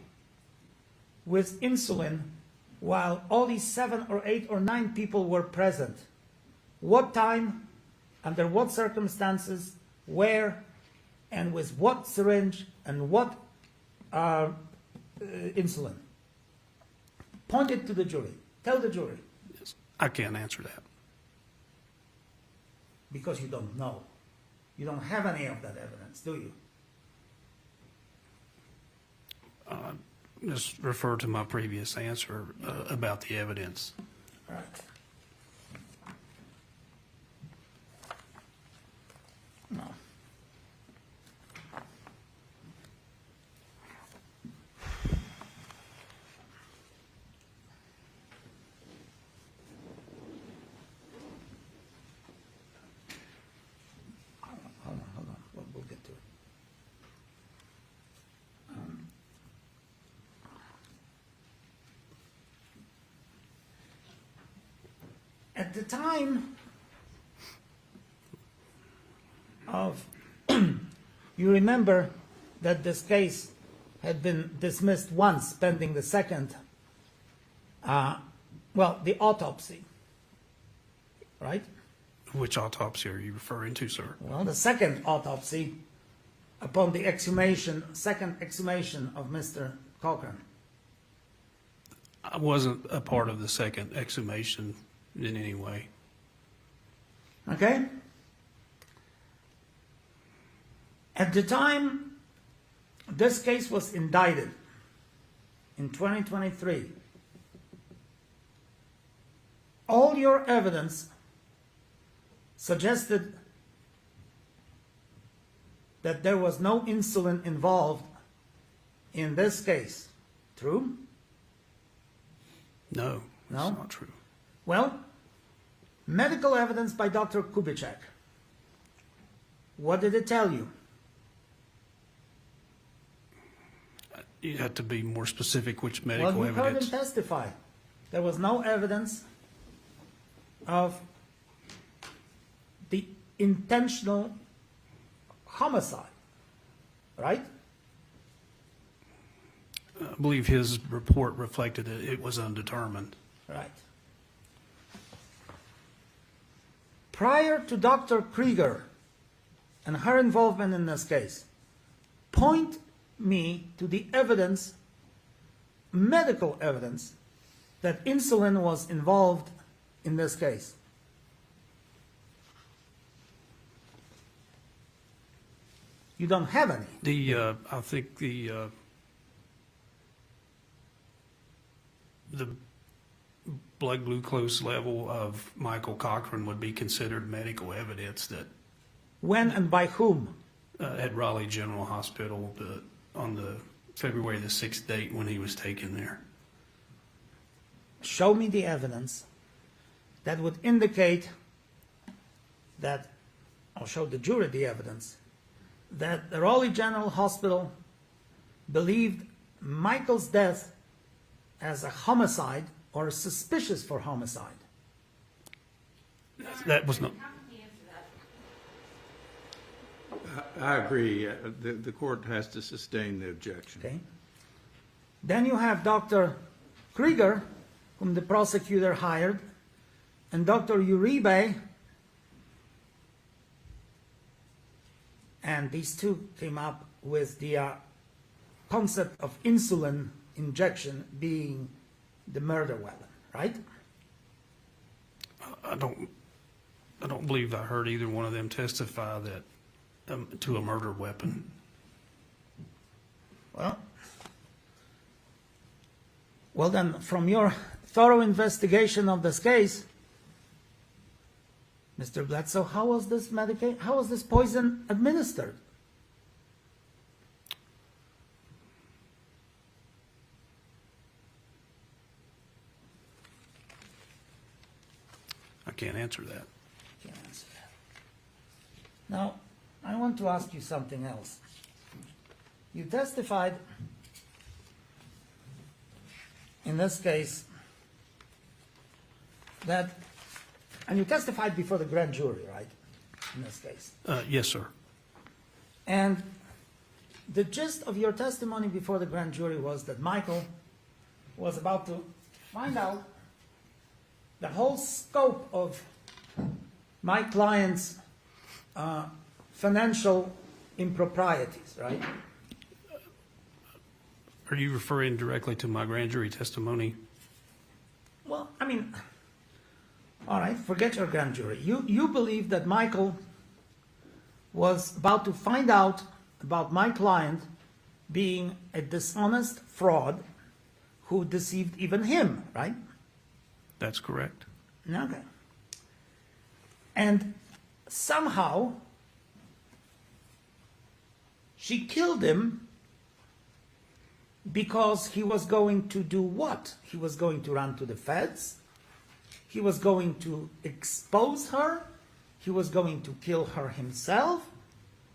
with insulin while all these 7 or 8 or 9 people were present. What time, under what circumstances, where, and with what syringe and what insulin? Point it to the jury. Tell the jury. Yes. I can't answer that. Because you don't know. You don't have any of that evidence, do you? Just refer to my previous answer about the evidence. All right. No. Hold on. We'll get to it. At the time of, you remember that this case had been dismissed once, pending the second, the autopsy, right? Which autopsy are you referring to, sir? Well, the second autopsy upon the second exhumation of Mr. Cochran. I wasn't a part of the second exhumation in any way. Okay? At the time this case was indicted in 2023, all your evidence suggested that there was no insulin involved in this case. True? No, No? it's not true. Well, medical evidence by Dr. Kubitschek. What did it tell you? You have to be more specific which medical Well, you heard him evidence. testify. There was no evidence of the intentional homicide, right? I believe his report reflected that it was undetermined. Right. Prior to Dr. Krieger and her involvement in this case, point me to the evidence, medical evidence, that insulin was involved in this case. You don't have any. I think the blood glucose level of Michael Cochran would be considered medical evidence that When and by whom? at Raleigh General Hospital on the February the 6th date when he was taken there. Show me the evidence that would indicate that, or show the jury the evidence, that the Raleigh General Hospital believed Michael's death as a homicide or suspicious for homicide. That was not. I agree. The court has to sustain the objection. Okay. Then you have Dr. Krieger, whom the prosecutor hired, and Dr. Uribe, and these two came up with the concept of insulin injection being the murder weapon, right? I don't believe I heard either one of them testify that to a murder weapon. Well then, from your thorough investigation of this case, Mr. Bledsoe, how was this poison administered? I can't answer that. Can't answer that. Now, I want to ask you something else. You testified in this case that, and you testified before the grand jury, right? In this case. Yes, sir. And the gist of your testimony before the grand jury was that Michael was about to find out the whole scope of my client's financial improprieties, right? Are you referring directly to my grand jury testimony? Well, I mean, all right, forget your grand jury. You believe that Michael was about to find out about my client being a dishonest fraud who deceived even him, right? That's correct. Okay. And somehow she killed him because he was going to do what? He was going to run to the feds. He was going to expose her. He was going to kill her himself.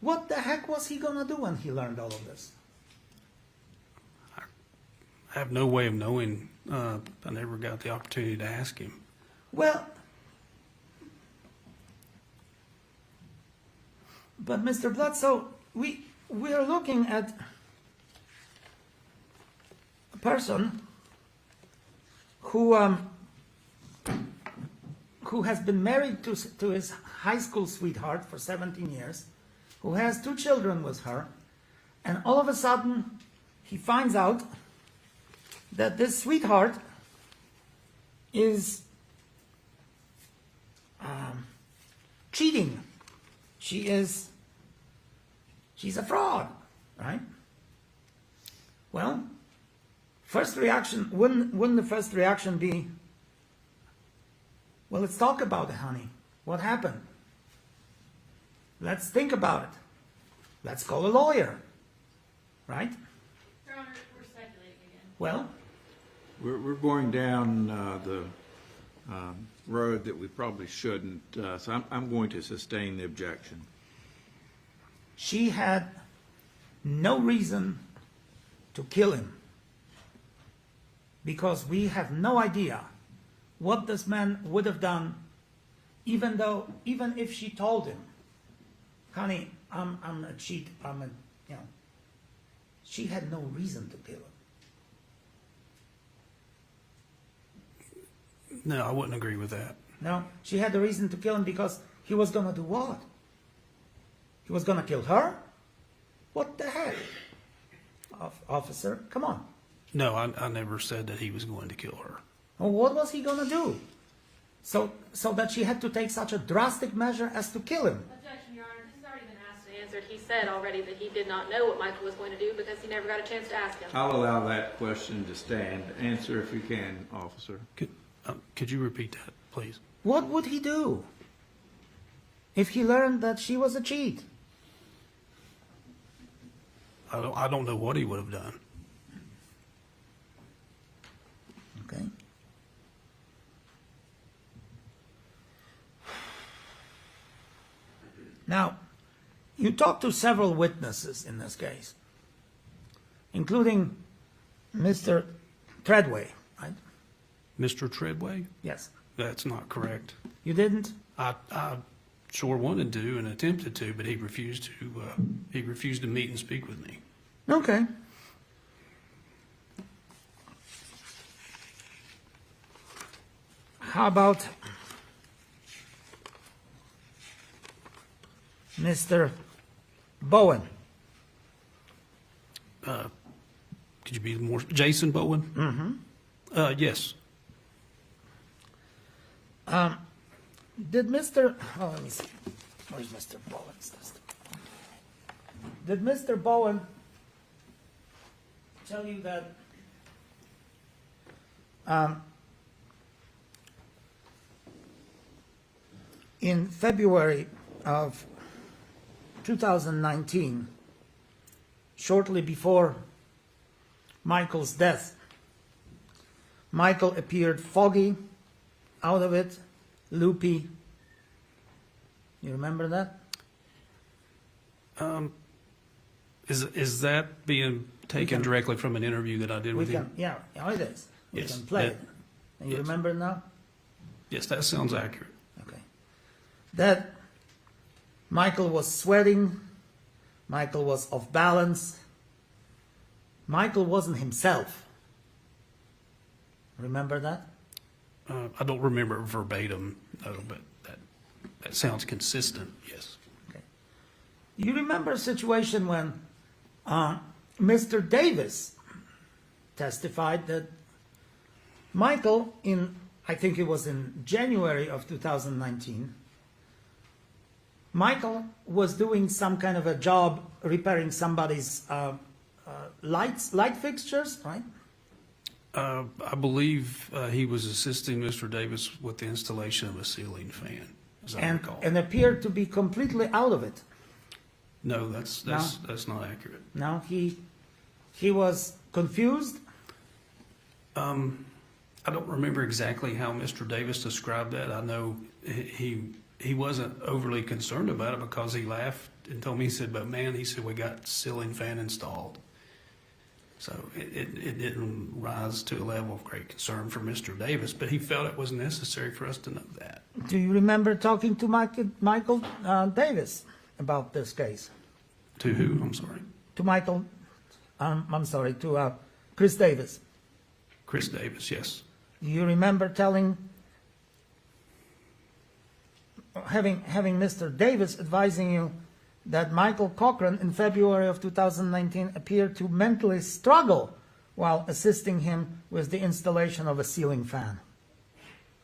What the heck was he going to do when he learned all of this? I have no way of knowing. I never got the opportunity to ask him. Well, but Mr. Bledsoe, we are looking at a person who has been married to his high school sweetheart for 17 years, who has 2 children with her, and all of a sudden he finds out that this sweetheart is cheating. She's a fraud, right? Well, first reaction, wouldn't the first reaction be, well, let's talk about it, honey. What happened? Let's think about it. Let's call a lawyer, right? Your Honor, we're speculating again. Well, We're going down the road that we probably shouldn't, so I'm going to sustain the objection. she had no reason to kill him because we have no idea what this man would have done, even if she told him, honey, I'm a cheat, she had no reason to kill him. No, I wouldn't agree with that. No, she had the reason to kill him because he was going to do what? He was going to kill her? What the heck? Officer, come on. No, I never said that he was going to kill her. Well, what was he going to do? So that she had to take such a drastic measure as to kill him. Objection, Your Honor. This has already been asked and answered. He said already that he did not know what Michael was going to do because he never got a chance to ask him. I'll allow that question to stand. Answer if you can, officer. Could you repeat that, please? What would he do if he learned that she was a cheat? I don't know what he would have done. Okay. Now, you talked to several witnesses in this case, including Mr. Treadway, right? Mr. Treadway? Yes. That's not correct. You didn't? I sure wanted to and attempted to, but he refused to meet and speak with me. Okay. How about Mr. Bowen? Could you be more, Jason Bowen? Mm-hmm. Yes. Did Mr. Oh, let me see. Where's Mr. Bowen's testimony? did Mr. Bowen tell you that in February of 2019, shortly before Michael's death, Michael appeared foggy, out of it, loopy? You remember that? Is that being taken directly from an interview that I did with you? Yeah, it is. We Yes, can play that- it. And you yes. remember now? Yes, that sounds accurate. Okay. That Michael was sweating. Michael was off balance. Michael wasn't himself. Remember that? I don't remember verbatim, no, but that sounds consistent, yes. You remember a situation when Mr. Davis testified that Michael, I think it was in January of 2019, Michael was doing some kind of a job repairing somebody's light fixtures, right? I believe he was assisting Mr. Davis with the installation of a ceiling fan, as I recall. And appeared to be completely out of it. No, that's not accurate. No, he was confused. I don't remember exactly how Mr. Davis described that. I know he wasn't overly concerned about it because he laughed and told me, he said, but man, he said, we got ceiling fan installed. So it didn't rise to a level of great concern for Mr. Davis, but he felt it was necessary for us to know that. Do you remember talking to Michael Davis about this case? To who? I'm sorry. To Michael, I'm sorry, to Chris Davis. Chris Davis, yes. Do you remember having Mr. Davis advising you that Michael Cochran in February of 2019 appeared to mentally struggle while assisting him with the installation of a ceiling fan?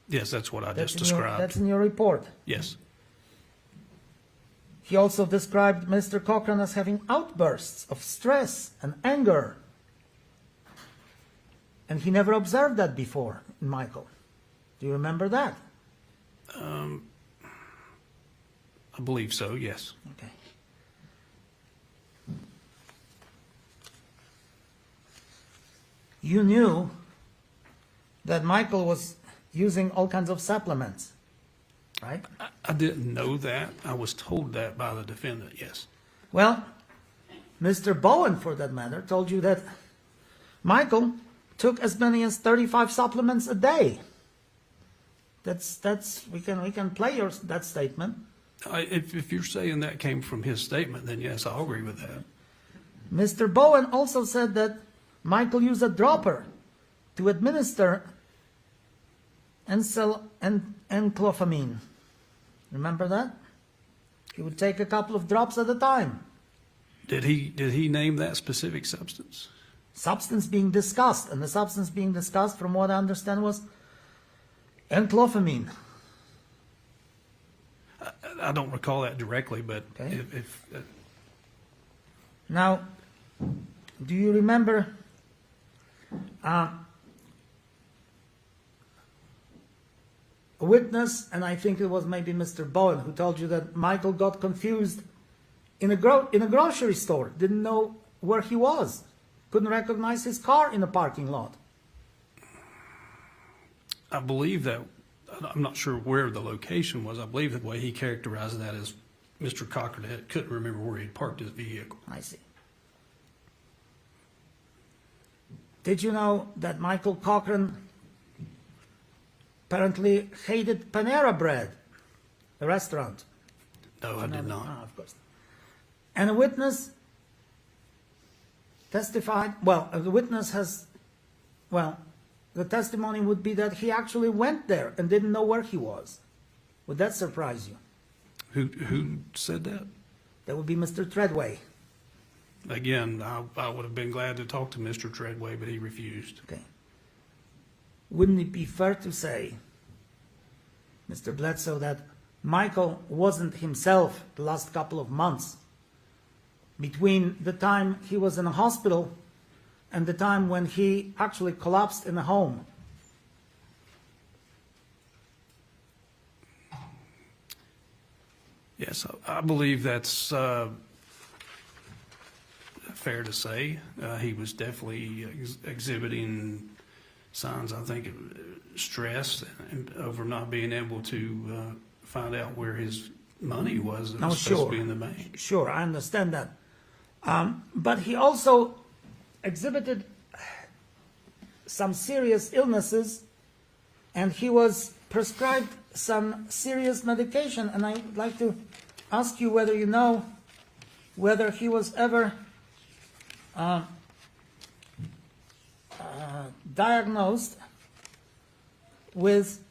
Yes, that's what I just described. That's in your report. Yes. He also described Mr. Cochran as having outbursts of stress and anger. And he never observed that before in Michael. Do you remember that? I believe so, yes. Okay. You knew that Michael was using all kinds of supplements, right? I didn't know that. I was told that by the defendant, yes. Well, Mr. Bowen, for that matter, told you that Michael took as many as 35 supplements a day. We can play that statement. If you're saying that came from his statement, then yes, I'll agree with that. Mr. Bowen also said that Michael used a dropper to administer enclophamine. Remember that? He would take a couple of drops at a time. Did he name that specific substance? Substance being discussed, and the substance being discussed, from what I understand, was enclophamine. I don't recall that directly, but Okay. if Now, do you remember a witness, and I think it was maybe Mr. Bowen, who told you that Michael got confused in a grocery store, didn't know where he was, couldn't recognize his car in a parking lot? I believe that, I'm not sure where the location was. I believe the way he characterized that is Mr. Cochran couldn't remember where he parked his vehicle. I see. Did you know that Michael Cochran apparently hated Panera Bread, the restaurant? No, I did not. Of course. And a witness testified, the testimony would be that he actually went there and didn't know where he was. Would that surprise you? Who said that? That would be Mr. Treadway. Again, I would have been glad to talk to Mr. Treadway, but he refused. Okay. Wouldn't it be fair to say, Mr. Bledsoe, that Michael wasn't himself the last couple of months between the time he was in a hospital and the time when he actually collapsed in a home? Yes, I believe that's fair to say. He was definitely exhibiting signs, I think, of stress and over not being able to find out where his money was that was supposed to be in the bank. Sure, I understand that. But he also exhibited some serious illnesses, and he was prescribed some serious medication. And I'd like to ask you whether you know whether he was ever diagnosed with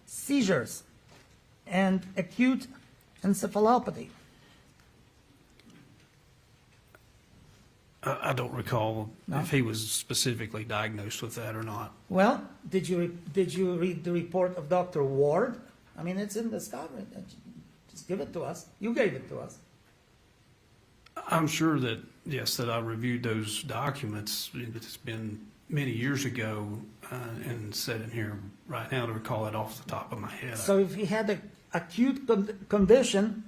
seizures and acute encephalopathy. I don't recall if he was specifically diagnosed with that or not. Well, did you read the report of Dr. Ward? I mean, it's in the discovery. Just give it to us. You gave it to us. I'm sure that, yes, that I reviewed those documents. It's been many years ago, and sitting here right now to recall it off the top of my head. So if he had an acute condition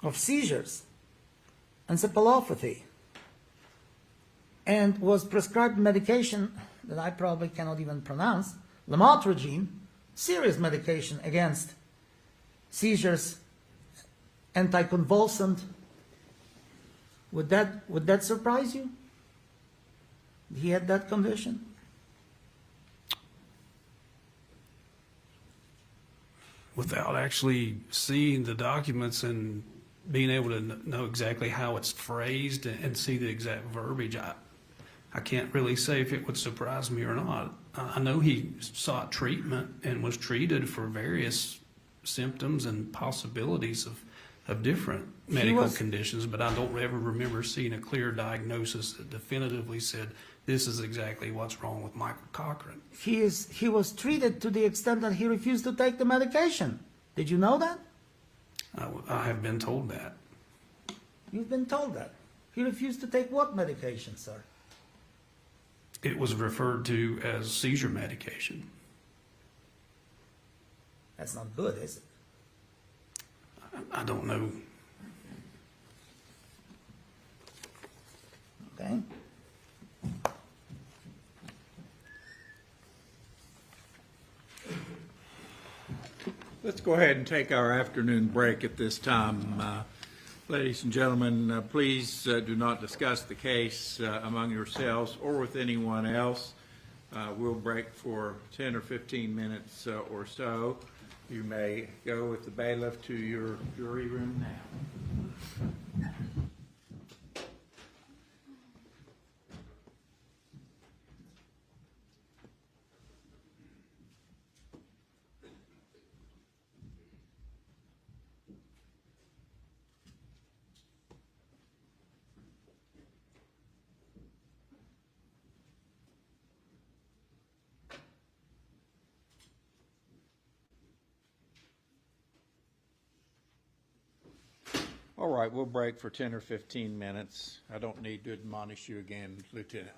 of seizures, encephalopathy, and was prescribed medication that I probably cannot even pronounce, lamotrigine, serious medication against seizures, anticonvulsant, would that surprise you? He had that condition? Without actually seeing the documents and being able to know exactly how it's phrased and see the exact verbiage, I can't really say if it would surprise me or not. I know he sought treatment and was treated for various symptoms and possibilities of different medical conditions, but I don't ever remember seeing a clear diagnosis that definitively said this is exactly what's wrong with Michael Cochran. He was treated to the extent that he refused to take the medication. Did you know that? I have been told that. You've been told that. He refused to take what medication, sir? It was referred to as seizure medication. That's not good, is it? I don't know. Okay. Let's go ahead and take our afternoon break at this time. Ladies and gentlemen, please do not discuss the case among yourselves or with anyone else. We'll break for 10 or 15 minutes or so. You may go with the bailiff to your jury room now. All right, we'll break for 10 or 15 minutes. I don't need to admonish you again, Lieutenant.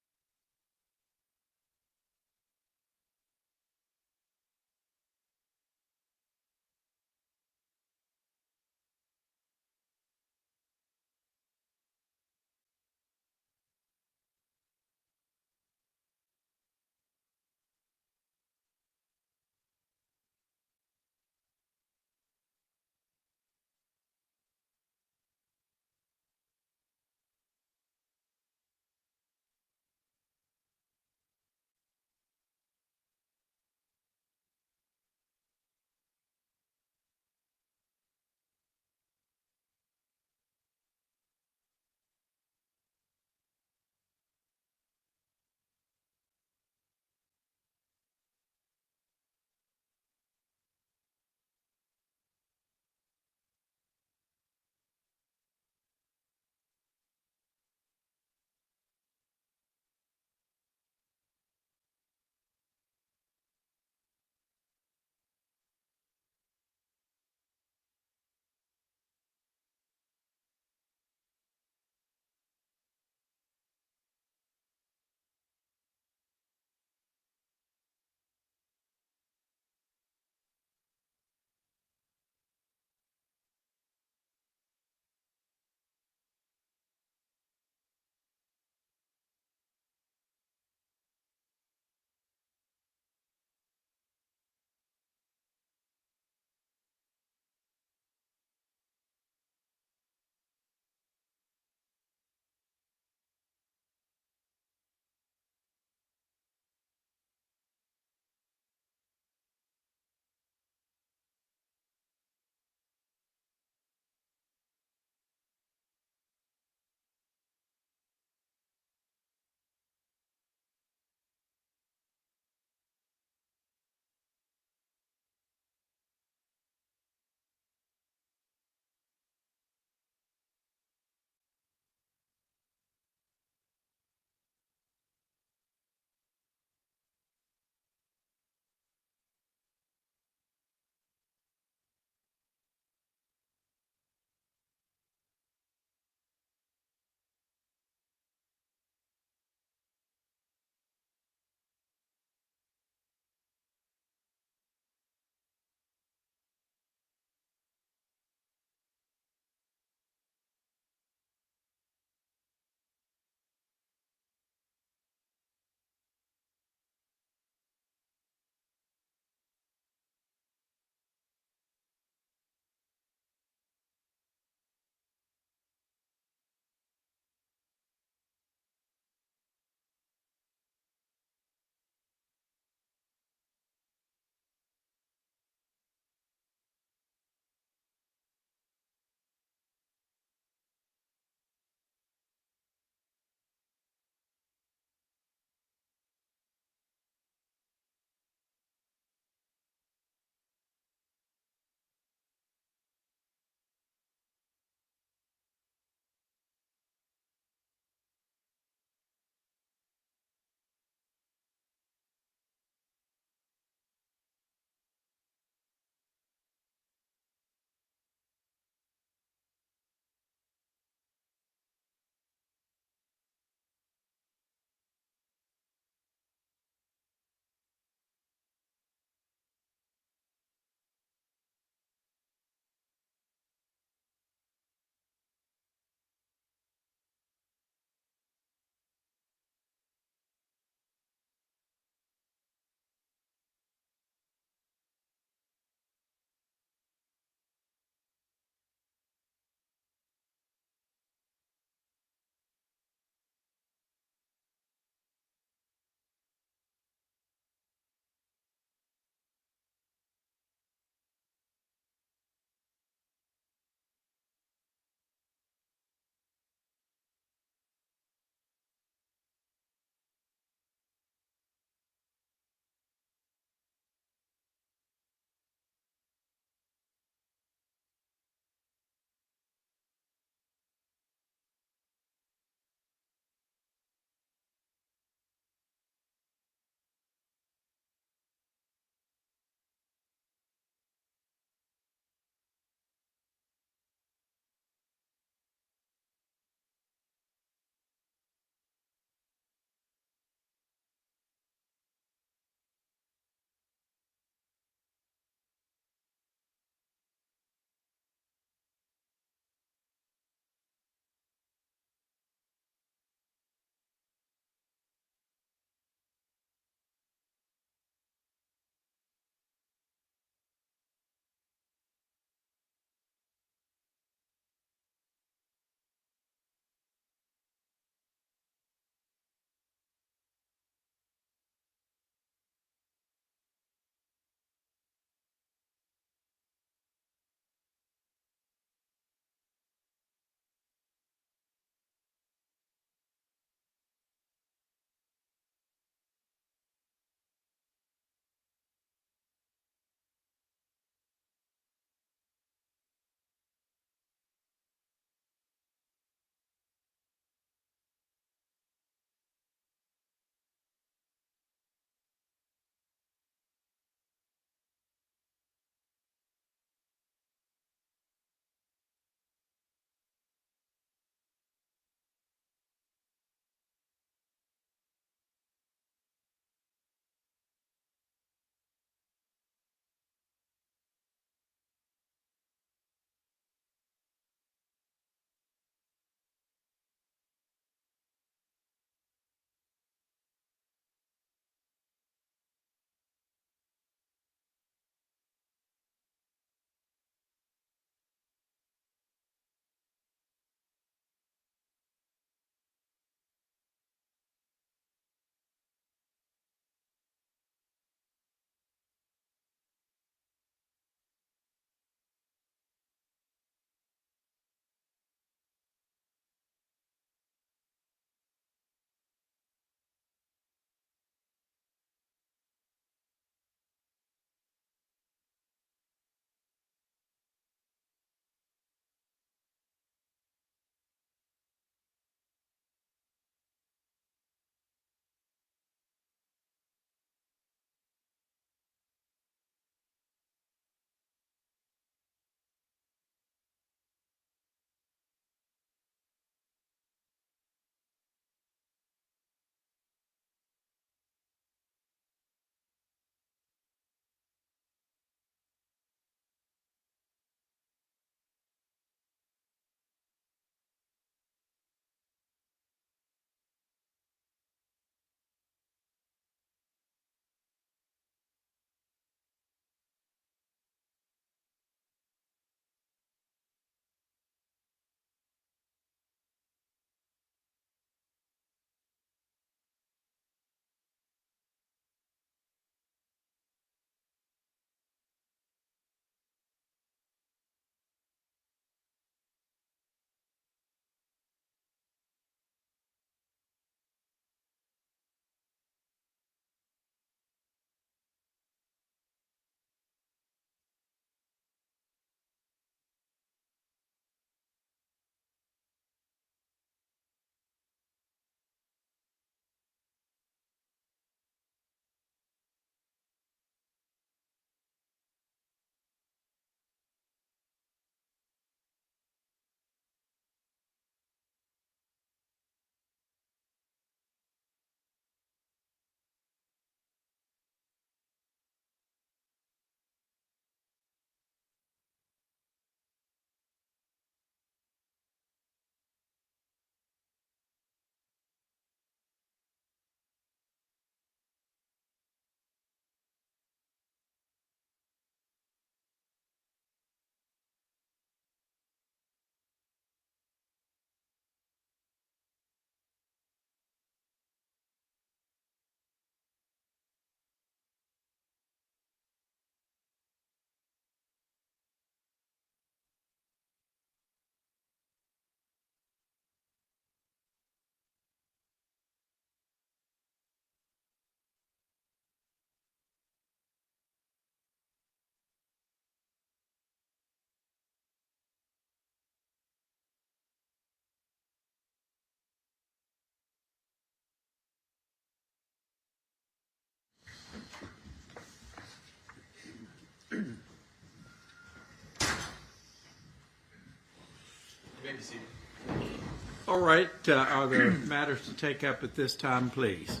All right, are there matters to take up at this time, please?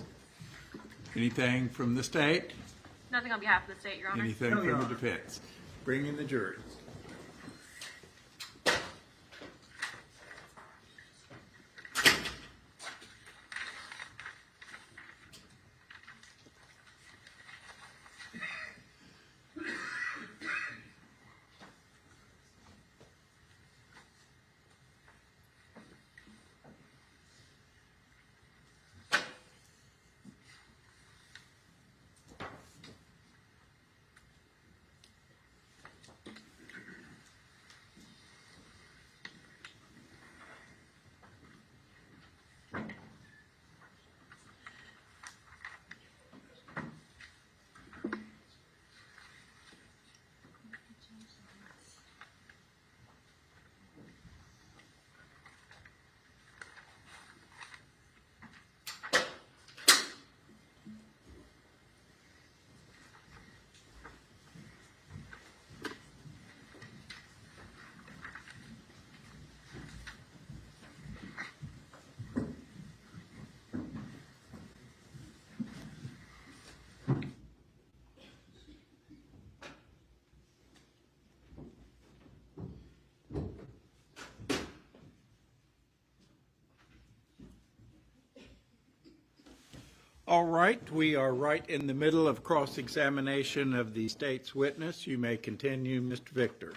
Anything from the state? Nothing on behalf of the state, Your Honor. Anything from the defense? Bring in the jury. All right, we are right in the middle of cross-examination of the state's witness. You may continue, Mr. Victor.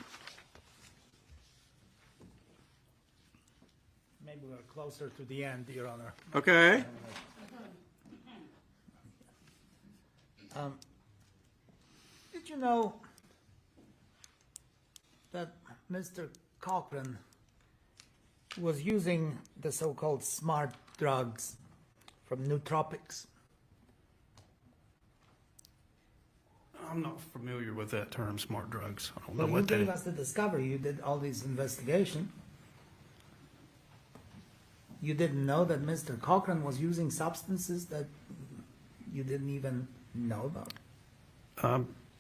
Maybe we're closer to the end, Your Honor. Okay. Did you know that Mr. Cochran was using the so-called smart drugs from nootropics? I'm not familiar with that term, smart drugs. I don't know Well, you what that gave is. us the discovery. You did all these investigation. You didn't know that Mr. Cochran was using substances that you didn't even know about?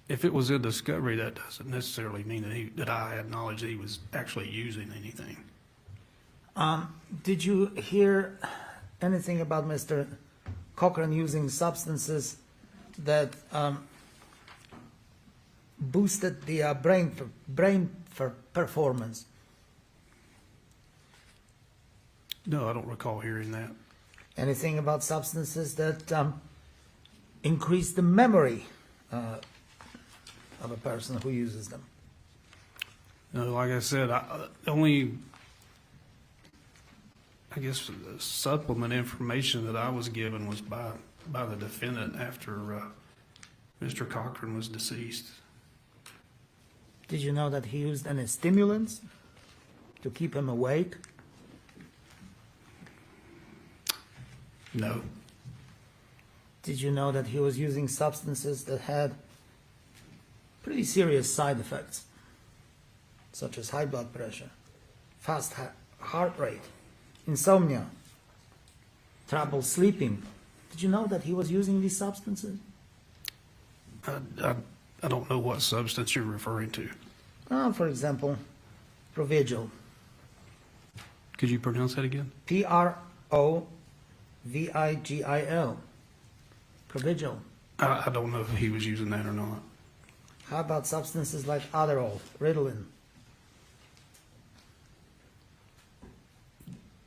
If it was a discovery, that doesn't necessarily mean that I had knowledge that he was actually using anything. Did you hear anything about Mr. Cochran using substances that boosted the brain performance? No, I don't recall hearing that. Anything about substances that increase the memory of a person who uses them? No, like I said, I guess the supplement information that I was given was by the defendant after Mr. Cochran was deceased. Did you know that he used any stimulants to keep him awake? No. Did you know that he was using substances that had pretty serious side effects, such as high blood pressure, fast heart rate, insomnia, trouble sleeping? Did you know that he was using these substances? I don't know what substance you're referring to. For example, Procedural. Could you pronounce that again? Provigal. Procedural. I don't know if he was using that or not. How about substances like Adderall, Ritalin?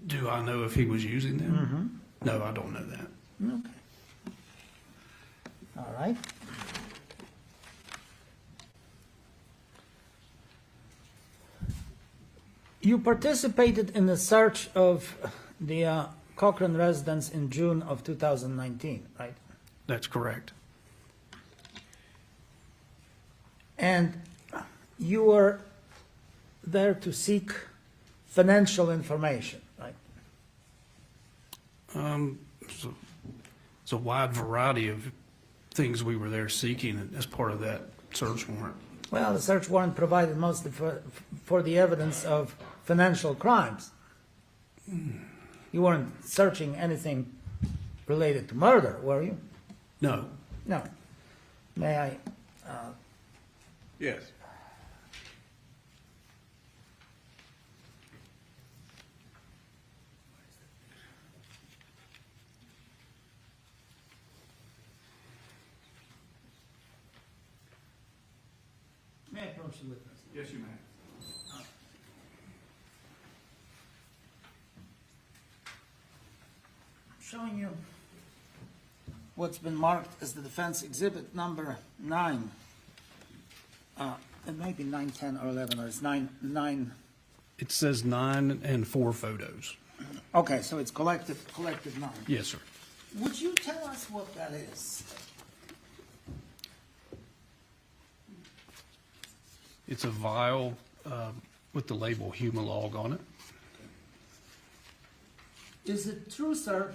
Do I know if he was using them? No, I don't know that. Okay. All right. You participated in the search of the Cochran residence in June of 2019, right? That's correct. And you were there to seek financial information, right? It's a wide variety of things we were there seeking as part of that search warrant. Well, the search warrant provided mostly for the evidence of financial crimes. You weren't searching anything related to murder, were you? No. No. May I Yes. May I approach the witness? Yes, you may. Showing you what's been marked as the defense exhibit number 9. It may be 9, 10, or 11, or it's 9. It says 9 and 4 photos. Okay, so it's collective 9. Yes, sir. Would you tell us what that is? It's a vial with the label Humalog on it. Is it true, sir,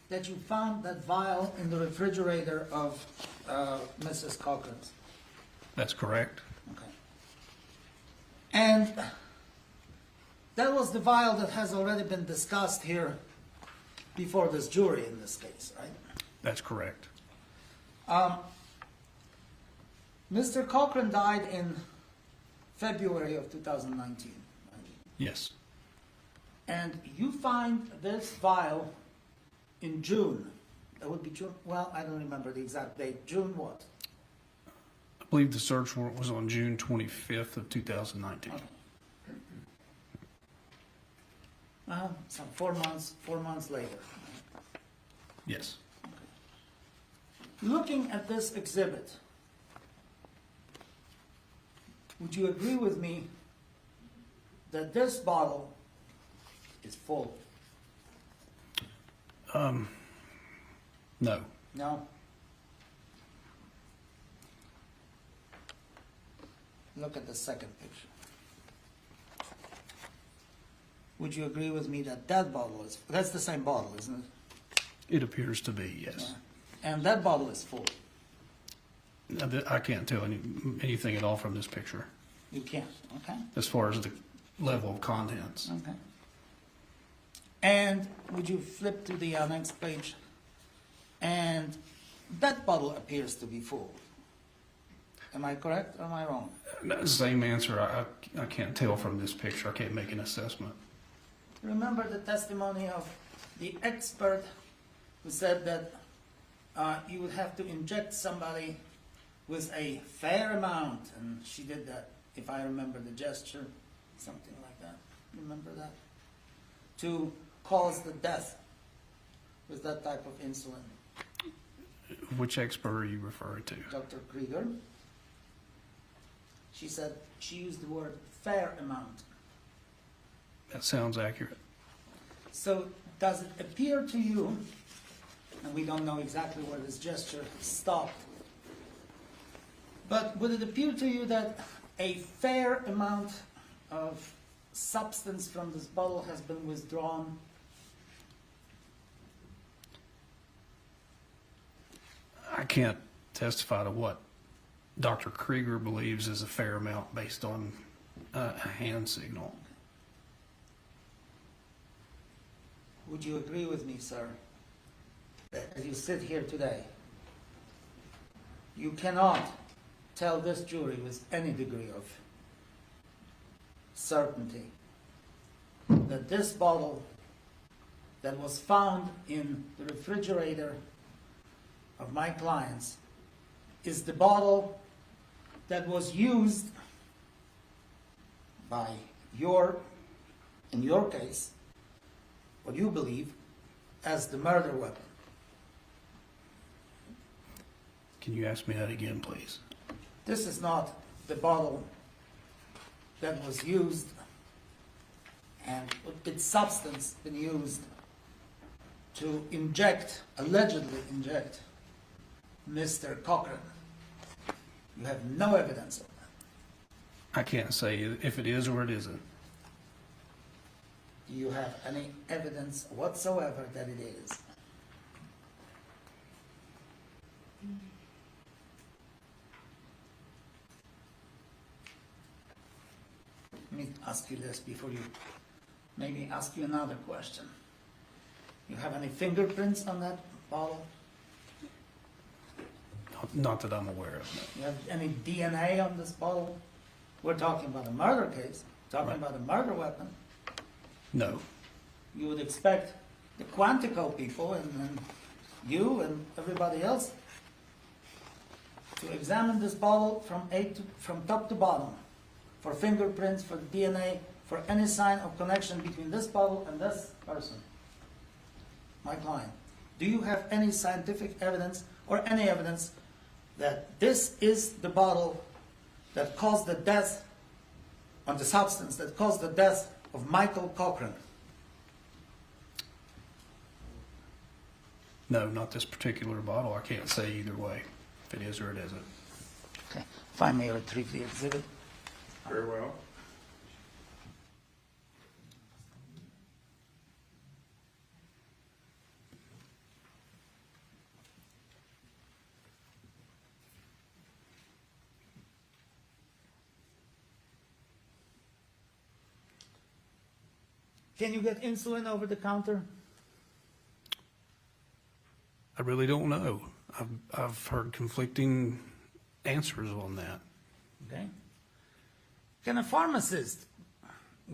that you found that vial in the refrigerator of Mrs. Cochran's? That's correct. Okay. And that was the vial that has already been discussed here before this jury in this case, right? That's correct. Mr. Cochran died in February of 2019. Right? Yes. And you find this vial in June. That would be June, well, I don't remember the exact date. June what? I believe the search warrant was on June 25th of 2019. Okay. Well, some 4 months later. Yes. Looking at this exhibit, would you agree with me that this bottle is full? No. No? Look at the second picture. Would you agree with me that that bottle is, that's the same bottle, isn't it? It appears to be, yes. Yeah. And that bottle is full. I can't tell anything at all from this picture You can't, okay? as far as the level of contents. Okay. And would you flip to the next page? And that bottle appears to be full. Am I correct or am I wrong? Same answer. I can't tell from this picture. I can't make an assessment. Remember the testimony of the expert who said that you would have to inject somebody with a fair amount, and she did that, if I remember the gesture, something like that. Remember that? To cause the death with that type of insulin. Which expert are you referring to? Dr. Krieger. She said she used the word fair amount. That sounds accurate. So does it appear to you, and we don't know exactly where this gesture stopped, but would it appear to you that a fair amount of substance from this bottle has been withdrawn? I can't testify to what Dr. Krieger believes is a fair amount based on a hand signal. Would you agree with me, sir, that as you sit here today, you cannot tell this jury with any degree of certainty that this bottle that was found in the refrigerator of my clients is the bottle that was used by in your case, what you believe, as the murder weapon? Can you ask me that again, please? This is not the bottle that was used and its substance been used to allegedly inject Mr. Cochran. You have no evidence of that. I can't say if it is or it isn't. Do you have any evidence whatsoever that it is? Let me ask you this before you maybe ask you another question. You have any fingerprints on that bottle? Not that I'm aware of, no. You have any DNA on this bottle? We're talking about a murder case, talking Right. about a murder weapon. No. You would expect the Quantico people and you and everybody else to examine this bottle from top to bottom for fingerprints, for DNA, for any sign of connection between this bottle and this person, my client. Do you have any scientific evidence or any evidence that this is the bottle that caused the death, on the substance that caused the death of Michael Cochran? No, not this particular bottle. I can't say either way, if it is or it isn't. Okay. If I may retrieve the exhibit. Very well. Can you get insulin over the counter? I really don't know. I've heard conflicting answers on that. Okay. Can a pharmacist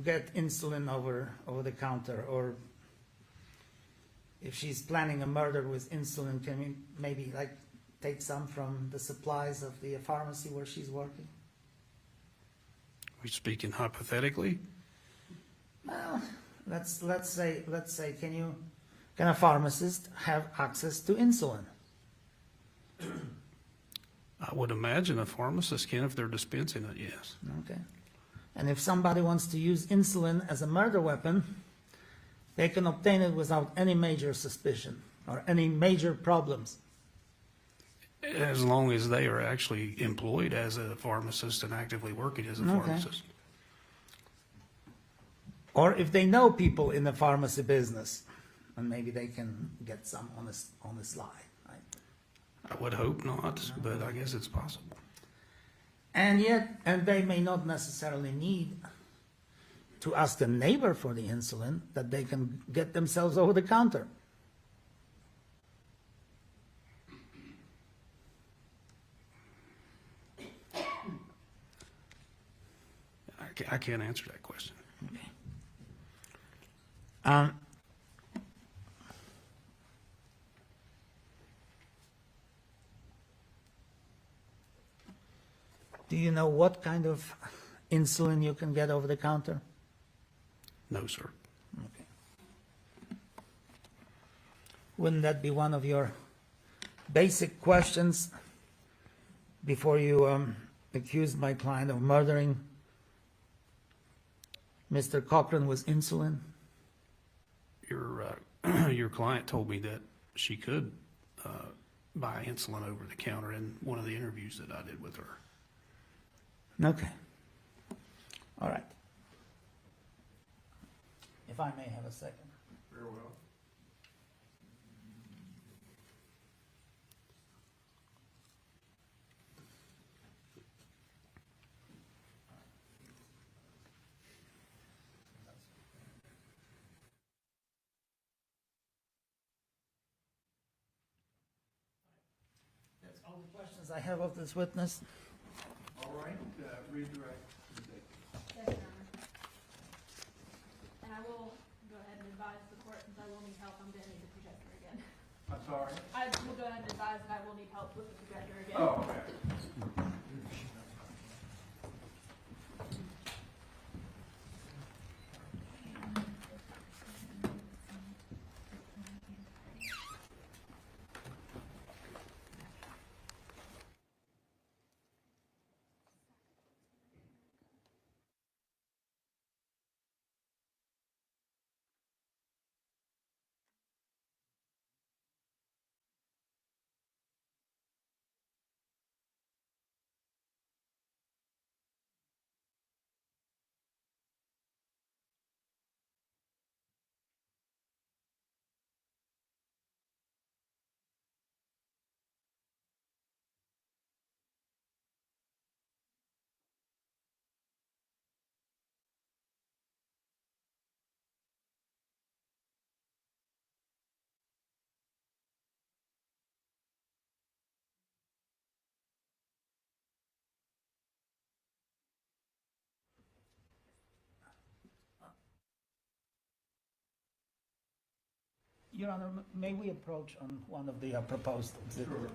get insulin over the counter? Or if she's planning a murder with insulin, can we maybe like take some from the supplies of the pharmacy where she's working? Are we speaking hypothetically? Well, let's say can a pharmacist have access to insulin? I would imagine a pharmacist can if they're dispensing it, yes. Okay. And if somebody wants to use insulin as a murder weapon, they can obtain it without any major suspicion or any major problems. As long as they are actually employed as a pharmacist and actively working as a Okay. pharmacist. Or if they know people in the pharmacy business, and maybe they can get some on the slide. Right? I would hope not, but I guess it's possible. And they may not necessarily need to ask a neighbor for the insulin, that they can get themselves over the counter. I can't answer that question. Okay. Do you know what kind of insulin you can get over the counter? No, sir. Okay. Wouldn't that be one of your basic questions before you accused my client of murdering Mr. Cochran with insulin? Your client told me that she could buy insulin over the counter in one of the interviews that I did with her. Okay. All right. If I may have a second. Very well. That's all the questions I have of this witness. All right, redirect. Yes, Your Honor. And I will go ahead and advise the court, since I will need help, I'm going to need the projector again. I'm sorry? I will go ahead and advise that I will need help with the projector again. Oh, okay. Your Honor, may we approach on one of the proposed exhibits?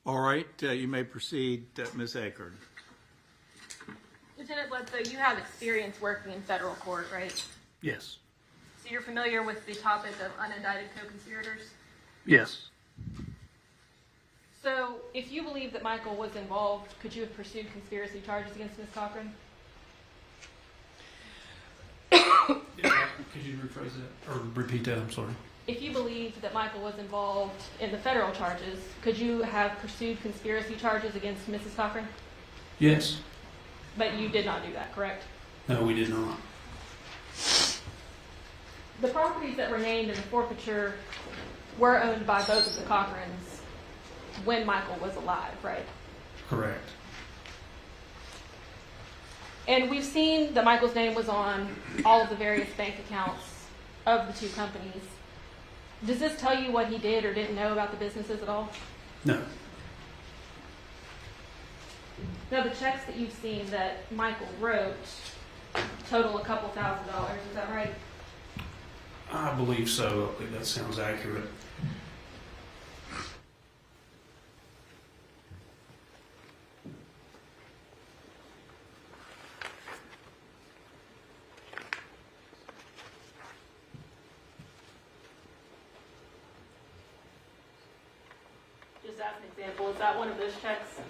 All right, you may proceed, Ms. Cochran. Lieutenant Bledsoe, you have experience working in federal court, right? Yes. So you're familiar with the topic of unindicted co-conspirators? Yes. So if you believe that Michael was involved, could you have pursued conspiracy charges against Ms. Cochran? Could you rephrase that or repeat that? I'm sorry. If you believed that Michael was involved in the federal charges, could you have pursued conspiracy charges against Mrs. Cochran? Yes. But you did not do that, correct? No, we did not. The properties that were named in the forfeiture were owned by both of the Cochrans when Michael was alive, right? Correct. And we've seen that Michael's name was on all of the various bank accounts of the two companies. Does this tell you what he did or didn't know about the businesses at all? No. Now, the checks that you've seen that Michael wrote total a couple $1,000s, is that right? I believe so. I believe that sounds accurate. Just as an example, is that one of those checks?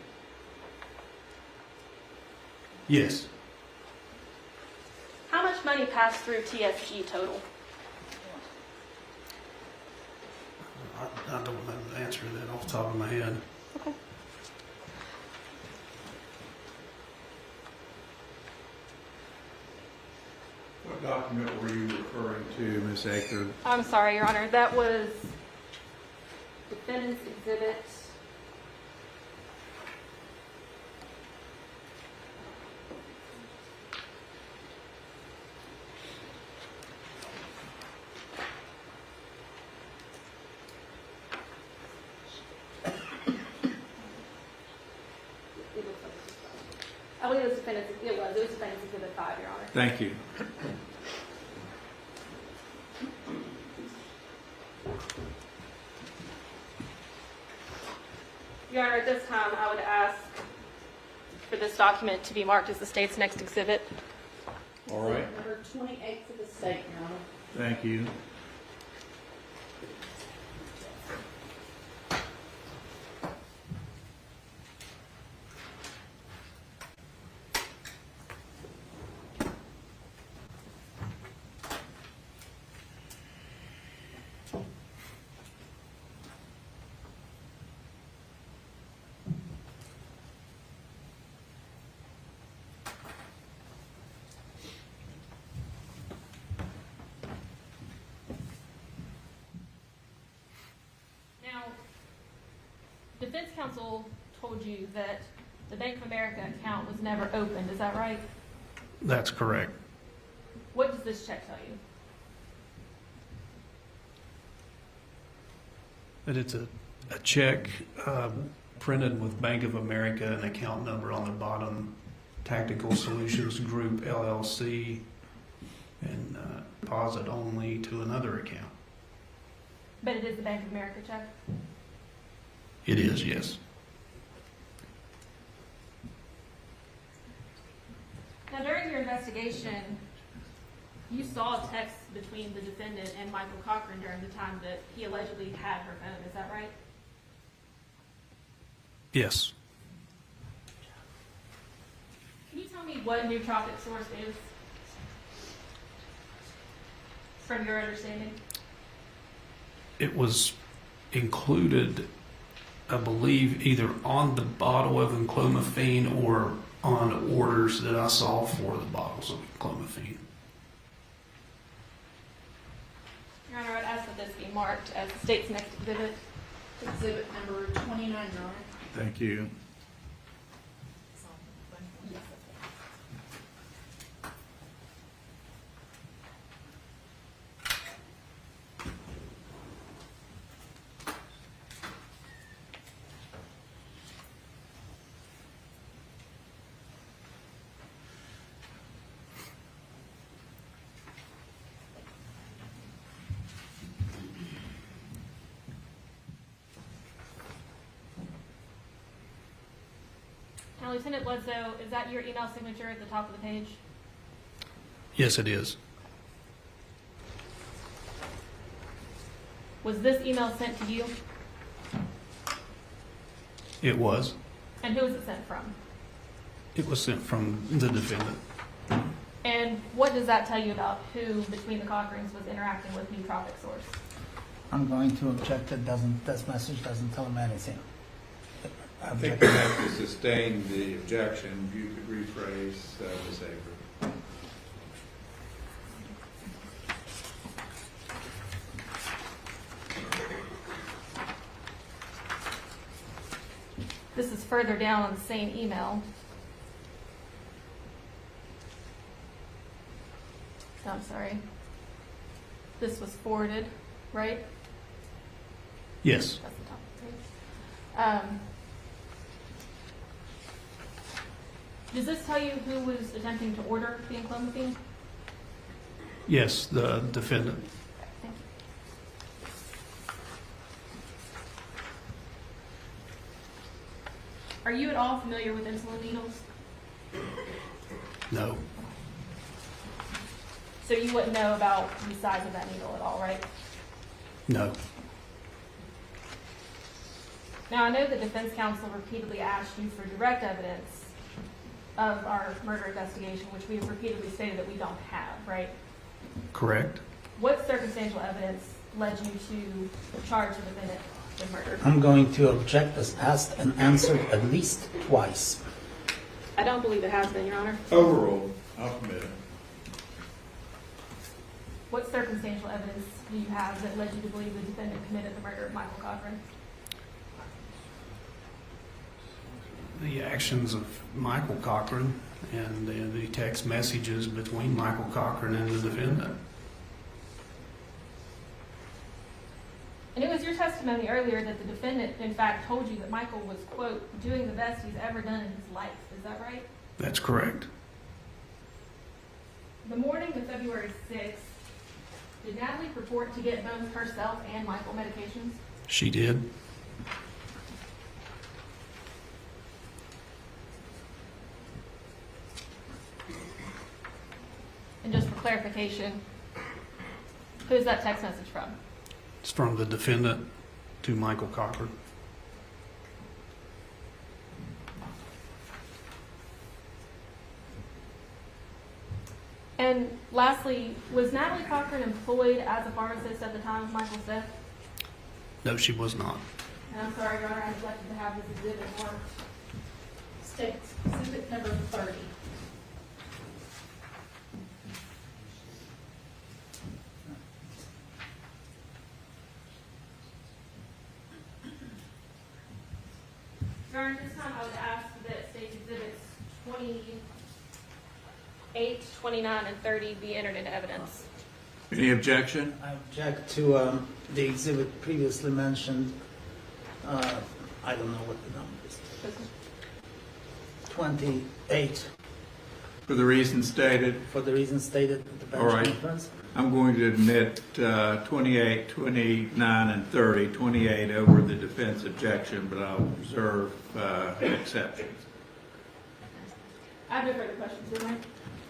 Yes. pass-through TSG total? I don't know the answer to that off the top of my head. Okay. What document were you referring to, Ms. Aker? I'm sorry, Your Honor. That was Defendant's Exhibit. I believe it was Defendant's Exhibit 5, Your Honor. Thank you. Your Honor, at this time, I would ask for this document to be marked as the state's next exhibit. All right. Number 28 to the state, Your Honor. Thank you. Now, defense counsel told you that the Bank of America account was never opened. Is that right? That's correct. What does this check tell you? That it's a check printed with Bank of America, an account number on the bottom, Tactical Solutions Group LLC, and deposit only to another account. But it is the Bank of America check? It is, yes. Now, during your investigation, you saw a text between the defendant and Michael Cochran during the time that he allegedly had her phone. Is that right? Yes. Can you tell me what nootropic source is, from your understanding? It was included, I believe, either on the bottle of enclomiphene or on orders that I saw for the bottles of enclomiphene. Your Honor, I'd ask that this be marked as the state's next exhibit. Exhibit number 29, Your Honor. Thank you. Now, Lieutenant Bledsoe, is that your email signature at the top of the page? Yes, it is. Was this email sent to you? It was. And who was it sent from? It was sent from the defendant. And what does that tell you about who between the Cochrans was interacting with nootropic source? I'm going to object. This message doesn't tell him anything. I think you have to sustain the objection. You could rephrase Ms. Aker. This is further down on the same email. I'm sorry. This was forwarded, right? Yes. That's the top of the page. Does this tell you who was attempting to order the enclomiphene? Yes, the defendant. Thank you. Are you at all familiar with insulin needles? No. So you wouldn't know about the size of that needle at all, right? No. Now, I know the defense counsel repeatedly asked you for direct evidence of our murder investigation, which we have repeatedly stated that we don't have, right? Correct? What circumstantial evidence led you to charge the defendant with murder? I'm going to object as asked and answered at least twice. I don't believe it has been, Your Honor. Overruled. I'll permit it. What circumstantial evidence do you have that led you to believe the defendant committed the murder of Michael Cochran? The actions of Michael Cochran and the text messages between Michael Cochran and the defendant. And it was your testimony earlier that the defendant, in fact, told you that Michael was, quote, doing the best he's ever done in his life. Is that right? That's correct. The morning of February 6th, did Natalie purport to get both herself and Michael medications? She did. And just for clarification, who's that text message from? It's from the defendant to Michael Cochran. And lastly, was Natalie Cochran employed as a pharmacist at the time of Michael's death? No, she was not. And I'm sorry, Your Honor, I neglected to have this exhibit marked. States exhibit number 30. Your Honor, this time I would ask that State's exhibits 28, 29, and 30 be entered into evidence. Any objection? I object to the exhibit previously mentioned. I don't know what the number is. 28. For the reasons stated? For the reasons stated at the bench All right. conference. I'm going to admit 28, 29, and 30. 28 over the defense objection, but I'll reserve exceptions. I have no further questions, Your Honor.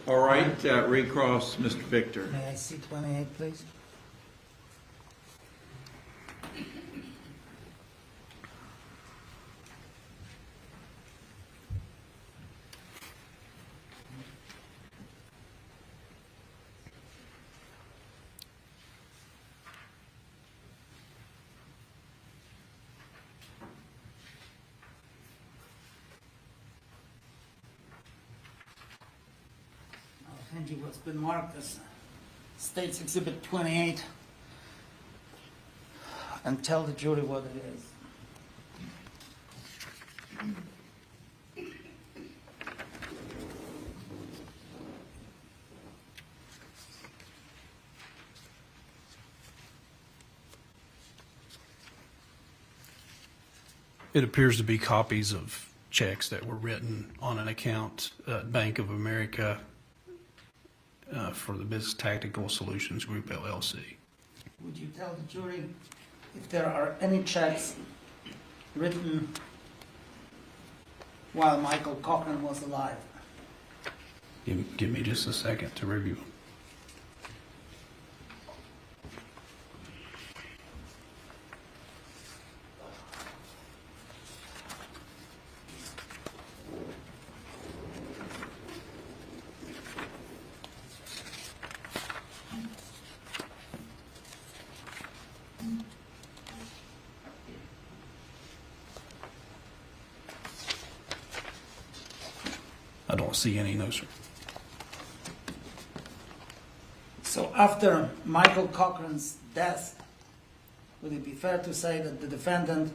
All right, recross Mr. Victor. May I see 28, please? I'll hand you what's been marked as State's Exhibit 28 and tell the jury what it is. It appears to be copies of checks that were written on an account at Bank of America for the Business Tactical Solutions Group, LLC. Would you tell the jury if there are any checks written while Michael Cochran was alive? Give me just a second to review them. I don't see any, no, sir. So after Michael Cochran's death, would it be fair to say that the defendant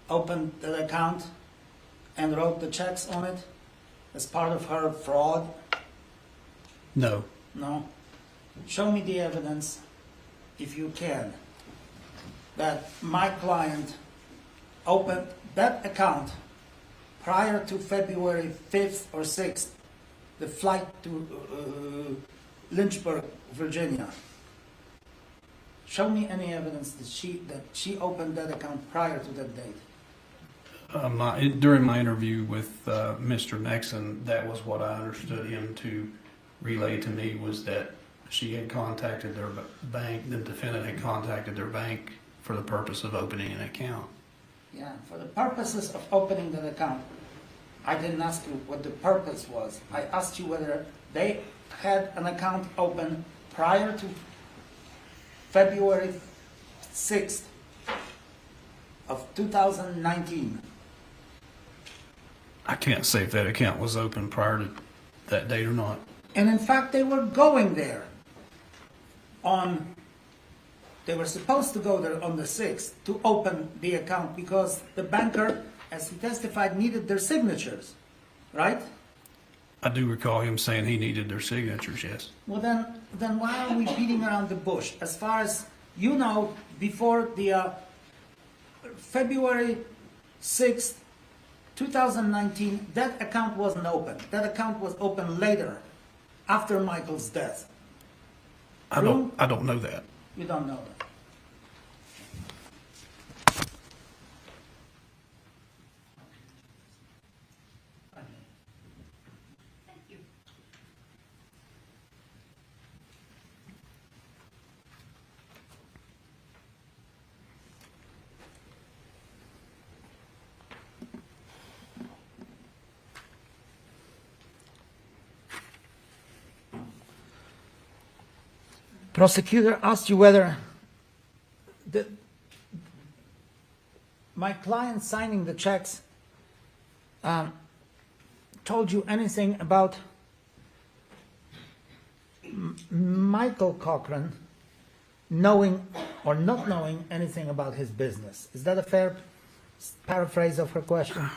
opened the account and wrote the checks on it as part of her fraud? No. No? Show me the evidence, if you can, that my client opened that account prior to February 5th or 6th, the flight to Lynchburg, Virginia. Show me any evidence that she opened that account prior to that date. During my interview with Mr. Nexon, that was what I understood him to relay to me, was that she had contacted their bank, the defendant had contacted their bank for the purpose of opening an account. Yeah, for the purposes of opening that account, I didn't ask you what the purpose was. I asked you whether they had an account open prior to February 6th of 2019? I can't say if that account was open prior to that date or not. And in fact, they were going there they were supposed to go there on the 6th to open the account because the banker, as he testified, needed their signatures, right? I do recall him saying he needed their signatures, yes. Well, then why are we beating around the bush? As far as you know, before the February 6th, 2019, that account wasn't open. That account was open later, after Michael's death. I don't know that. You don't know that. Prosecutor asked you whether my client signing the checks told you anything about Michael Cochran knowing or not knowing anything about his business. Is that a fair paraphrase of her question?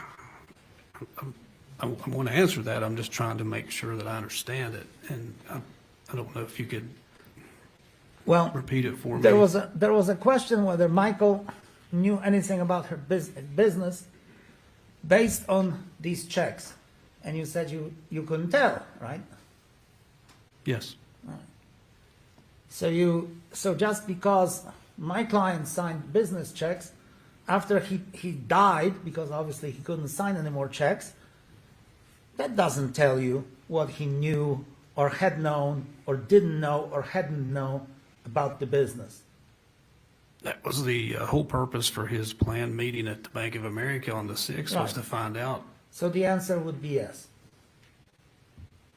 I want to answer that. I'm just trying to make sure that I understand it, and I don't know if you could repeat it for me. There was a question whether Michael knew anything about her business based on these checks, and you said you couldn't tell, right? Yes. Right. So just because my client signed business checks after he died, because obviously he couldn't sign any more checks, that doesn't tell you what he knew or had known or didn't know or hadn't known about the business. That was the whole purpose for his planned meeting at the Bank of America on the 6th, was to find out. So the answer would be yes.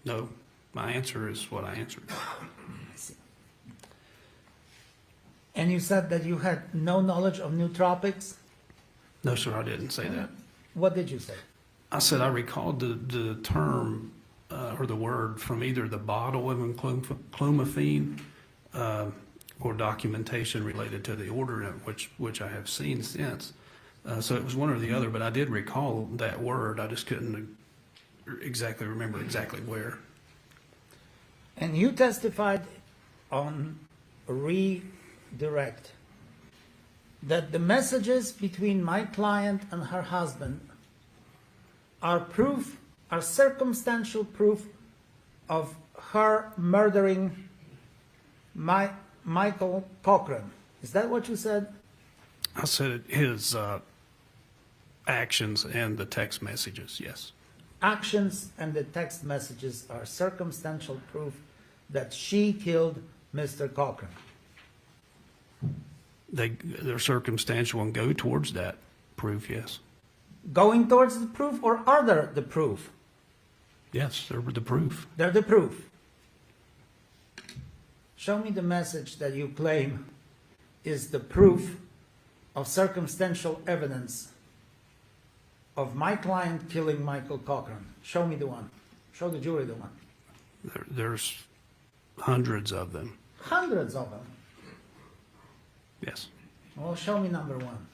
No, my answer is what I answered. I see. And you said that you had no knowledge of nootropics? No, sir, I didn't say that. What did you say? I said I recalled the term or the word from either the bottle of clomiphene or documentation related to the order, which I have seen since. So it was one or the other, but I did recall that word. I just couldn't exactly remember exactly where. And you testified on redirect that the messages between my client and her husband are circumstantial proof of her murdering Michael Cochran. Is that what you said? I said his actions and the text messages, yes. Actions and the text messages are circumstantial proof that she killed Mr. Cochran. They're circumstantial and go towards that proof, yes. Going towards the proof, or are they the proof? Yes, they're the proof. They're the proof. Show me the message that you claim is the proof of circumstantial evidence of my client killing Michael Cochran. Show me the one. Show the jury the one. There's hundreds of them. Hundreds of them. Yes. Well, show me number one.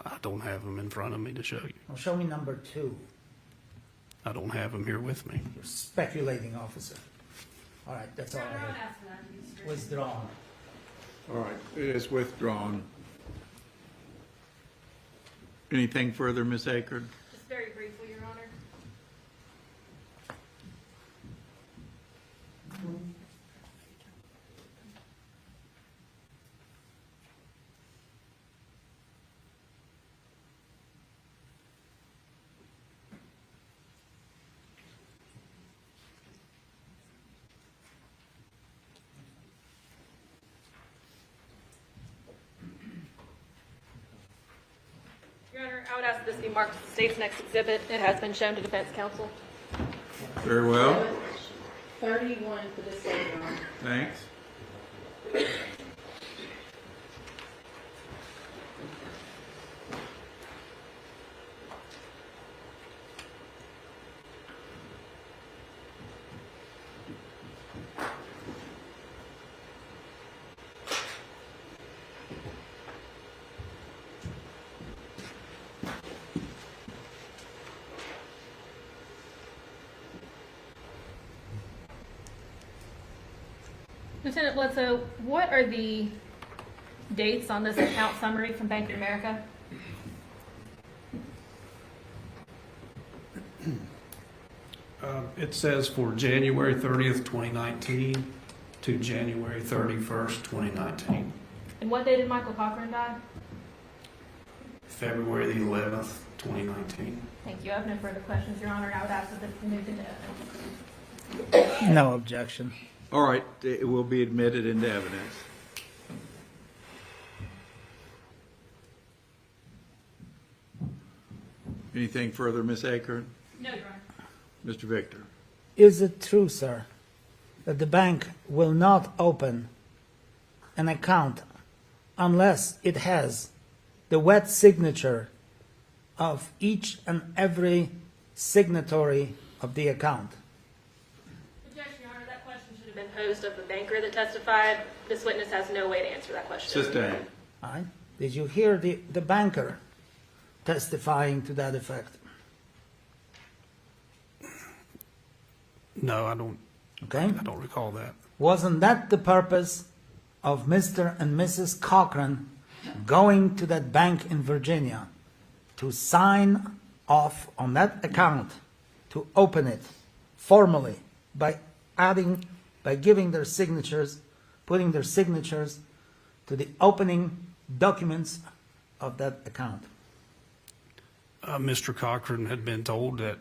I don't have them in front of me to show you. Well, show me number two. I don't have them here with me. You're speculating, officer. All right, that's all I have. Withdrawn. All right, it is withdrawn. Anything further, Ms. Akard? Just very briefly, Your Honor. Your Honor, I would ask this be marked as the state's next exhibit. It has been shown to defense counsel. Very well. 31 for this one, Your Honor. Thanks. Lieutenant Bledsoe, what are the dates on this account summary from Bank of America? It says for January 30th, 2019 to January 31st, 2019. And what day did Michael Cochran die? February the 11th, 2019. Thank you. I have no further questions, Your Honor. I would ask that this be moved into evidence. No objection. All right, it will be admitted into evidence. Anything further, Ms. Akron? No, Your Honor. Mr. Victor? Is it true, sir, that the bank will not open an account unless it has the wet signature of each and every signatory of the account? Objection, Your Honor. That question should have been posed of the banker that testified. This witness has no way to answer that question. Sustained. All right. Did you hear the banker testifying to that effect? No, I don't. Okay. I don't recall that. Wasn't that the purpose of Mr. and Mrs. Cochran going to that bank in Virginia to sign off on that account, to open it formally by giving their signatures, putting their signatures to the opening documents of that account? Mr. Cochran had been told that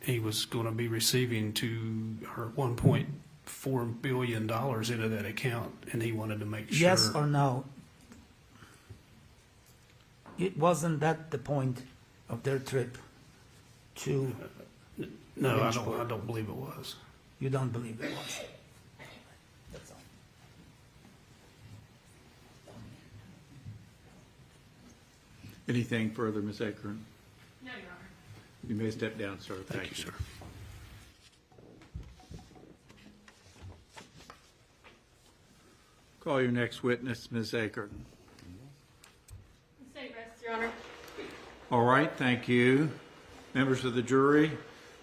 he was going to be receiving $1.4 billion into that account, and he wanted to make sure. Yes or no? It wasn't that the point of their trip to? No, I don't believe it was. You don't believe it was? That's all. Anything further, Ms. Akron? No, Your Honor. You may step down, sir. Thank you, sir. Call your next witness, Ms. Akron. The state rests, Your Honor. All right, thank you. Members of the jury,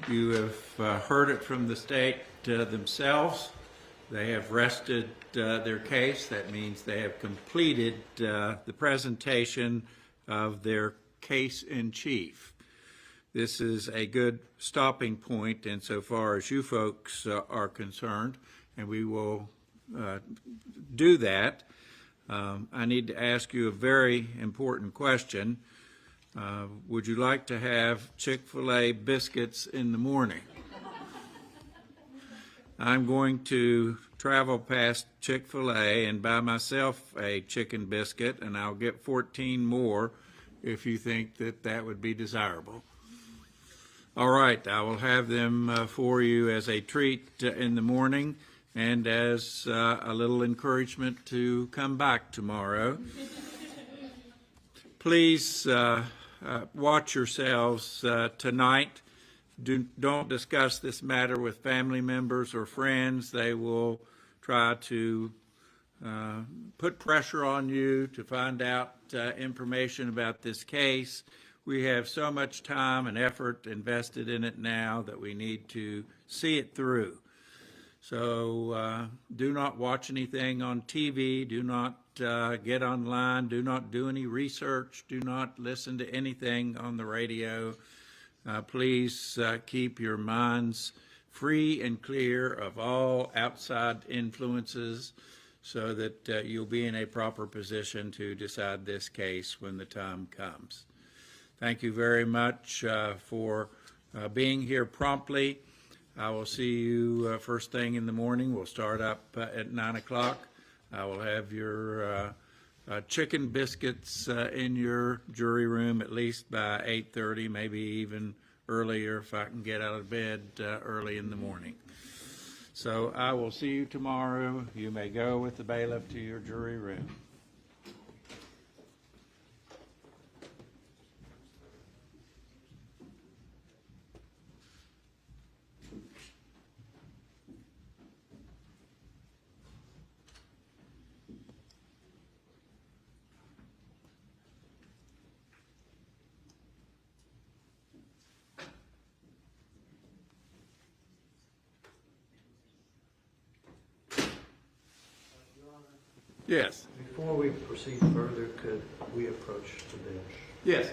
you have heard it from the state themselves. They have rested their case. That means they have completed the presentation of their case in chief. This is a good stopping point insofar as you folks are concerned, and we will do that. I need to ask you a very important question. Would you like to have Chick-fil-A biscuits in the morning? I'm going to travel past Chick-fil-A and buy myself a chicken biscuit, and I'll get 14 more if you think that that would be desirable. All right, I will have them for you as a treat in the morning and as a little encouragement to come back tomorrow. Please watch yourselves tonight. Don't discuss this matter with family members or friends. They will try to put pressure on you to find out information about this case. We have so much time and effort invested in it now that we need to see it through. So do not watch anything on TV. Do not get online. Do not do any research. Do not listen to anything on the radio. Please keep your minds free and clear of all outside influences so that you'll be in a proper position to decide this case when the time comes. Thank you very much for being here promptly. I will see you first thing in the morning. We'll start up at 9 o'clock. I will have your chicken biscuits in your jury room at least by 8:30, maybe even earlier if I can get out of bed early in the morning. So I will see you tomorrow. You may go with the bailiff to your jury room. Yes. Before we proceed further, could we approach the bench? Yes.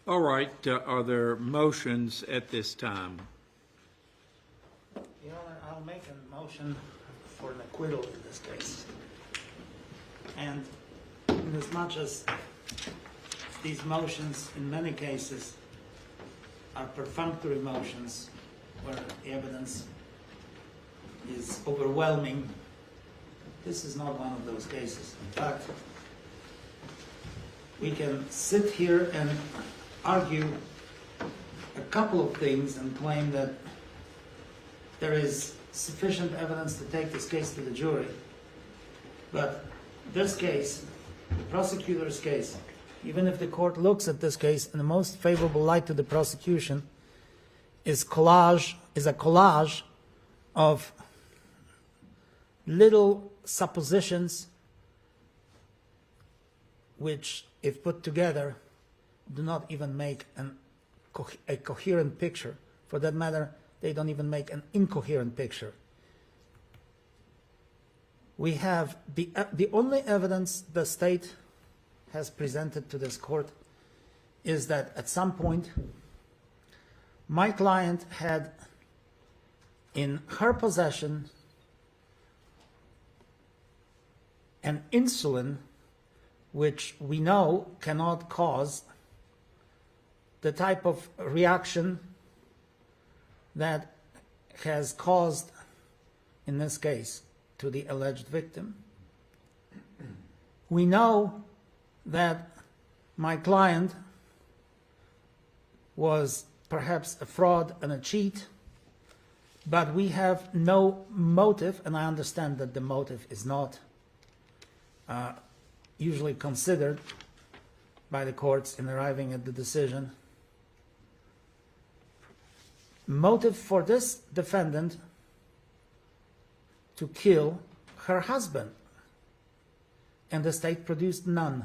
All right, are there motions at this time? Your Honor, I'll make a motion for an acquittal in this case. And in as much as these motions, in many cases, are perfunctory motions where the evidence is overwhelming, this is not one of those cases. In fact, we can sit here and argue a couple of things and claim that there is sufficient evidence to take this case to the jury. But this case, the prosecutor's case, even if the court looks at this case in the most favorable light to the prosecution, is a collage of little suppositions which, if put together, do not even make a coherent picture. For that matter, they don't even make an incoherent picture. We have the only evidence the state has presented to this court is that at some point my client had in her possession an insulin which we know cannot cause the type of reaction that has caused, in this case, to the alleged victim. We know that my client was perhaps a fraud and a cheat, but we have no motive, and I understand that the motive is not usually considered by the courts in arriving at the decision. Motive for this defendant to kill her husband. and the state produced none.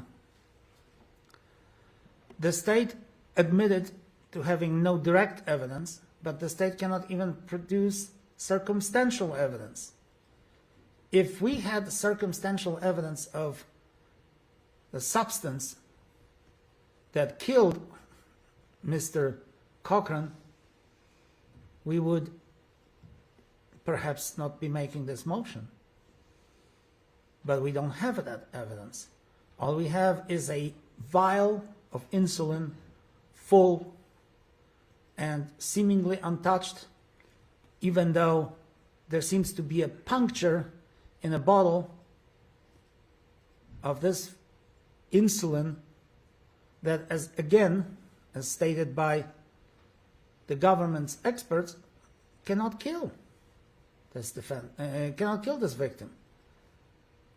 The state admitted to having no direct evidence, but the state cannot even produce circumstantial evidence. If we had circumstantial evidence of the substance that killed Mr. Cochran, we would perhaps not be making this motion. But we don't have that evidence. All we have is a vial of insulin, full and seemingly untouched, even though there seems to be a puncture in a bottle of this insulin that, as stated by the government's experts, cannot kill this victim.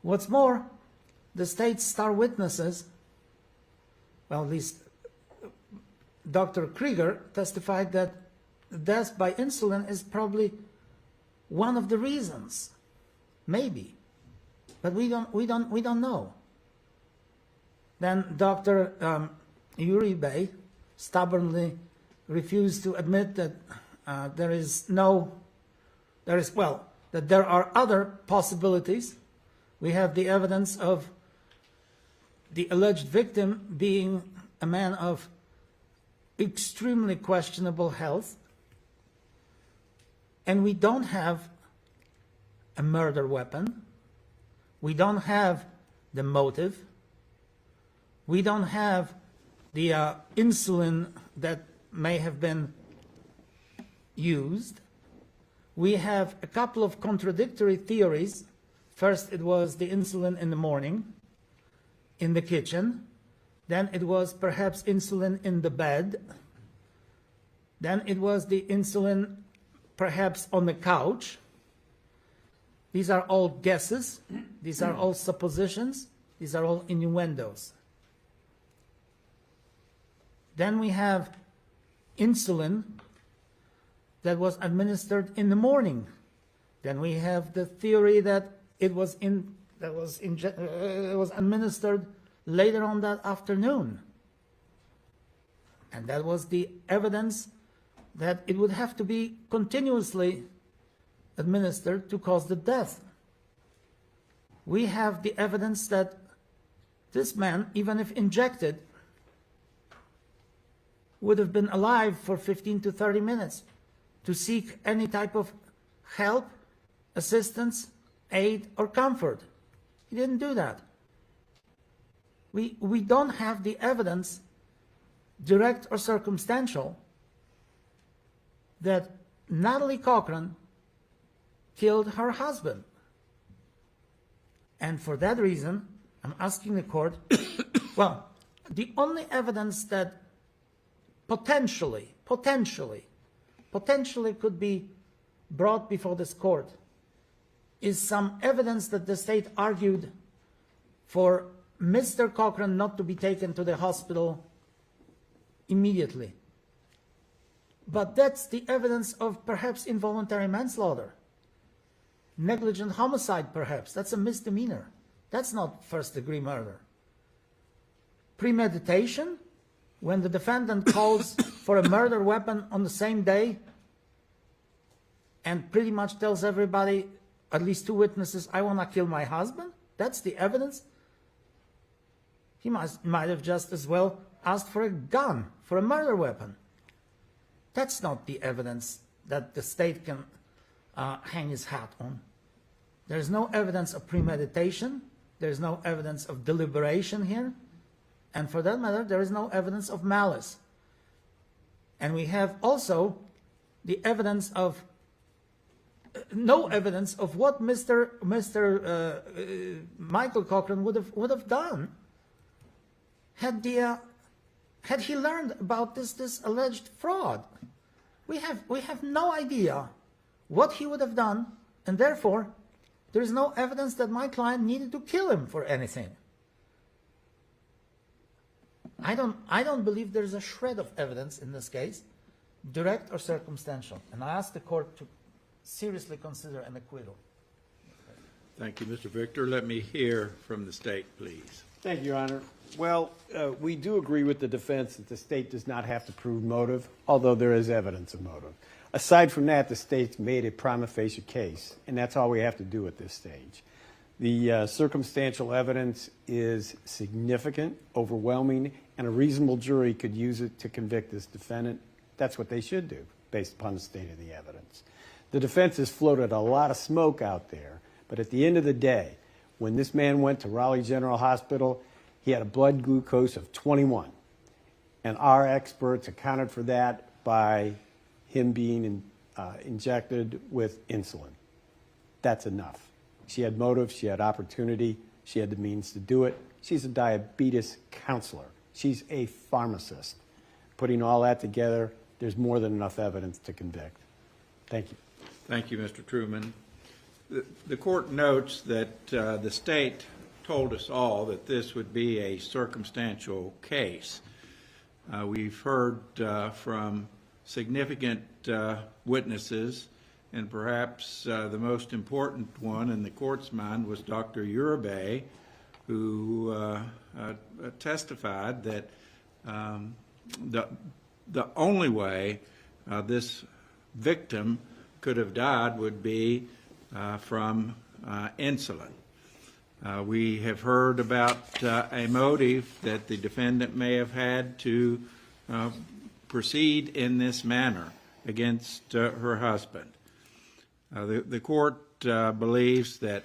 What's more, the state's star witnesses, well, at least Dr. Krieger testified that death by insulin is probably one of the reasons, maybe, but we don't know. Then Dr. Uribe stubbornly refused to admit that that there are other possibilities. We have the evidence of the alleged victim being a man of extremely questionable health, and we don't have a murder weapon. We don't have the motive. We don't have the insulin that may have been used. We have a couple of contradictory theories. First, it was the insulin in the morning in the kitchen. Then it was perhaps insulin in the bed. Then it was the insulin perhaps on the couch. These are all guesses. These are all suppositions. These are all innuendos. Then we have insulin that was administered in the morning. Then we have the theory that it was administered later on that afternoon. And that was the evidence that it would have to be continuously administered to cause the death. We have the evidence that this man, even if injected, would have been alive for 15 to 30 minutes to seek any type of help, assistance, aid, or comfort. He didn't do that. We don't have the evidence, direct or circumstantial, that Natalie Cochran killed her husband. And for that reason, I'm asking the court, well, the only evidence that potentially could be brought before this court is some evidence that the state argued for Mr. Cochran not to be taken to the hospital immediately. But that's the evidence of perhaps involuntary manslaughter. Negligent homicide, perhaps. That's a misdemeanor. That's not first-degree murder. Premeditation, when the defendant calls for a murder weapon on the same day and pretty much tells everybody, at least two witnesses, I want to kill my husband. That's the evidence. He might have just as well asked for a gun, for a murder weapon. That's not the evidence that the state can hang his hat on. There's no evidence of premeditation. There's no evidence of deliberation here. And for that matter, there is no evidence of malice. And we have also the evidence of no evidence of what Mr. Michael Cochran would have done had he learned about this alleged fraud. We have no idea what he would have done, and therefore there is no evidence that my client needed to kill him for anything. I don't believe there's a shred of evidence in this case, direct or circumstantial, and I ask the court to seriously consider an acquittal. Thank you, Mr. Victor. Let me hear from the state, please. Thank you, Your Honor. Well, we do agree with the defense that the state does not have to prove motive, although there is evidence of motive. Aside from that, the state's made a prima facie case, and that's all we have to do at this stage. The circumstantial evidence is significant, overwhelming, and a reasonable jury could use it to convict this defendant. That's what they should do, based upon the state of the evidence. The defense has floated a lot of smoke out there, but at the end of the day, when this man went to Raleigh General Hospital, he had a blood glucose of 21. And our experts accounted for that by him being injected with insulin. That's enough. She had motive, she had opportunity, she had the means to do it. She's a diabetes counselor. She's a pharmacist. Putting all that together, there's more than enough evidence to convict. Thank you. Thank you, Mr. Truman. The court notes that the state told us all that this would be a circumstantial case. We've heard from significant witnesses, and perhaps the most important one in the court's mind was Dr. Uribe, who testified that the only way this victim could have died would be from insulin. We have heard about a motive that the defendant may have had to proceed in this manner against her husband. The court believes that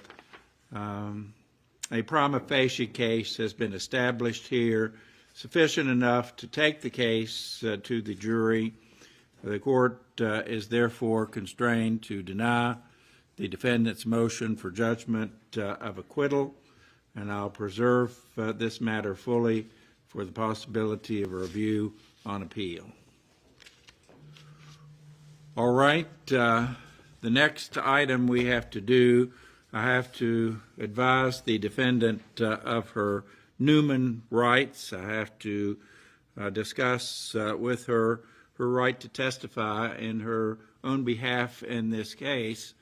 a prima facie case has been established here, sufficient enough to take the case to the jury. The court is therefore constrained to deny the defendant's motion for judgment of acquittal, and I'll preserve this matter fully for the possibility of a review on appeal. All right, the next item we have to do, I have to advise the defendant of her Newman rights. I have to discuss with her her right to testify in her own behalf in this case.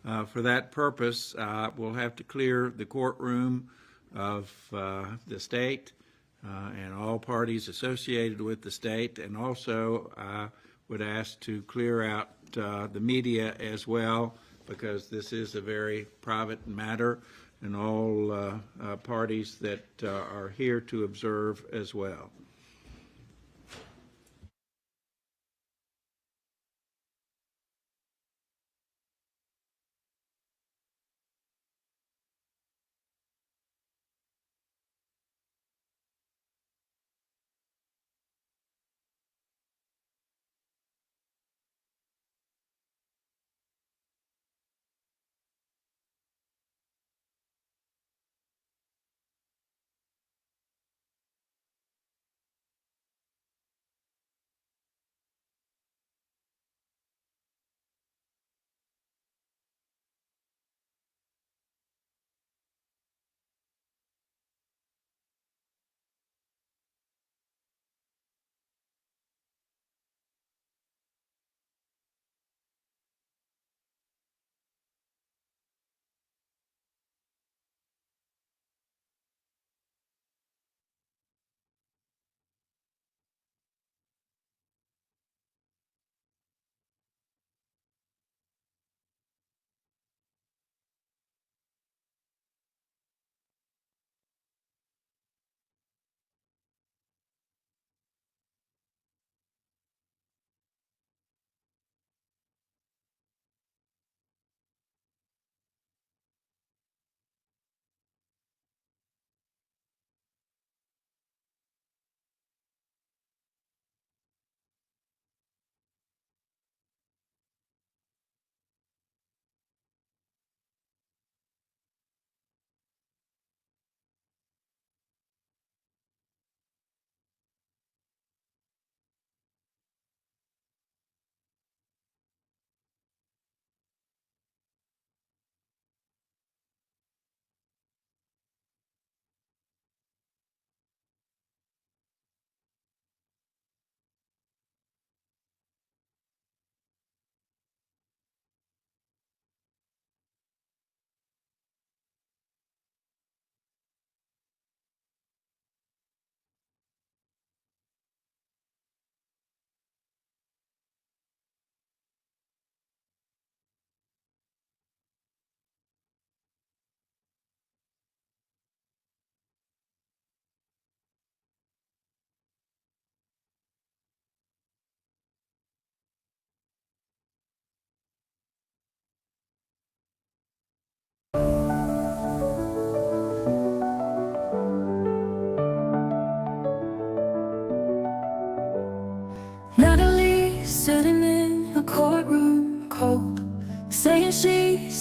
For that purpose, we'll have to clear the courtroom of the state and all parties associated with the state, and also I would ask to clear out the media as well, because this is a very private matter, and all parties that are here to observe as well.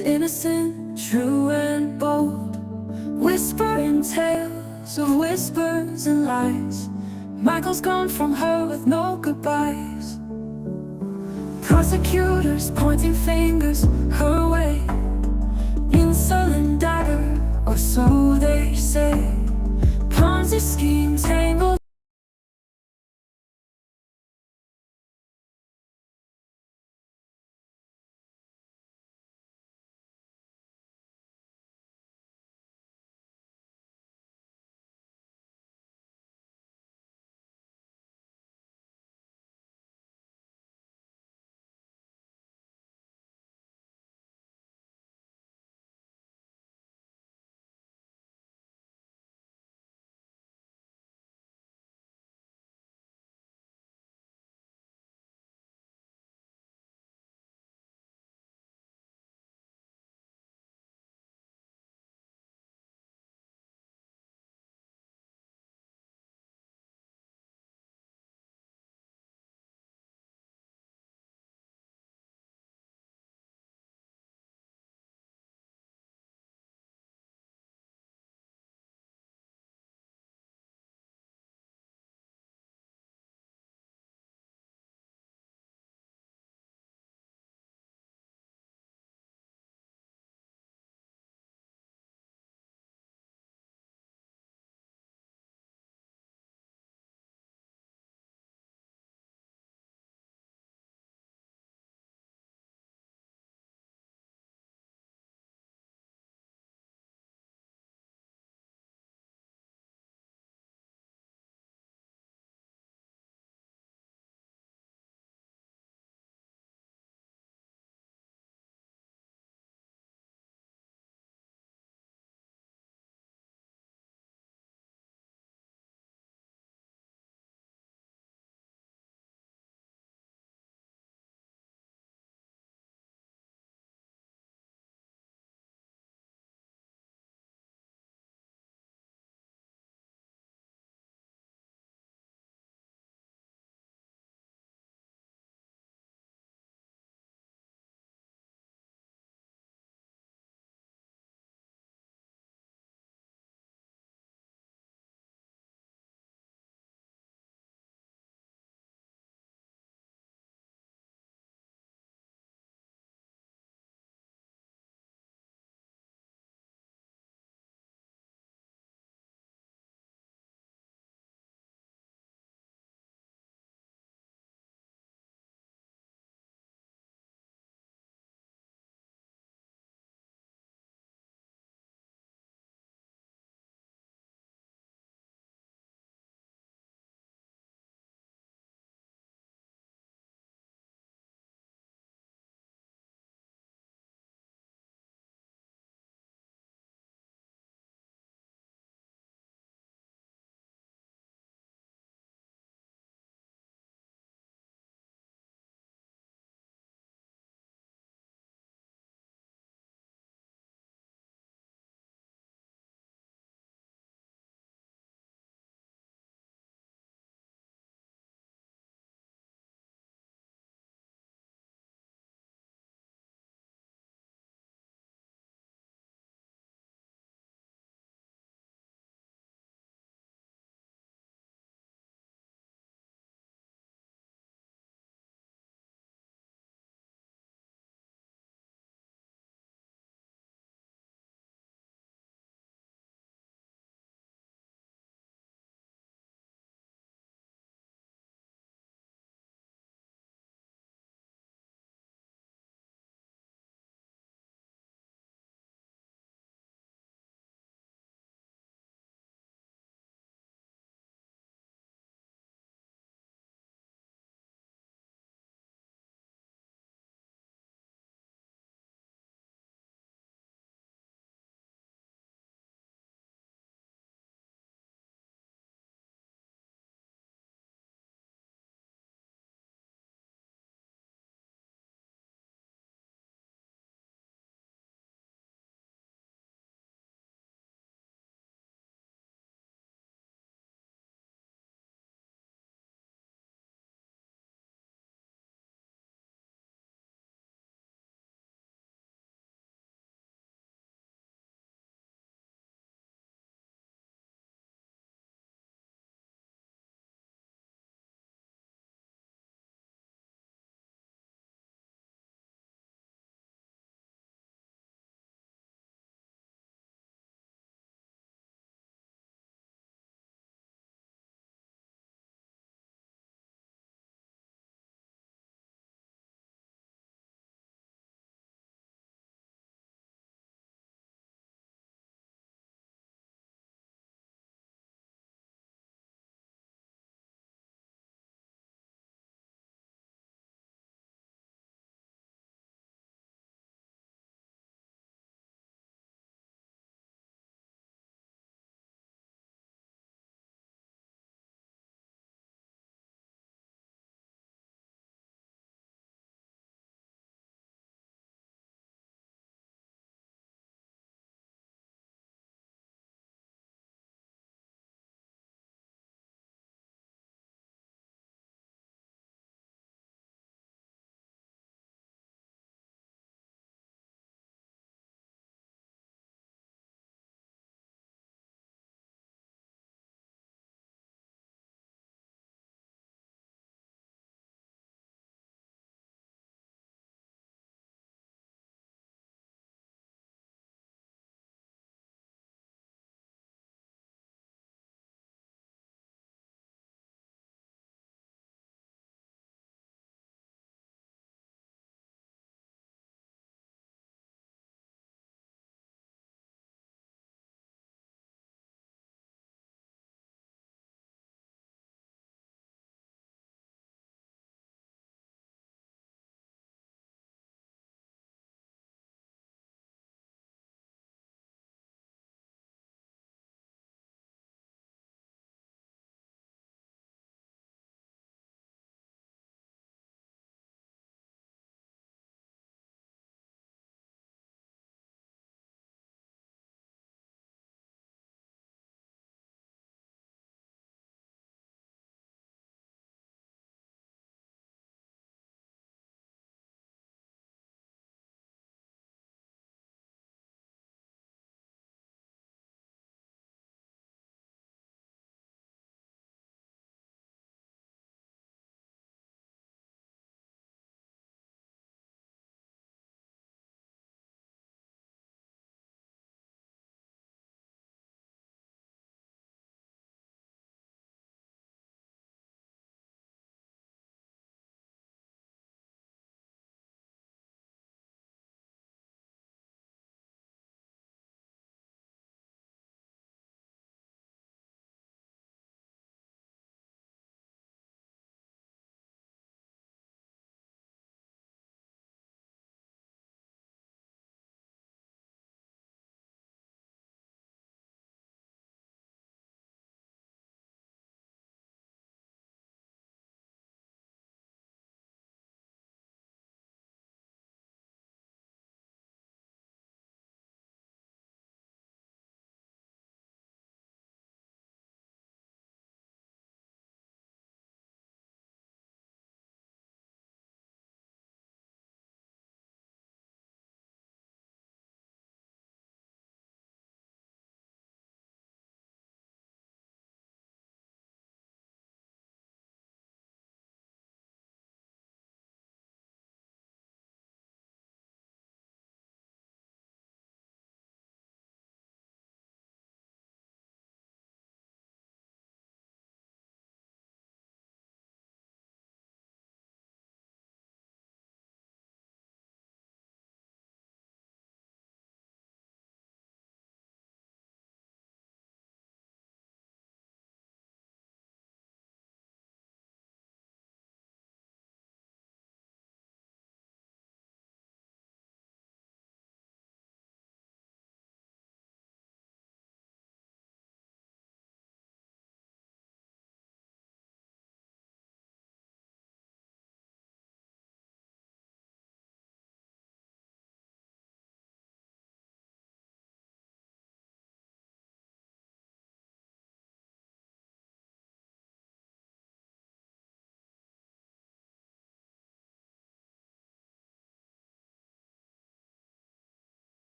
is innocent, true and bold, whispering tales of whispers and lies. Michael's gone from her with no goodbyes. Prosecutors pointing fingers her way. Insulin dagger, or so they say. Ponzi scheme tangled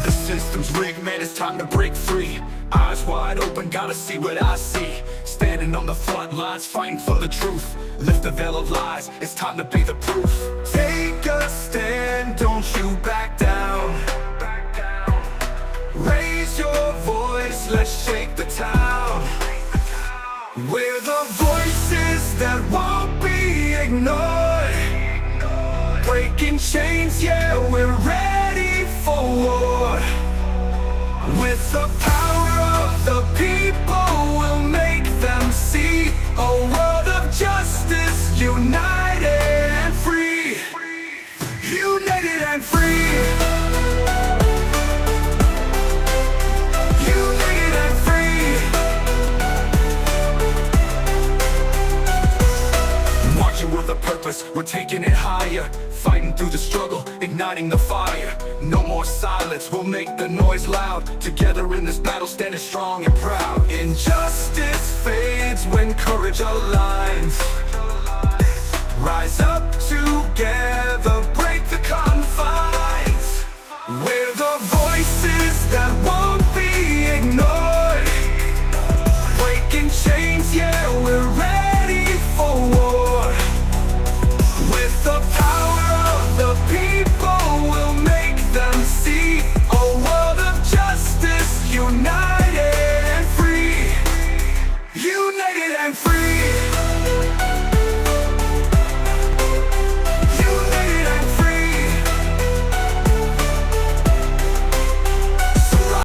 The system's rigged, man, it's time to break free. Eyes wide open, gotta see what I see. Standing on the front lines, fighting for the truth. Lift the veil of lies, it's time to be the proof. Take a stand, don't you back down. Raise your voice, let's shake the town. We're the voices that won't be ignored. Breaking chains, yeah, we're ready for war. With the power of the people, we'll make them see a world of justice, united and free. United and free. United and free. Marching with a purpose, we're taking it higher. Fighting through the struggle, igniting the fire. No more silence, we'll make the noise loud. Together in this battle, standing strong and proud. Injustice fades when courage aligns.